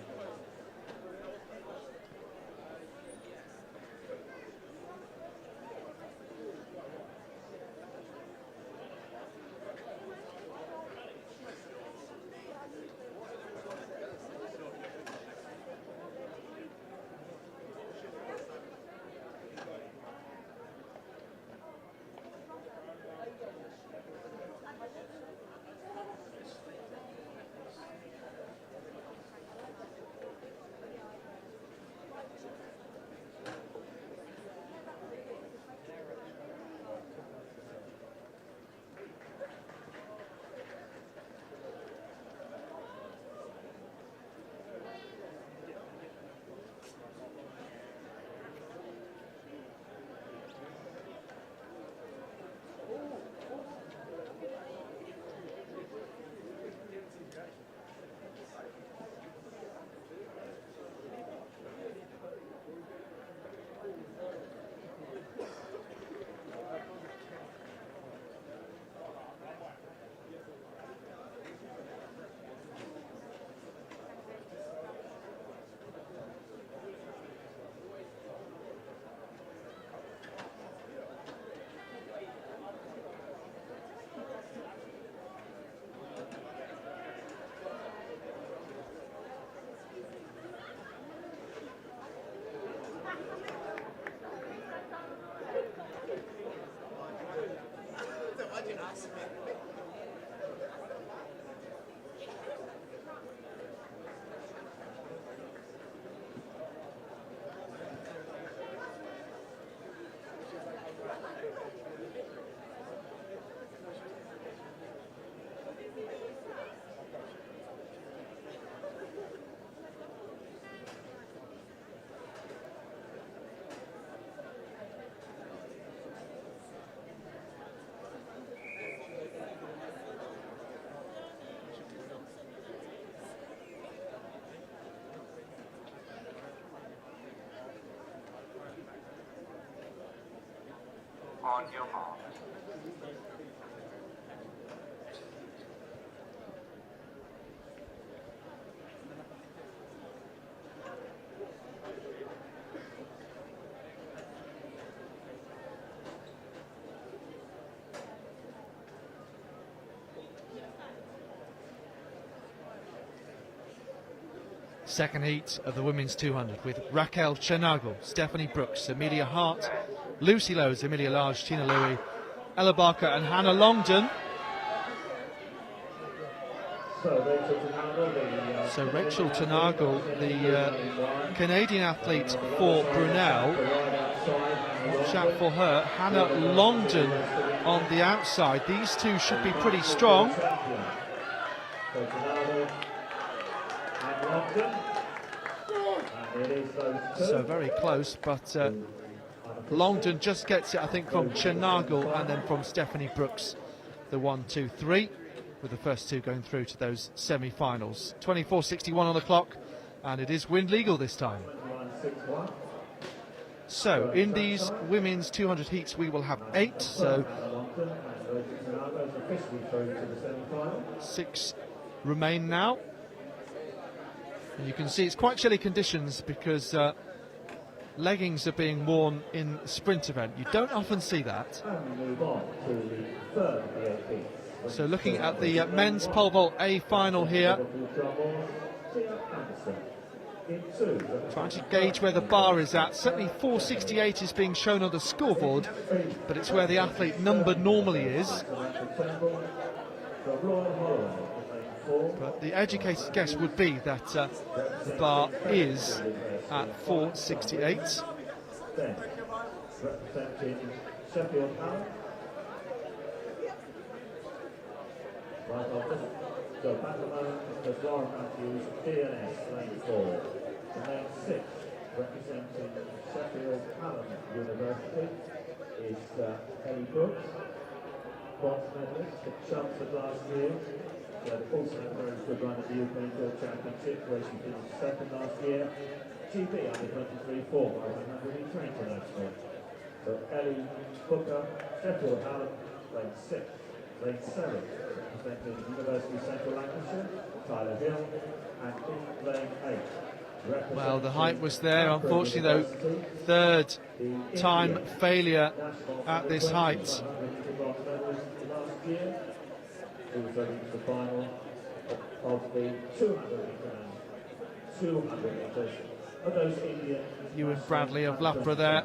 On your marks. Second heat of the women's 200 with Raquel Chernago, Stephanie Brooks, Amelia Hart, Lucy Lowe's, Amelia Large, Tina Louie, Ella Barker and Hannah Longdon. So Rachel Chernago, the Canadian athlete for Brunel. Watch out for her. Hannah Longdon on the outside. These two should be pretty strong. So very close, but Longdon just gets it, I think, from Chernago and then from Stephanie Brooks, the 1, 2, 3, with the first two going through to those semi-finals. 24:61 on the clock, and it is wind legal this time. So in these women's 200 heats we will have 8, so 6 remain now. And you can see it's quite chilly conditions because leggings are being worn in the sprint event. You don't often see that. So looking at the men's pole vault A final here. Trying to gauge where the bar is at. Certainly 468 is being shown on the scoreboard, but it's where the athlete number normally is. But the educated guess would be that the bar is at 468. So back the moment for Lauren Matthews, DNS, lane 4. And then 6, representing Sheffield Hallam University, is Ellie Brooks, bronze medalist at Chelmsford last year. She had also had a very good run at the European Tour Championship, where she finished second last year. GB under 23 form, I remember in international. So Ellie Booker, Sheffield Hallam, lane 6, lane 7. University of Central Lancashire, Tyler Hill, and in lane 8. Well, the height was there, unfortunately though, third time failure at this height. Last year, he was ready for the final of the 200 meters of those Indian. Ewan Bradley of Loughborough there.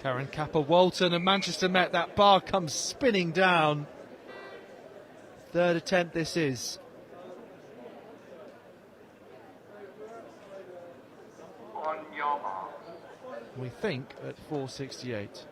Karen Capper-Walton and Manchester Met, that bar comes spinning down. Third attempt this is. On your mark. We think at 468.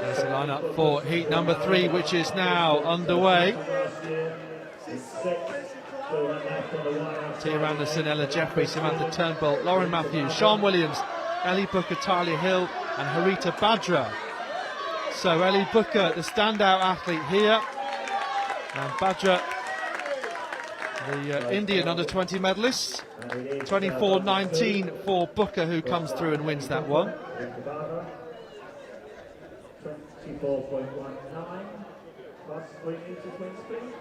There's the lineup for heat number 3, which is now underway. Tia Anderson, Ella Jeffrey, Samantha Turnbull, Lauren Matthews, Sean Williams, Ellie Booker, Talia Hill and Harita Badra. So Ellie Booker, the standout athlete here, and Badra, the Indian under-20 medalist. 24.19 for Booker, who comes through and wins that one. 24.19 plus 3 meters wind speed.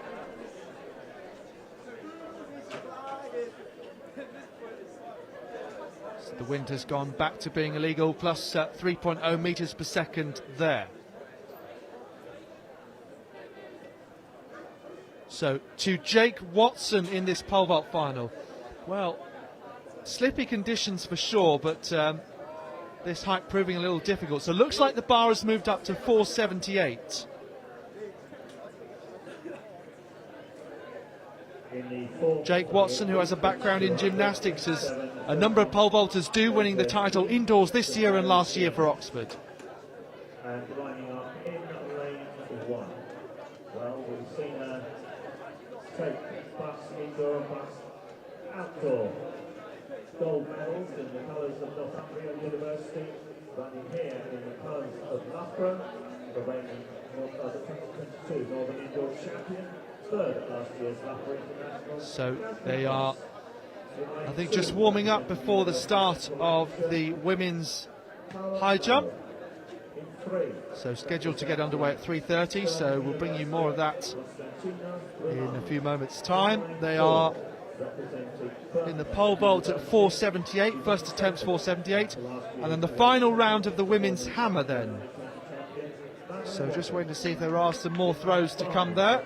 So the wind has gone back to being illegal, plus 3.0 meters per second there. So to Jake Watson in this pole vault final. Well, slippy conditions for sure, but this height proving a little difficult. So looks like the bar has moved up to 478. Jake Watson, who has a background in gymnastics, as a number of pole vaulters do, winning the title indoors this year and last year for Oxford. And lining up in lane 1. Well, we've seen her take bus indoor and bus outdoor gold medals in the colours of Northumbria University, running here in the colours of Loughborough, the reigning 2022 Northern Indoor Champion, third at last year's Loughborough International. So they are, I think, just warming up before the start of the women's high jump. So scheduled to get underway at 3:30, so we'll bring you more of that in a few moments' time. They are in the pole vault at 478, first attempt's 478, and then the final round of the women's hammer then. So just waiting to see if there are some more throws to come there.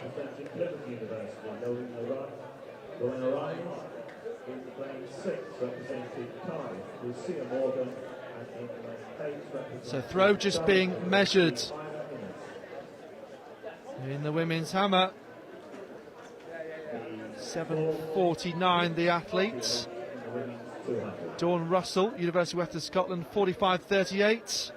So throw just being measured in the women's hammer. 7:49 the athletes. Dawn Russell, University of Western Scotland, 45:38.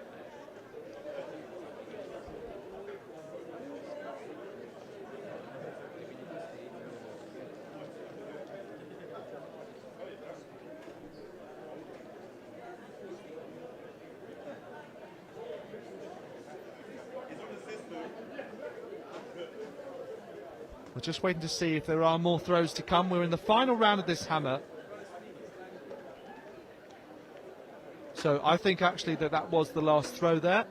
We're just waiting to see if there are more throws to come. We're in the final round of this hammer. So I think actually that was the last throw there.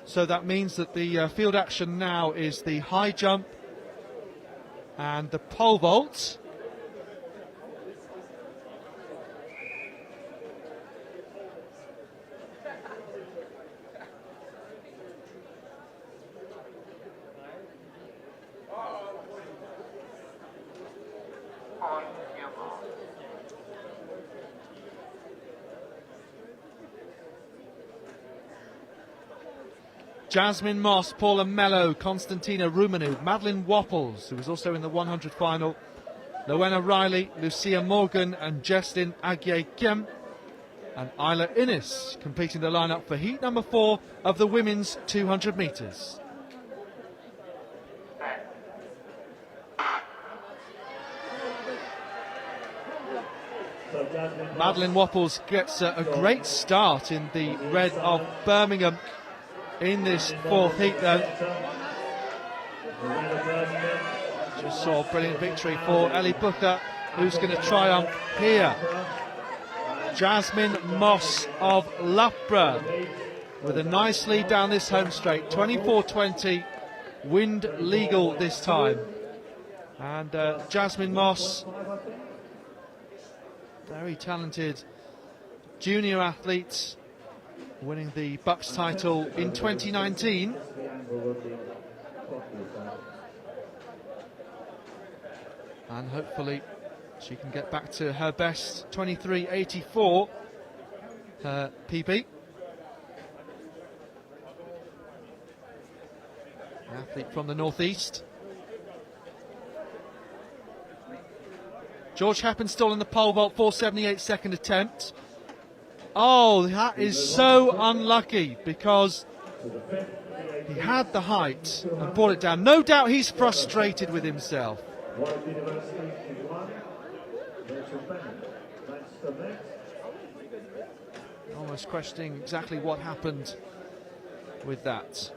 So that means that the field action now is the high jump and the pole vault. Jasmine Moss, Paula Mello, Konstantina Rumanu, Madeline Wapples, who was also in the 100 final, Lowenna Riley, Lucia Morgan and Jesslyn Agye-Kiem, and Isla Innes completing the lineup for heat number 4 of the women's 200 metres. Madeline Wapples gets a great start in the red of Birmingham in this fourth heat then. Just saw a brilliant victory for Ellie Booker, who's going to triumph here. Jasmine Moss of Loughborough with a nice lead down this home straight, 24:20, wind legal this time. And Jasmine Moss, very talented junior athlete, winning the BUCS title in 2019. And hopefully she can get back to her best, 23:84, her PB. An athlete from the northeast. George Heppenstall in the pole vault, 478 second attempt. Oh, that is so unlucky, because He had the height and brought it down. No doubt he's frustrated with himself. Warwick University in 1, Rachel Bennett, Manchester next. Almost questioning exactly what happened with that.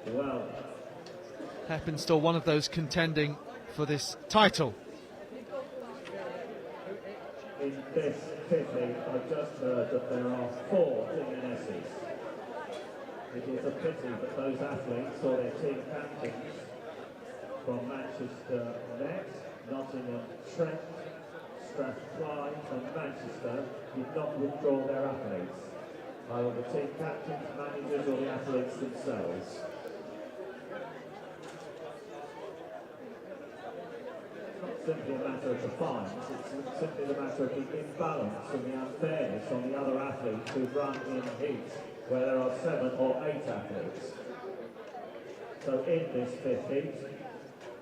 Well, Heppenstall, one of those contending for this title. in this pity, I just heard that there are 4 DNSs. It is a pity that those athletes or their team captains from Manchester Met, Nottingham Trent, Strathclyde and Manchester did not withdraw their athletes, either the team captains, managers or the athletes themselves. Simply a matter of the fines, it's simply the matter of the imbalance and the unfairness on the other athletes who run in heats where there are 7 or 8 athletes. So in this 5th heat,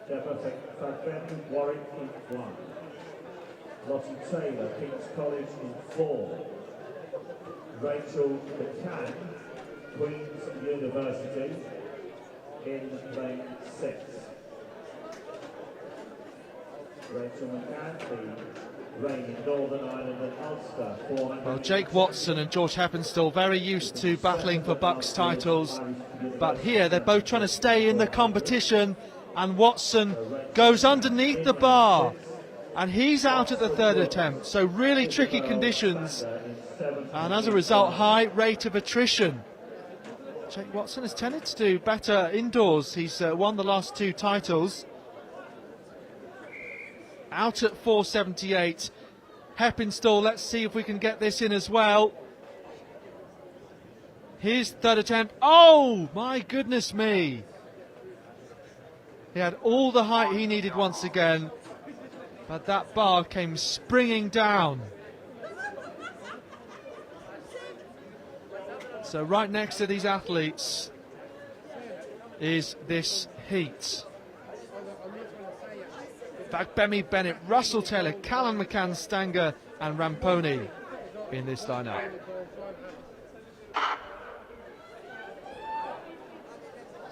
Deborah Fagbetti, Warwick in 1, Lottie Taylor, King's College in 4, Rachel McCann, Queen's University in lane 6. Rachel McCann, the reigning Northern Ireland and Ulster. Well, Jake Watson and George Heppenstall very used to battling for BUCS titles, but here they're both trying to stay in the competition, and Watson goes underneath the bar and he's out at the 3rd attempt, so really tricky conditions, and as a result high rate of attrition. Jake Watson has tended to do better indoors. He's won the last 2 titles. Out at 4.78. Heppenstall, let's see if we can get this in as well. His 3rd attempt. Oh, my goodness me. He had all the height he needed once again, but that bar came springing down. So right next to these athletes is this heat. Fagbemi Bennett, Russell Taylor, Callan McCann, Stanger and Ramponi in this lineup.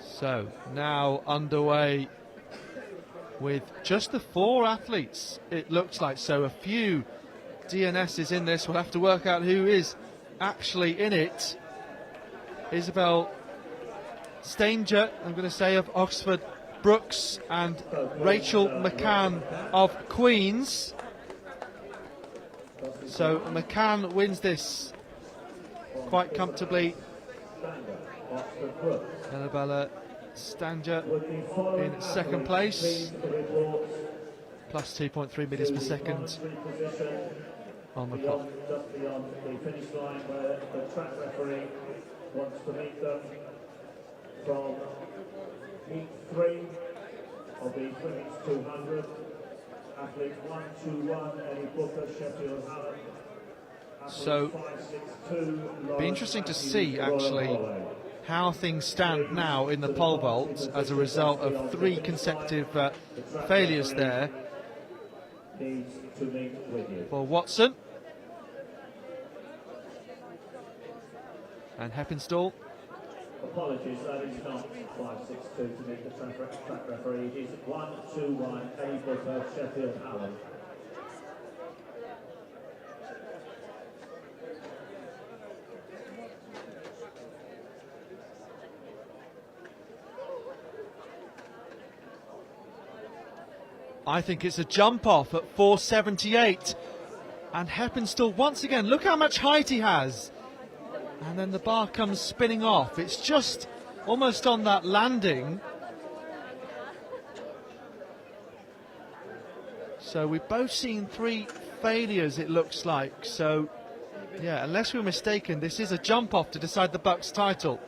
So now underway with just the 4 athletes, it looks like. So a few DNSs in this. We'll have to work out who is actually in it. Isabel Stanger, I'm going to say, of Oxford Brooks, and Rachel McCann of Queen's. So McCann wins this quite comfortably. Annabella Stanger in 2nd place, plus 2.3 meters per second on the clock. Just beyond the finish line where the track referee wants to meet them from heat 3 of the women's 200. Athlete 121, Ellie Booker, Sheffield Hallam. So it'll be interesting to see actually how things stand now in the pole vault as a result of 3 consecutive failures there for Watson and Heppenstall. Apologies, that is not 5.62 to meet the track referee. It is 121, Ellie Booker, Sheffield Hallam. I think it's a jump off at 4.78, and Heppenstall once again, look how much height he has, and then the bar comes spinning off. It's just almost on that landing. So we've both seen 3 failures, it looks like. So yeah, unless we're mistaken, this is a jump off to decide the BUCS title.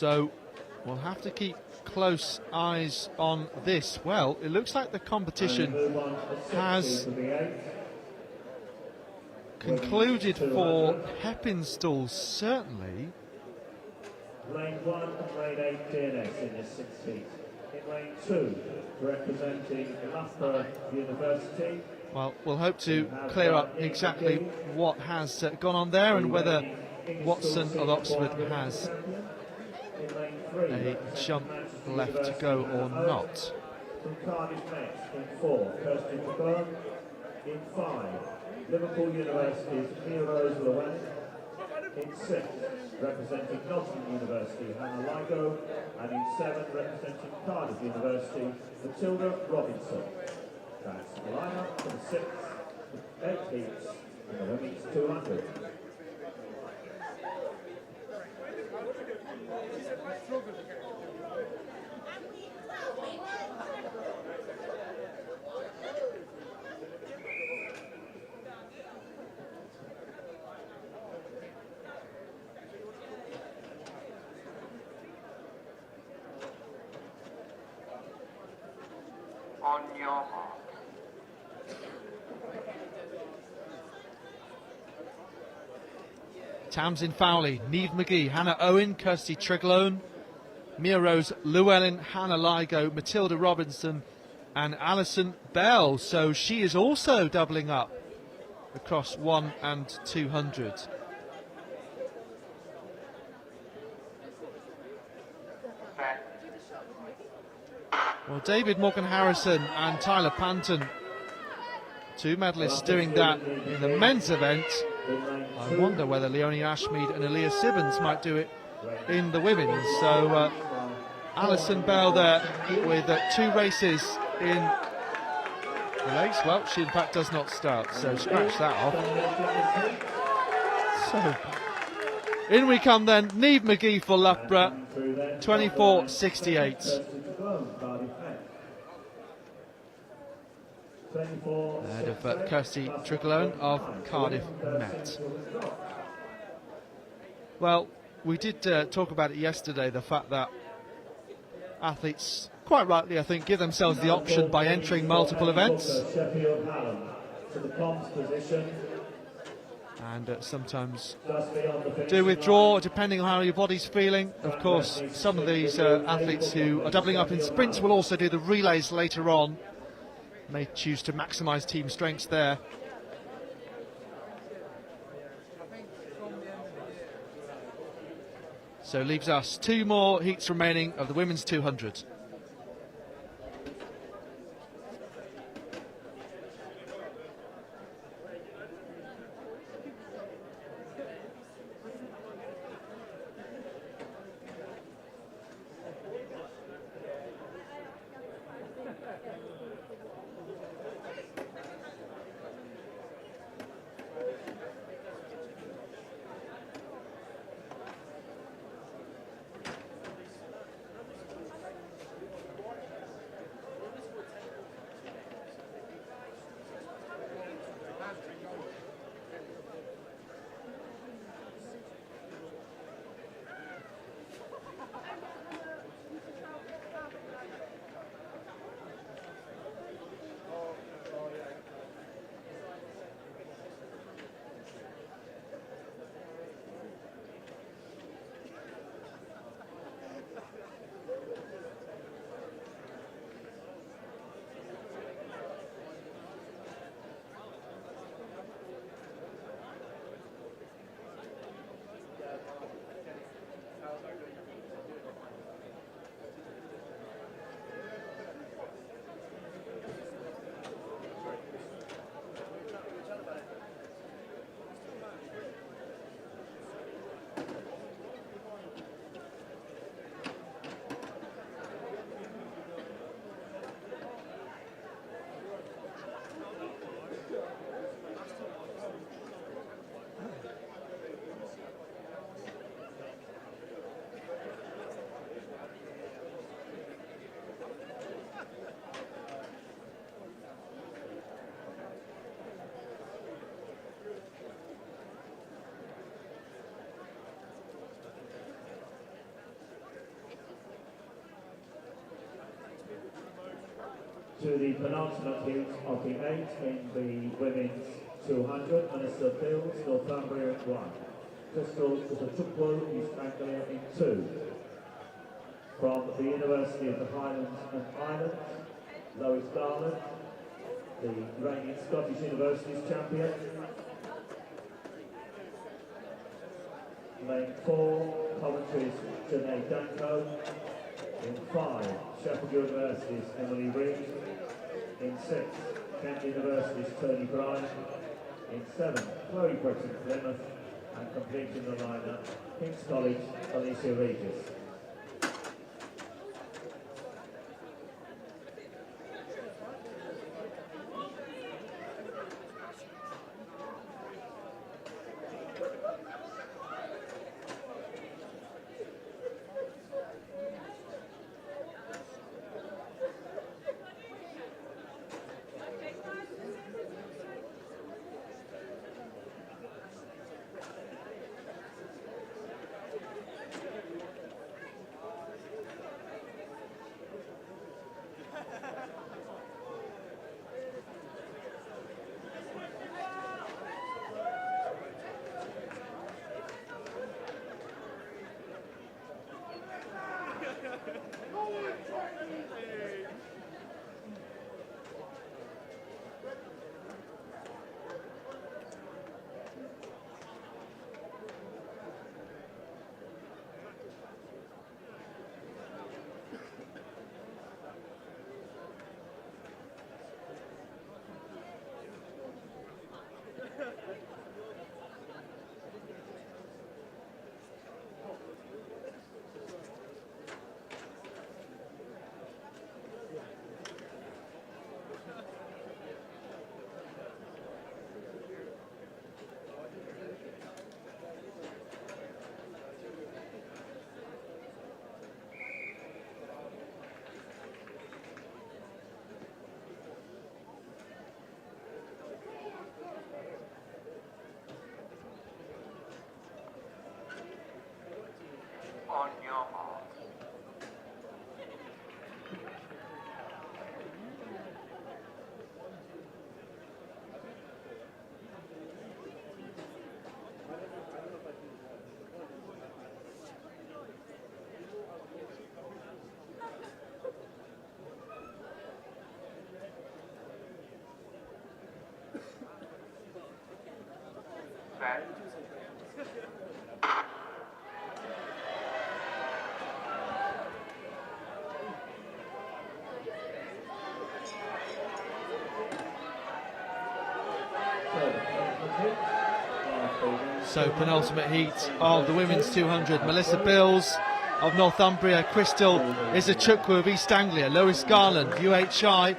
So we'll have to keep close eyes on this. Well, it looks like the competition has concluded for Heppenstall, certainly. Lane 1 and lane 8 TNS in this 6 feet. In lane 2, representing Loughborough University. Well, we'll hope to clear up exactly what has gone on there and whether Watson of Oxford has a jump left to go or not. From Cardiff next, in 4, Kirsty McBurn. In 5, Liverpool University's Mia Rose Llewellyn. In 6, representing Nottingham University, Hannah Ligo. And in 7, representing Cardiff University, Matilda Robinson. That's the lineup for the 6, 8 heats in the women's 200. On your mark. Tamsin Fowley, Niamh McGee, Hannah Owen, Kirsty Triglone, Mia Rose Llewellyn, Hannah Ligo, Matilda Robinson and Alison Bell. So she is also doubling up across 1 and 200. Well, David Morgan Harrison and Tyler Panton, 2 medalists doing that in the men's event. I wonder whether Leonie Ashmead and Aaliyah Sibbons might do it in the women's. So Alison Bell there with 2 races in the race. Well, she in fact does not start, so scratch that off. So in we come then, Niamh McGee for Loughborough, 24.68. Ahead of Kirsty Triglone of Cardiff Met. Well, we did talk about it yesterday, the fact that athletes, quite rightly I think, give themselves the option by entering multiple events. And sometimes do withdraw depending on how your body's feeling. Of course, some of these athletes who are doubling up in sprints will also do the relays later on. May choose to maximise team strengths there. So leaves us 2 more heats remaining of the women's 200. To the penultimate heat of the 8 in the women's 200, Minister Fields, Northumbria in 1. Crystal Kutukwu, East Anglia in 2. From the University of the Highlands and Islands, Lois Garland, the reigning Scottish Universities champion. Lane 4, Coventry's Janae Danko. In 5, Sheffield University's Emily Reed. In 6, Kent University's Tony Bryan. In 7, Chloe Britton, Plymouth. And completing the lineup, King's College, Alicia Regis. On your mark. Set. So penultimate heat of the women's 200, Melissa Bills of Northumbria, Crystal Isachukwu of East Anglia, Lois Garland, UHI,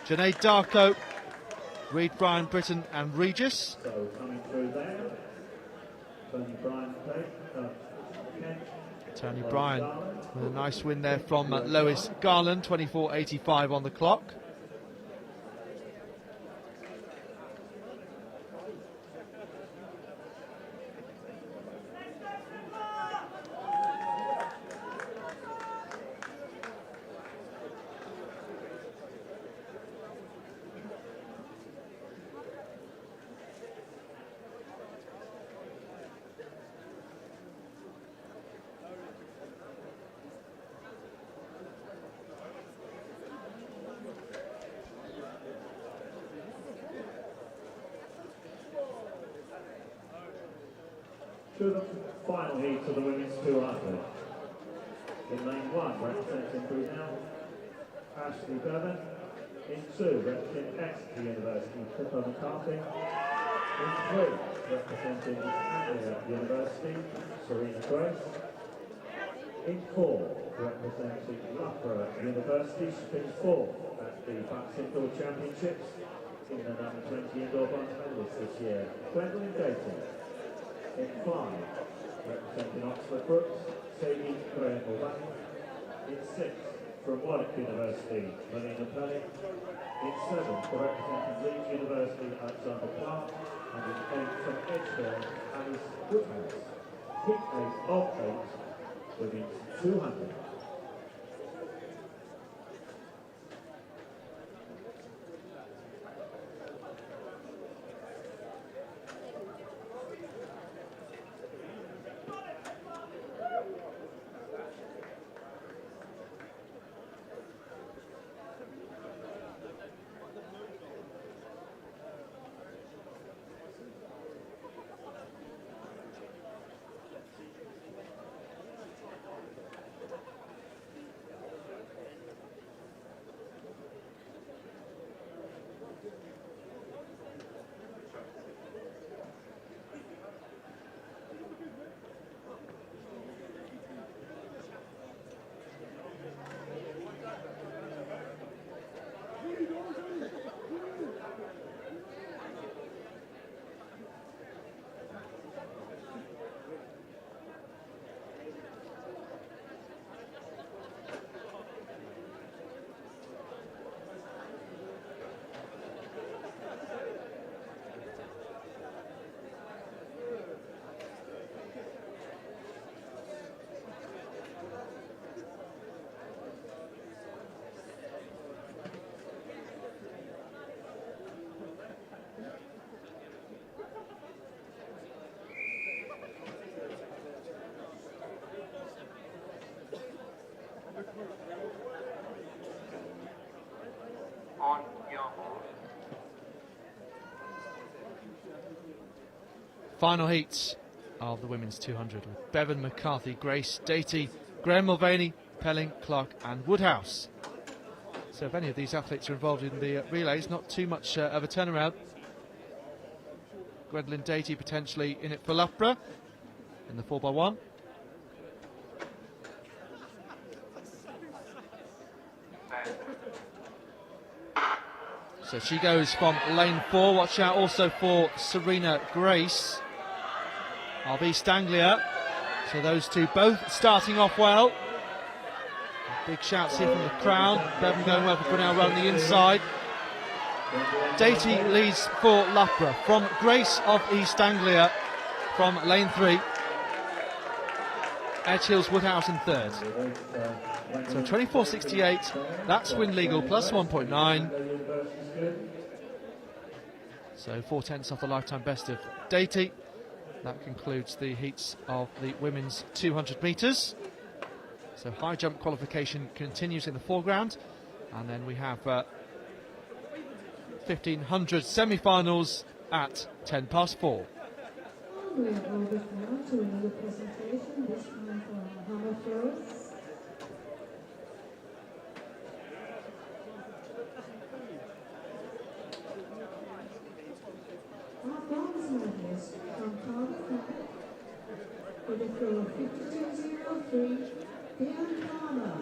Janae Darko, Reed Bryan, Britton and Regis. So coming through there, Tony Bryan Tony Bryan with a nice win there from Lois Garland, 24.85 on the clock. To the final heat of the women's 200. In lane 1, representing Brunel, Ashley Bevan. In 2, representing Exeter University, Pippa McCarthy. In 3, representing East Anglia University, Serena Grace. In 4, representing Loughborough University, she finished 4th at the BUCS Outdoor Championships. In the number 20 indoor bronze medalist this year, Gwendolyn Dayton. In 5, representing Oxford Brooks, Sadie Graham Mulvaney. In 6, from Warwick University, Melina Pelly. In 7, representing Leeds University, Alexander Clark. And in 8, from Edgeville, Alice Woodhouse. Heat 8 of 8, within 200. final heats of the women's 200 with Bevan, McCarthy, Grace, Datey, Graham Mulvaney, Pelling, Clark and Woodhouse. So if any of these athletes are involved in the relays, not too much of a turnaround. Gwendolyn Datey potentially in it for Loughborough in the 4x1. So she goes from lane 4. Watch out also for Serena Grace of East Anglia. So those two both starting off well. Big shouts here from the crowd. Bevan going well for Brunel running the inside. Datey leads for Loughborough from Grace of East Anglia from lane 3. Edgehill's Woodhouse in third. So 24.68, that's win legal plus 1.9. So 4/10 off the lifetime best of Datey. That concludes the heats of the women's 200 metres. So high jump qualification continues in the foreground, and then we have 1500 semi-finals at 4:10. We are over now to another presentation, this time for hammer throws. Our bronze medalist from Cardiff with a throw of 52.03, Dion Palmer.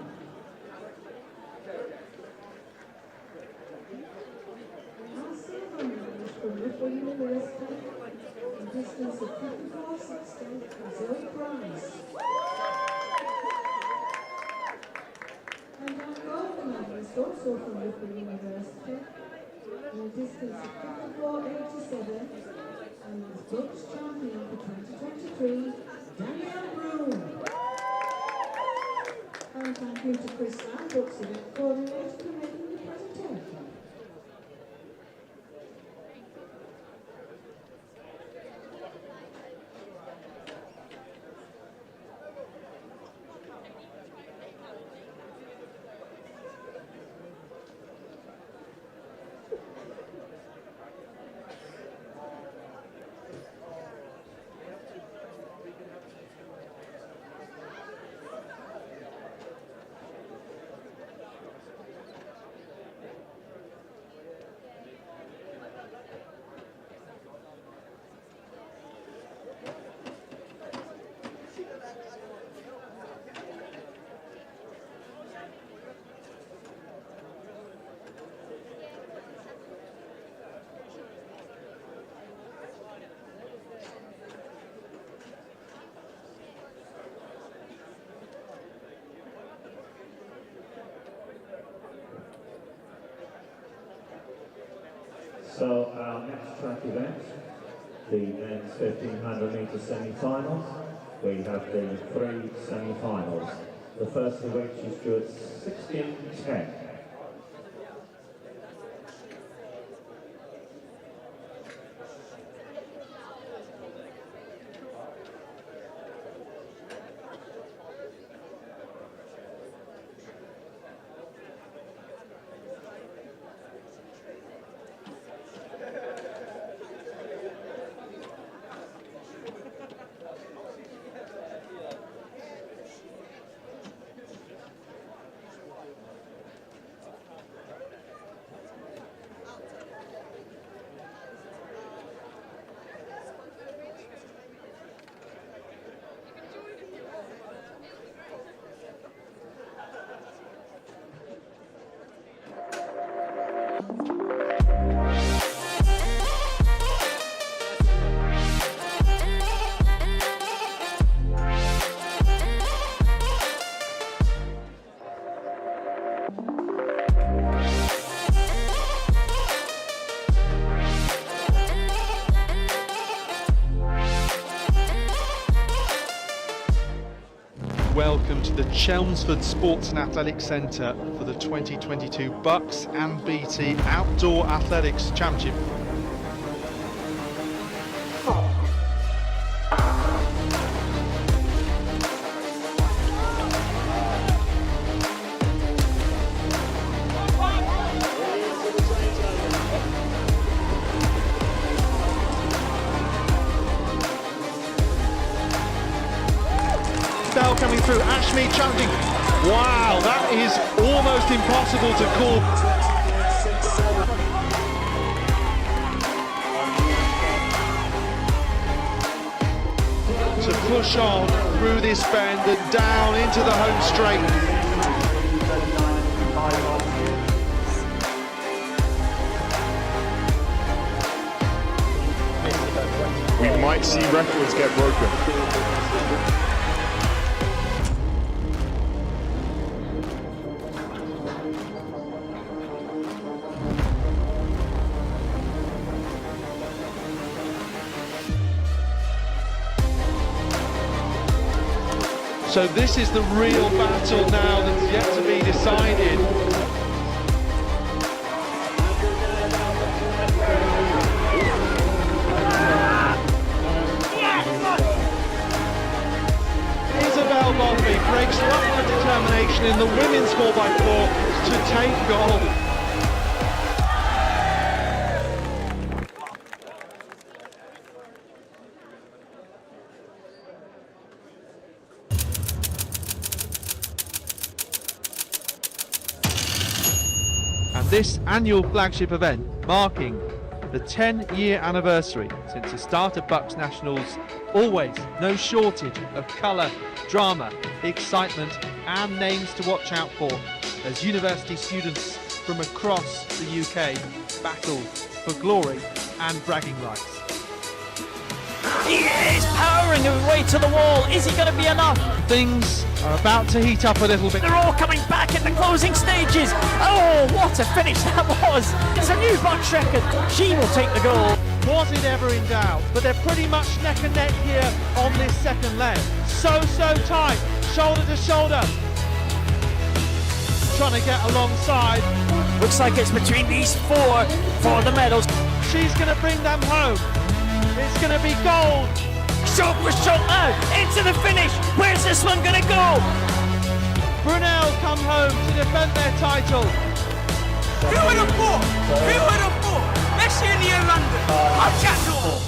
Our silver medalist from Liverpool University, a distance of 54.60, Zoe Price. And our gold medalist also from Liverpool University, in a distance of 54.87, and was BUCS champion for 2023, Danielle Broom. And thank you to Chris and BUCS event coordinator for making the presentation. So our next track event, the men's 1500 metre semi-finals, we have the 3 semi-finals. The first of which is good 16:10. Welcome to the Chelmsford Sports and Athletics Centre for the 2022 BUCS and BT Outdoor Athletics Championship. coming through. Ashmead challenging. Wow, that is almost impossible to call. To push on through this bend and down into the home straight. We might see records get broken. So this is the real battle now that's yet to be decided. Isabel Boffey breaks record determination in the women's 4x4 to take gold. And this annual flagship event, marking the 10-year anniversary since the start of BUCS Nationals, always no shortage of colour, drama, excitement and names to watch out for as university students from across the UK battle for glory and bragging rights. He is powering his way to the wall. Is he going to be enough? Things are about to heat up a little bit. They're all coming back in the closing stages. Oh, what a finish that was. It's a new BUCS record. She will take the gold. Was it ever in doubt? But they're pretty much neck and neck here on this second leg. So tight, shoulder to shoulder. Trying to get alongside. Looks like it's between these four for the medals. She's going to bring them home. It's going to be gold. Shoulder for shoulder, into the finish. Where's this one going to go? Brunel come home to defend their title. Who would have thought? Who would have thought? Next year near London, I'll chat to all.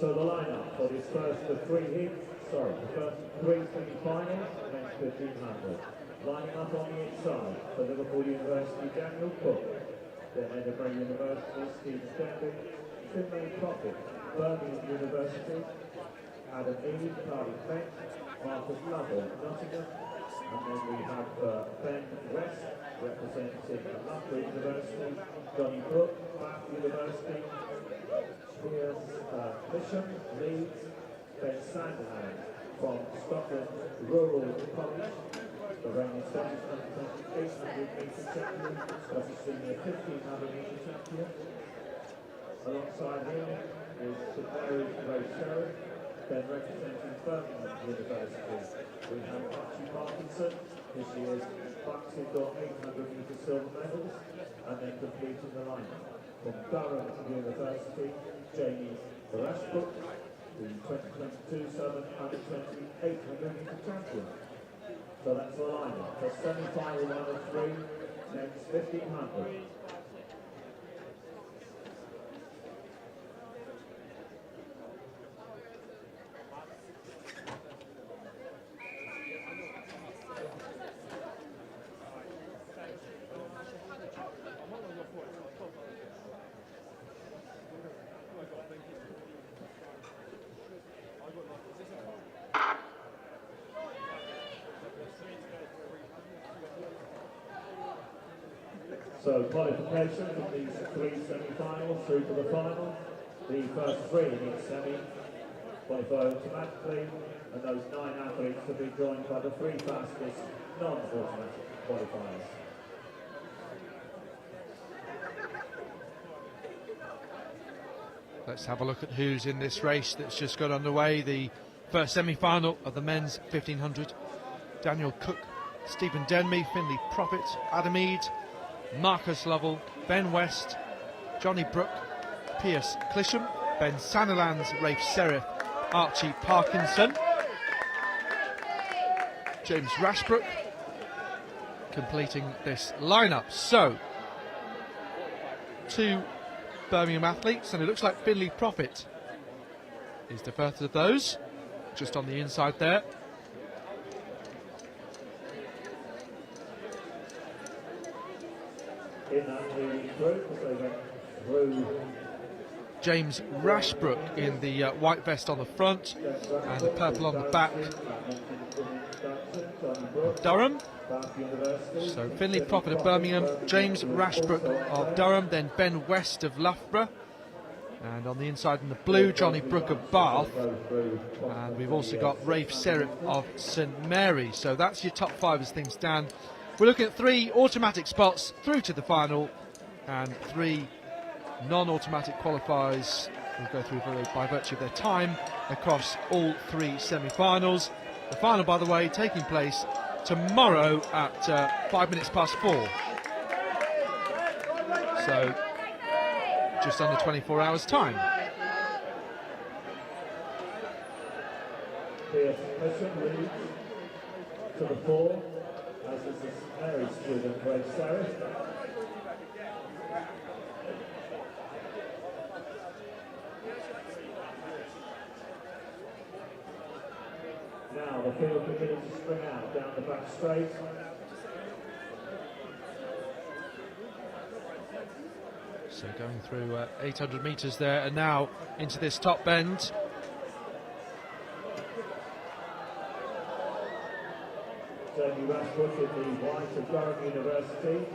So the lineup for this first the first three semi-finals, men's 1500. Lining up on the inside for Liverpool University, Daniel Cook. The Edinburgh University, Steve Stenby. Finlay Profit, Birmingham University. Adam Eade, Cardiff Met. Marcus Lovell, Nottingham. And then we have Ben West, representing Loughborough University. Johnny Brook, Bath University. Piers Bishop, Leeds. Ben Sanderland from Scotland Rural College. The reigning 800-metre champion, as a senior 1500-metre champion. Alongside him is St Mary's Ray Sherriff, then representing Birmingham University. We have Archie Parkinson, this year's BUCS Outdoor 800-metre silver medals, and then completing the lineup from Durham University, Jamie Rashbrook, the 2022 Southern Under-20 800-metre champion. So that's the lineup for semi-final 1 of 3, next 1500. So qualification from these three semi-finals through to the final. The first three in each semi qualify automatically, and those 9 athletes will be joined by the 3 fastest non-automatic qualifiers. Let's have a look at who's in this race that's just got underway. The first semi-final of the men's 1500. Daniel Cook, Stephen Denby, Finlay Profit, Adam Eade, Marcus Lovell, Ben West, Johnny Brook, Piers Clisham, Ben Sanderlands, Rafe Serif, Archie Parkinson, James Rashbrook completing this lineup. So 2 Birmingham athletes, and it looks like Finlay Profit is the first of those, just on the inside there. In that group, as they went through. James Rashbrook in the white vest on the front and the purple on the back. Durham. So Finlay Profit of Birmingham, James Rashbrook of Durham, then Ben West of Loughborough. And on the inside in the blue, Johnny Brook of Bath. And we've also got Rafe Serif of St Mary's. So that's your top 5 as things stand. We're looking at 3 automatic spots through to the final and 3 non-automatic qualifiers will go through by virtue of their time across all 3 semi-finals. The final, by the way, taking place tomorrow at 4. So just under 24 hours time. Piers Clisham leads to the 4, as is the Mary student Ray Serif. Now the field beginning to spring out down the back straight. So going through 800 metres there, and now into this top bend. Jamie Rashbrook in the white of Durham University.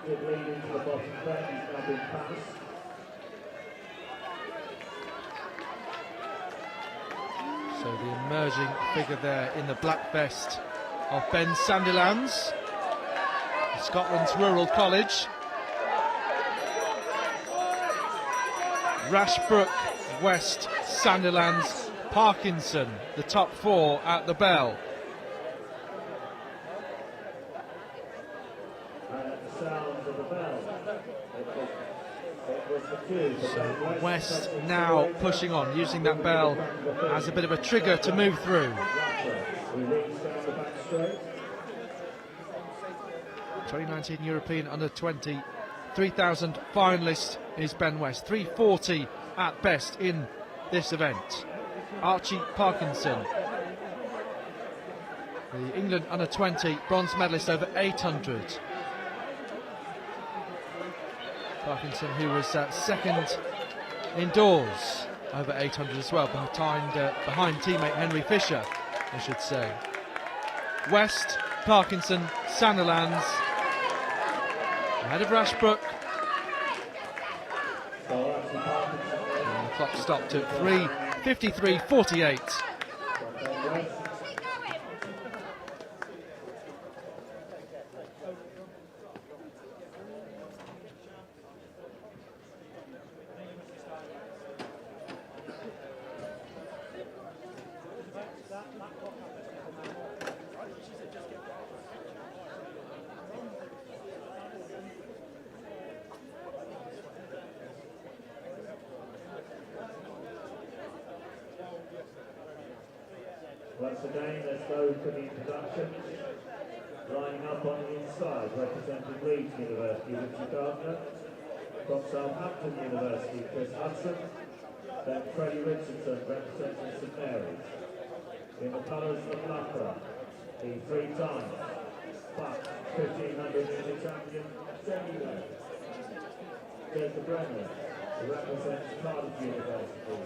Good lead into the bottom bend, he's now been passed. So the emerging figure there in the black vest of Ben Sanderlands, Scotland's Rural College. Rashbrook, West, Sanderlands, Parkinson, the top 4 at the bell. So West now pushing on, using that bell as a bit of a trigger to move through. 2019 European Under-20 3,000 finalist is Ben West. 3:40 at best in this event. Archie Parkinson, the England under-20 bronze medalist over 800. Parkinson, who was second indoors over 800 as well, behind teammate Henry Fisher, I should say. West, Parkinson, Sandilands, ahead of Rashbrook. And the clock stopped at 3:53.48. Once again, let's go to the introduction. Lining up on the inside, representing Leeds University, Richard Gardner. From Southampton University, Chris Hudson. Then Freddie Richardson, representing St Mary's. In the colours of Loughborough, the 3-time BUCS 1500 metre champion, Jamie Webb. Jacob Brennan, who represents Cardiff University.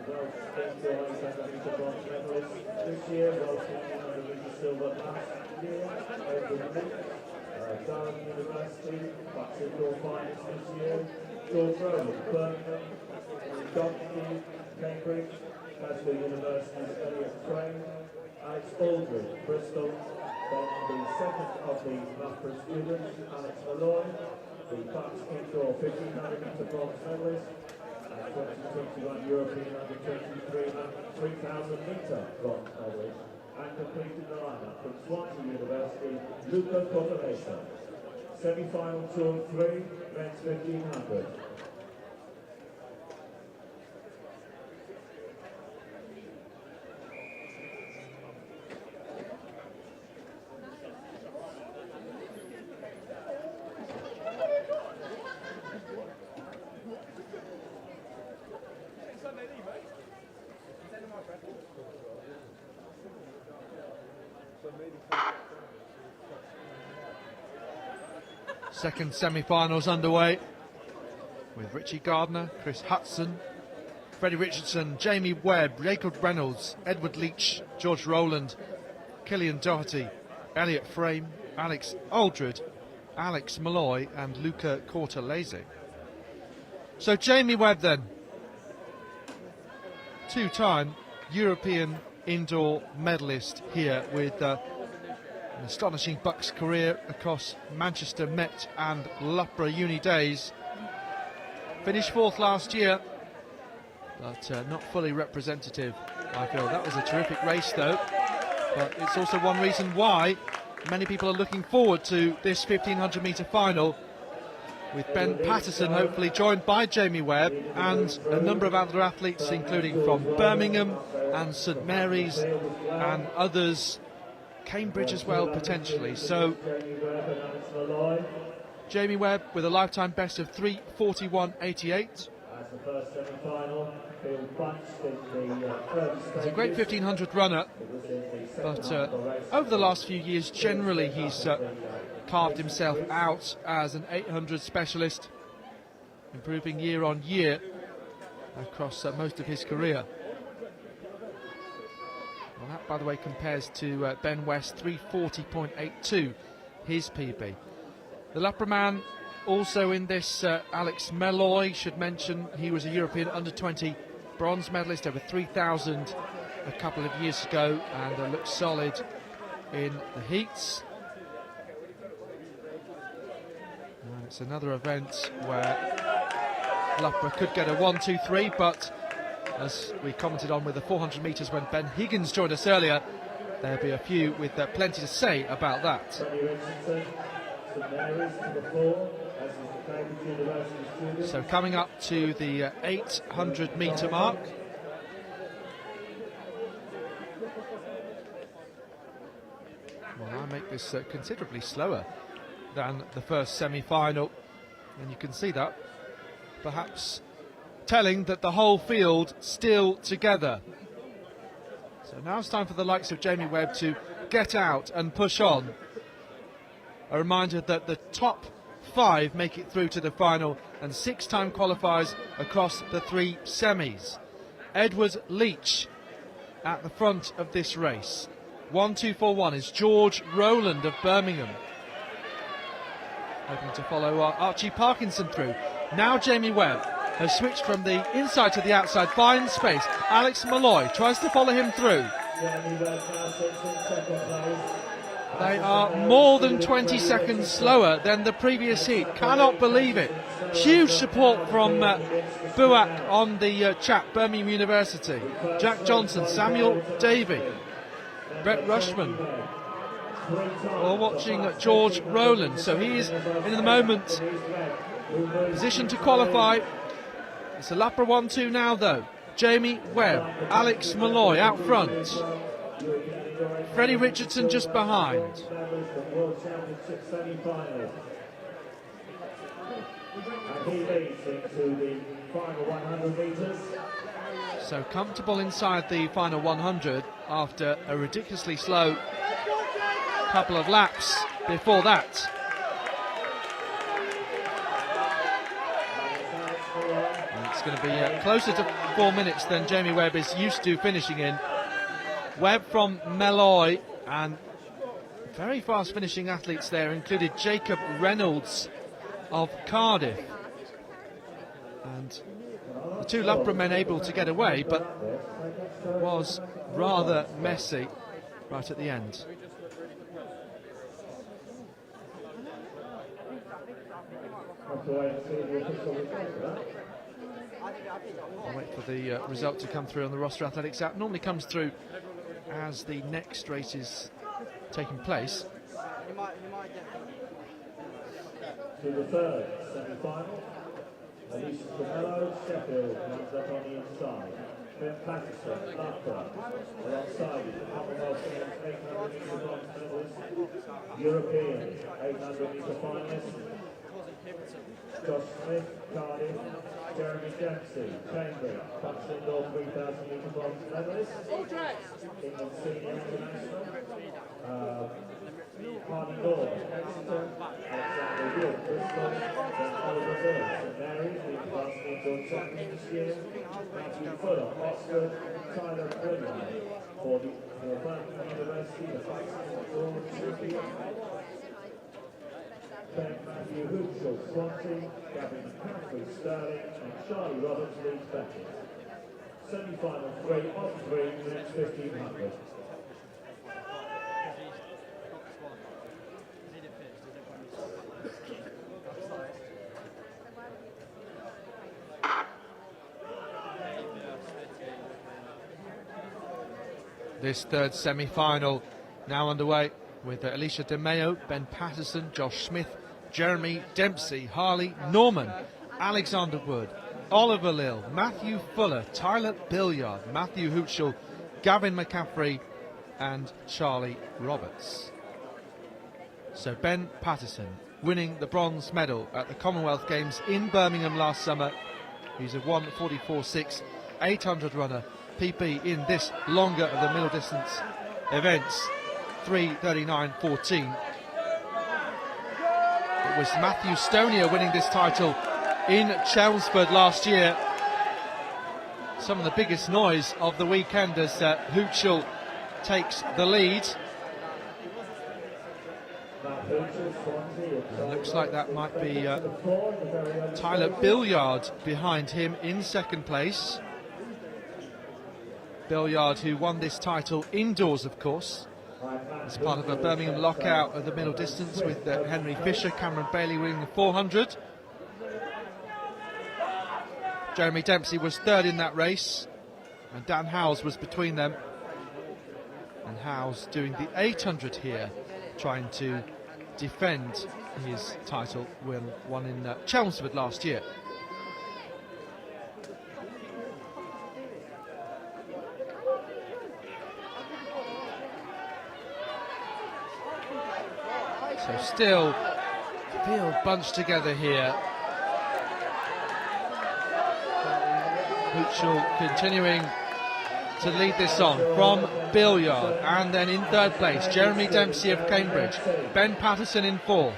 Welsh indoor 800 metre bronze medalist this year, Welsh 1500 metre silver last year, Durham University, BUCS indoor finals this year, George Rowland, Birmingham, Doncaster, Cambridge, Glasgow University's Elliot Crane, Alex Aldridge, Bristol, then the second of the Loughborough students, Alex Malloy, the BUCS indoor 1500 metre bronze medalist, 2021 European under-23 3000 metre bronze medalist, and completing the lineup from Swansea University, Luca Cotonesa. Semi-final 2 of 3, men's 1500. Second semi-finals underway with Richie Gardner, Chris Hudson, Freddie Richardson, Jamie Webb, Jacob Reynolds, Edward Leach, George Rowland, Killian Doherty, Elliot Frame, Alex Aldred, Alex Malloy and Luca Cortellesi. So Jamie Webb then, two-time European indoor medalist here with an astonishing BUCS career across Manchester Met and Loughborough Uni days. Finished fourth last year, but not fully representative, I feel. That was a terrific race though, but it's also one reason why many people are looking forward to this 1500 metre final, with Ben Patterson hopefully joined by Jamie Webb and a number of other athletes, including from Birmingham and St Mary's and others, Cambridge as well potentially. So Jamie Webb with a lifetime best of 3:41.88. He's a great 1500 runner, but over the last few years generally he's carved himself out as an 800 specialist, improving year on year across most of his career. Well, that, by the way, compares to Ben West, 3:40.82, his PB. The Loughborough man also in this, Alex Malloy, should mention, he was a European under-20 bronze medalist over 3,000 a couple of years ago and looked solid in the heats. And it's another event where Loughborough could get a 1-2-3, but as we commented on with the 400 metres when Ben Higgins joined us earlier, there'll be a few with plenty to say about that. So coming up to the 800 metre mark. Well, I make this considerably slower than the first semi-final, and you can see that perhaps telling that the whole field still together. So now it's time for the likes of Jamie Webb to get out and push on. A reminder that the top 5 make it through to the final, and 6-time qualifiers across the 3 semis. Edward Leach at the front of this race. 1-2-4-1 is George Rowland of Birmingham. Hoping to follow Archie Parkinson through. Now Jamie Webb has switched from the inside to the outside, finds space. Alex Malloy tries to follow him through. They are more than 20 seconds slower than the previous heat. Cannot believe it. Huge support from BUAC on the chat, Birmingham University. Jack Johnson, Samuel Davey, Brett Rushman. We're watching George Rowland. So he is, in the moment, positioned to qualify. It's a Lapra 1-2 now, though. Jamie Webb, Alex Malloy out front. Freddie Richardson just behind. So comfortable inside the final 100 after a ridiculously slow couple of laps before that. And it's going to be closer to 4 minutes than Jamie Webb is used to finishing in. Webb from Malloy, and very fast finishing athletes there included Jacob Reynolds of Cardiff. And the 2 Loughborough men able to get away, but was rather messy right at the end. I'll wait for the result to come through on the Roster Athletics app. Normally comes through as the next race is taking place. To the third semi-final, Alicia Camello, Sheffield comes up on the inside. Ben Patterson, Loughborough, alongside Commonwealth Games 800 metre bronze medalist, European 800 metre finalist, Josh Smith, Cardiff, Jeremy Dempsey, Cambridge, Bucks Indoor 3000 metre bronze medalist, England Senior International, Hardy Law, Exeter, Alexander Wood, Bristol, then Oliver Bill, St Mary's, the International Indoor Champion this year, Matthew Fuller, Oxford, Tyler Brilliant for Birmingham University, the Boxing Outdoor Champion, Ben Matthew Hoopshall, Swansea, Gavin McCaffrey, Sterling, and Charlie Roberts leads Beckett. Semi-final 3 on 3, minutes 1500. This third semi-final now underway with Alicia De Meo, Ben Patterson, Josh Smith, Jeremy Dempsey, Harley Norman, Alexander Wood, Oliver Lill, Matthew Fuller, Tyler Billiard, Matthew Hootschel, Gavin McCaffrey and Charlie Roberts. So Ben Patterson winning the bronze medal at the Commonwealth Games in Birmingham last summer. He's a 1:44.6 800 runner, PP in this longer of the middle distance events, 3:39.14. It was Matthew Stonier winning this title in Chelmsford last year. Some of the biggest noise of the weekend as Hootschel takes the lead. Looks like that might be Tyler Billiard behind him in second place. Billiard, who won this title indoors, of course, as part of a Birmingham lockout of the middle distance with Henry Fisher, Cameron Bailey winning the 400. Jeremy Dempsey was third in that race, and Dan Howes was between them. And Howes doing the 800 here, trying to defend his title when won in Chelmsford last year. So still field bunched together here. Uchel continuing to lead this on from Billiard, and then in third place Jeremy Dempsey of Cambridge, Ben Patterson in fourth.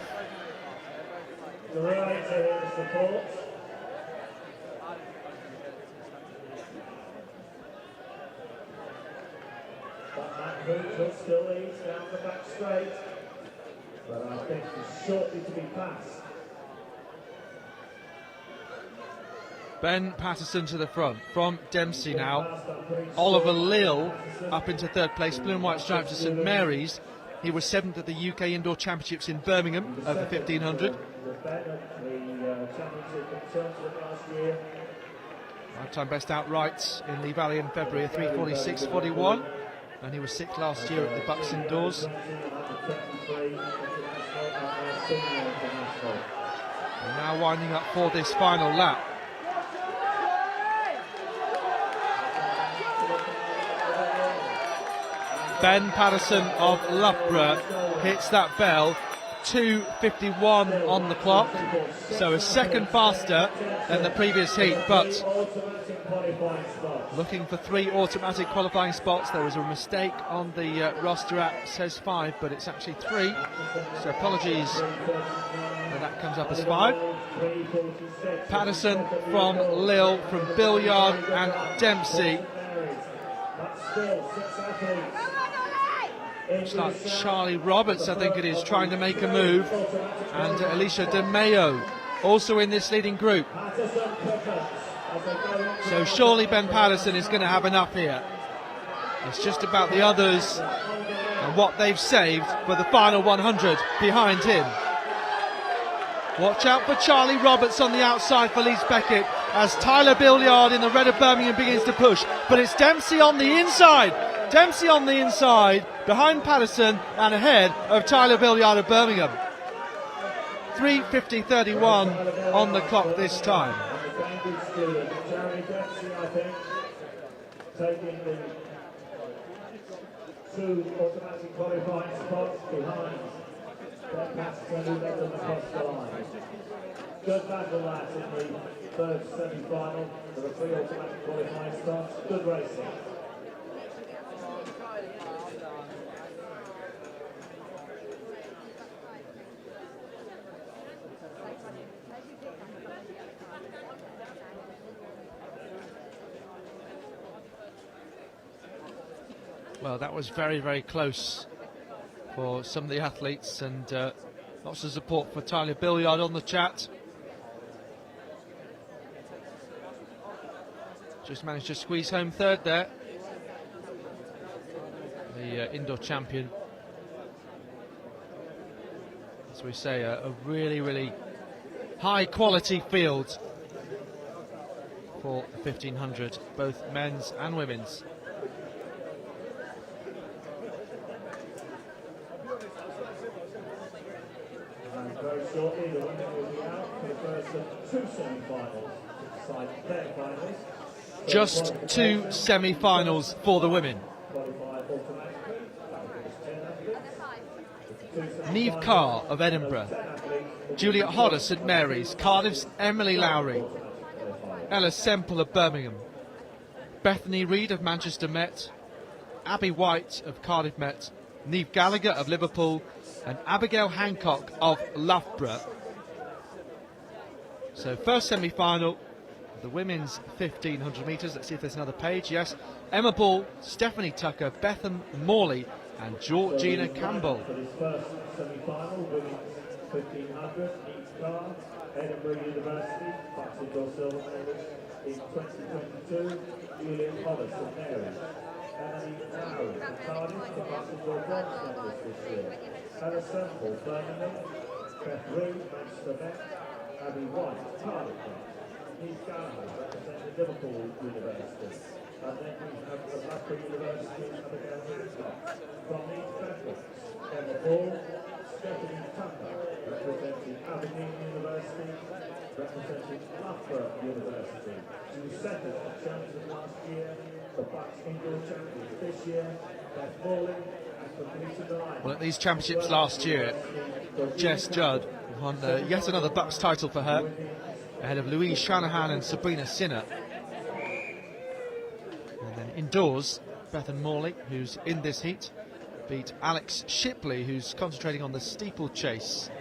But still leads down the back straight, but I think he's shortly to be passed. Ben Patterson to the front from Dempsey now. Oliver Lill up into third place, blue and white stripes to St Mary's. He was 7th at the UK Indoor Championships in Birmingham over 1500. Lifetime best outright in Lee Valley in February of 3:46.41, and he was 6th last year at the BUCS Indoors. And now winding up for this final lap. Ben Patterson of Loughborough hits that bell, 2:51 on the clock, so a second faster than the previous heat, but looking for 3 automatic qualifying spots. There was a mistake on the roster app, says 5, but it's actually 3, so apologies when that comes up as 5. Patterson from Lille, from Billiard, and Dempsey. Looks like Charlie Roberts, I think it is, trying to make a move, and Alicia De Mayo also in this leading group. So surely Ben Patterson is going to have enough here. It's just about the others and what they've saved for the final 100 behind him. Watch out for Charlie Roberts on the outside for Lise Beckett as Tyler Billiard in the red of Birmingham begins to push, but it's Dempsey on the inside. Dempsey on the inside, behind Patterson and ahead of Tyler Billiard of Birmingham. 3:50.31 on the clock this time. Jeremy Dempsey, I think, taking the 2 automatic qualifying spots behind Ben Patterson, who led them across the line. Good battle that in the third semi-final for the 3 automatic qualifying spots. Good racing. Well, that was very, very close for some of the athletes, and lots of support for Tyler Billiard on the chat. Just managed to squeeze home third there. The indoor champion. As we say, a really, really high quality field for the 1500, both men's and women's. Very shortly, the winner will be out for the first of 2 semi-finals. Side their finals. Just 2 semi-finals for the women. Niamh Carr of Edinburgh, Juliet Hodder, St Mary's, Cardiff's Emily Lowry, Ella Semple of Birmingham, Bethany Reid of Manchester Met, Abby White of Cardiff Met, Niamh Gallagher of Liverpool, and Abigail Hancock of Loughborough. So first semi-final, the women's 1500 metres. Let's see if there's another page. Yes, Emma Ball, Stephanie Tucker, Bethan Morley, and Georgina Campbell. For this first semi-final, women's 1500, Niamh Carr, Edinburgh University, BUCS Outdoor silver medalist in 2022, Juliet Hodder, St Mary's, Emily Lowry from Cardiff, the BUCS Outdoor bronze medalist this year. Ella Semple, Birmingham, Beth Reid, Manchester Met, Abby White, Cardiff, Niamh Gallagher, representing Liverpool University, and then we have the Loughborough University, Abigail Hancock, from East Bedford, Emma Ball, Stephanie Tucker, representing Aberdeen University, representing Loughborough University. She was second at Chelmsford last year, the BUCS Indoor Champions this year, Beth Morley. Well, at these championships last year, Jess Judd won yet another BUCS title for her, ahead of Louise Shanahan and Sabrina Sinner. And then indoors, Bethan Morley, who's in this heat, beat Alex Shipley, who's concentrating on the steeplechase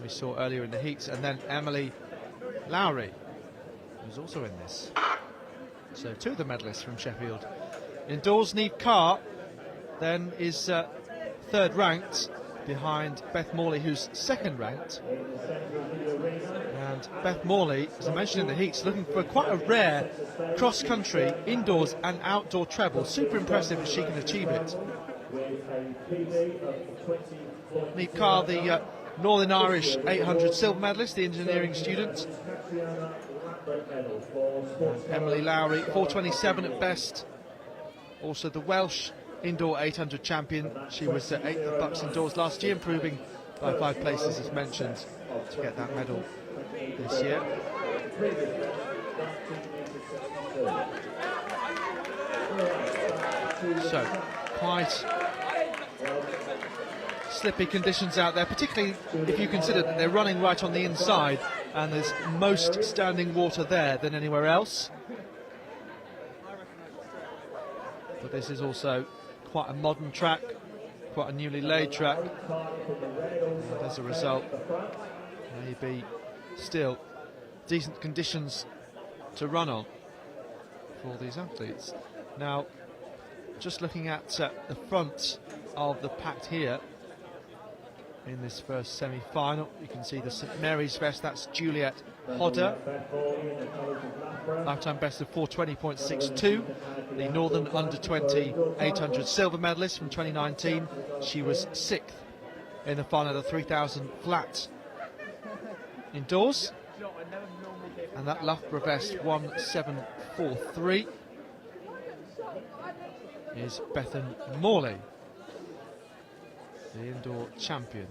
we saw earlier in the heats, and then Emily Lowry, who's also in this. So 2 of the medalists from Sheffield. Indoors, Neve Carr then is 3rd ranked, behind Beth Morley, who's 2nd ranked. And Beth Morley, as I mentioned in the heats, looking for quite a rare cross-country, indoors and outdoor treble. Super impressive if she can achieve it. Neve Carr, the Northern Irish 800 silver medalist, the engineering student. And Emily Lowry, 4:27 at best. Also the Welsh indoor 800 champion. She was 8th at BUCS indoors last year, improving by 5 places as mentioned to get that medal this year. So quite slippy conditions out there, particularly if you consider that they're running right on the inside and there's most standing water there than anywhere else. But this is also quite a modern track, quite a newly laid track, and as a result maybe still decent conditions to run on for these athletes. Now just looking at the front of the pack here in this first semi-final, you can see the St Mary's vest, that's Juliet Hodder, lifetime best of 4:20.62, the Northern Under-20 800 silver medalist from 2019. She was 6th in the final of the 3,000 flat indoors, and that Loughborough vest 1:7.43 is Bethan Morley, the indoor champion.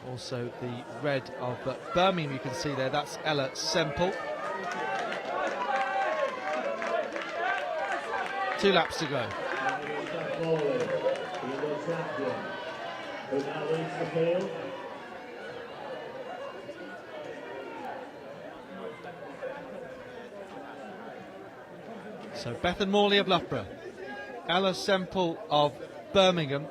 Also the red of Birmingham, you can see there, that's Ella Semple. 2 laps to go. So Bethan Morley of Loughborough, Ella Semple of Birmingham,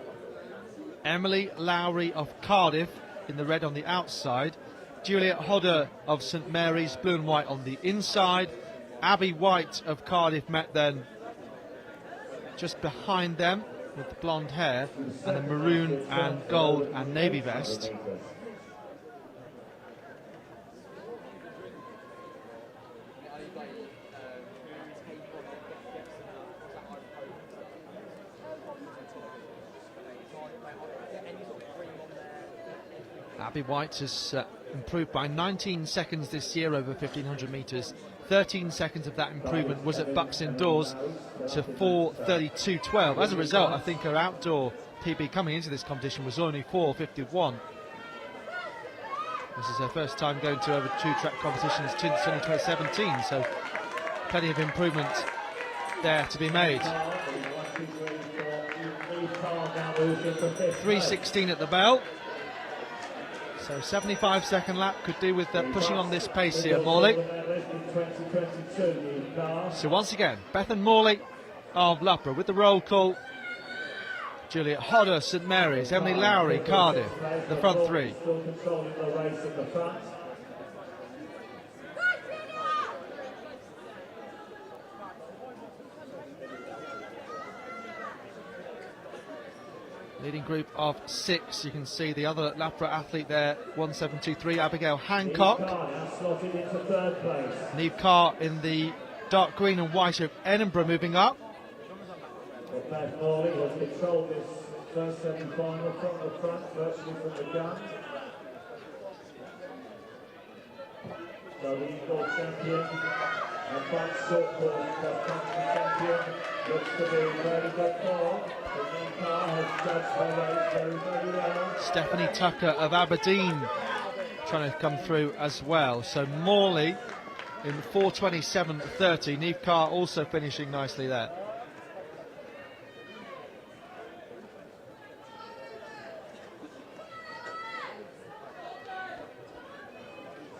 Emily Lowry of Cardiff in the red on the outside, Juliet Hodder of St Mary's, blue and white on the inside, Abby White of Cardiff met then just behind them with the blonde hair and the maroon and gold and navy vest. Abby White has improved by 19 seconds this year over 1,500 metres. 13 seconds of that improvement was at BUCS indoors to 4:32.12. As a result, I think her outdoor PB coming into this competition was only 4:51. This is her first time going to over 2 track competitions since 2017, so plenty of improvement there to be made. 3:16 at the bell. So 75-second lap could do with pushing on this pace here, Morley. So once again, Bethan Morley of Loughborough with the roll call. Juliet Hodder, St Mary's, Emily Lowry, Cardiff, the front 3. Leading group of 6, you can see the other Loughborough athlete there, 1:7.23, Abigail Hancock. Neve Carr in the dark green and white of Edinburgh moving up. Beth Morley has controlled this first semi-final from the front, virtually from the gun. So the indoor champion and front circle cross-country champion looks to be very good form. Stephanie Tucker of Aberdeen trying to come through as well. So Morley in 4:27.30. Neve Carr also finishing nicely there.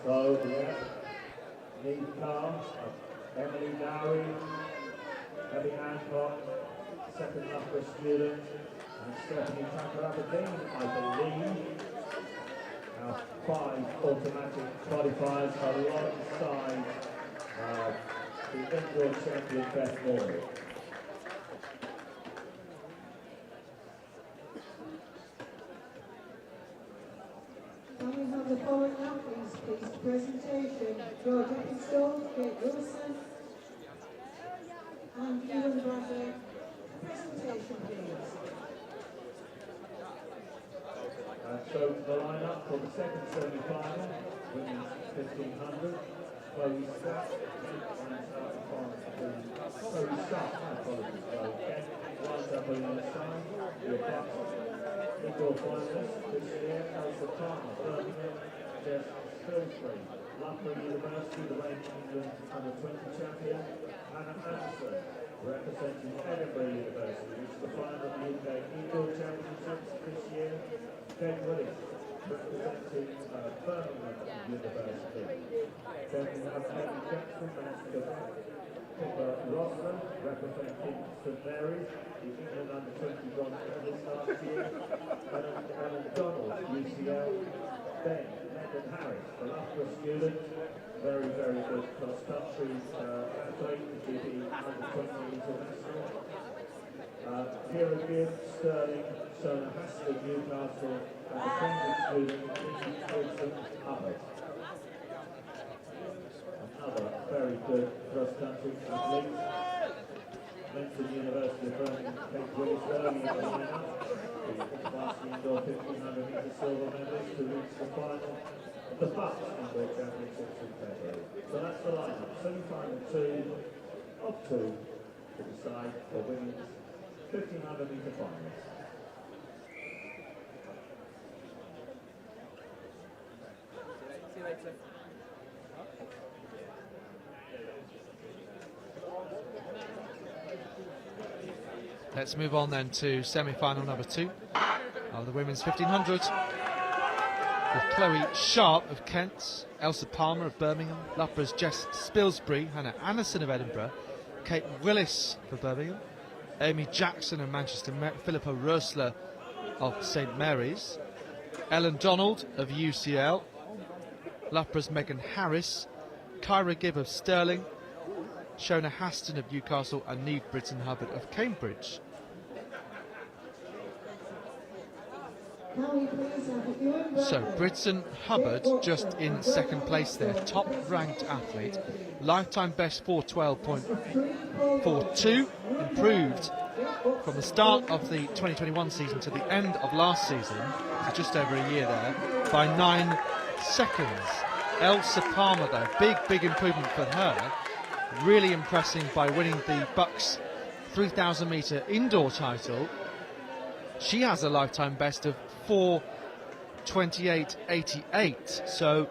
So yeah, Neve Carr, Emily Dowry, Abby Hancock, second Loughborough student, and Stephanie Tucker-Aberdeen, I believe. Our 5 automatic qualifiers alongside the indoor champion Beth Moore. Can we have the following athletes, please? Presentation, George Ecclestone, Kate Wilson, and Ewan Bradley. Presentation, please. So the lineup for the second semi-final, women's 1500, Chloe Scott, Chloe Scott, apologies, Ken, lines up on the side, your BUCS indoor finalists this year, Elsa Palmer, Birmingham, Jess Spilsbury, Loughborough University, the reigning England under-20 champion, Anna Anderson, representing Edinburgh University, which is the final of the UK Indoor Championships this year. Ken Willis, representing Birmingham University. Then we have Kevin Jackson, Manchester, Pippa Rosler, representing St Mary's, the England under-20 bronze medalist last year. Alan Donald, UCL. Ben Harris, the Loughborough student, very, very good cross-country athlete, the under-20 international. Kira Gibbs, Sterling, Shona Haston, Newcastle, and the Cambridge student, Wilson Hubbard. Another very good cross-country athlete. Mentioned University of Birmingham, Kate Willis early in the lineup. The advanced indoor 1500 metre silver medalist to reach the final of the BUCS Indoor Championships in February. So that's the lineup. Semi-final 2 of 2 to decide for women's 1500 metre finals. See you later. Let's move on then to semi-final number 2 of the women's 1500, with Chloe Sharp of Kent, Elsa Palmer of Birmingham, Loughborough's Jess Spilsbury, Hannah Anderson of Edinburgh, Kate Willis for Birmingham, Amy Jackson of Manchester, Philippa Rösler of St Mary's, Ellen Donald of UCL, Loughborough's Megan Harris, Kyra Gibb of Stirling, Shona Haston of Newcastle, and Neve Britton Hubbard of Cambridge. So Britton Hubbard just in second place there, top ranked athlete, lifetime best 4:12.42, improved from the start of the 2021 season to the end of last season, so just over a year there, by 9 seconds. Elsa Palmer though, big improvement for her, really impressing by winning the BUCS 3000 metre indoor title. She has a lifetime best of 4:28.88, so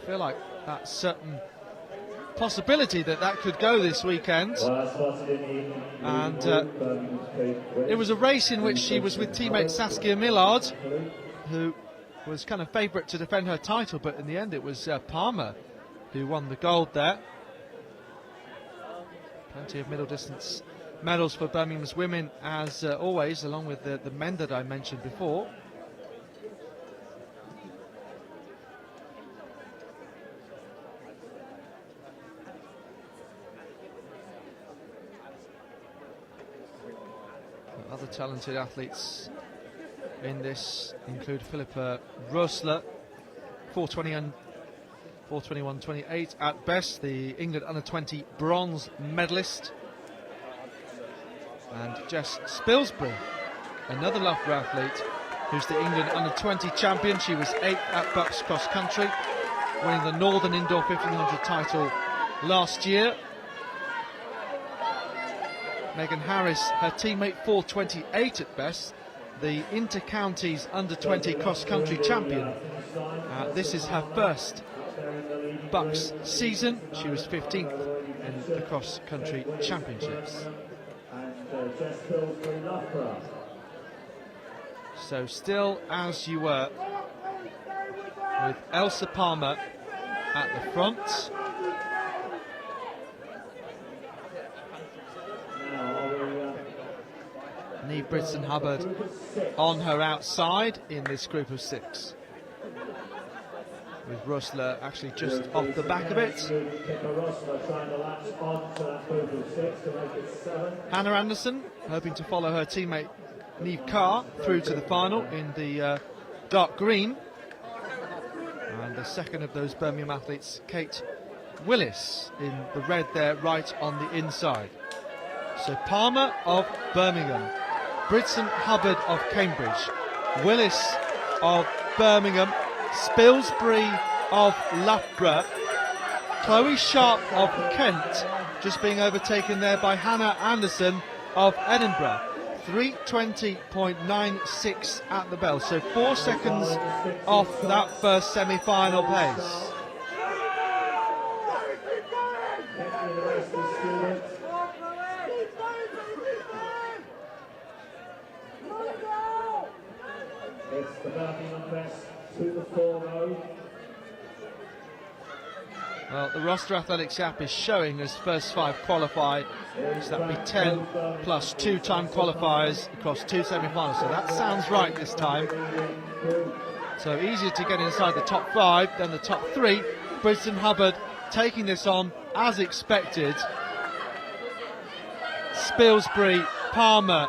I feel like that's certain possibility that could go this weekend. And it was a race in which she was with teammate Saskia Millard, who was kind of favourite to defend her title, but in the end it was Palmer who won the gold there. Plenty of middle distance medals for Birmingham's women as always, along with the men that I mentioned before. Other talented athletes in this include Philippa Rösler, 4:21.28 at best, the England under-20 bronze medalist, and Jess Spilsbury, another Loughborough athlete who's the England under-20 champion. She was 8th at BUCS cross country, winning the Northern Indoor 1500 title last year. Megan Harris, her teammate, 4:28 at best, the Inter-Counties under-20 cross-country champion. This is her first BUCS season. She was 15th in the cross-country championships. So still as you were, with Elsa Palmer at the front. Neve Bridson-Hubbard on her outside in this group of 6. With Rosler actually just off the back of it. Hannah Anderson hoping to follow her teammate Neve Carr through to the final in the dark green. And the second of those Birmingham athletes, Kate Willis, in the red there right on the inside. So Palmer of Birmingham, Bridson-Hubbard of Cambridge, Willis of Birmingham, Spilsbury of Loughborough, Chloe Sharp of Kent, just being overtaken there by Hannah Anderson of Edinburgh. 3:20.96 at the bell, so 4 seconds off that first semi-final pace. It's the Birmingham best to the 4-0. Well, the roster athletics app is showing as first 5 qualify, so that'd be 10 plus 2-time qualifiers across 2 semi-finals, so that sounds right this time. So easier to get inside the top 5 than the top 3. Bridson-Hubbard taking this on as expected. Spilsbury, Palmer,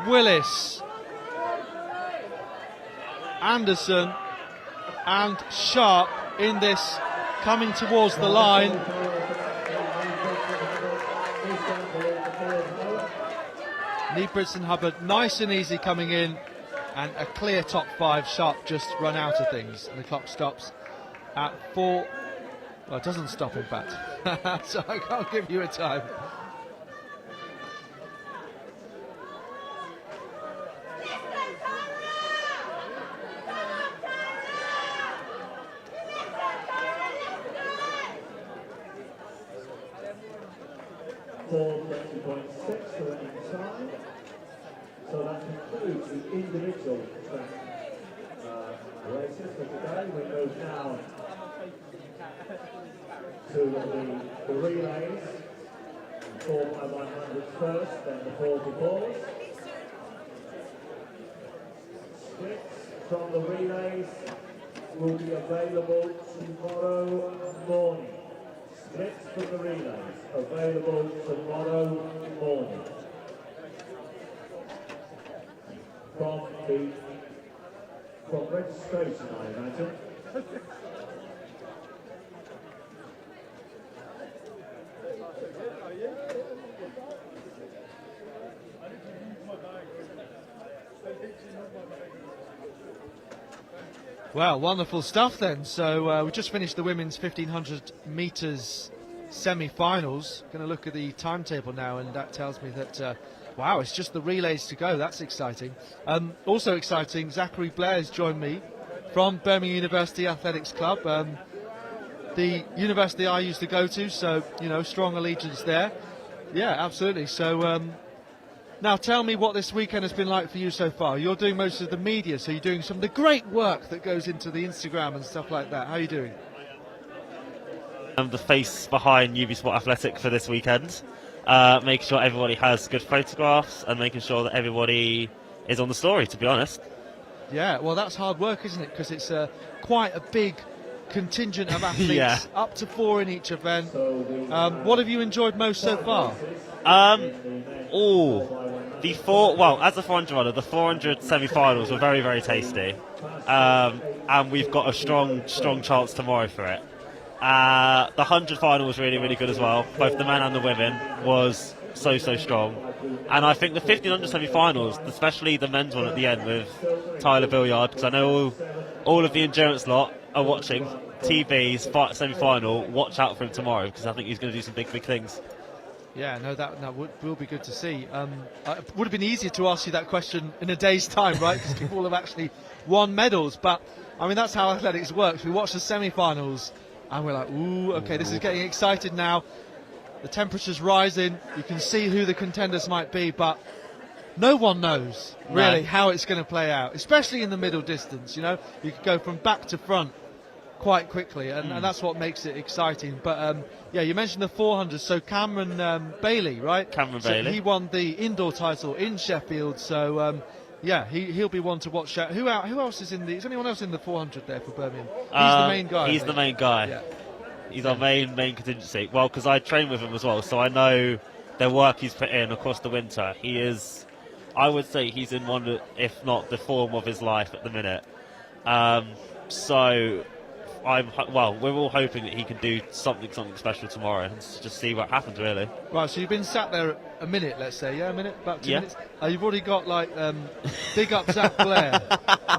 Willis, Anderson and Sharp in this, coming towards the line. Neve Bridson-Hubbard nice and easy coming in, and a clear top 5. Sharp just run out of things, and the clock stops at 4. Well, it doesn't stop in fact, so I can't give you a time. So that concludes the individual track races for today. We move now to the relays. 4x100 first, then the 44s. Splits from the relays will be available tomorrow morning. Splits from the relays available tomorrow morning. From registration, I imagine. Well, wonderful stuff then. So we just finished the women's 1500 metres semi-finals. Going to look at the timetable now, and that tells me that wow, it's just the relays to go. That's exciting. Also exciting, Zachary Blair has joined me from Birmingham University Athletics Club, the university I used to go to, so, you know, strong allegiance there. Yeah, absolutely. So now tell me what this weekend has been like for you so far. You're doing most of the media, so you're doing some of the great work that goes into the Instagram and stuff like that. How are you doing? I'm the face behind UB Sport Athletic for this weekend. Making sure everybody has good photographs and making sure that everybody is on the story, to be honest. Yeah, well, that's hard work, isn't it? Because it's quite a big contingent of athletes, yeah. Up to 4 in each event. What have you enjoyed most so far? As a 400 runner, the 400 semi-finals were very, very tasty. And we've got a strong chance tomorrow for it. The 100 final was really, really good as well. Both the men and the women was so strong. And I think the 1500 semi-finals, especially the men's one at the end with Tyler Billiard, because I know all of the endurance lot are watching TB's semi-final. Watch out for him tomorrow, because I think he's going to do some big things. Yeah, no, that will be good to see. It would have been easier to ask you that question in a day's time, right? Because people have actually won medals. But, I mean, that's how athletics works. We watch the semi-finals, and we're like, ooh, okay, this is getting excited now. The temperature's rising. You can see who the contenders might be, but no one knows really how it's going to play out, especially in the middle distance. You know, you could go from back to front quite quickly, and that's what makes it exciting. But yeah, you mentioned the 400. So Cameron Bailey, right? Cameron So Bailey. he won the indoor title in Sheffield. So yeah, he'll be one to watch out. Who else is in the? Is anyone else in the 400 there for Birmingham? He's the main guy. He's the main guy. Yeah. He's our main contingency. Well, because I train with him as well, so I know the work he's put in across the winter. He is, I would say, he's in one, if not the form of his life at the minute. So we're all hoping that he can do something special tomorrow and just see what happens, really. Right, so you've been sat there a minute, let's say, a minute, about 2 Yeah. minutes. You've already got like big up Zach Blair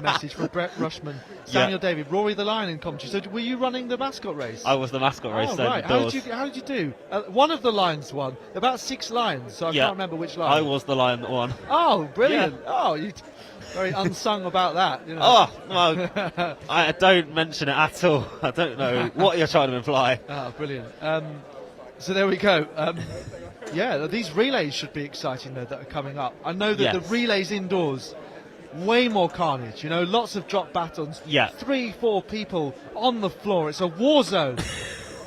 message from Brett Rushman, Samuel David, Rory the Lion in commentary. So were you running the mascot race? I was the mascot race. Oh, then right. How did you do? One of the lions won. About 6 lions, so I can't remember which lion. I was the lion that won. Oh, brilliant! Yeah. Oh, you very unsung about that. You know. Oh, well, I don't mention it at all. I don't know what you're trying to imply. Oh, brilliant. So there we go. Yeah, these relays should be exciting though that are coming up. I know that the relays indoors, way more carnage. You know, lots of drop batons. Yeah. 3-4 people on the floor. It's a war zone.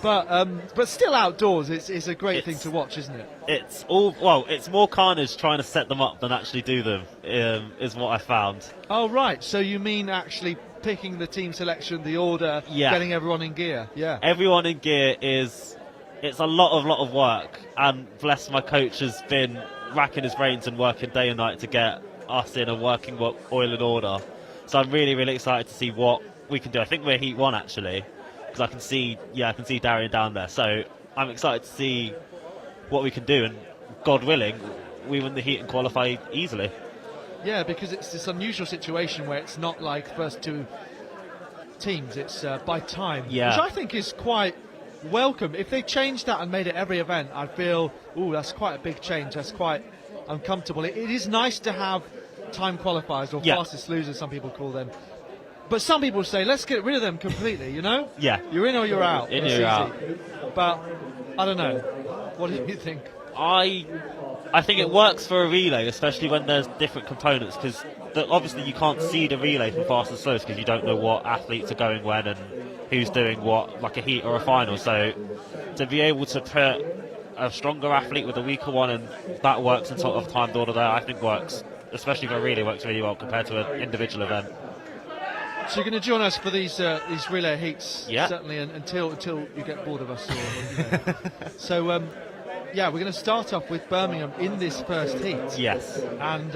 But still outdoors, it's a great thing to watch, isn't it? It's more carnage trying to set them up than actually do them, is what I found. Oh, right. So you mean actually picking the team selection, the order, getting everyone in gear? Yeah. Everyone in gear it's a lot of work, and bless my coach has been racking his brains and working day and night to get us in a working oil and order. So I'm really, really excited to see what we can do. I think we're Heat 1 actually. Because I can see Darian down there. So I'm excited to see what we can do, and God willing, we win the heat and qualify easily. Yeah, because it's this unusual situation where it's not like first 2 teams, it's by time, which I think is quite welcome. If they changed that and made it every event, I'd feel, that's quite a big change, that's quite uncomfortable. It is nice to have time qualifiers, or fastest losers, some people call them. But some people say, let's get rid of them completely, you know? Yeah. You're in or you're out. In or you're out. But, I don't know. What do you think? I think it works for a relay, especially when there's different components, because obviously you can't see the relay from fast and slows because you don't know what athletes are going when and who's doing what, like a heat or a final. So to be able to put a stronger athlete with a weaker one, and that works in sort of timed order there, I think works, especially for a relay, works really well compared to an individual event. So you're going to join us for these relay heats, yeah, certainly, until you get bored of us. So, yeah, we're going to start off with Birmingham in this first heat. Yes. And,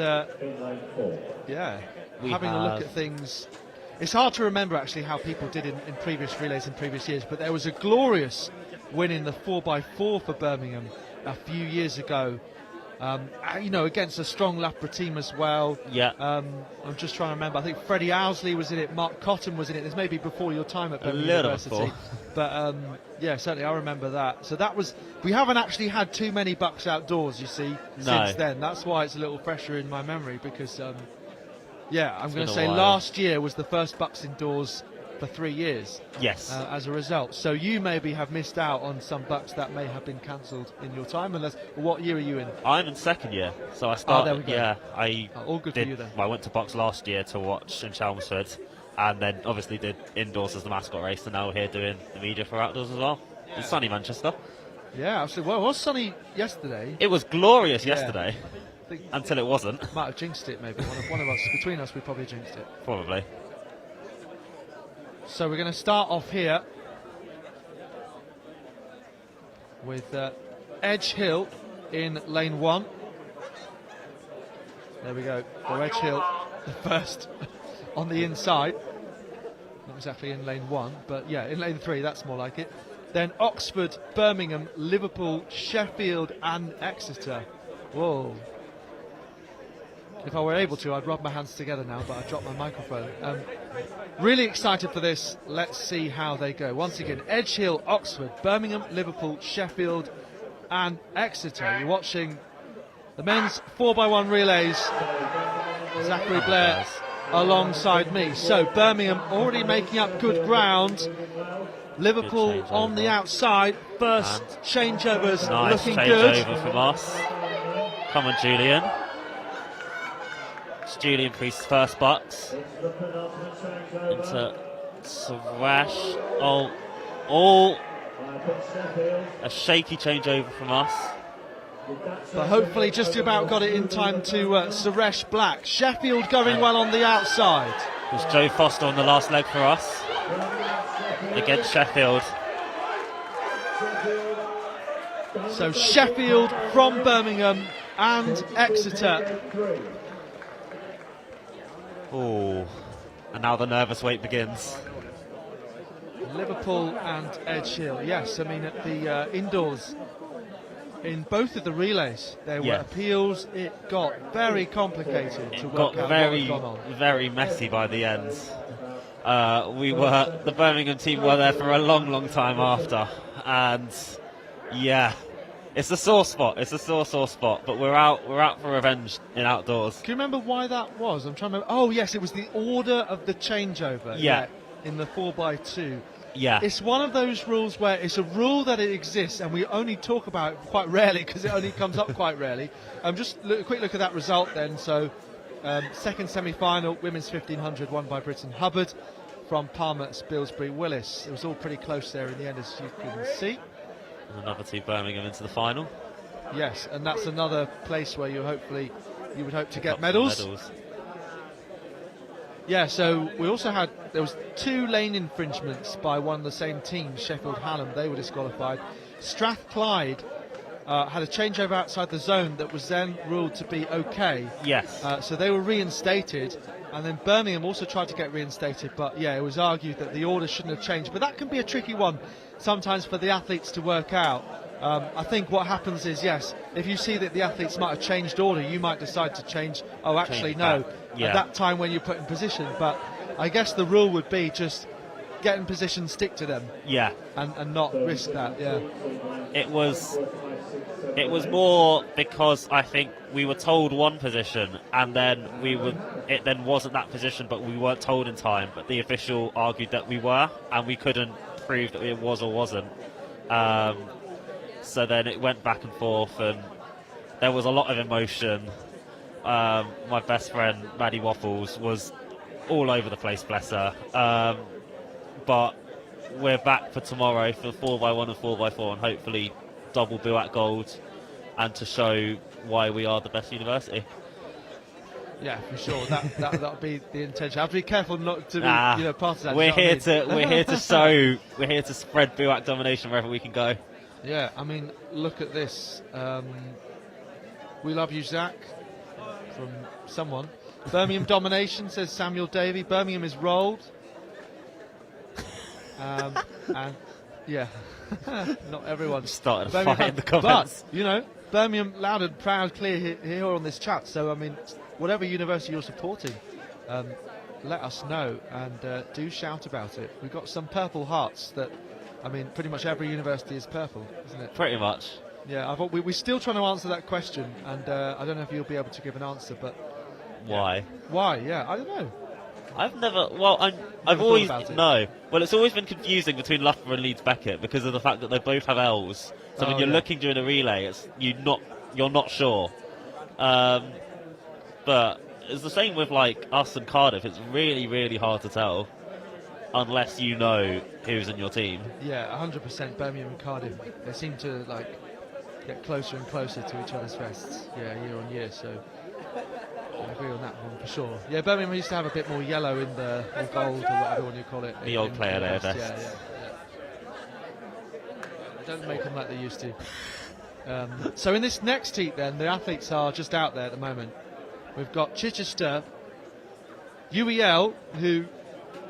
yeah, having a look at things. It's hard to remember, actually, how people did in previous relays in previous years, but there was a glorious win in the 4x4 for Birmingham a few years ago. You know, against a strong Loughborough team as well. Yeah. I'm just trying to remember. I think Freddie Owsley was in it. Mark Cotton was in it. This may be before your time at Birmingham University. Before. But yeah, certainly I remember that. So that was. We haven't actually had too many BUCS Outdoors, you see, since then. That's why it's a little fresher in my memory because, yeah, I'm going to say last year was the first BUCS indoors for 3 years. Yes. As a result. So you maybe have missed out on some BUCS that may have been cancelled in your time. What year are you in? I'm in second year. So I started. There we go. Yeah. All good for you then. I went to BUCS last year to watch in Chelmsford, and then obviously did indoors as the mascot race, and now we're here doing the media for outdoors as well. It's sunny Manchester. Yeah, absolutely. Well, it was sunny yesterday. It was glorious yesterday. Until it wasn't. Might have jinxed it, maybe. One of us, between us, we probably jinxed it. Probably. So we're going to start off here with Edge Hill in lane 1. There we go. So Edge Hill, the first on the inside. Not exactly in lane 1, but yeah, in lane 3, that's more like it. Then Oxford, Birmingham, Liverpool, Sheffield and Exeter. Whoa. If I were able to, I'd rub my hands together now, but I dropped my microphone. Really excited for this. Let's see how they go. Once again, Edge Hill, Oxford, Birmingham, Liverpool, Sheffield and Exeter. You're watching the men's 4x1 relays. Zachary Blair alongside me. So Birmingham already making up good ground. Liverpool on the outside. First changeovers looking good. Nice changeover from us. Come on, Julian. It's Julian Priest's first BUCS into Suresh. Oh, a shaky changeover from us. But hopefully just about got it in time to Suresh Black. Sheffield going well on the outside. It was Joe Foster on the last leg for us against Sheffield. So Sheffield from Birmingham and Exeter. Oh, and now the nervous wait begins. Liverpool and Edge Hill. Yes, I mean at the indoors, in both of the relays, there were appeals. It got very complicated to work out what had gone on. Very messy by the end. The Birmingham team were there for a long time after, and yeah, it's a sore spot. It's a sore spot. But we're out for revenge in outdoors. Can you remember why that was? I'm trying to remember. Oh yes, it was the order of the changeover. Yeah. In the 4x2. Yeah. It's one of those rules where it's a rule that it exists and we only talk about it quite rarely because it only comes up quite rarely. Just a quick look at that result then. So second semi-final, women's 1500 won by Britton Hubbard from Palmer, Spilsbury, Willis. It was all pretty close there in the end, as you can see. And another two Birmingham into the final. Yes, and that's another place where you would hope to get medals. Yeah, so we also there was 2 lane infringements by one of the same teams, Sheffield Hallam. They were disqualified. Strathclyde had a changeover outside the zone that was then ruled to be okay. Yes. So they were reinstated, and then Birmingham also tried to get reinstated, but yeah, it was argued that the order shouldn't have changed. But that can be a tricky one sometimes for the athletes to work out. I think what happens is, yes, if you see that the athletes might have changed order, you might decide to change, at that time when you're put in position. But I guess the rule would be just get in position, stick to them. Yeah. And not risk that, yeah. It was more because I think we were told one position and then it then wasn't that position, but we weren't told in time. But the official argued that we were, and we couldn't prove that it was or wasn't. So then it went back and forth, and there was a lot of emotion. My best friend, Maddie Waffles, was all over the place, bless her. But we're back for tomorrow for 4x1 and 4x4, and hopefully double BUCS gold, and to show why we are the best university. Yeah, for sure. That'll be the intention. I have to be careful not to be, part of that. We're here to spread BUCS domination wherever we can go. Yeah, I mean, look at this. We love you, Zach, from someone. Birmingham domination, says Samuel Davey. Birmingham is rolled. And yeah, not everyone started a fight in the comments. But Birmingham loud and proud, clear here on this chat. So I mean, whatever university you're supporting, let us know and do shout about it. We've got some purple hearts that. I mean, pretty much every university is purple, isn't it? Pretty much. Yeah, I thought we're still trying to answer that question, and I don't know if you'll be able to give an answer, but... Why? Why, yeah, I don't know. I've never... Well, I've always... No. Well, it's always been confusing between Loughborough and Leeds Beckett because of the fact that they both have L's. So when you're looking during a relay, you're not sure. But it's the same with, like, us and Cardiff. It's really, really hard to tell. Unless you know who's in your team. Yeah, 100% Birmingham and Cardiff. They seem to get closer and closer to each other's vests, year on year. So I agree on that one for sure. Yeah, Birmingham used to have a bit more yellow in or gold or whatever you call it. The old player there vest. Yeah. Don't make them like they used to. So in this next heat, then the athletes are just out there at the moment. We've got Chichester, UEL, who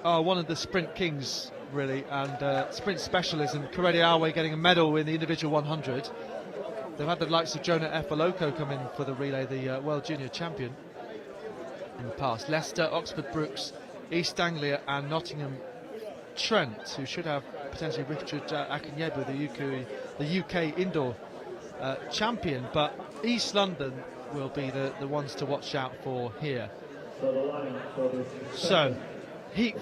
are one of the sprint kings, really, and sprint specialists, and Correia Awe getting a medal in the individual 100. They've had the likes of Jonah Efaloko come in for the relay, the World Junior Champion in the past. Leicester, Oxford Brookes, East Anglia and Nottingham Trent, who should have potentially Richard Akinyebu, the UK indoor champion, but East London will be the ones to watch out for here. So heat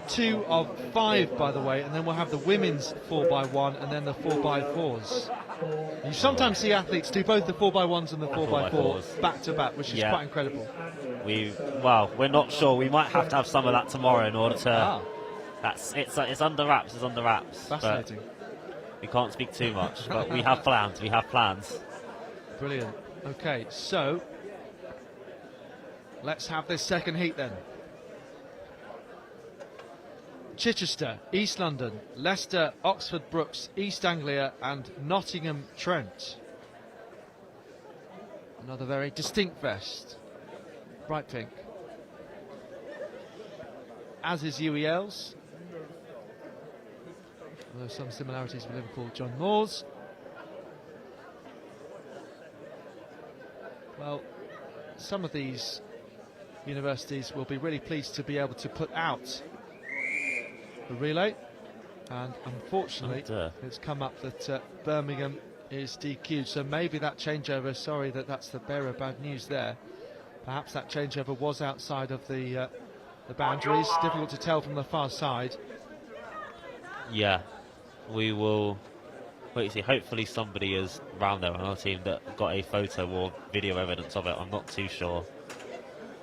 2 of 5, by the way, and then we'll have the women's 4x1 and then the 4x4s. You sometimes see athletes do both the 4x1s and the 4x4 back to back, which is quite incredible. We're not sure. We might have to have some of that tomorrow in order to It's under wraps. It's under wraps. Fascinating. We can't speak too much, but we have plans. We have plans. Brilliant. Okay, so let's have this second heat then. Chichester, East London, Leicester, Oxford Brookes, East Anglia and Nottingham Trent. Another very distinct vest. Bright pink. As is UEL's. Although some similarities with Liverpool John Moores. Well, some of these universities will be really pleased to be able to put out the relay, and unfortunately it's come up that Birmingham is DQ'd, so maybe that changeover, sorry that's the bearer of bad news there, perhaps that changeover was outside of the boundaries. Difficult to tell from the far side. Yeah, we will wait to see. Hopefully somebody is round there on our team that got a photo or video evidence of it. I'm not too sure.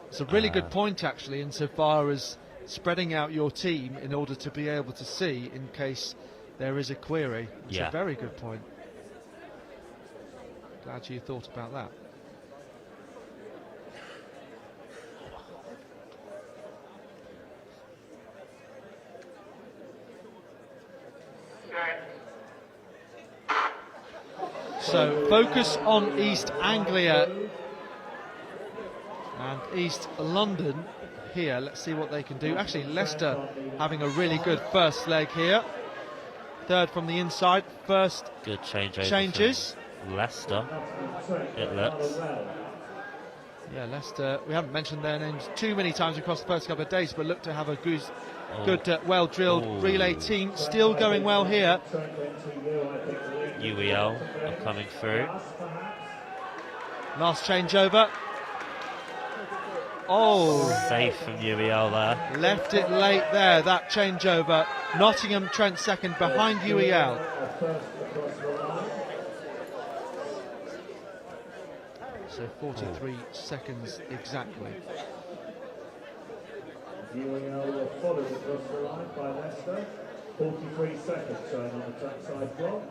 It's a really good point actually, insofar as spreading out your team in order to be able to see in case there is a query. It's a very good point. Glad you thought about that. So focus on East Anglia and East London here. Let's see what they can do. Actually, Leicester having a really good first leg here. Third from the inside. First good changes. Leicester, it looks. Yeah, Leicester, we haven't mentioned their names too many times across the first couple of days, but look to have a good well-drilled relay team. Still going well here. UEL are coming through. Last changeover. Oh, safe from UEL there. Left it late there, that changeover. Nottingham Trent second behind UEL. So 43 seconds exactly. UEL were followed across the line by Leicester. 43 seconds showing on the trackside block.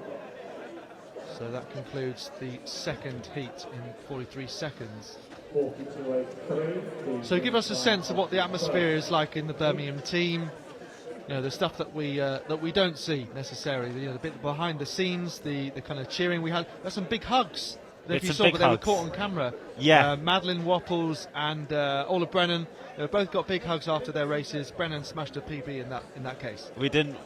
So that concludes the second heat in 43 seconds. 42.83. So give us a sense of what the atmosphere is like in the Birmingham team. You know, the stuff that we don't see necessarily. You know, the bit behind the scenes, the kind of cheering we had. There's some big hugs. If you saw, but they were caught on camera. Yeah. Madeline Wapples and Ola Brennan, they both got big hugs after their races. Brennan smashed a PB in that case. We didn't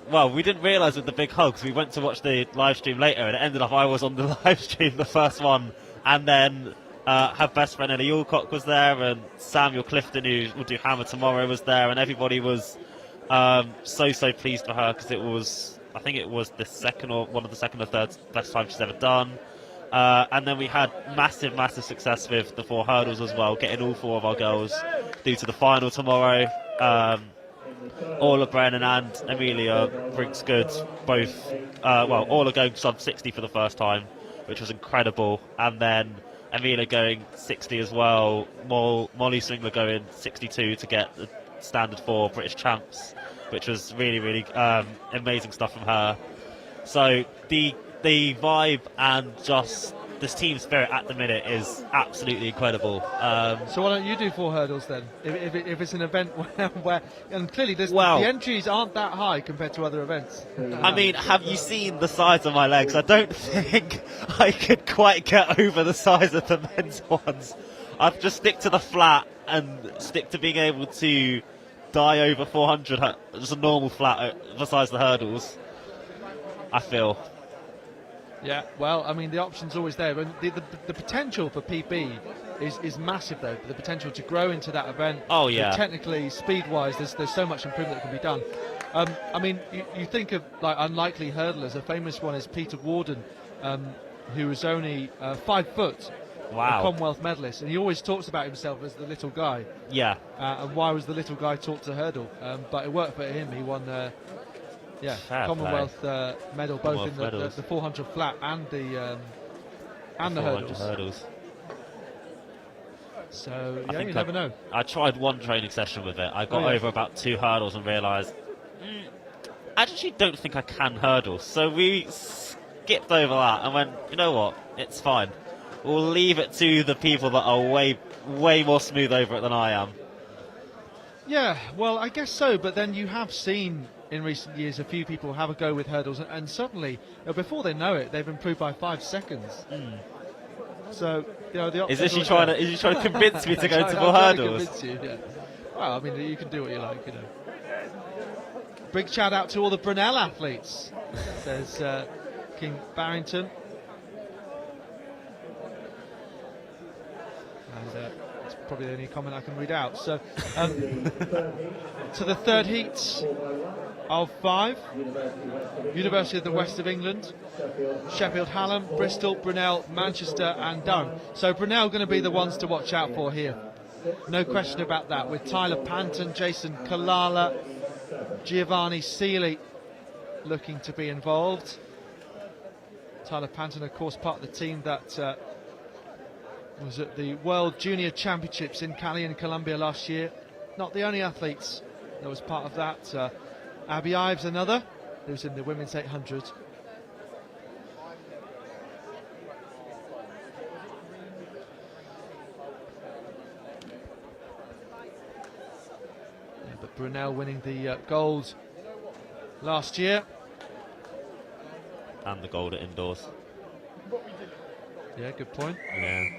realise with the big hugs. We went to watch the live stream later, and it ended up I was on the live stream, the first one, and then her best friend Ellie Alcock was there, and Samuel Clifton, who will do Hammer tomorrow, was there, and everybody was so pleased for her because I think it was the second or one of the second or third best time she's ever done. And then we had massive success with the 4 hurdles as well, getting all 4 of our girls through to the final tomorrow. Ola Brennan and Amelia Brinks-Good both, Ola going sub 60 for the first time, which was incredible, and then Amelia going 60 as well. Molly Swingler going 62 to get the standard 4 British champs, which was really amazing stuff from her. So the vibe and just this team spirit at the minute is absolutely incredible. So why don't you do 4 hurdles then? If it's an event where and clearly the entries aren't that high compared to other events. I mean, have you seen the size of my legs? I don't think I could quite get over the size of the men's ones. I'd just stick to the flat and stick to being able to die over 400, just a normal flat besides the hurdles, I feel. Yeah, well, I mean, the option's always there. The potential for PB is massive, though. The potential to grow into that event. Oh, yeah. Technically, speed-wise, there's so much improvement that can be done. I mean, you think of like unlikely hurdlers. A famous one is Peter Warden, who was only 5 foot. Wow. A Commonwealth medalist, and he always talks about himself as the little guy. Yeah. And why was the little guy taught to hurdle? But it worked for him. He won. Commonwealth medal, both in the 400 flat and the hurdles. So you never know. I tried one training session with it. I got over about 2 hurdles and realised I actually don't think I can hurdle. So we skipped over that and went, you know what, it's fine. We'll leave it to the people that are way more smooth over it than I am. Yeah, well, I guess so, but then you have seen in recent years a few people have a go with hurdles, and suddenly, before they know it, they've improved by 5 seconds. So, the is he trying to convince me to go to more hurdles? Convince you, yeah. Well, I mean, you can do what you like, Big shout out to all the Brunel athletes, says King Barrington. And that's probably the only comment I can read out. So, to the third heat of 5, University of the West of England, Sheffield Hallam, Bristol, Brunel, Manchester and Durham. So Brunel going to be the ones to watch out for here. No question about that, with Tyler Panton, Jason Kalala, Giovanni Seeley looking to be involved. Tyler Panton, of course, part of the team that was at the World Junior Championships in Cali in Colombia last year. Not the only athletes that was part of that. Abby Ives, another, who's in the women's 800. Yeah, but Brunel winning the gold last year. And the gold at indoors. Yeah, good point. Yeah.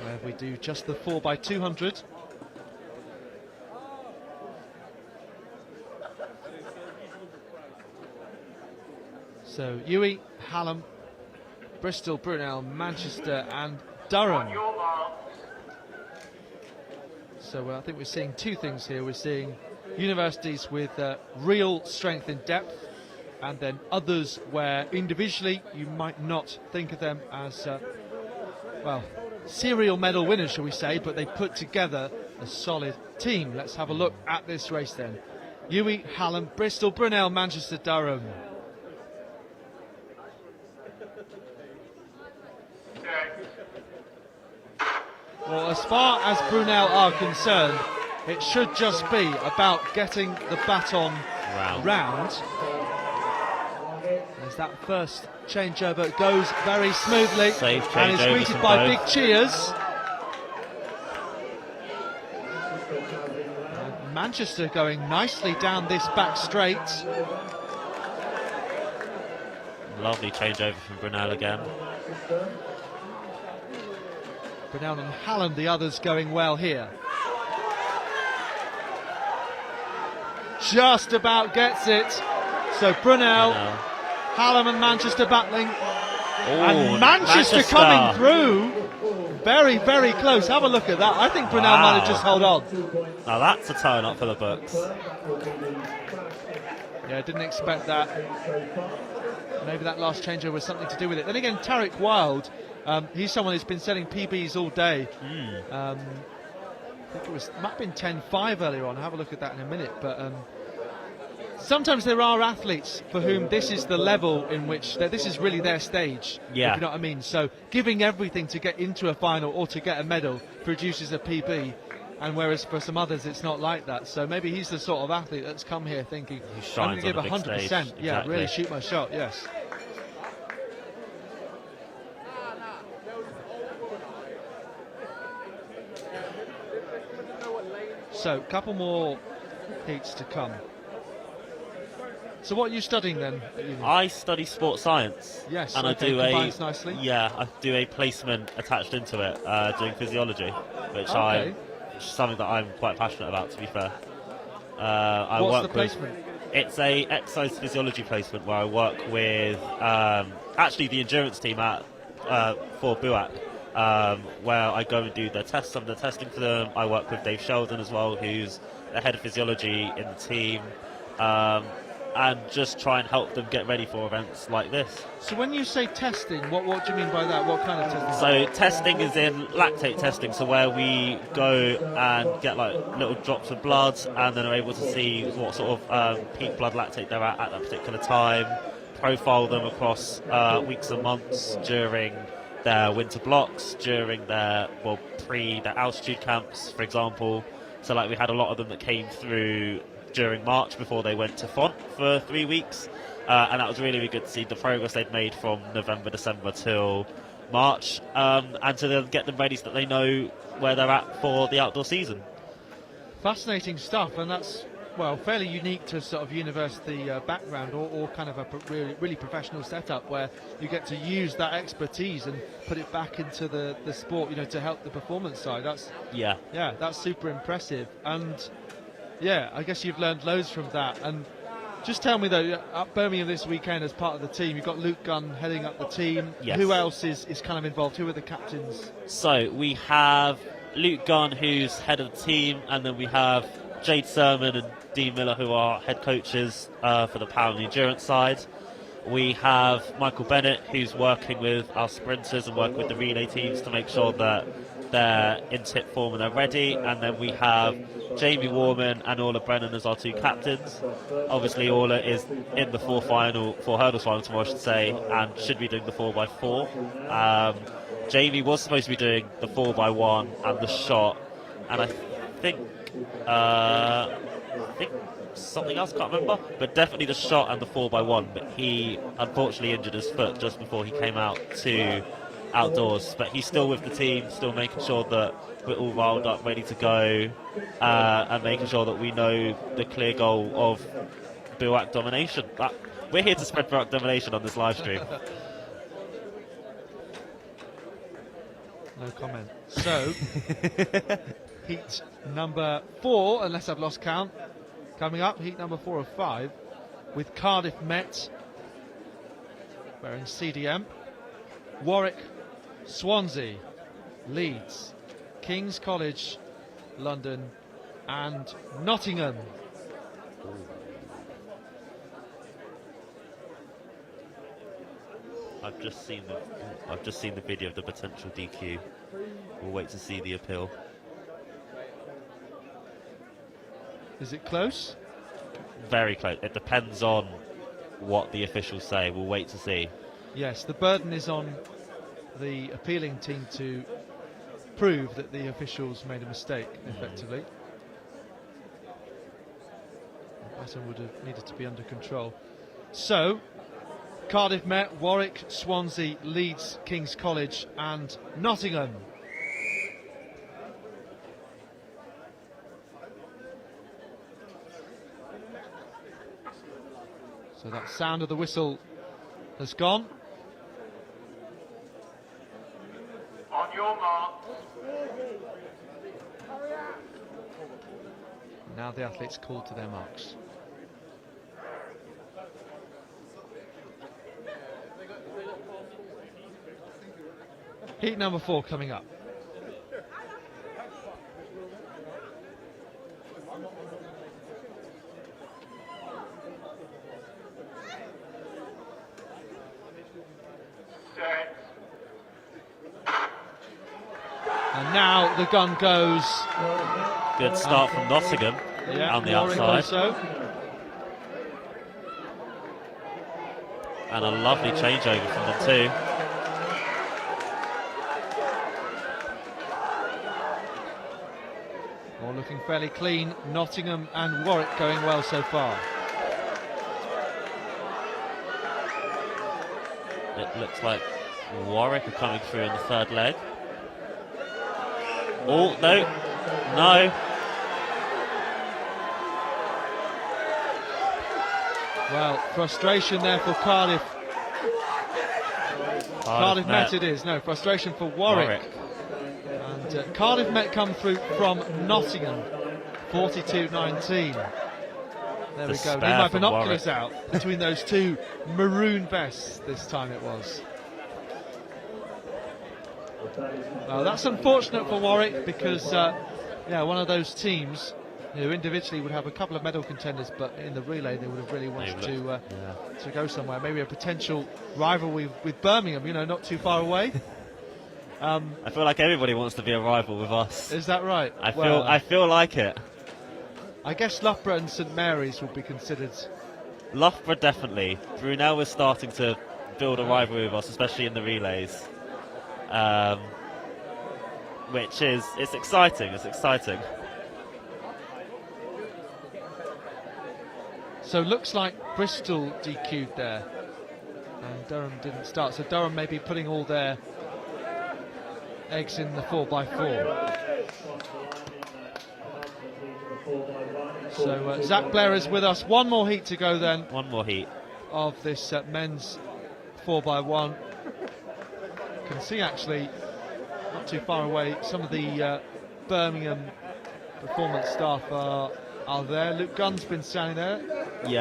Where we do just the 4x200. So UWE, Hallam, Bristol, Brunel, Manchester and Durham. So I think we're seeing 2 things here. We're seeing universities with real strength in depth, and then others where individually you might not think of them as well, serial medal winners, shall we say, but they put together a solid team. Let's have a look at this race then. UWE, Hallam, Bristol, Brunel, Manchester, Durham. Well, as far as Brunel are concerned, it should just be about getting the baton round. As that first changeover goes very smoothly and is greeted by big cheers. And Manchester going nicely down this back straight. Lovely changeover from Brunel again. Brunel and Hallam, the others, going well here. Just about gets it. So Brunel, Hallam and Manchester battling. And Manchester coming through. Very, very close. Have a look at that. I think Brunel might have just held on. Now that's a turn up for the books. Yeah, didn't expect that. Maybe that last changeover was something to do with it. Then again, Tarek Wild, he's someone who's been setting PBs all day. I think it might have been 10.5 earlier on. I'll have a look at that in a minute. But sometimes there are athletes for whom this is the level in which this is really their stage. Yeah. If you know what I mean. So giving everything to get into a final or to get a medal produces a PB. And whereas for some others it's not like that. So maybe he's the sort of athlete that's come here thinking, I'm going to give 100%. Yeah, really shoot my shot, yes. So, a couple more heats to come. So what are you studying then? I study sports science. Yes, and okay, combines nicely. Yeah, I do a placement attached into it, doing physiology, which is something that I'm quite passionate about, to be fair. What's the placement? It's a exercise physiology placement where I work with actually the endurance team for BUCS. Where I go and do some of the testing for them. I work with Dave Sheldon as well, who's the head of physiology in the team, and just try and help them get ready for events like this. So when you say testing, what do you mean by that? What kind of testing? So testing is in lactate testing, so where we go and get like little drops of blood and then are able to see what sort of peak blood lactate they're at that particular time, profile them across weeks and months during their winter blocks, during their altitude camps, for example. So like we had a lot of them that came through during March before they went to Font for 3 weeks, and that was really, really good to see the progress they'd made from November, December till March, and to then get them ready so that they know where they're at for the outdoor season. Fascinating stuff, and that's, well, fairly unique to sort of university background or kind of a really professional setup where you get to use that expertise and put it back into the sport, to help the performance side. That's that's super impressive. And yeah, I guess you've learned loads from that. And just tell me though, at Birmingham this weekend as part of the team, you've got Luke Gunn heading up the team. Yes. Who else is kind of involved? Who are the captains? So we have Luke Gunn, who's head of the team, and then we have Jade Sermon and Dean Miller, who are head coaches for the power and endurance side. We have Michael Bennett, who's working with our sprinters and working with the relay teams to make sure that they're in tip form and they're ready. And then we have Jamie Warman and Orla Brennan as our two captains. Obviously, Orla is in the four hurdles final tomorrow, I should say, and should be doing the 4x4. Jamie was supposed to be doing the 4x1 and the shot, and I think something else, can't remember, but definitely the shot and the 4x1. But he unfortunately injured his foot just before he came out to outdoors. But he's still with the team, still making sure that we're all riled up, ready to go, and making sure that we know the clear goal of BUCS domination. We're here to spread BUCS domination on this live stream. No comment. So, heat number 4, unless I've lost count, coming up, heat number 4 of 5, with Cardiff Met wearing CDM, Warwick, Swansea, Leeds, King's College, London, and Nottingham. I've just seen the video of the potential DQ. We'll wait to see the appeal. Is it close? Very close. It depends on what the officials say. We'll wait to see. Yes, the burden is on the appealing team to prove that the officials made a mistake, effectively. That would have needed to be under control. So, Cardiff Met, Warwick, Swansea, Leeds, King's College and Nottingham. So that sound of the whistle has gone. On your mark. Now the athletes called to their marks. Heat number 4 coming up. And now the gun goes. Good start from Nottingham on the outside. Also. And a lovely changeover from them too. All looking fairly clean. Nottingham and Warwick going well so far. It looks like Warwick are coming through in the third leg. Oh, no. No. Well, frustration there for Cardiff. Cardiff Met it is. No, frustration for Warwick. And Cardiff Met come through from Nottingham, 42-19. There we go. Need my binoculars out between those two maroon vests this time it was. Well, that's unfortunate for Warwick because, yeah, one of those teams who individually would have a couple of medal contenders, but in the relay they would have really wanted to go somewhere. Maybe a potential rivalry with Birmingham, you know, not too far away. I feel like everybody wants to be a rival with us. Is that right? I feel like it. I guess Loughborough and St Mary's would be considered. Loughborough definitely. Brunel is starting to build a rivalry with us, especially in the relays. Which is, it's exciting. So looks like Bristol DQ'd there, and Durham didn't start. So Durham may be putting all their eggs in the 4x4. So Zach Blair is with us. One more heat to go then. One more heat of this men's 4x1. You can see actually, not too far away, some of the Birmingham performance staff are there. Luke Gunn's been standing there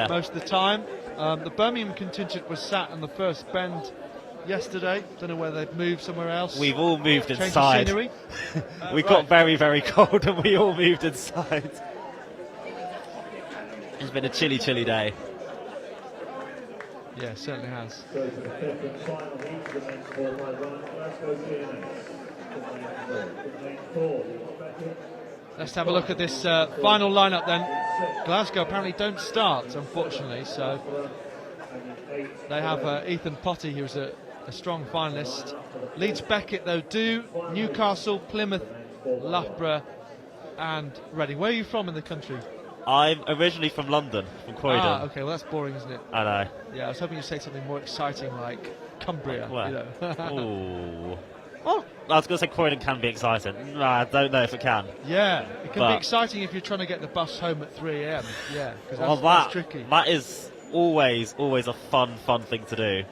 most of the time. The Birmingham contingent was sat on the first bend yesterday. Don't know whether they've moved somewhere else. We've all moved Change inside. of scenery. We got very, very cold and we all moved inside. It's been a chilly, chilly day. Yeah, certainly has. Let's have a look at this final lineup then. Glasgow apparently don't start, unfortunately, so they have Ethan Potty, who's a strong finalist. Leeds Beckett, though, do. Newcastle, Plymouth, Loughborough, and Reading. Where are you from in the country? I'm originally from London, from Croydon. Ah, okay, well that's boring, isn't it? I know. Yeah, I was hoping you'd say something more exciting like Cumbria. Like you know. Ooh. Well, I was going to say Croydon can be exciting. I don't know if it can. Yeah, it can be exciting if you're trying to get the bus home at 3 a.m. Yeah, because that's tricky. That is always a fun thing to do.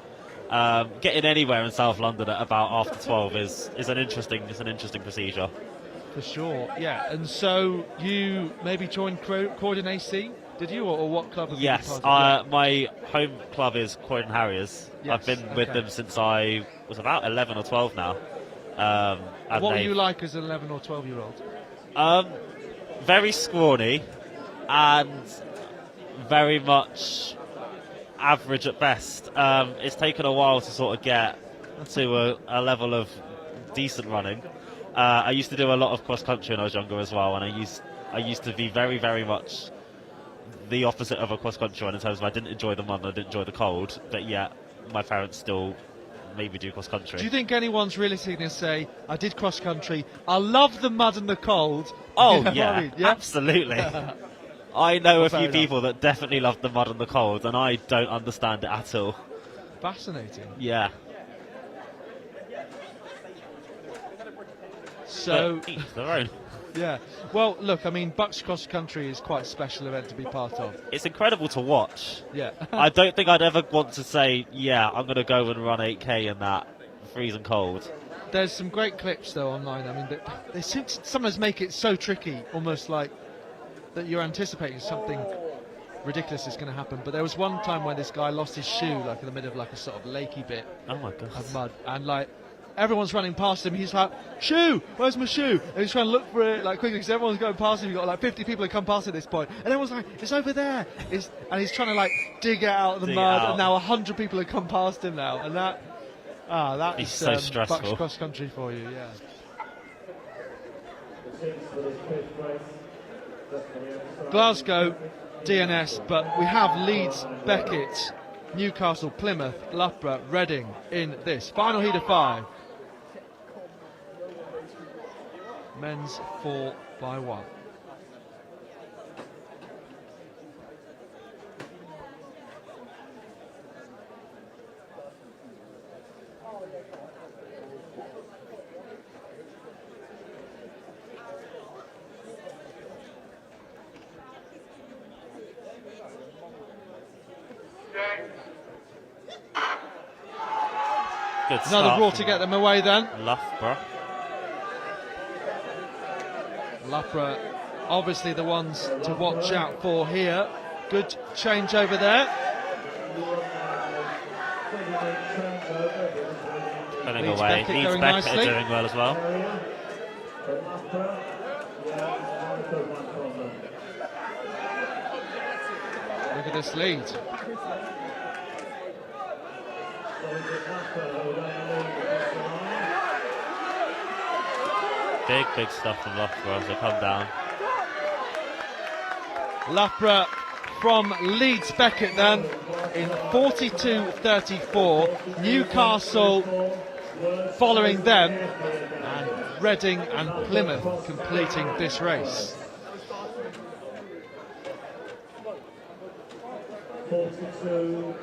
Getting anywhere in South London at about after 12 is an interesting procedure. For sure, yeah. And so you maybe joined Croydon AC, did you, or what club have you been part of? My home club is Croydon Harriers. Yes, I've been with them since I was about 11 or 12 now. What were you like as an 11 or 12-year-old? Very scrawny and very much average at best. It's taken a while to sort of get to a level of decent running. I used to do a lot of cross country when I was younger as well, and I used to be very, very much the opposite of a cross country run in terms of I didn't enjoy the mud, I didn't enjoy the cold, but yet my parents still made me do cross country. Do you think anyone's realistically going to say, I did cross country, I love the mud and the cold? Oh, you know yeah, what I mean? Yeah, absolutely. I know a few enough. people that definitely love the mud and the cold, and I don't understand it at all. Fascinating. Yeah. So, each their own. Yeah. Well, look, I mean, BUCS Cross Country is quite a special event to be part of. It's incredible to watch. Yeah. I don't think I'd ever want to say, yeah, I'm going to go and run 8K in that freezing cold. There's some great clips, though, online. I mean, they sometimes make it so tricky, almost like that you're anticipating something ridiculous is going to happen. But there was one time when this guy lost his shoe, like in the middle of like a sort of lakey bit of mud, and like everyone's running past him. He's like, "Shoe, where's my shoe?" And he's trying to look for it like quickly because everyone's going past him. You've got like 50 people that come past at this point, and everyone's like, "It's over there." And he's trying to like dig it out of the mud, and now 100 people have come past him now, and that is so stressful. BUCS Cross Country for you, yeah. Glasgow, DNS, but we have Leeds, Beckett, Newcastle, Plymouth, Loughborough, Reading in this final heat of 5. Men's 4x1. Good Another roar to get them away then. Loughborough. Loughborough, obviously the ones to watch out for here. Good change over there. Pulling Leeds away. Beckett Leeds going Beckett nicely. are doing well as well. Look at this lead. Big stuff from Loughborough as they come down. Loughborough from Leeds Beckett then in 42.34. Newcastle following them, and Reading and Plymouth completing this race. 42,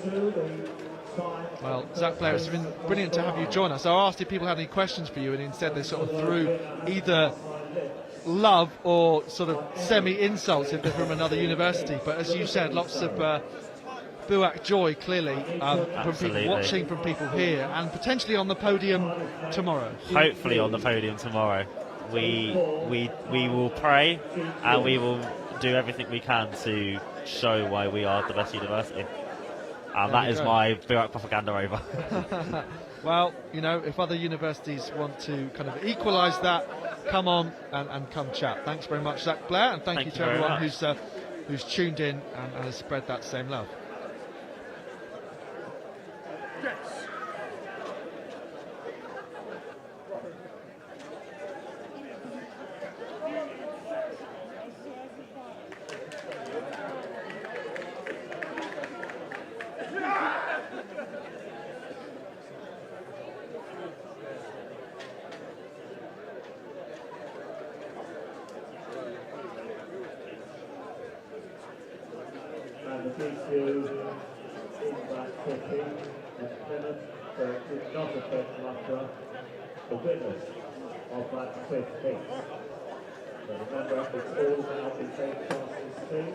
the time. Well, Zach Blair, it's been brilliant to have you join us. I asked if people had any questions for you, and instead they sort of threw either love or sort of semi-insults if they're from another university. But as you said, lots of BUCS joy, clearly, from people watching, from people here, and potentially on the podium tomorrow. Hopefully on the podium tomorrow. We will pray, and we will do everything we can to show why we are the best university. And that is my BUCS propaganda over. Well, you know, if other universities want to kind of equalise that, come on and come chat. Thanks very much, Zach Blair, and thank you to everyone who's tuned in and has spread that same love. And the DQ in that kicking at Plymouth, so it did not affect Loughborough, the winners of that fifth heat. So remember, it's all now been taken past this team.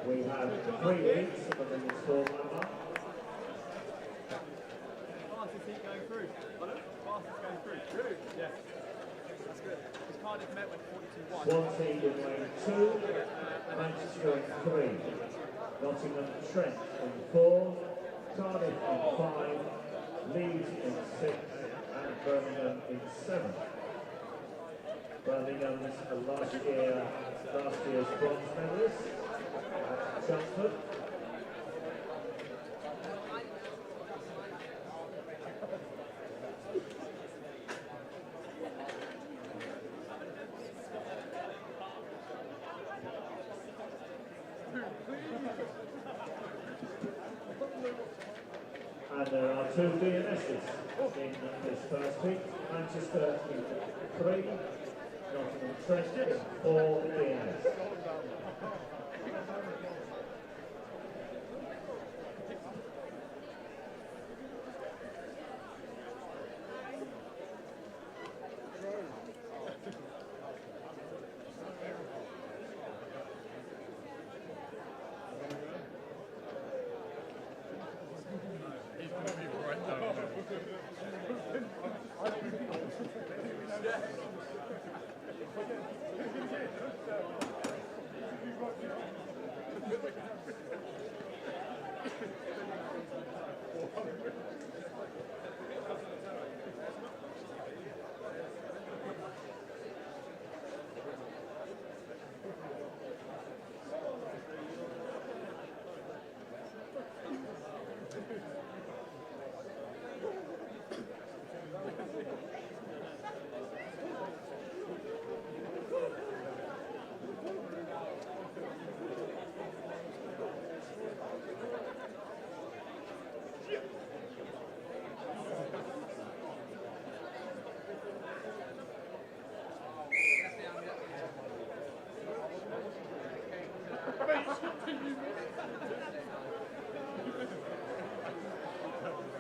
We have 3 heats of the women's score number. Fastest heat going through. Fastest going through. Really? Yeah. That's good. Because Cardiff met with 42-1. Swansea in lane 2, Manchester in 3, Nottingham Trent in 4, Cardiff in 5, Leeds in 6, and Birmingham in 7. Birmingham's last year's bronze medalist at Chelmsford. And there are 2 DNSs in this first heat. Manchester in 3, Nottingham Trent in 4 DNS.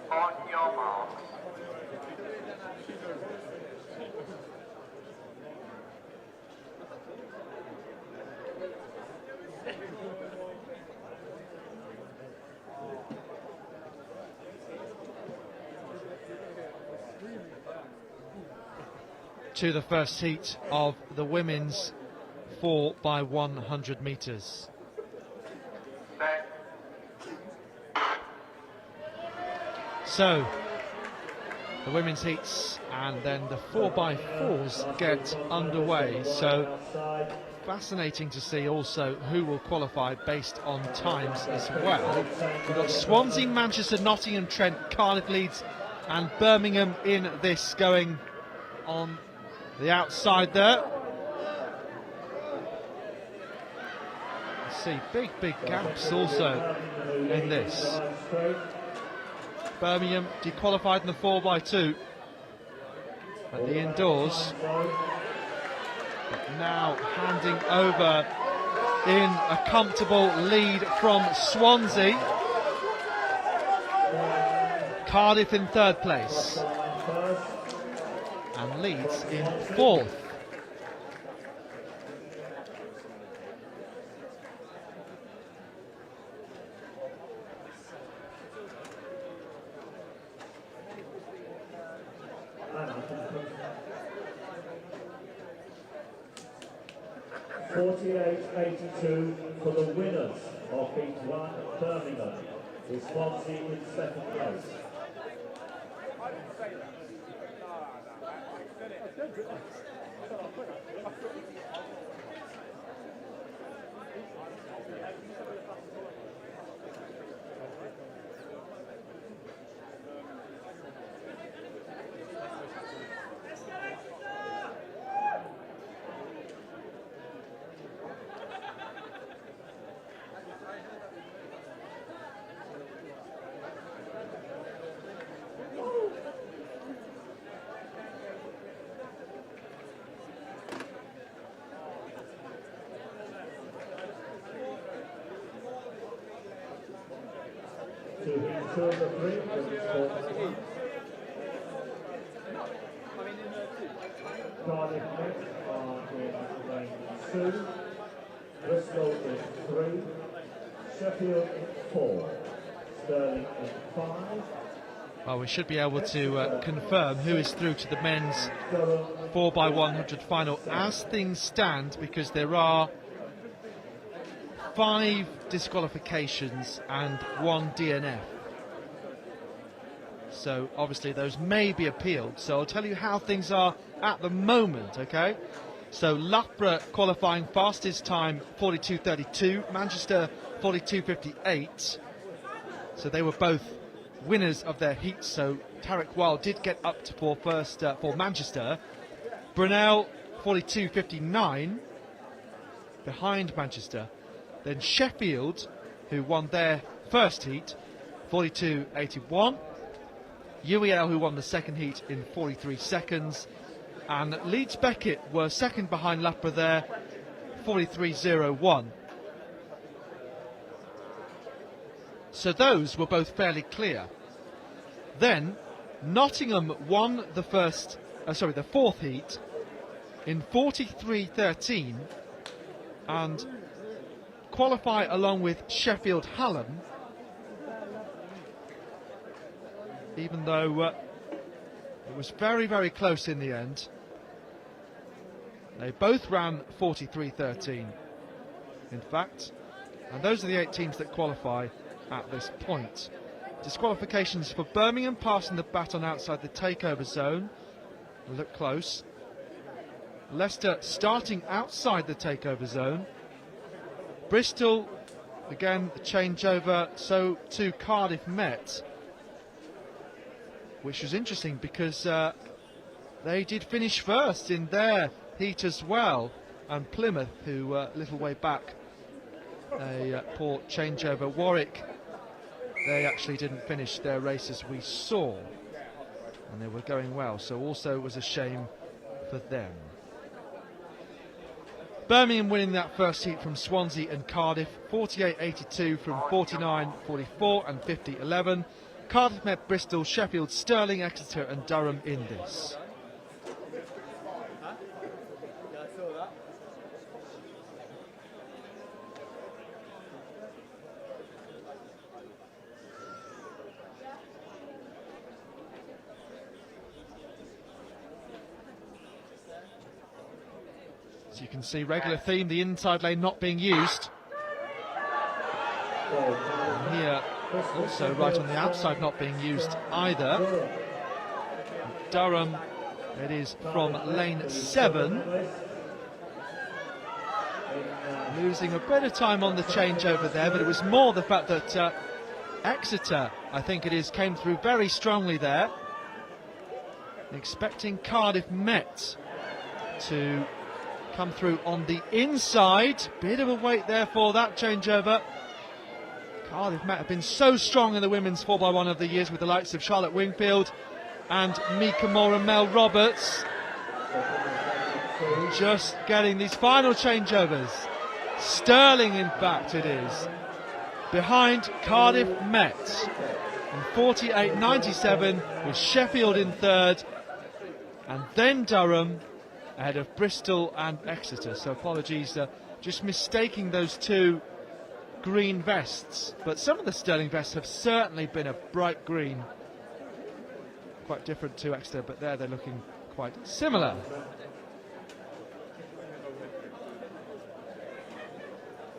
On your marks. To the first heat of the women's 4x100 metres. So, the women's heats and then the 4x4s get underway. So, fascinating to see also who will qualify based on times as well. We've got Swansea, Manchester, Nottingham, Trent, Cardiff, Leeds and Birmingham in this, going on the outside there. See big gaps also in this. Birmingham dequalified in the 4x2 at the indoors. But now handing over in a comfortable lead from Swansea. Cardiff in third place. And Leeds in fourth. For the winners of Heat 1 Birmingham is Swansea in second place. Cardiff next are in range 2, Bristol in 3, Sheffield in 4, Stirling in 5. Well, we should be able to confirm who is through to the men's 4x100 final as things stand, because there are 5 disqualifications and 1 DNF. So obviously those may be appealed. So I'll tell you how things are at the moment, okay? So Loughborough qualifying fastest time 42.32, Manchester 42.58. So they were both winners of their heats. So Tarek Wild did get up to for Manchester. Brunel 42.59 behind Manchester. Then Sheffield, who won their first heat, 42.81. UEL, who won the second heat in 43 seconds. And Leeds Beckett were second behind Loughborough there, 43.01. So those were both fairly clear. Then Nottingham won the fourth heat in 43.13 and qualify along with Sheffield Hallam, even though it was very, very close in the end. They both ran 43.13, in fact, and those are the 8 teams that qualify at this point. Disqualifications for Birmingham, passing the baton outside the takeover zone. Look close. Leicester starting outside the takeover zone. Bristol, again, the changeover, so to Cardiff Met, which was interesting because they did finish first in their heat as well. And Plymouth, who a little way back, a poor changeover. Warwick, they actually didn't finish their race as we saw, and they were going well, so also was a shame for them. Birmingham winning that first heat from Swansea and Cardiff, 48.82 from 49.44 and 50.11. Cardiff met Bristol, Sheffield, Stirling, Exeter and Durham in this. So you can see regular theme, the inside lane not being used. And here also right on the outside not being used either. Durham, it is from lane 7. Losing a bit of time on the changeover there, but it was more the fact that Exeter, I think it is, came through very strongly there. Expecting Cardiff Met to come through on the inside. Bit of a wait there for that changeover. Cardiff Met have been so strong in the women's 4x1 of the years with the likes of Charlotte Wingfield and Mika Moore and Mel Roberts. Just getting these final changeovers. Sterling, in fact, it is. Behind Cardiff Met in 48.97, with Sheffield in third, and then Durham ahead of Bristol and Exeter. So apologies, just mistaking those two green vests. But some of the Sterling vests have certainly been a bright green. Quite different to Exeter, but there they're looking quite similar.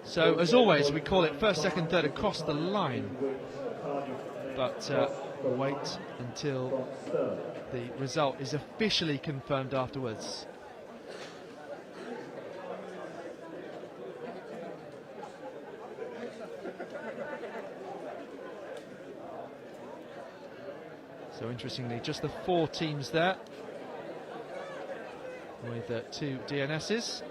So, as always, we call it first, second, third across the line. But wait until the result is officially confirmed afterwards. So, interestingly, just the 4 teams there, with 2 DNSs.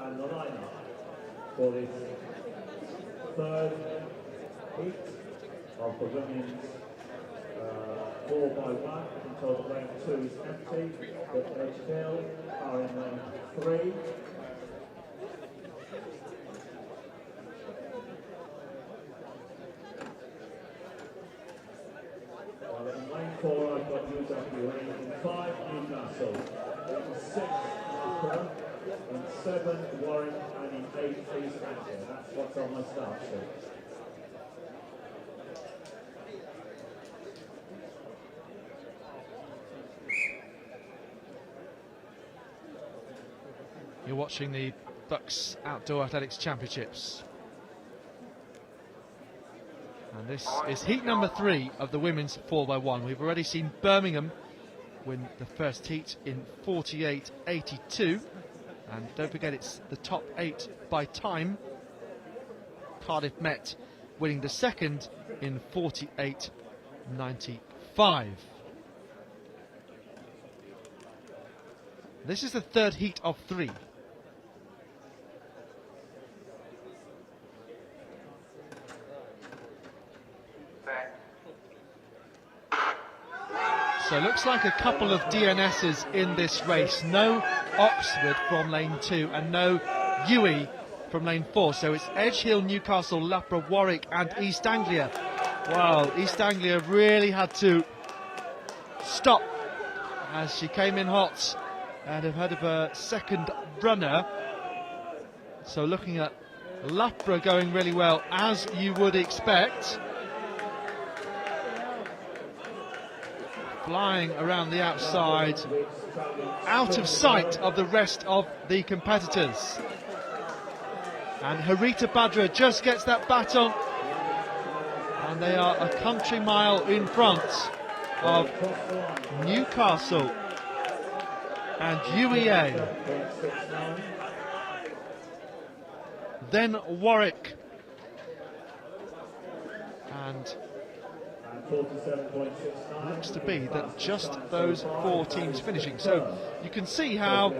And the lineup for this third heat of the women's 4x1 until the lane 2 is empty. But Edgehill are in lane 3. In lane 4 I've got UWA, in 5 Newcastle, in 6 Loughborough, in 7 Warwick, and in 8 East Anglia. That's what's on my start sheet. You're watching the BUCS Outdoor Athletics Championships. And this is heat number 3 of the women's 4x1. We've already seen Birmingham win the first heat in 48.82. And don't forget, it's the top 8 by time. Cardiff Met winning the second in 48.95. This is the third heat of 3. So it looks like a couple of DNSs in this race. No Oxford from lane 2 and no Uwe from lane 4. So it's Edgehill, Newcastle, Loughborough, Warwick and East Anglia. Wow, East Anglia really had to stop as she came in hot and ahead of a second runner. So looking at Loughborough going really well, as you would expect. Flying around the outside, out of sight of the rest of the competitors. And Harita Badra just gets that baton, and they are a country mile in front of Newcastle and UEA. Then Warwick, and looks to be that just those 4 teams finishing. So you can see how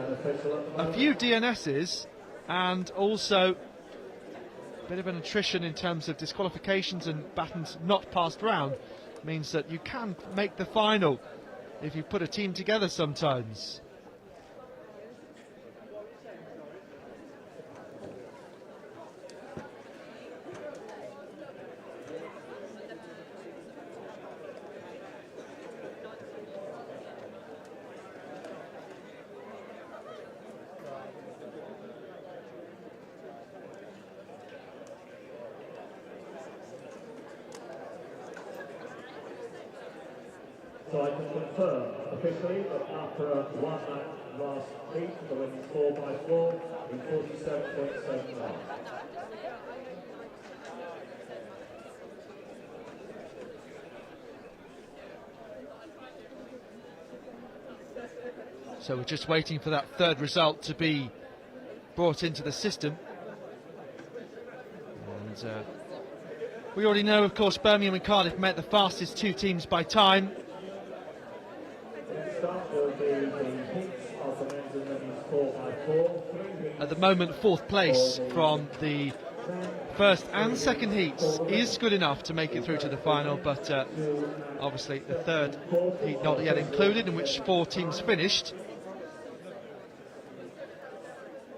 a few DNSs and also a bit of an attrition in terms of disqualifications and batons not passed round means that you can make the final if you put a team together sometimes. So I can confirm officially that after won that last heat, the women's 4x4 in 47.79. So we're just waiting for that third result to be brought into the system. And we already know, of course, Birmingham and Cardiff Met the fastest 2 teams by time. At the moment, 4th place from the first and second heats is good enough to make it through to the final, but obviously the third heat not yet included, in which 4 teams finished.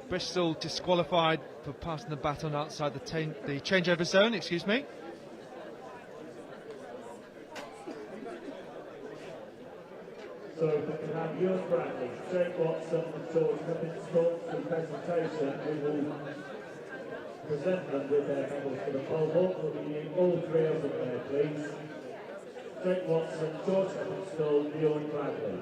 Bristol disqualified for passing the baton outside the changeover zone, excuse me. So if we can have Ewan Bradley, Jake Watson and George Cummins talk through presentation, we will present them with their medals to the pole vault. We'll be needing all 3 of them there, please. Jake Watson, George Cummins, Ewan Bradley.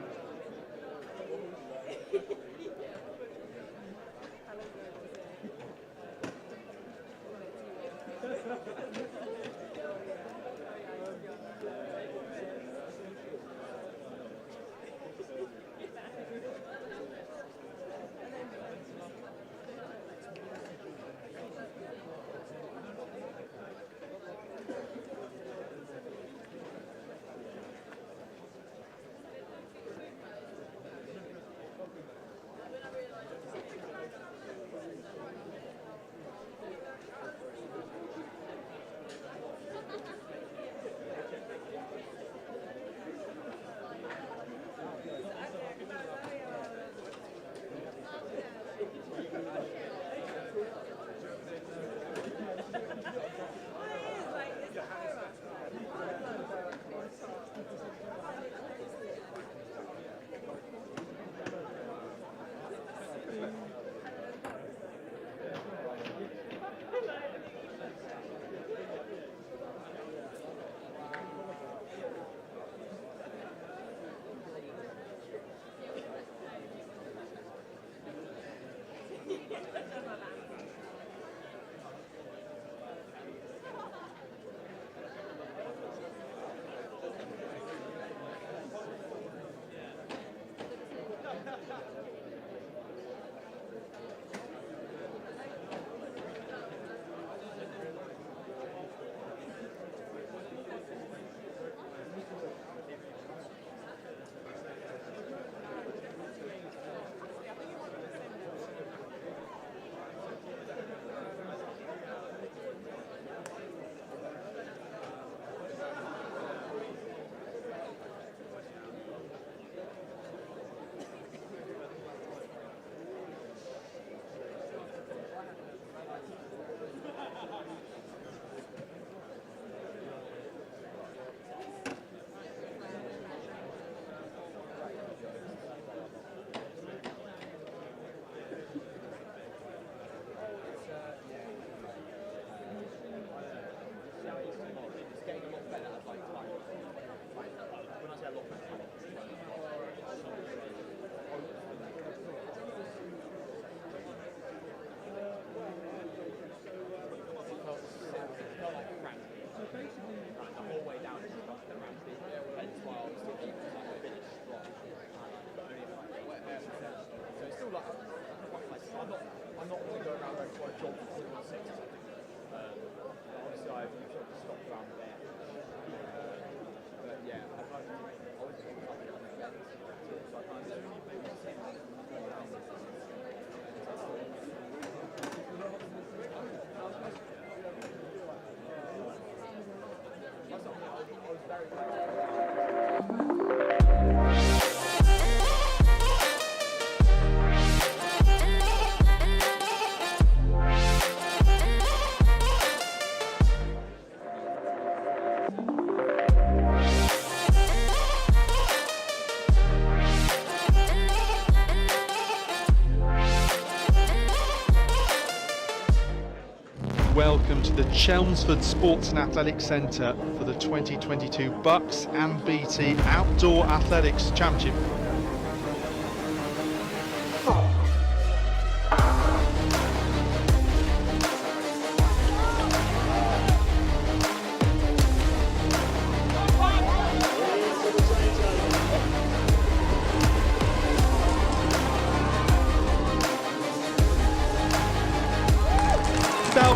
Welcome to the Chelmsford Sports and Athletics Centre for the 2022 BUCS and BT Outdoor Athletics Championship.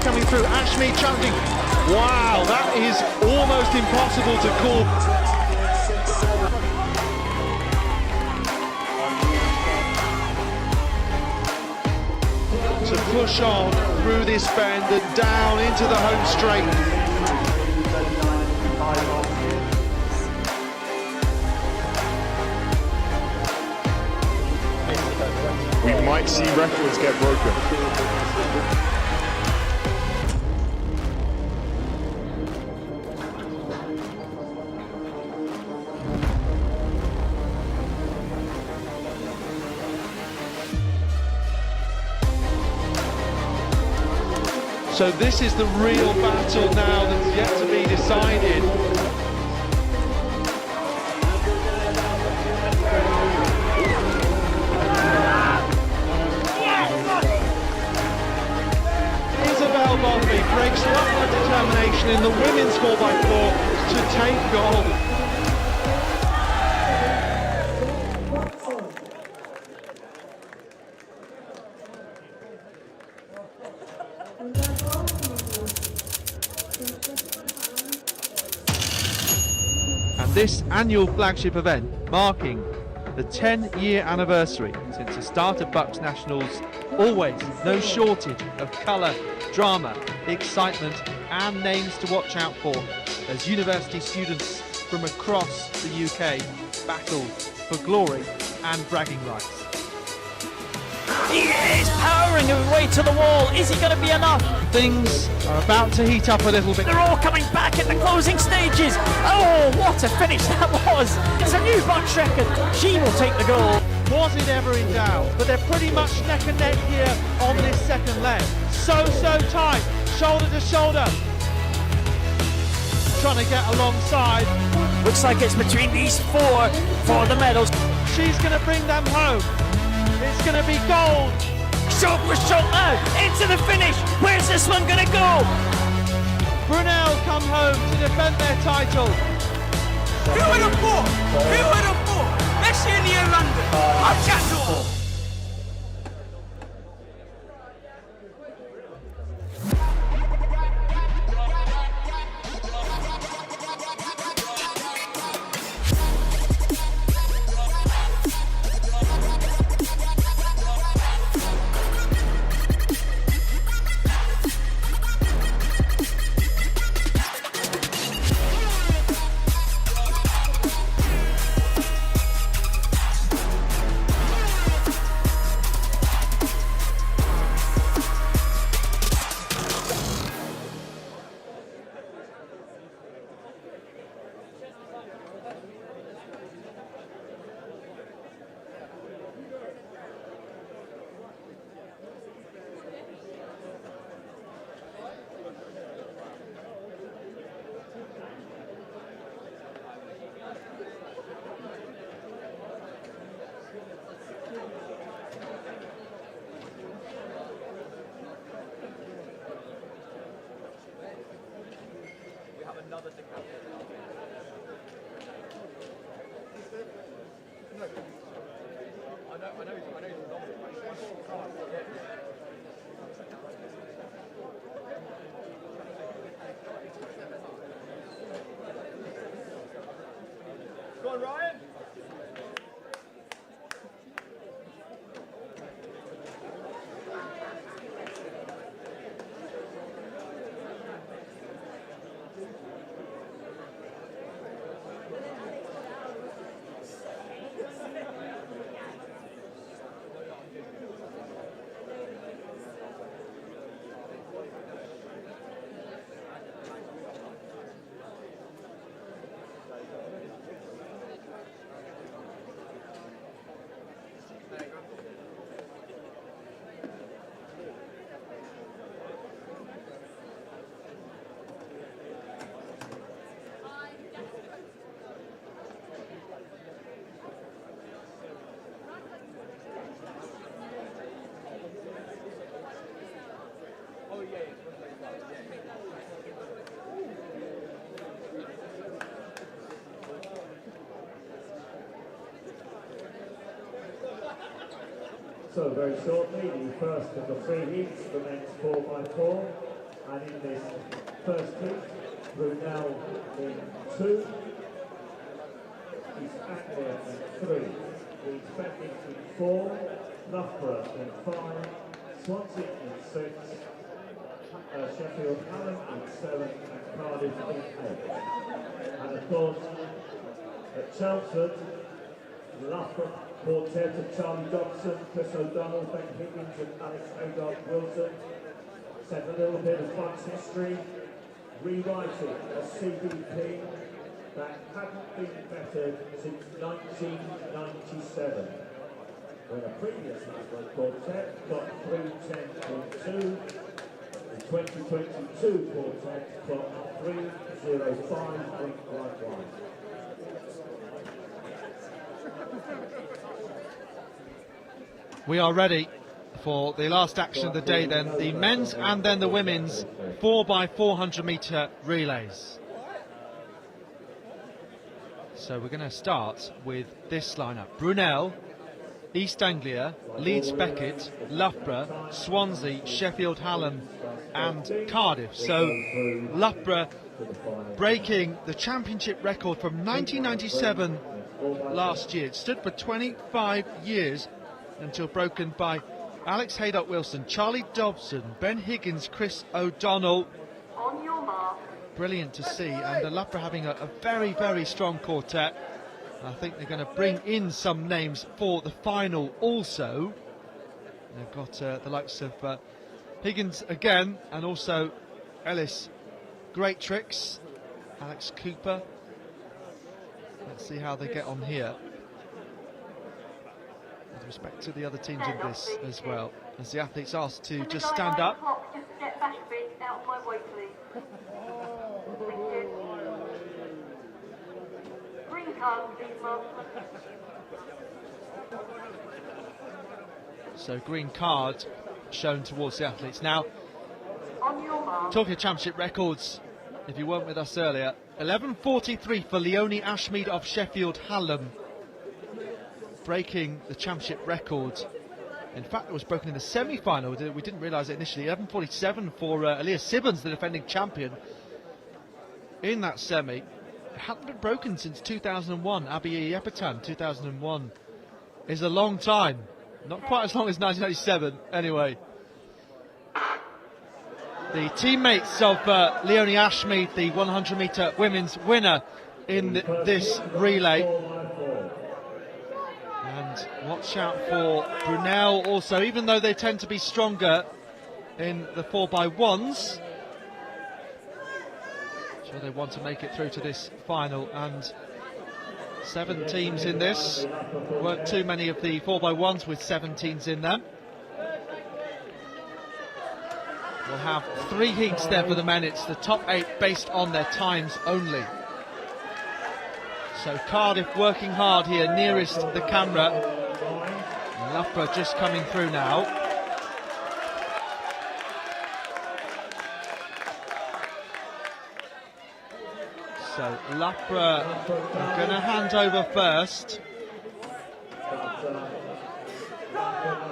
Coming through, Ashmead challenging. Wow, that is almost impossible to call. To push on through this bend and down into the home straight. We might see records get broken. So this is the real battle now that's yet to be decided. Isabel Bonby breaks luck and determination in the women's 4x4 to take gold. And this annual flagship event, marking the 10-year anniversary since the start of BUCS Nationals, always no shortage of colour, drama, excitement and names to watch out for as university students from across the UK battle for glory and bragging rights. He is powering his way to the wall. Is he going to be enough? Things are about to heat up a little bit. They're all coming back in the closing stages. Oh, what a finish that was. It's a new BUCS record. She will take the goal. Was it ever in doubt? But they're pretty much neck and neck here on this second leg. So tight, shoulder to shoulder. Trying to get alongside. Looks like it's between these four for the medals. She's going to bring them home. It's going to be gold. Shot for shot now, into the finish. Where's this one going to go? Brunel come home to defend their title. Who would have thought? Who would have thought? Next year in the London, I'll chat to all. Also, very shortly, the first of the 3 heats, the men's 4x4, and in this first heat, Brunel in 2, East Anglia in 3, the Spending in 4, Loughborough in 5, Swansea in 6, Sheffield Hallam in 7, and Cardiff in 8. And of course, at Chelmsford, the Loughborough quartet of Charlie Dobson, Chris O'Donnell, Ben Higgins and Alex Haydard-Wilson set a little bit of BUCS history, rewriting a CBP that hadn't been bettered since 1997, when a previous Loughborough quartet got 310.2, the 2022 quartet got 305.11. We are ready for the last action of the day then, the men's and then the women's 4x400 metre relays. So we're going to start with this lineup: Brunel, East Anglia, Leeds Beckett, Loughborough, Swansea, Sheffield Hallam and Cardiff. So Loughborough breaking the championship record from 1997 last year. It stood for 25 years until broken by Alex Haydard-Wilson, Charlie Dobson, Ben Higgins, Chris O'Donnell. On your mark. Brilliant to see, and Loughborough having a very, very strong quartet. I think they're going to bring in some names for the final also. They've got the likes of Higgins again, and also Ellis Great Tricks, Alex Cooper. Let's see how they get on here, with respect to the other teams in this as well, as the athletes asked to just stand up. Just get back a bit out of my way, please. Thank you. Green card, please, Mark. So green card shown towards the athletes. Now, On your mark. talking of championship records, if you weren't with us earlier, 11:43 for Leonie Ashmead of Sheffield Hallam, breaking the championship record. In fact, it was broken in the semi-final. We didn't realise it initially. 11:47 for Aaliyah Sibbons, the defending champion, in that semi. It hadn't been broken since 2001. Abiy Yepetan, 2001 is a long time. Not quite as long as 1997, anyway. The teammates of Leonie Ashmead, the 100 metre women's winner in this relay. And watch out for Brunel also, even though they tend to be stronger in the 4x1s. Sure, they want to make it through to this final, and 7 teams in this. Weren't too many of the 4x1s with 17s in them. We'll have 3 heats there for the men. It's the top 8 based on their times only. So Cardiff working hard here, nearest the camera. And Loughborough just coming through now. So Loughborough are going to hand over first.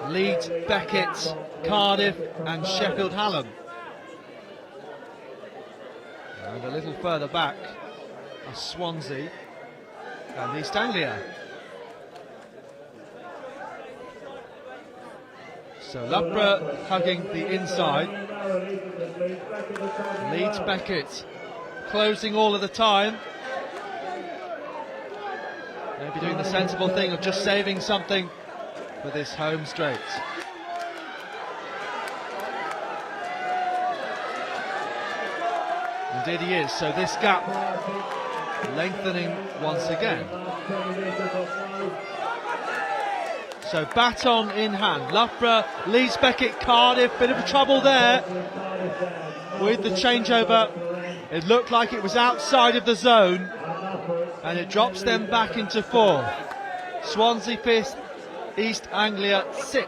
Leeds, Beckett, Cardiff and Sheffield Hallam. And a little further back are Swansea and East Anglia. So Loughborough hugging the inside. Leeds, Beckett closing all of the time. Maybe doing the sensible thing of just saving something for this home straight. Indeed he is, so this gap lengthening once again. So baton in hand, Loughborough, Leeds, Beckett, Cardiff, bit of trouble there with the changeover. It looked like it was outside of the zone, and it drops them back into 4th. Swansea 5th, East Anglia 6th.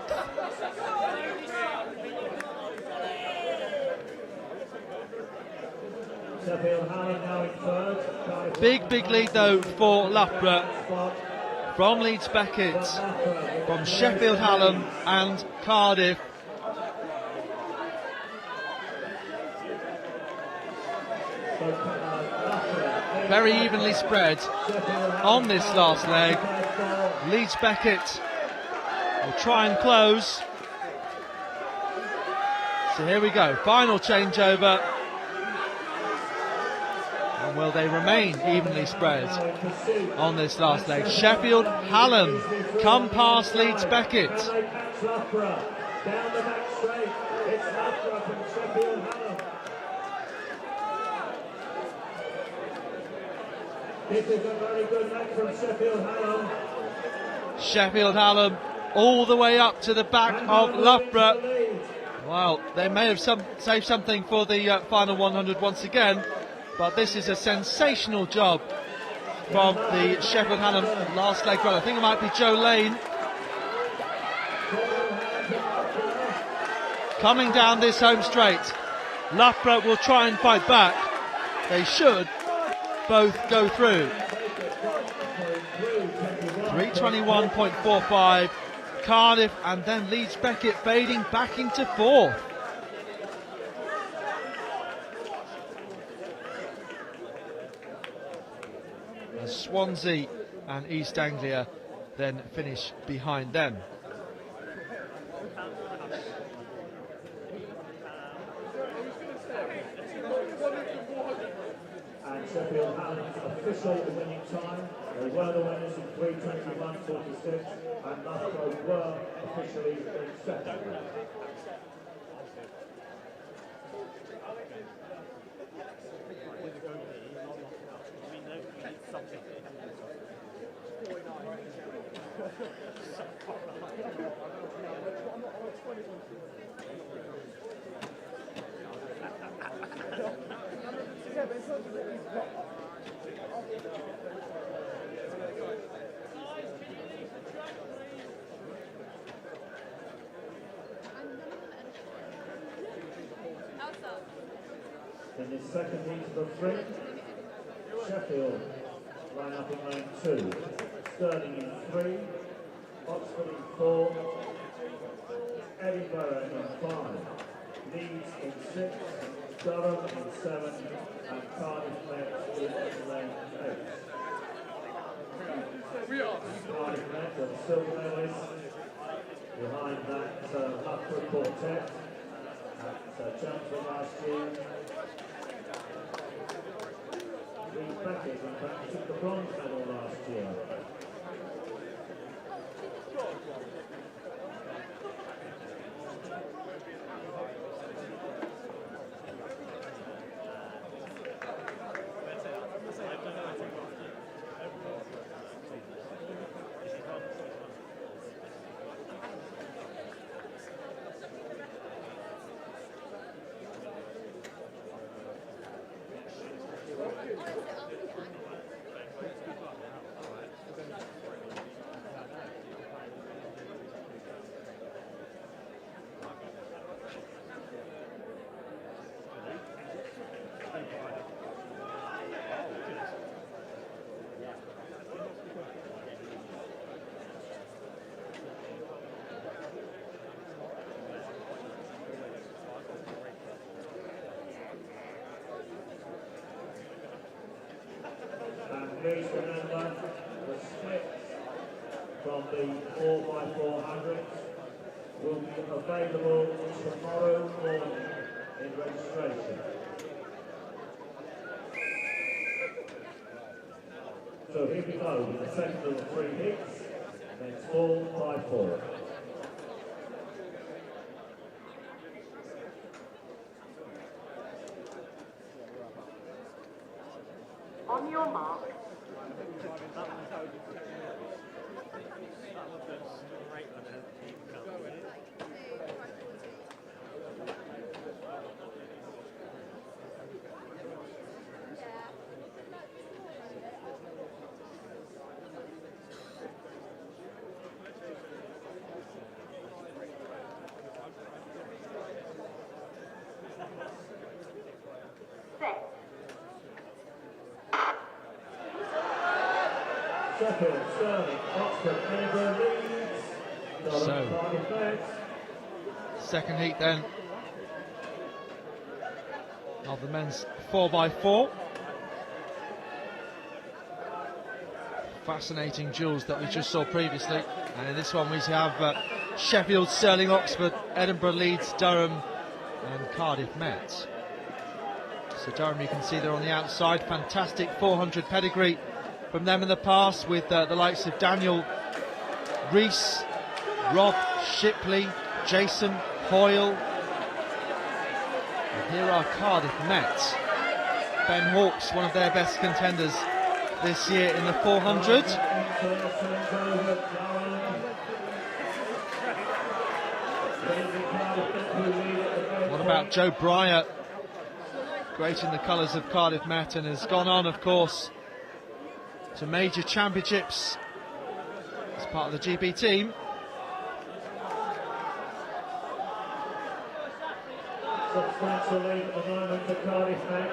Big lead though for Loughborough. from Leeds Beckett, from Sheffield Hallam and Cardiff. Very evenly spread on this last leg. Leeds Beckett will try and close. So here we go, final changeover. And will they remain evenly spread on this last leg? Sheffield Hallam come past Leeds Beckett. Down the back straight, it's Loughborough from Sheffield Hallam. This is a very good leg from Sheffield Hallam. Sheffield Hallam all the way up to the back of Loughborough. Well, they may have saved something for the final 100 once again, but this is a sensational job from the Sheffield Hallam last leg run. I think it might be Joe Lane coming down this home straight. Loughborough will try and fight back. They should both go through. 321.45. Cardiff and then Leeds Beckett fading back into fourth. As Swansea and East Anglia then finish behind them. And Sheffield Hallam's official winning time. They were the winners in 3:21.46, and Loughborough were officially in second. In the second heat of the three, Sheffield line up in lane 2, Stirling in 3, Oxford in 4, Edinburgh in 5, Leeds in 6, Durham in 7, and Cardiff next in lane 8. Cardiff next are the silver medalists. Behind that, Loughborough quartet at champion last year. Leeds Beckett, in fact, took the bronze medal last year. Please remember the split from the 4x400 will be available tomorrow morning in registration. So here we go with the second of the 3 hits, and it's 4x4. On your mark. So, second heat then of the men's 4x4. Fascinating duels that we just saw previously, and in this one we have Sheffield, Stirling, Oxford, Edinburgh, Leeds, Durham and Cardiff Met. So Durham, you can see they're on the outside. Fantastic 400 pedigree from them in the past, with the likes of Daniel Rees, Rob Shipley, Jason Hoyle. And here are Cardiff Met. Ben Hawkes, one of their best contenders this year in the 400. What about Joe Breyer? Great in the colours of Cardiff Met, and has gone on, of course, to major championships as part of the GB team. Substantial lead at the moment for Cardiff Met.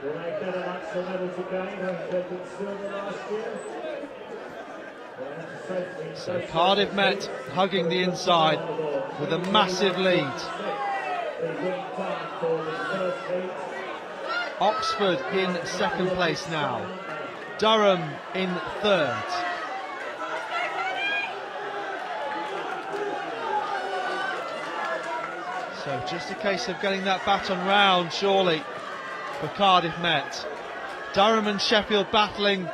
Will they get an extra medals again? They've been silver last year. So Cardiff Met hugging the inside with a massive lead. Oxford in second place now. Durham in third. So just a case of getting that baton round, surely, for Cardiff Met. Durham and Sheffield battling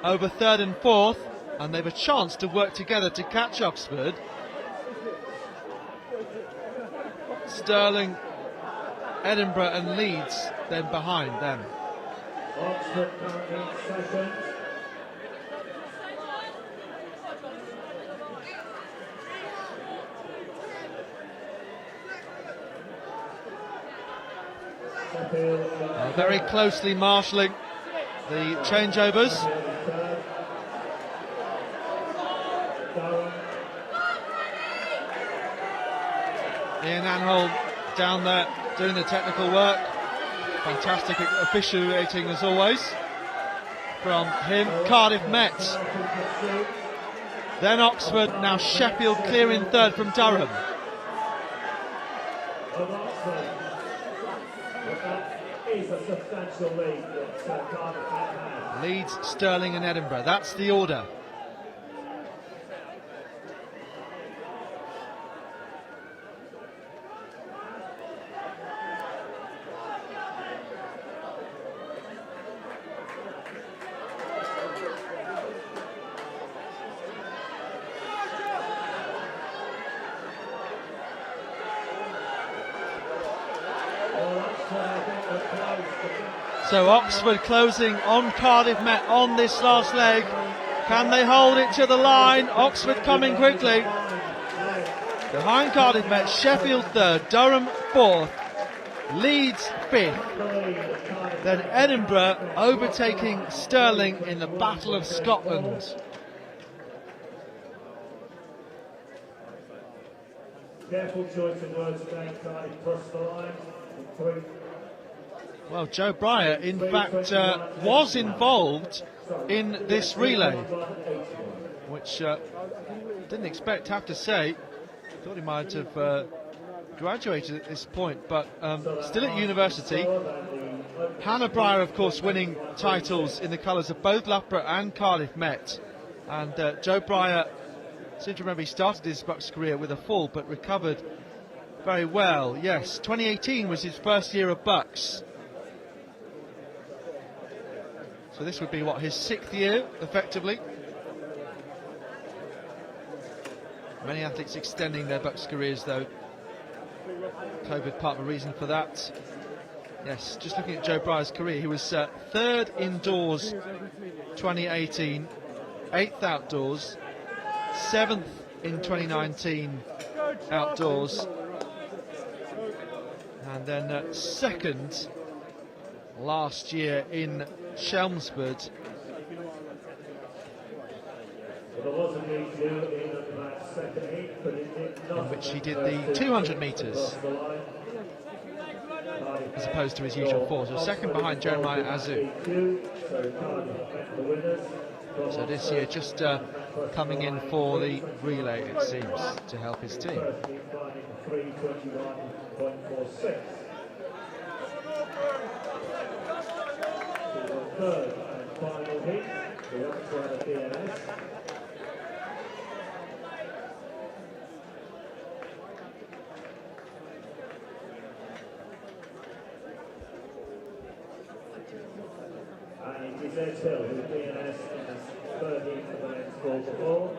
over third and fourth, and they've a chance to work together to catch Oxford. Stirling, Edinburgh and Leeds then behind them. Oxford currently in second. Very closely marshalling the changeovers. Ian Anholm down there doing the technical work. Fantastic officiating as always from him. Cardiff Met. Then Oxford, now Sheffield clearing third from Durham. Leeds, Stirling and Edinburgh. That's the order. So Oxford closing on Cardiff Met on this last leg. Can they hold it to the line? Oxford coming quickly. Behind Cardiff Met, Sheffield third, Durham fourth, Leeds fifth. Then Edinburgh overtaking Stirling in the Battle of Scotland. Careful choice of words again, Cardiff cross the line. Well, Joe Breyer, in fact, was involved in this relay, which didn't expect, have to say. Thought he might have graduated at this point, but still at university. Hannah Breyer, of course, winning titles in the colours of both Loughborough and Cardiff Met. And Joe Breyer, I seem to remember he started his BUCS career with a fall, but recovered very well. Yes, 2018 was his first year of BUCS. So this would be, what, his 6th year, effectively. Many athletes extending their BUCS careers, though. COVID part of a reason for that. Yes, just looking at Joe Breyer's career, he was 3rd indoors 2018, 8th outdoors, 7th in 2019 outdoors, and then 2nd last year in Chelmsford, in which he did the 200 metres as opposed to his usual 4. So 2nd behind Jeremiah Azu. So this year just coming in for the relay, it seems, to help his team. Third and final heat, the outside of DNS. And it is Ed Hill with DNS in his third heat for the next 4-4.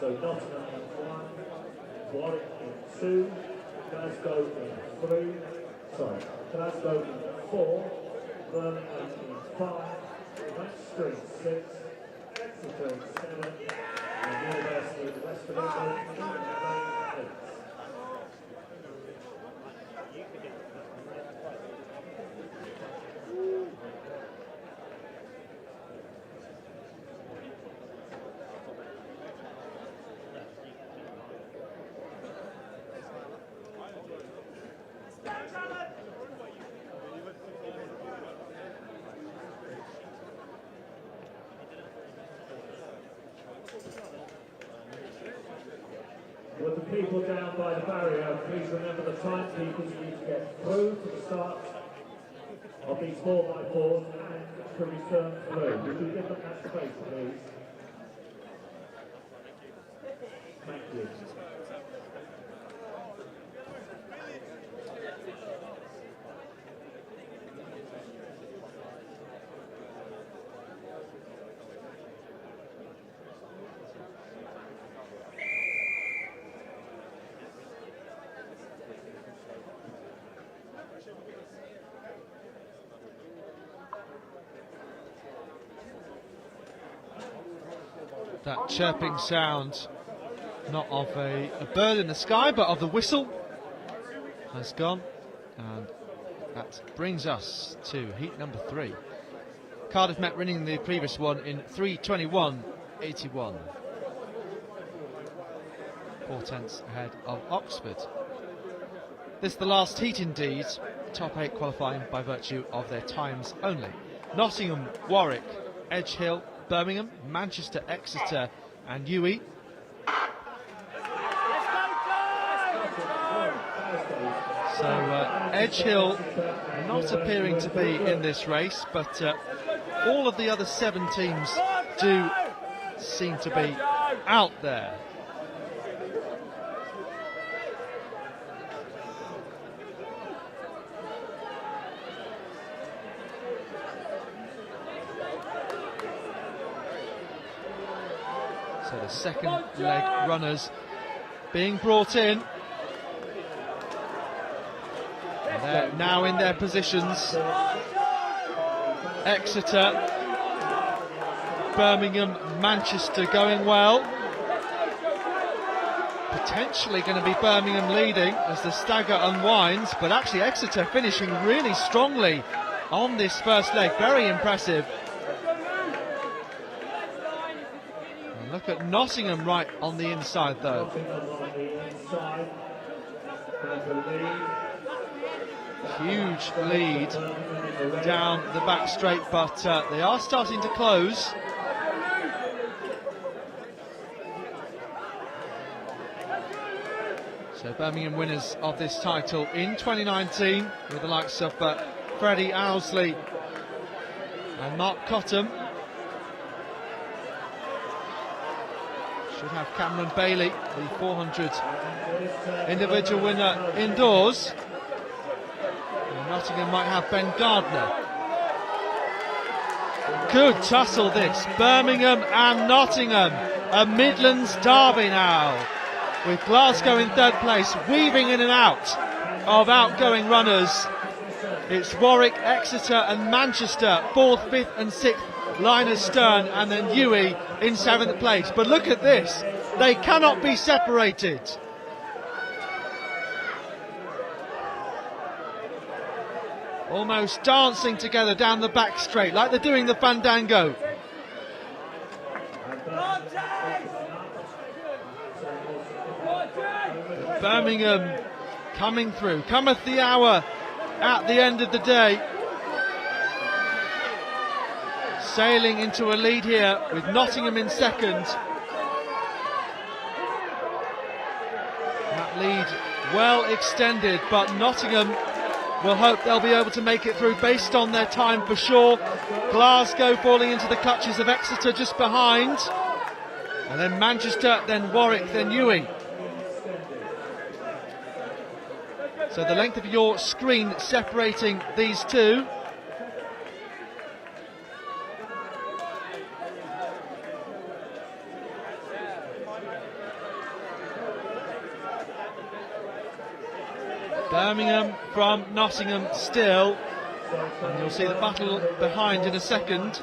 So Nottingham in 1, Warwick in 2, Glasgow in 4, Birmingham in 5, Street 6, Exeter 7, and University of West Virginia in 8. With the people down by the barrier, please remember the timekeepers need to get through to the start of these 4x4s and to return through. Would you give them that space, please? Thank you. That chirping sound, not of a bird in the sky, but of the whistle, has gone. And that brings us to heat number 3. Cardiff Met winning the previous one in 3:21.81. 4/10 ahead of Oxford. This is the last heat indeed, top 8 qualifying by virtue of their times only. Nottingham, Warwick, Edge Hill, Birmingham, Manchester, Exeter and UE. So Edge Hill not appearing to be in this race, but all of the other 7 teams do seem to be out there. So the second leg runners being brought in. And they're now in their positions. Exeter, Birmingham, Manchester going well. Potentially going to be Birmingham leading as the stagger unwinds, but actually Exeter finishing really strongly on this first leg. Very impressive. Look at Nottingham right on the inside though. Huge lead down the back straight, but they are starting to close. So Birmingham winners of this title in 2019 with the likes of Freddie Owsley and Mark Cottam. Should have Cameron Bailey, the 400 individual winner indoors. And Nottingham might have Ben Gardner. Good tussle this, Birmingham and Nottingham, a Midlands derby now, with Glasgow in third place, weaving in and out of outgoing runners. It's Warwick, Exeter and Manchester, 4th, 5th and 6th. Linus Stern and then UE in 7th place. But look at this, they cannot be separated. Almost dancing together down the back straight like they're doing the fandango. Birmingham coming through, cometh the hour at the end of the day. sailing into a lead here with Nottingham in second. That lead well extended, but Nottingham will hope they'll be able to make it through based on their time for sure. Glasgow falling into the clutches of Exeter just behind. And then Manchester, then Warwick, then Ewing. So the length of your screen separating these two. Birmingham from Nottingham still. And you'll see the battle behind in a second.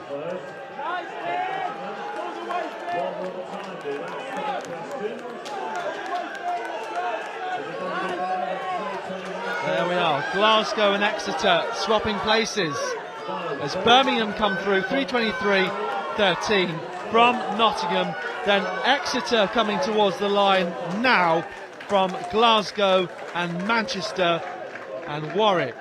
There we are, Glasgow and Exeter swapping places as Birmingham come through, 3:23.13 from Nottingham, then Exeter coming towards the line now from Glasgow and Manchester and Warwick.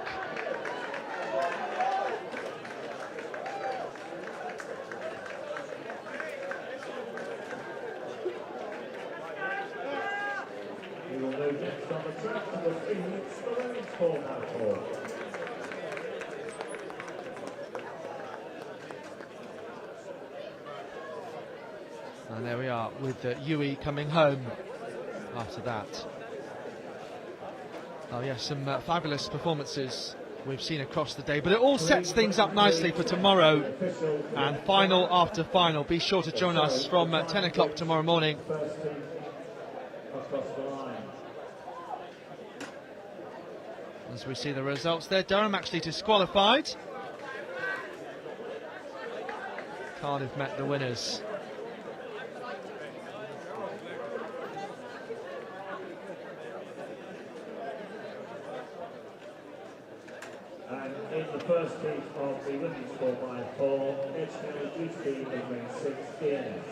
And there we are with Uwe coming home after that. Oh yes, some fabulous performances we've seen across the day, but it all sets things up nicely for tomorrow and final after final. Be sure to join us from 10 o'clock tomorrow morning. As we see the results there, Durham actually disqualified. Cardiff met the winners. And in the first heat of the women's 4x4, Edgehill GT in 6 years.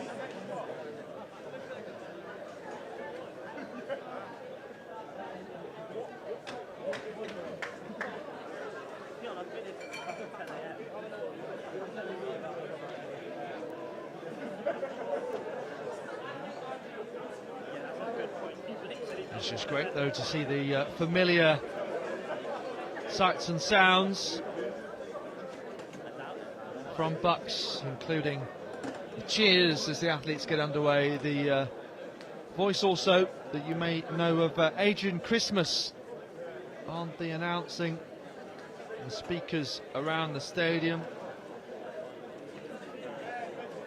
It's just great though to see the familiar sights and sounds from BUCS, including the cheers as the athletes get underway, the voice also that you may know of Adrian Christmas on the announcing, the speakers around the stadium,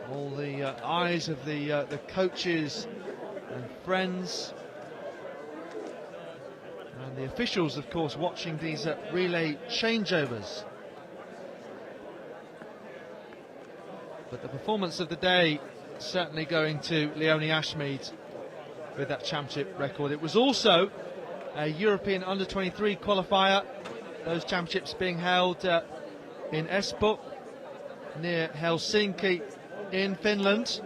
all the eyes of the coaches and friends, and the officials, of course, watching these relay changeovers. But the performance of the day certainly going to Leonie Ashmead with that championship record. It was also a European under-23 qualifier, those championships being held in Espoo near Helsinki in Finland.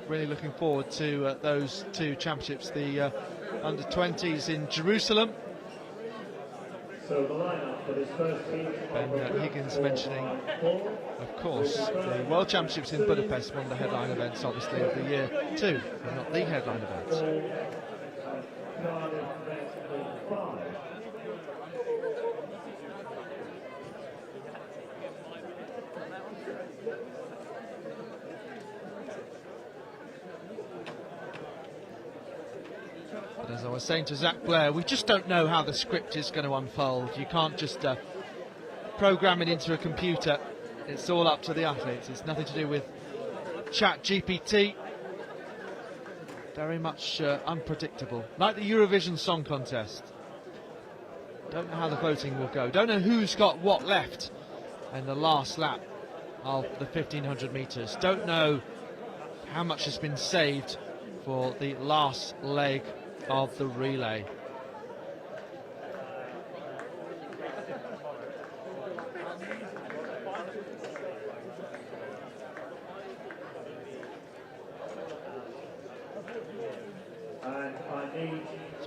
Really looking forward to those two championships, the under-20s in Jerusalem. So the lineup for this first heat. Ben Higgins mentioning, of course, the World Championships in Budapest, one of the headline events, obviously, of the year too, but not the headline event. But as I was saying to Zach Blair, we just don't know how the script is going to unfold. You can't just program it into a computer. It's all up to the athletes. It's nothing to do with ChatGPT. Very much unpredictable. Like the Eurovision Song Contest. Don't know how the voting will go. Don't know who's got what left in the last lap of the 1500 metres. Don't know how much has been saved for the last leg of the relay.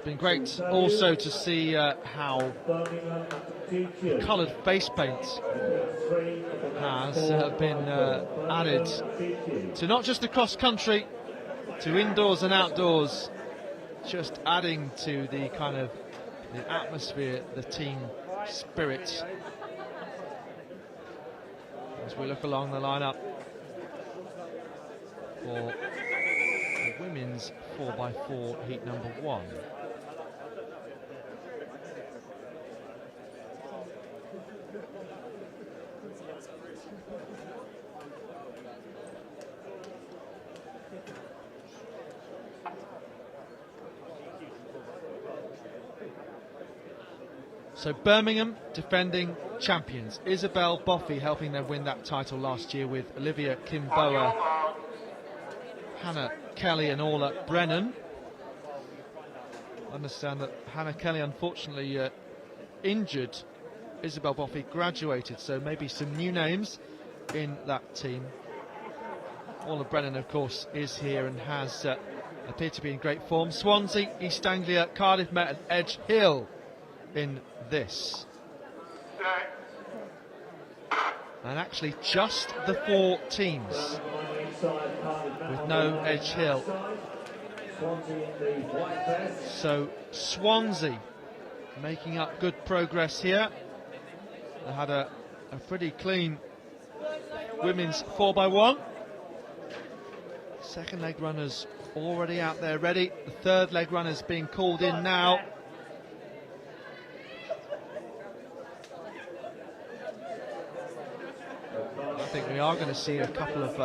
been great also to see how coloured face paint has been added to not just the cross country, to indoors and outdoors, just adding to the kind of the atmosphere, the team spirit. As we look along the lineup for the women's 4x4 heat number 1. So Birmingham, defending champions. Isabel Boffey helping them win that title last year with Olivia Kimboa, Hannah Kelly and Orla Brennan. I understand that Hannah Kelly unfortunately injured. Isabel Boffey graduated, so maybe some new names in that team. Orla Brennan, of course, is here and has appeared to be in great form. Swansea, East Anglia, Cardiff Met and Edge Hill in this. And actually just the 4 teams, with no Edge Hill. So Swansea making up good progress here. They had a pretty clean women's 4x1. Second leg runners already out there ready. The third leg runners being called in now. I think we are going to see a couple of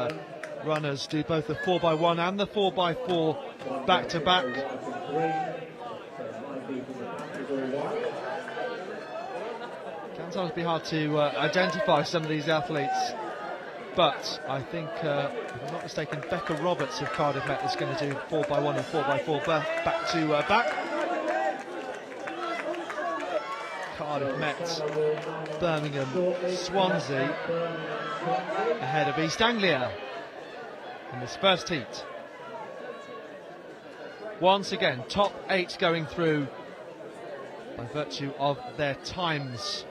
runners do both the 4x1 and the 4x4 back to back. Can sometimes be hard to identify some of these athletes, but I think, if I'm not mistaken, Becca Roberts of Cardiff Met is going to do 4x1 and 4x4 back to back. Cardiff Met, Birmingham, Swansea ahead of East Anglia in this first heat. Once again, top 8 going through by virtue of their times.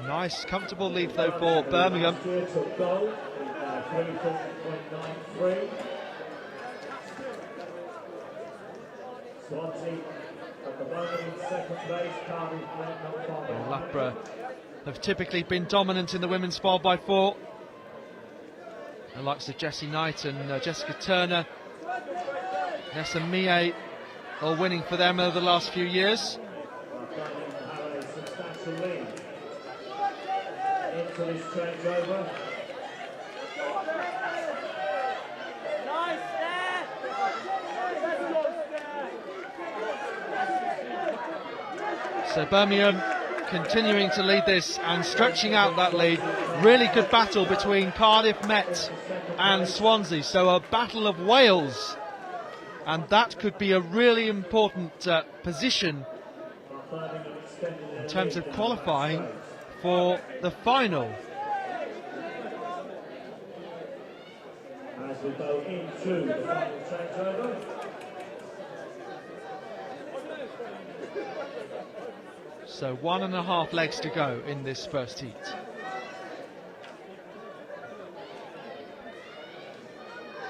Nice, comfortable lead though for Birmingham. Loughborough have typically been dominant in the women's 4x4. The likes of Jessie Knight and Jessica Turner, Nessa Mie, all winning for them over the last few years. So Birmingham continuing to lead this and stretching out that lead. Really good battle between Cardiff Met and Swansea. So a battle of Wales, and that could be a really important position in terms of qualifying for the final. As we go into the final changeover. So 1.5 legs to go in this first heat.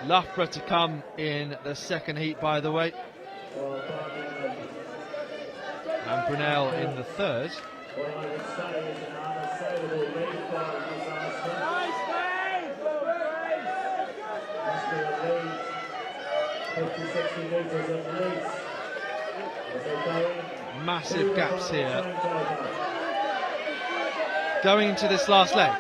Loughborough to come in the second heat, by the way. And Brunel in the third. What I would say is an unassailable lead by must be a lead 50-60 metres at least. As they go in. Massive gaps here. Going into this last leg.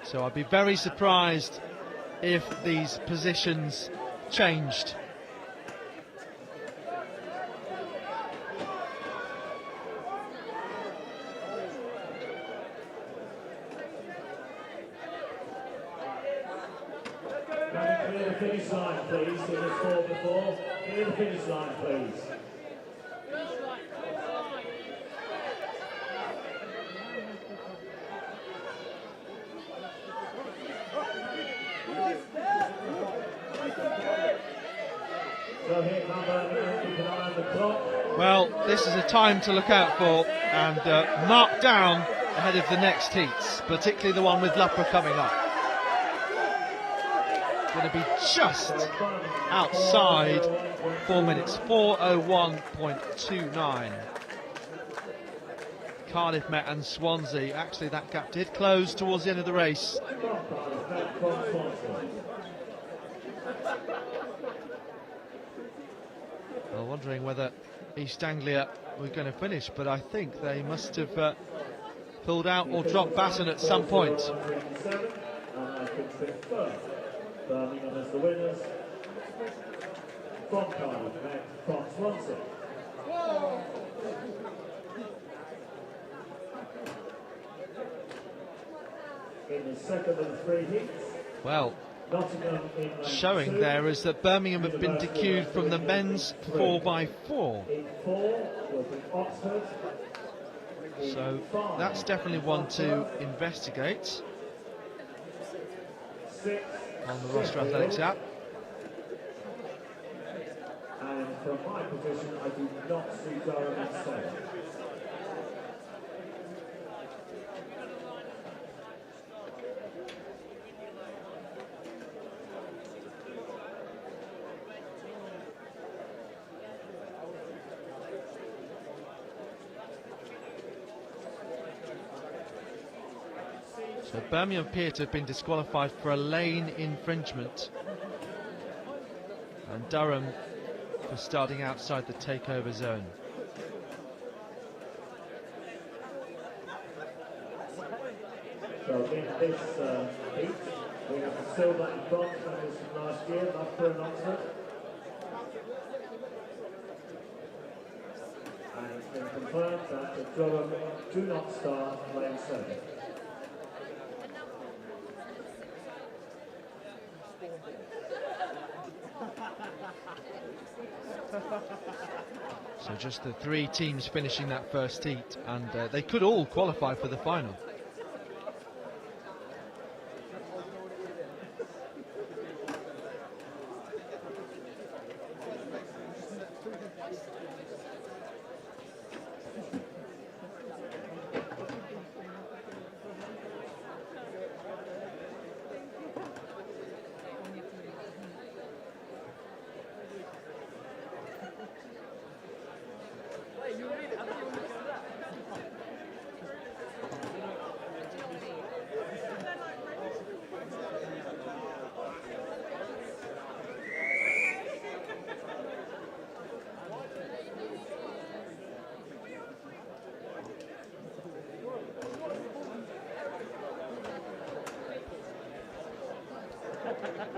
So I'd be very surprised if these positions changed. Clear the finish line, please. In this 4x4. Clear the finish line, please. Well, this is a time to look out for and mark down ahead of the next heats, particularly the one with Loughborough coming up. Going to be just outside 4 minutes, 4:01.29. Cardiff Met and Swansea. Actually, that gap did close towards the end of the race. Well, wondering whether East Anglia were going to finish, but I think they must have pulled out or dropped baton at some point. Birmingham as the winners from Cardiff Met from Swansea. In the second of the three heats. Well, Nottingham in showing there is that Birmingham have been DQ'd from the men's 4x4. In 4 will be Oxford. So that's definitely one to investigate 6 on the Roster Athletics app. And from my position, I do not see Durham in 7. So Birmingham appear to have been disqualified for a lane infringement, and Durham for starting outside the takeover zone. So in this heat, we have the silver and bronze winners from last year, Loughborough and Oxford. And it's been confirmed that the Durham do not start lane 7. So just the 3 teams finishing that first heat, and they could all qualify for the final.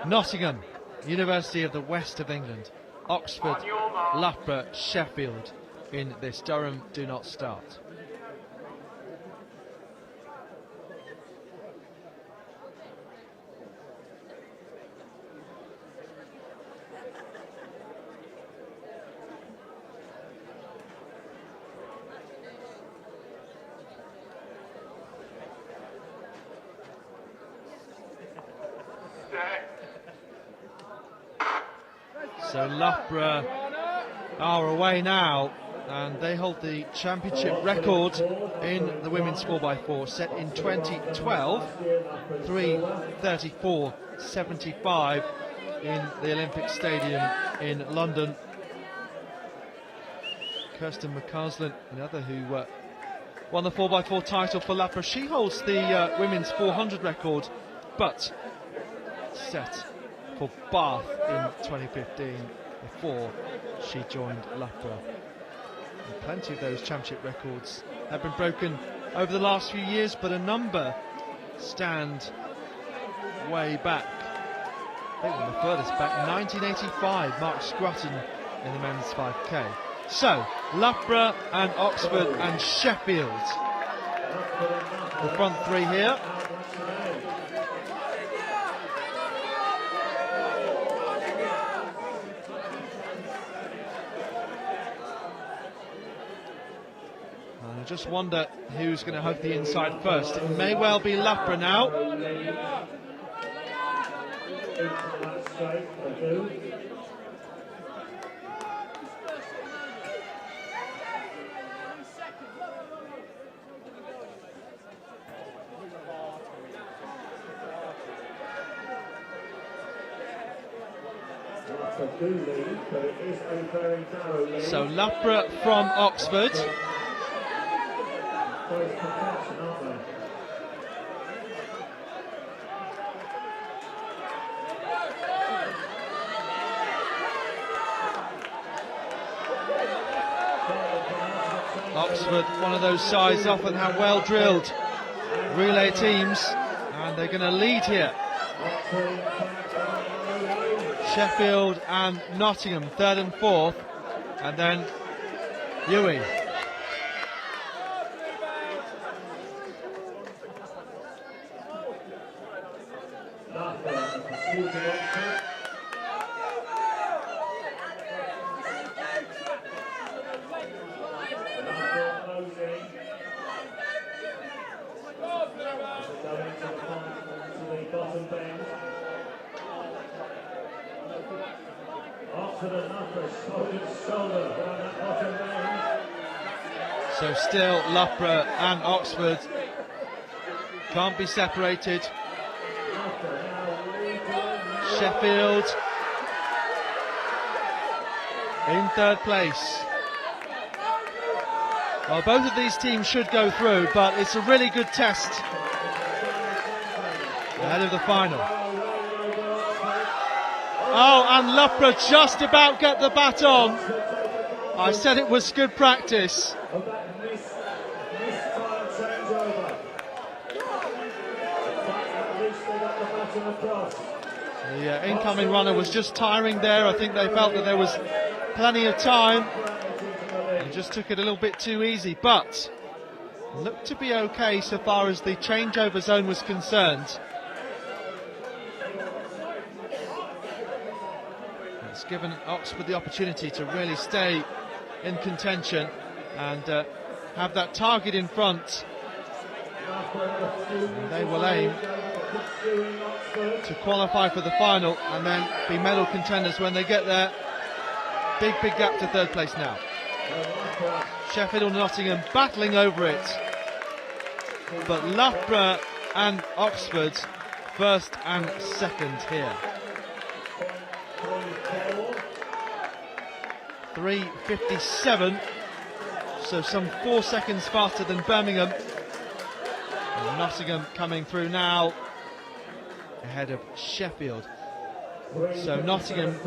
Nottingham, University of the West of England, Oxford, Loughborough, Sheffield in this Durham do not start. So Loughborough are away now, and they hold the championship record in the women's 4x4, set in 2012, 3:34.75 in the Olympic Stadium in London. Kirsten McCausland, another who won the 4x4 title for Loughborough. She holds the women's 400 record, but set for Bath in 2015 before she joined Loughborough. And plenty of those championship records have been broken over the last few years, but a number stand way back. I think one of the furthest back, 1985, Mark Scrutton in the men's 5k. So, Loughborough and Oxford and Sheffield, the front 3 here. I just wonder who's going to hug the inside first. It may well be Loughborough now. Loughborough do lead, but it is a very narrow lead. So Loughborough from Oxford. Close contention, aren't they? Oxford, one of those sides, often have well drilled relay teams, and they're going to lead here. Sheffield and Nottingham, third and fourth, and then Ewing. So still Loughborough and Oxford can't be separated. Sheffield in third place. Well, both of these teams should go through, but it's a really good test ahead of the final. Oh, and Loughborough just about get the baton. I said it was good practice. The incoming runner was just tiring there. I think they felt that there was plenty of time and just took it a little bit too easy, but looked to be okay so far as the changeover zone was concerned. It's given Oxford the opportunity to really stay in contention and have that target in front. And they will aim to qualify for the final and then be medal contenders when they get there. Big gap to third place now. Sheffield and Nottingham battling over it, but Loughborough and Oxford first and second here. 3:57, so some 4 seconds faster than Birmingham. And Nottingham coming through now ahead of Sheffield. So Nottingham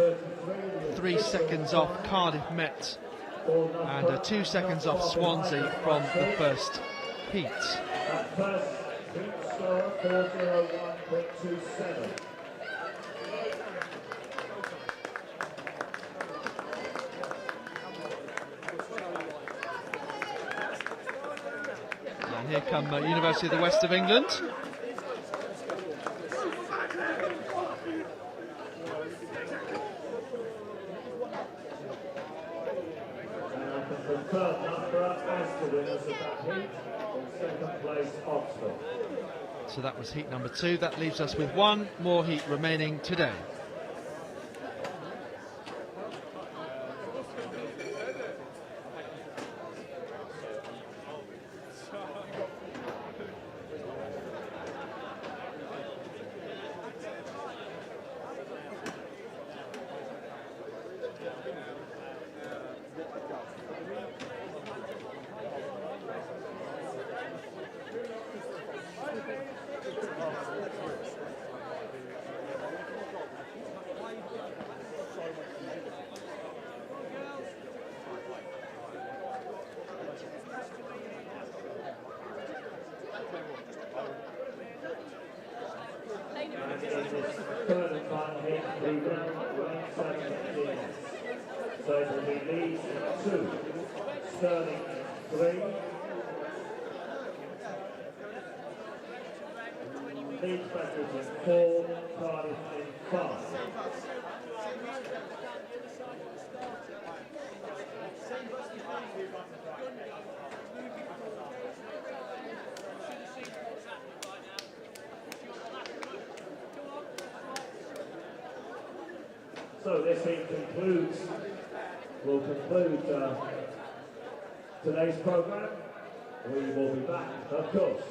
3 seconds off Cardiff Met and 2 seconds off Swansea from the first heat. First heat score 4:01.27. And here come University of the West of England. So that was heat number 2. That leaves us with one more heat remaining today. Third and final hit, the round 17. So it will be Leeds 2, Stirling 3. Leeds battles in 4, Cardiff in 5. So this heat will conclude today's programme. We will be back, of course,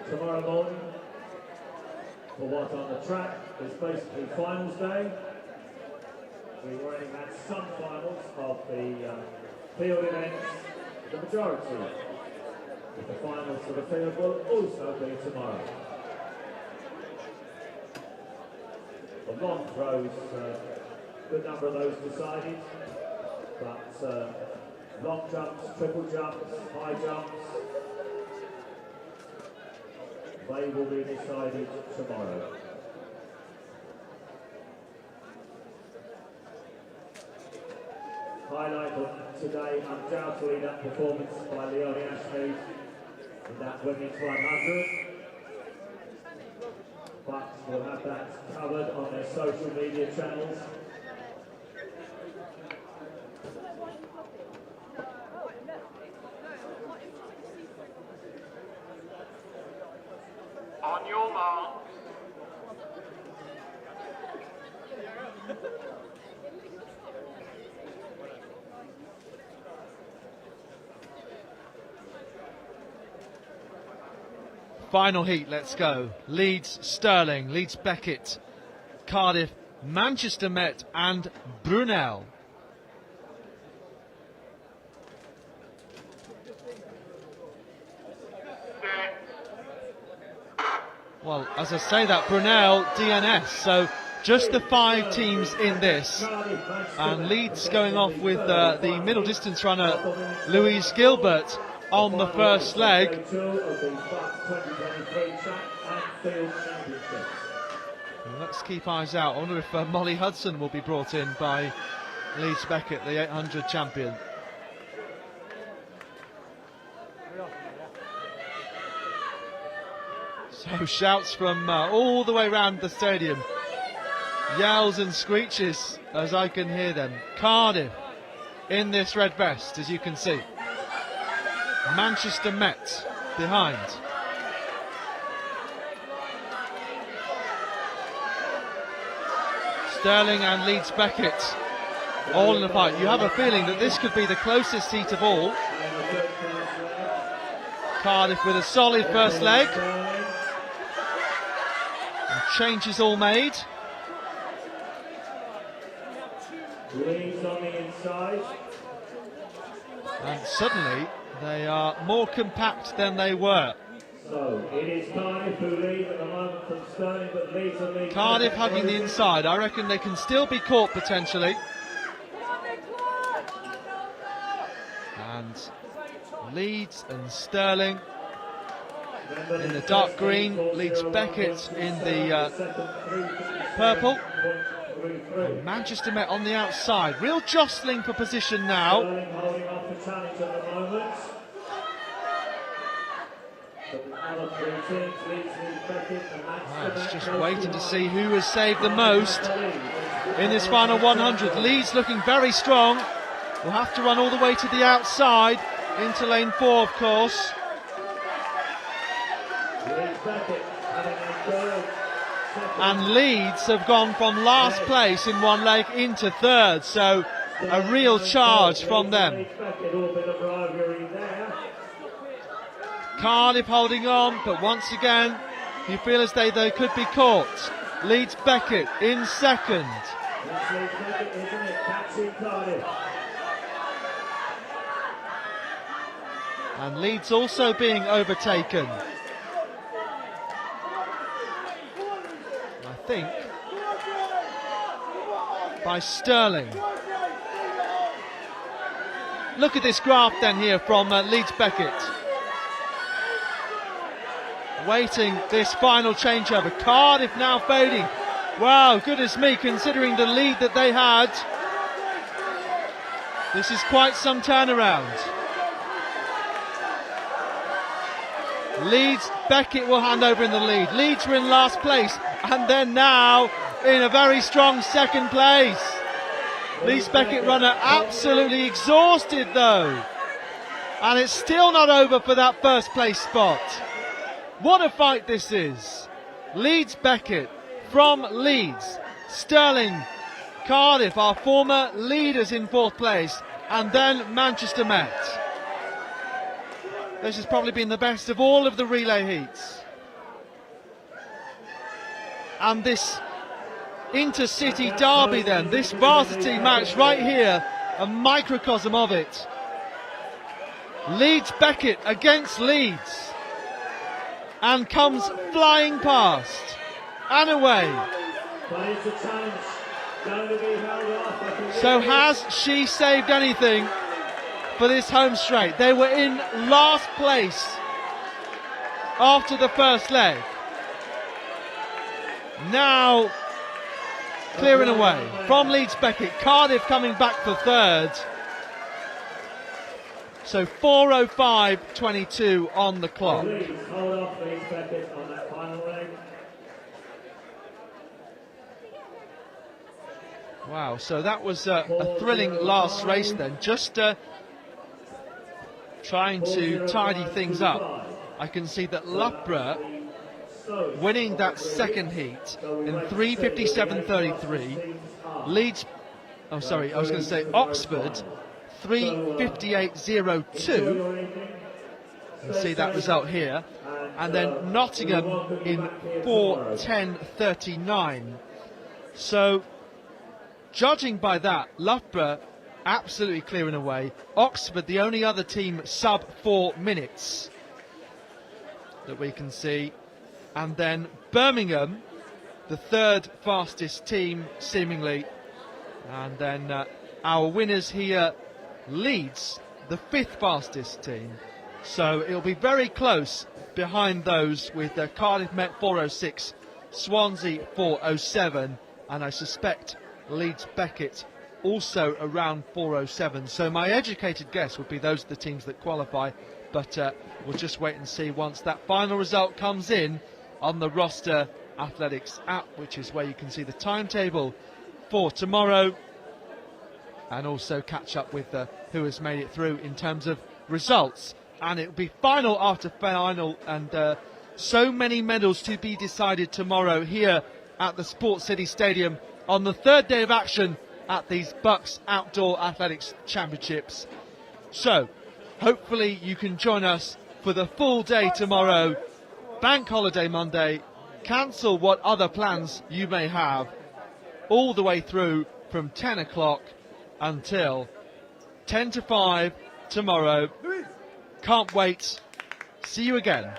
tomorrow morning for what on the track is basically finals day. we've already had some finals of the field events, the majority. The finals for the field will also be tomorrow. The long throws, good number of those decided, but long jumps, triple jumps, high jumps, they will be decided tomorrow. Highlight of today, undoubtedly that performance by Leonie Ashmead in that women's 100. But we'll have that covered on their social media channels. On your marks. Final heat, let's go. Leeds Stirling, Leeds Beckett, Cardiff, Manchester Met and Brunel. Well, as I say that, Brunel, DNS, so just the 5 teams in this. And Leeds going off with the middle distance runner, Louise Gilbert, on the first leg. Well, let's keep eyes out. I wonder if Molly Hudson will be brought in by Leeds Beckett, the 800 champion. So shouts from all the way around the stadium. Yells and screeches as I can hear them. Cardiff in this red vest, as you can see. Manchester Met behind. Stirling and Leeds Beckett all in the fight. You have a feeling that this could be the closest heat of all. Cardiff with a solid first leg. And changes all made. Leeds on the inside. And suddenly they are more compact than they were. So it is Cardiff who lead at the moment from Stirling, but Leeds and Leeds. Cardiff hugging the inside. I reckon they can still be caught potentially. And Leeds and Stirling in the dark green, Leeds Beckett in the purple. And Manchester Met on the outside. Real jostling for position now. Stirling holding off the challenge at the moment. It's just waiting to see who has saved the most in this final 100. Leeds looking very strong. Will have to run all the way to the outside into lane 4, of course. And Leeds have gone from last place in one leg into third, so a real charge from them. Cardiff holding on, but once again you feel as though they could be caught. Leeds Beckett in second. And Leeds also being overtaken, I think, by Stirling. Look at this graph then here from Leeds Beckett. Waiting this final changeover. Cardiff now fading. Wow, goodness me, considering the lead that they had. This is quite some turnaround. Leeds Beckett will hand over in the lead. Leeds were in last place and then now in a very strong second place. Leeds Beckett runner absolutely exhausted though. And it's still not over for that first place spot. What a fight this is. Leeds Beckett from Leeds. Stirling, Cardiff, our former leaders in fourth place. And then Manchester Met. This has probably been the best of all of the relay heats. And this Intercity derby then, this varsity match right here, a microcosm of it. Leeds Beckett against Leeds, and comes flying past and away. So has she saved anything for this home straight? They were in last place after the first leg. Now clearing away from Leeds Beckett. Cardiff coming back for third. So 4:05:22 on the clock. Hold off Leeds Beckett on that final leg. Wow, so that was a thrilling last race then. Just trying to tidy things up. I can see that Loughborough winning that second heat in 3:57:33. Leeds, oh sorry, I was going to say Oxford 3:58:02. You can see that result here. And then Nottingham in 4:10:39. So judging by that, Loughborough absolutely clearing away. Oxford, the only other team sub 4 minutes that we can see. And then Birmingham, the third fastest team, seemingly. And then our winners here, Leeds, the fifth fastest team. So it'll be very close behind those, with Cardiff Met 4:06, Swansea 4:07, and I suspect Leeds Beckett also around 4:07. So my educated guess would be those are the teams that qualify, but we'll just wait and see once that final result comes in on the Roster Athletics app, which is where you can see the timetable for tomorrow and also catch up with who has made it through in terms of results. And it'll be final after final, and so many medals to be decided tomorrow here at the Sports City Stadium on the third day of action at these BUCS Outdoor Athletics Championships. So hopefully you can join us for the full day tomorrow, Bank Holiday Monday. Cancel what other plans you may have, all the way through from 10 o'clock until 10 to 5 tomorrow. Can't wait. See you again.